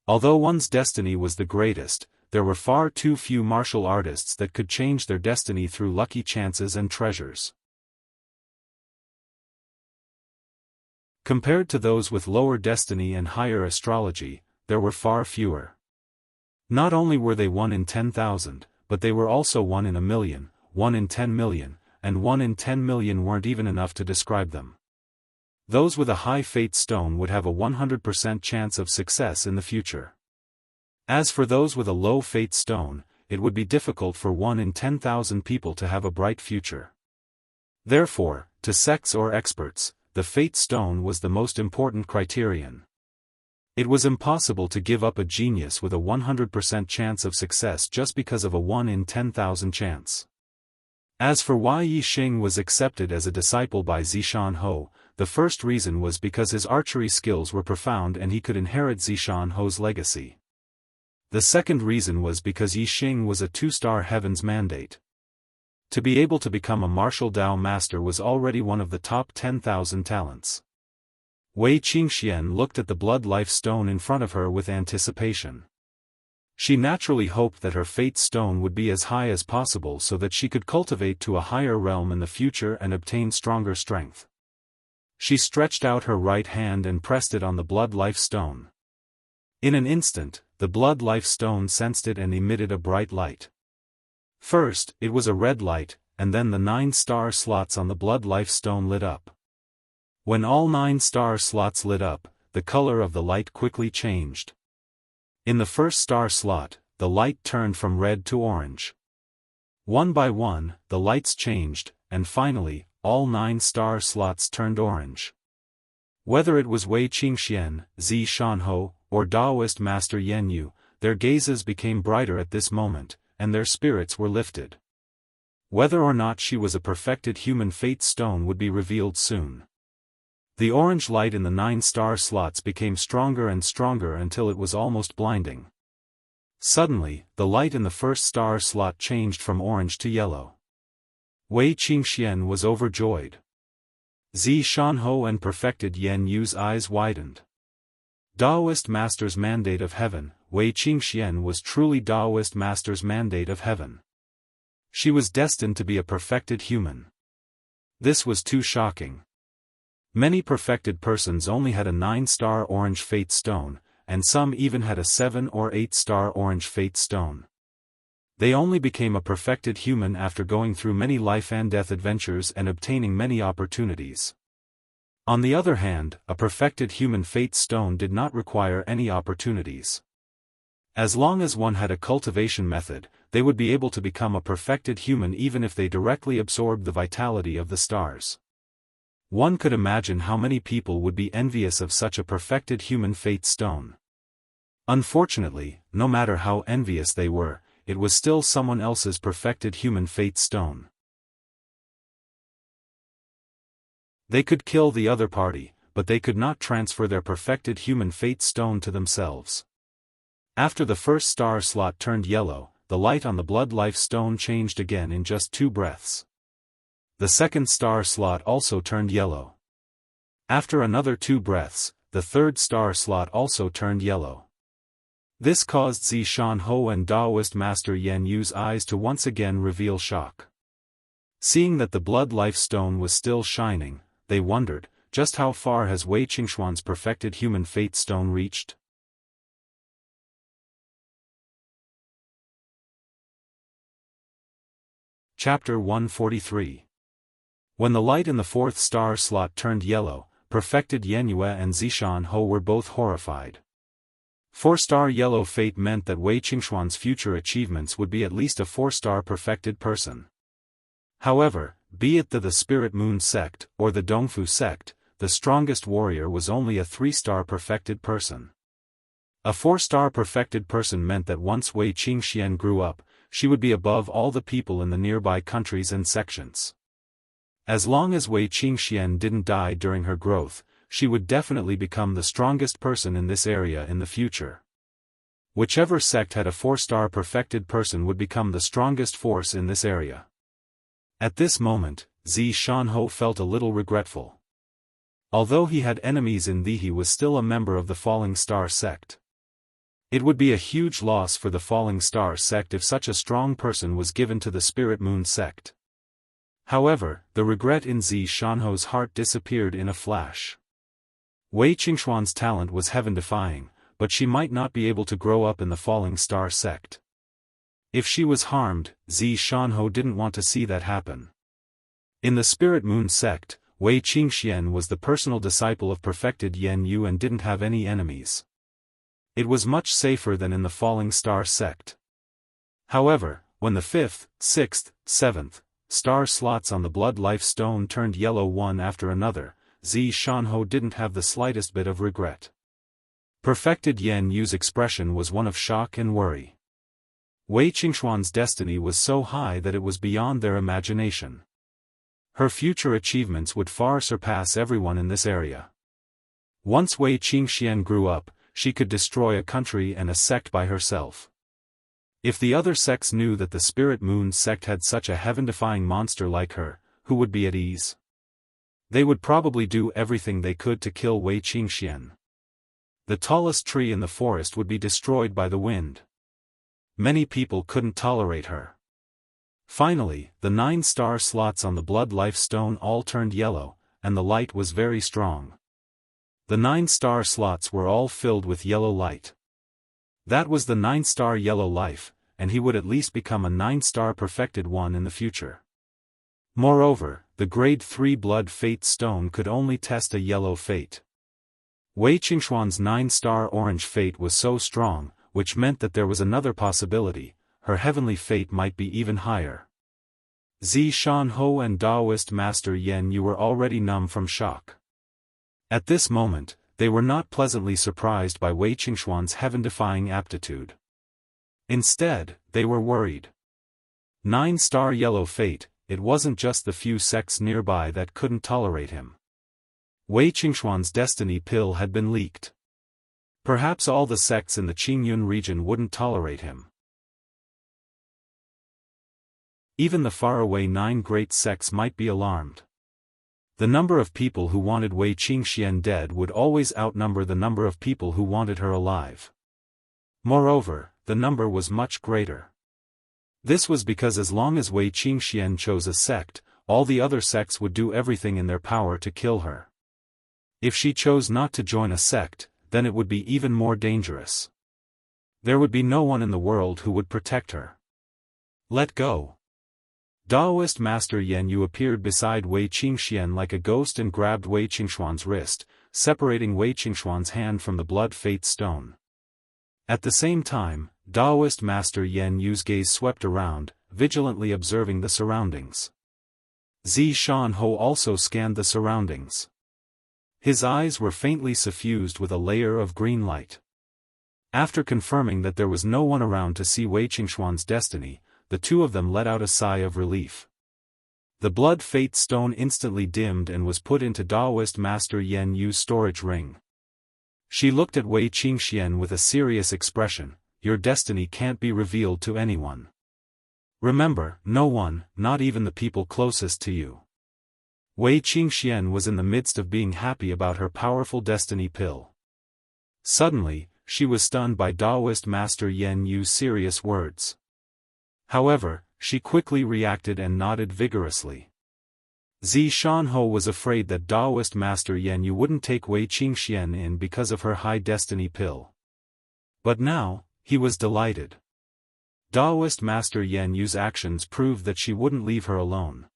A: Although one's destiny was the greatest, there were far too few martial artists that could change their destiny through lucky chances and treasures. Compared to those with lower destiny and higher astrology, there were far fewer. Not only were they 1 in 10,000, but they were also 1 in a million, 1 in 10 million, and 1 in 10 million weren't even enough to describe them. Those with a high fate stone would have a 100% chance of success in the future. As for those with a low fate stone, it would be difficult for 1 in 10,000 people to have a bright future. Therefore, to sects or experts, the fate stone was the most important criterion. It was impossible to give up a genius with a 100% chance of success just because of a 1 in 10,000 chance. As for why Yixing was accepted as a disciple by Zishan Ho, the first reason was because his archery skills were profound and he could inherit Zishan Ho's legacy. The second reason was because Yixing was a 2-star heaven's mandate. To be able to become a martial Dao master was already one of the top 10,000 talents. Wei Qingxian looked at the blood life stone in front of her with anticipation. She naturally hoped that her fate stone would be as high as possible so that she could cultivate to a higher realm in the future and obtain stronger strength. She stretched out her right hand and pressed it on the blood life stone. In an instant, the blood life stone sensed it and emitted a bright light. First, it was a red light, and then the 9 star slots on the blood life stone lit up. When all 9 star slots lit up, the color of the light quickly changed. In the first star slot, the light turned from red to orange. One by one, the lights changed, and finally, all 9 star slots turned orange. Whether it was Wei Qingxian, Zishan Ho, or Taoist Master Yan Yu, their gazes became brighter at this moment, and their spirits were lifted. Whether or not she was a perfected human fate stone would be revealed soon. The orange light in the 9 star slots became stronger and stronger until it was almost blinding. Suddenly, the light in the first star slot changed from orange to yellow. Wei Qingxian was overjoyed. Zishan Ho and perfected Yan Yu's eyes widened. Taoist Master's mandate of heaven, Wei Qingxian was truly Taoist Master's mandate of heaven. She was destined to be a perfected human. This was too shocking. Many perfected persons only had a 9-star orange fate stone, and some even had a 7 or 8-star orange fate stone. They only became a perfected human after going through many life and death adventures and obtaining many opportunities. On the other hand, a perfected human fate stone did not require any opportunities. As long as one had a cultivation method, they would be able to become a perfected human even if they directly absorbed the vitality of the stars. One could imagine how many people would be envious of such a perfected human fate stone. Unfortunately, no matter how envious they were, it was still someone else's perfected human fate stone. They could kill the other party, but they could not transfer their perfected human fate stone to themselves. After the first star slot turned yellow, the light on the blood life stone changed again in just 2 breaths. The second star slot also turned yellow. After another 2 breaths, the third star slot also turned yellow. This caused Zishan Ho and Taoist Master Yan Yu's eyes to once again reveal shock. Seeing that the blood life stone was still shining, they wondered, just how far has Wei Qingxuan's perfected human fate stone reached? Chapter 143. When the light in the 4th star slot turned yellow, perfected Yanyue and Zishan Ho were both horrified. 4-star yellow fate meant that Wei Qingxuan's future achievements would be at least a 4-star perfected person. However, be it the Spirit Moon sect or the Dongfu sect, the strongest warrior was only a 3-star perfected person. A 4-star perfected person meant that once Wei Qingxian grew up, she would be above all the people in the nearby countries and sections. As long as Wei Qingxian didn't die during her growth, she would definitely become the strongest person in this area in the future. Whichever sect had a 4-star perfected person would become the strongest force in this area. At this moment, Zishan Ho felt a little regretful. Although he had enemies in he was still a member of the Falling Star sect. It would be a huge loss for the Falling Star sect if such a strong person was given to the Spirit Moon sect. However, the regret in Zishan Ho's heart disappeared in a flash. Wei Qingxuan's talent was heaven-defying, but she might not be able to grow up in the Falling Star sect. If she was harmed, Zishan Ho didn't want to see that happen. In the Spirit Moon sect, Wei Qingxian was the personal disciple of perfected Yan Yu and didn't have any enemies. It was much safer than in the Falling Star sect. However, when the 5th, 6th, 7th, star slots on the blood life stone turned yellow one after another, Shanho didn't have the slightest bit of regret. Perfected Yan Yu's expression was one of shock and worry. Wei Qingxuan's destiny was so high that it was beyond their imagination. Her future achievements would far surpass everyone in this area. Once Wei Qingxian grew up, she could destroy a country and a sect by herself. If the other sects knew that the Spirit Moon sect had such a heaven-defying monster like her, who would be at ease? They would probably do everything they could to kill Wei Qingxian. The tallest tree in the forest would be destroyed by the wind. Many people couldn't tolerate her. Finally, the 9 star slots on the blood life stone all turned yellow, and the light was very strong. The 9 star slots were all filled with yellow light. That was the 9 star yellow life, and he would at least become a 9 star perfected one in the future. Moreover, the grade 3 blood fate stone could only test a yellow fate. Wei Qingxuan's 9 star orange fate was so strong, which meant that there was another possibility, her heavenly fate might be even higher. Shanho and Taoist Master Yan Yu were already numb from shock. At this moment, they were not pleasantly surprised by Wei Qingxuan's heaven-defying aptitude. Instead, they were worried. 9 star yellow fate, it wasn't just the few sects nearby that couldn't tolerate him. Wei Qingxuan's destiny pill had been leaked. Perhaps all the sects in the Qingyun region wouldn't tolerate him. Even the faraway 9 great sects might be alarmed. The number of people who wanted Wei Qingxian dead would always outnumber the number of people who wanted her alive. Moreover, the number was much greater. This was because as long as Wei Qingxian chose a sect, all the other sects would do everything in their power to kill her. If she chose not to join a sect, then it would be even more dangerous. There would be no one in the world who would protect her. Let go. Taoist Master Yan Yu appeared beside Wei Qingxian like a ghost and grabbed Wei Qingxuan's wrist, separating Wei Qingxuan's hand from the blood fate stone. At the same time, Taoist Master Yan Yu's gaze swept around, vigilantly observing the surroundings. Shanho also scanned the surroundings. His eyes were faintly suffused with a layer of green light. After confirming that there was no one around to see Wei Qingxuan's destiny, the two of them let out a sigh of relief. The blood fate stone instantly dimmed and was put into Taoist Master Yan Yu's storage ring. She looked at Wei Qingxian with a serious expression. Your destiny can't be revealed to anyone. Remember, no one, not even the people closest to you. Wei Qingxian was in the midst of being happy about her powerful destiny pill. Suddenly, she was stunned by Taoist Master Yan Yu's serious words. However, she quickly reacted and nodded vigorously. Shanho was afraid that Taoist Master Yan Yu wouldn't take Wei Qingxian in because of her high destiny pill. But now, he was delighted. Taoist Master Yan Yu's actions proved that she wouldn't leave her alone.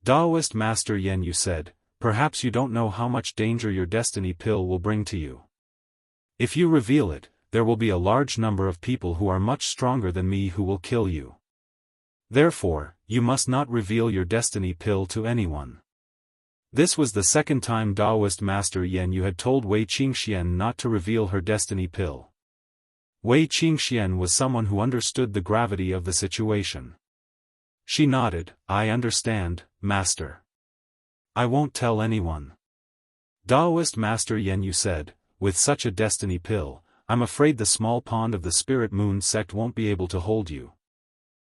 A: Taoist Master Yan Yu said, perhaps you don't know how much danger your destiny pill will bring to you. If you reveal it, there will be a large number of people who are much stronger than me who will kill you. Therefore, you must not reveal your destiny pill to anyone. This was the second time Taoist Master Yan Yu had told Wei Qingxian not to reveal her destiny pill. Wei Qingxian was someone who understood the gravity of the situation. She nodded, I understand, Master. I won't tell anyone. Taoist Master Yan Yu said, with such a destiny pill, I'm afraid the small pond of the Spirit Moon sect won't be able to hold you.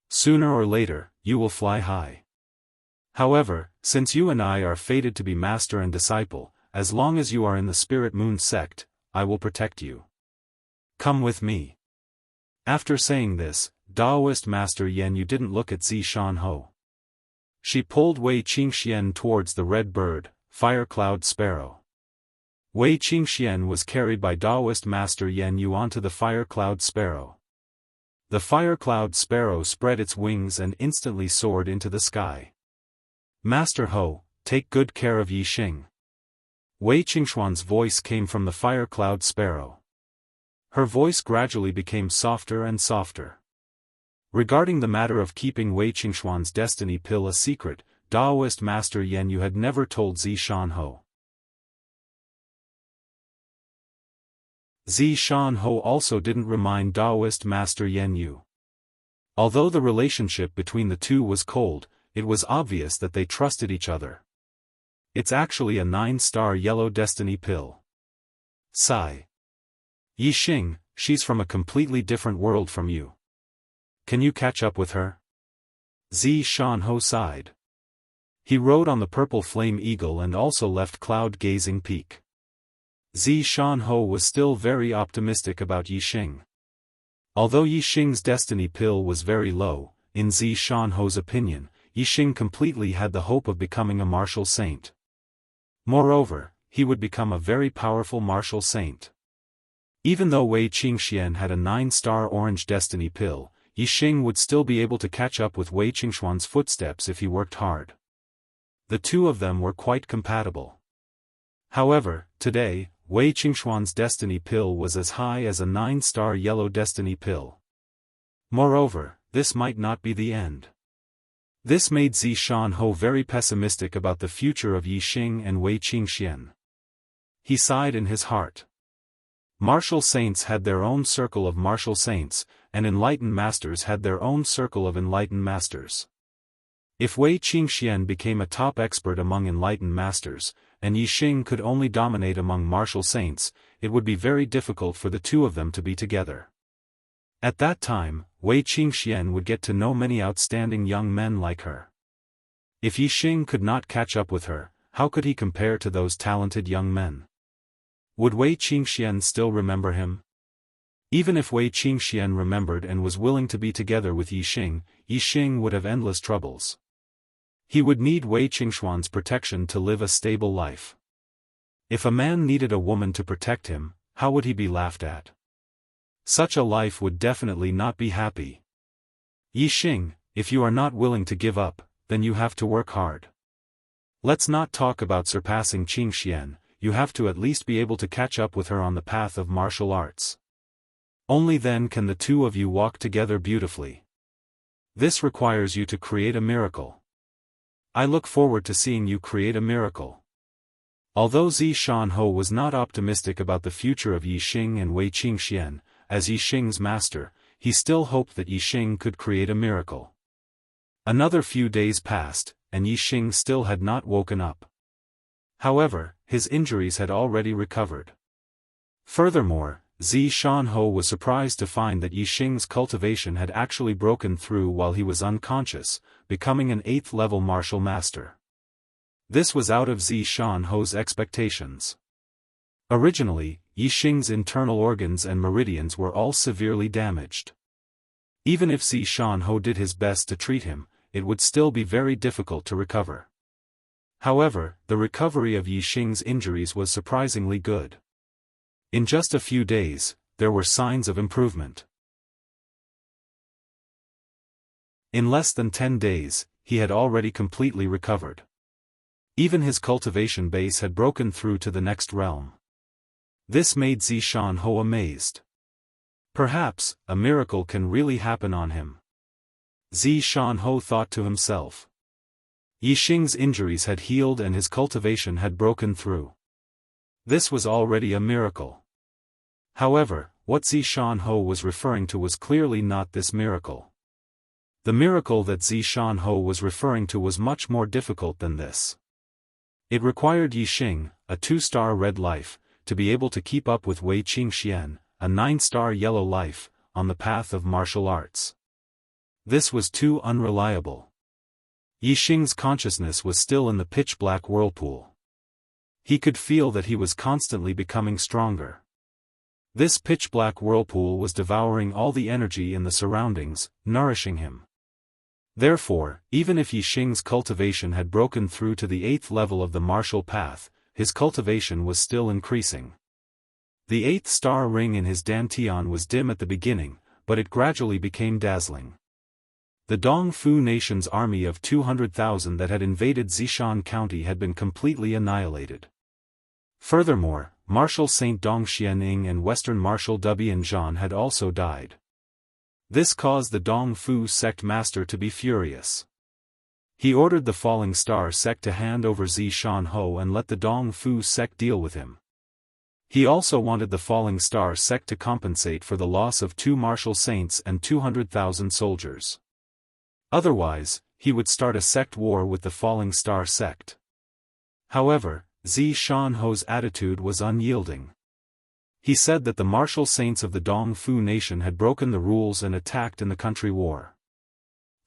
A: Sooner or later, you will fly high. However, since you and I are fated to be master and disciple, as long as you are in the Spirit Moon sect, I will protect you. Come with me. After saying this, Taoist Master Yan Yu didn't look at Shanho. She pulled Wei Qingxian towards the red bird, fire cloud sparrow. Wei Qingxian was carried by Taoist Master Yan Yu onto the fire cloud sparrow. The fire cloud sparrow spread its wings and instantly soared into the sky. Master Ho, take good care of Yi Xing. Wei Qingxuan's voice came from the fire cloud sparrow. Her voice gradually became softer and softer. Regarding the matter of keeping Wei Qingxuan's destiny pill a secret, Taoist Master Yan Yu had never told Shanho. Shan-ho also didn't remind Taoist master Yen Yu. Although the relationship between the two was cold, it was obvious that they trusted each other. It's actually a 9-star yellow destiny pill. Sigh. Yixing, she's from a completely different world from you. Can you catch up with her? Shan-ho sighed. He rode on the purple flame eagle and also left cloud-gazing peak. Shan-ho was still very optimistic about Yixing. Although Yixing's destiny pill was very low, in Shan-ho's opinion, Yixing completely had the hope of becoming a martial saint. Moreover, he would become a very powerful martial saint. Even though Wei Qingxian had a 9-star orange destiny pill, Yixing would still be able to catch up with Wei Qingxuan's footsteps if he worked hard. The two of them were quite compatible. However, today, Wei Qingxuan's destiny pill was as high as a 9-star yellow destiny pill. Moreover, this might not be the end. This made Shan-ho very pessimistic about the future of Yixing and Wei Qingxian. He sighed in his heart. Martial saints had their own circle of martial saints, and enlightened masters had their own circle of enlightened masters. If Wei Qingxian became a top expert among enlightened masters, and Yixing could only dominate among martial saints, it would be very difficult for the two of them to be together. At that time, Wei Qingxian would get to know many outstanding young men like her. If Yixing could not catch up with her, how could he compare to those talented young men? Would Wei Qingxian still remember him? Even if Wei Qingxian remembered and was willing to be together with Yixing, Yixing would have endless troubles. He would need Wei Qingxuan's protection to live a stable life. If a man needed a woman to protect him, how would he be laughed at? Such a life would definitely not be happy. Yixing, if you are not willing to give up, then you have to work hard. Let's not talk about surpassing Qingxian, you have to at least be able to catch up with her on the path of martial arts. Only then can the two of you walk together beautifully. This requires you to create a miracle. I look forward to seeing you create a miracle. Although Shan-ho was not optimistic about the future of Yixing and Wei Qingxian, as Yixing's master, he still hoped that Yixing could create a miracle. Another few days passed, and Yixing still had not woken up. However, his injuries had already recovered. Furthermore, Shan-ho was surprised to find that Yixing's cultivation had actually broken through while he was unconscious, becoming an 8th-level martial master. This was out of Shan-ho's expectations. Originally, Yixing's internal organs and meridians were all severely damaged. Even if Shan-ho did his best to treat him, it would still be very difficult to recover. However, the recovery of Yixing's injuries was surprisingly good. In just a few days, there were signs of improvement. In less than 10 days, he had already completely recovered. Even his cultivation base had broken through to the next realm. This made Shan-ho amazed. Perhaps, a miracle can really happen on him. Shan-ho thought to himself. Yixing's injuries had healed and his cultivation had broken through. This was already a miracle. However, what Shan-ho was referring to was clearly not this miracle. The miracle that Shan-ho was referring to was much more difficult than this. It required Yixing, a 2-star red life, to be able to keep up with Wei Qingxian, a 9-star yellow life, on the path of martial arts. This was too unreliable. Yixing's consciousness was still in the pitch-black whirlpool. He could feel that he was constantly becoming stronger. This pitch-black whirlpool was devouring all the energy in the surroundings, nourishing him. Therefore, even if Yixing's cultivation had broken through to the 8th level of the martial path, his cultivation was still increasing. The 8th star ring in his dantian was dim at the beginning, but it gradually became dazzling. The Dongfu nation's army of 200,000 that had invaded Zishan County had been completely annihilated. Furthermore, Martial Saint Dong Xianing and Western Martial Dubian Zhan had also died. This caused the Dongfu sect master to be furious. He ordered the Falling Star sect to hand over Shan-ho and let the Dongfu sect deal with him. He also wanted the falling star sect to compensate for the loss of 2 martial saints and 200,000 soldiers. Otherwise, he would start a sect war with the falling star sect. However, Xiaofan's attitude was unyielding. He said that the martial saints of the Dongfu nation had broken the rules and attacked in the country war.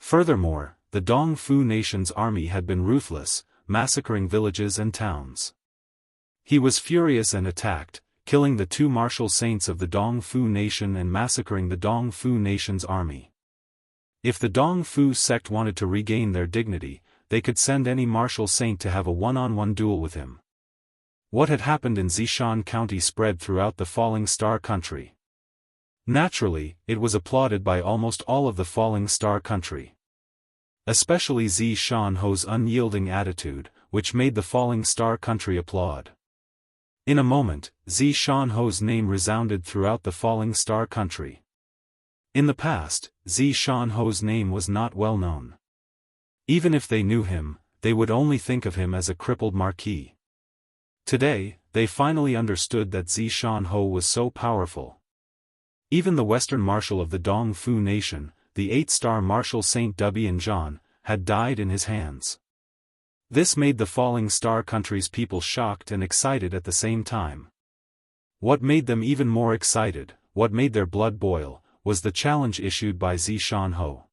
A: Furthermore, the Dongfu nation's army had been ruthless, massacring villages and towns. He was furious and attacked, killing the 2 martial saints of the Dongfu nation and massacring the Dongfu nation's army. If the Dongfu sect wanted to regain their dignity, they could send any martial saint to have a one-on-one duel with him. What had happened in Xiaofan County spread throughout the Falling Star country. Naturally, it was applauded by almost all of the Falling Star country. Especially Xiaofan's unyielding attitude, which made the Falling Star country applaud. In a moment, Xiaofan's name resounded throughout the Falling Star country. In the past, Xiaofan's name was not well known. Even if they knew him, they would only think of him as a crippled marquis. Today, they finally understood that Xiaofan was so powerful. Even the Western Marshal of the Dongfu nation, the 8-star Marshal Saint Dubian, had died in his hands. This made the Falling Star country's people shocked and excited at the same time. What made them even more excited, what made their blood boil, was the challenge issued by Xiaofan.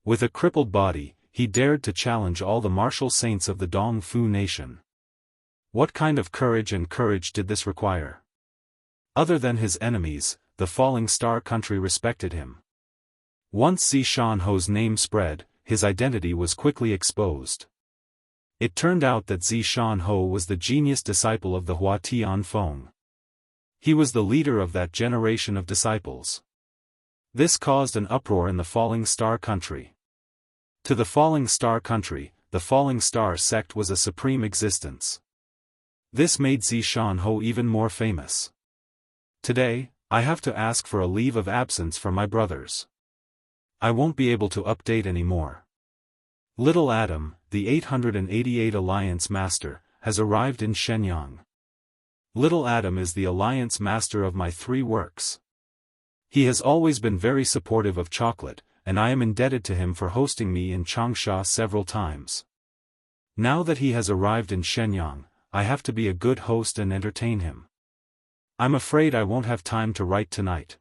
A: With a crippled body, he dared to challenge all the martial saints of the Dongfu nation. What kind of courage did this require? Other than his enemies, the Falling Star country respected him. Once Xiaofan's name spread, his identity was quickly exposed. It turned out that Xiaofan was the genius disciple of the Hua Tianfeng. He was the leader of that generation of disciples. This caused an uproar in the Falling Star country. To the Falling Star country, the Falling Star sect was a supreme existence. This made Xiaofan even more famous. Today, I have to ask for a leave of absence from my brothers. I won't be able to update anymore. Little Adam, the 888 Alliance Master, has arrived in Shenyang. Little Adam is the Alliance Master of my 3 works. He has always been very supportive of chocolate, and I am indebted to him for hosting me in Changsha several times. Now that he has arrived in Shenyang, I have to be a good host and entertain him. I'm afraid I won't have time to write tonight.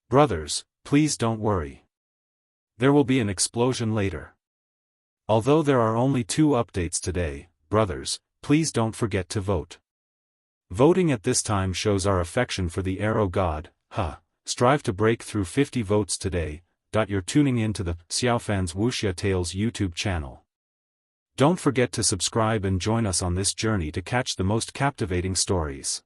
A: Brothers, please don't worry. There will be an explosion later. Although there are only 2 updates today, brothers, please don't forget to vote. Voting at this time shows our affection for the arrow god. Strive to break through 50 votes today. You're tuning in to the Xiaofan's Wuxia Tales YouTube channel. Don't forget to subscribe and join us on this journey to catch the most captivating stories.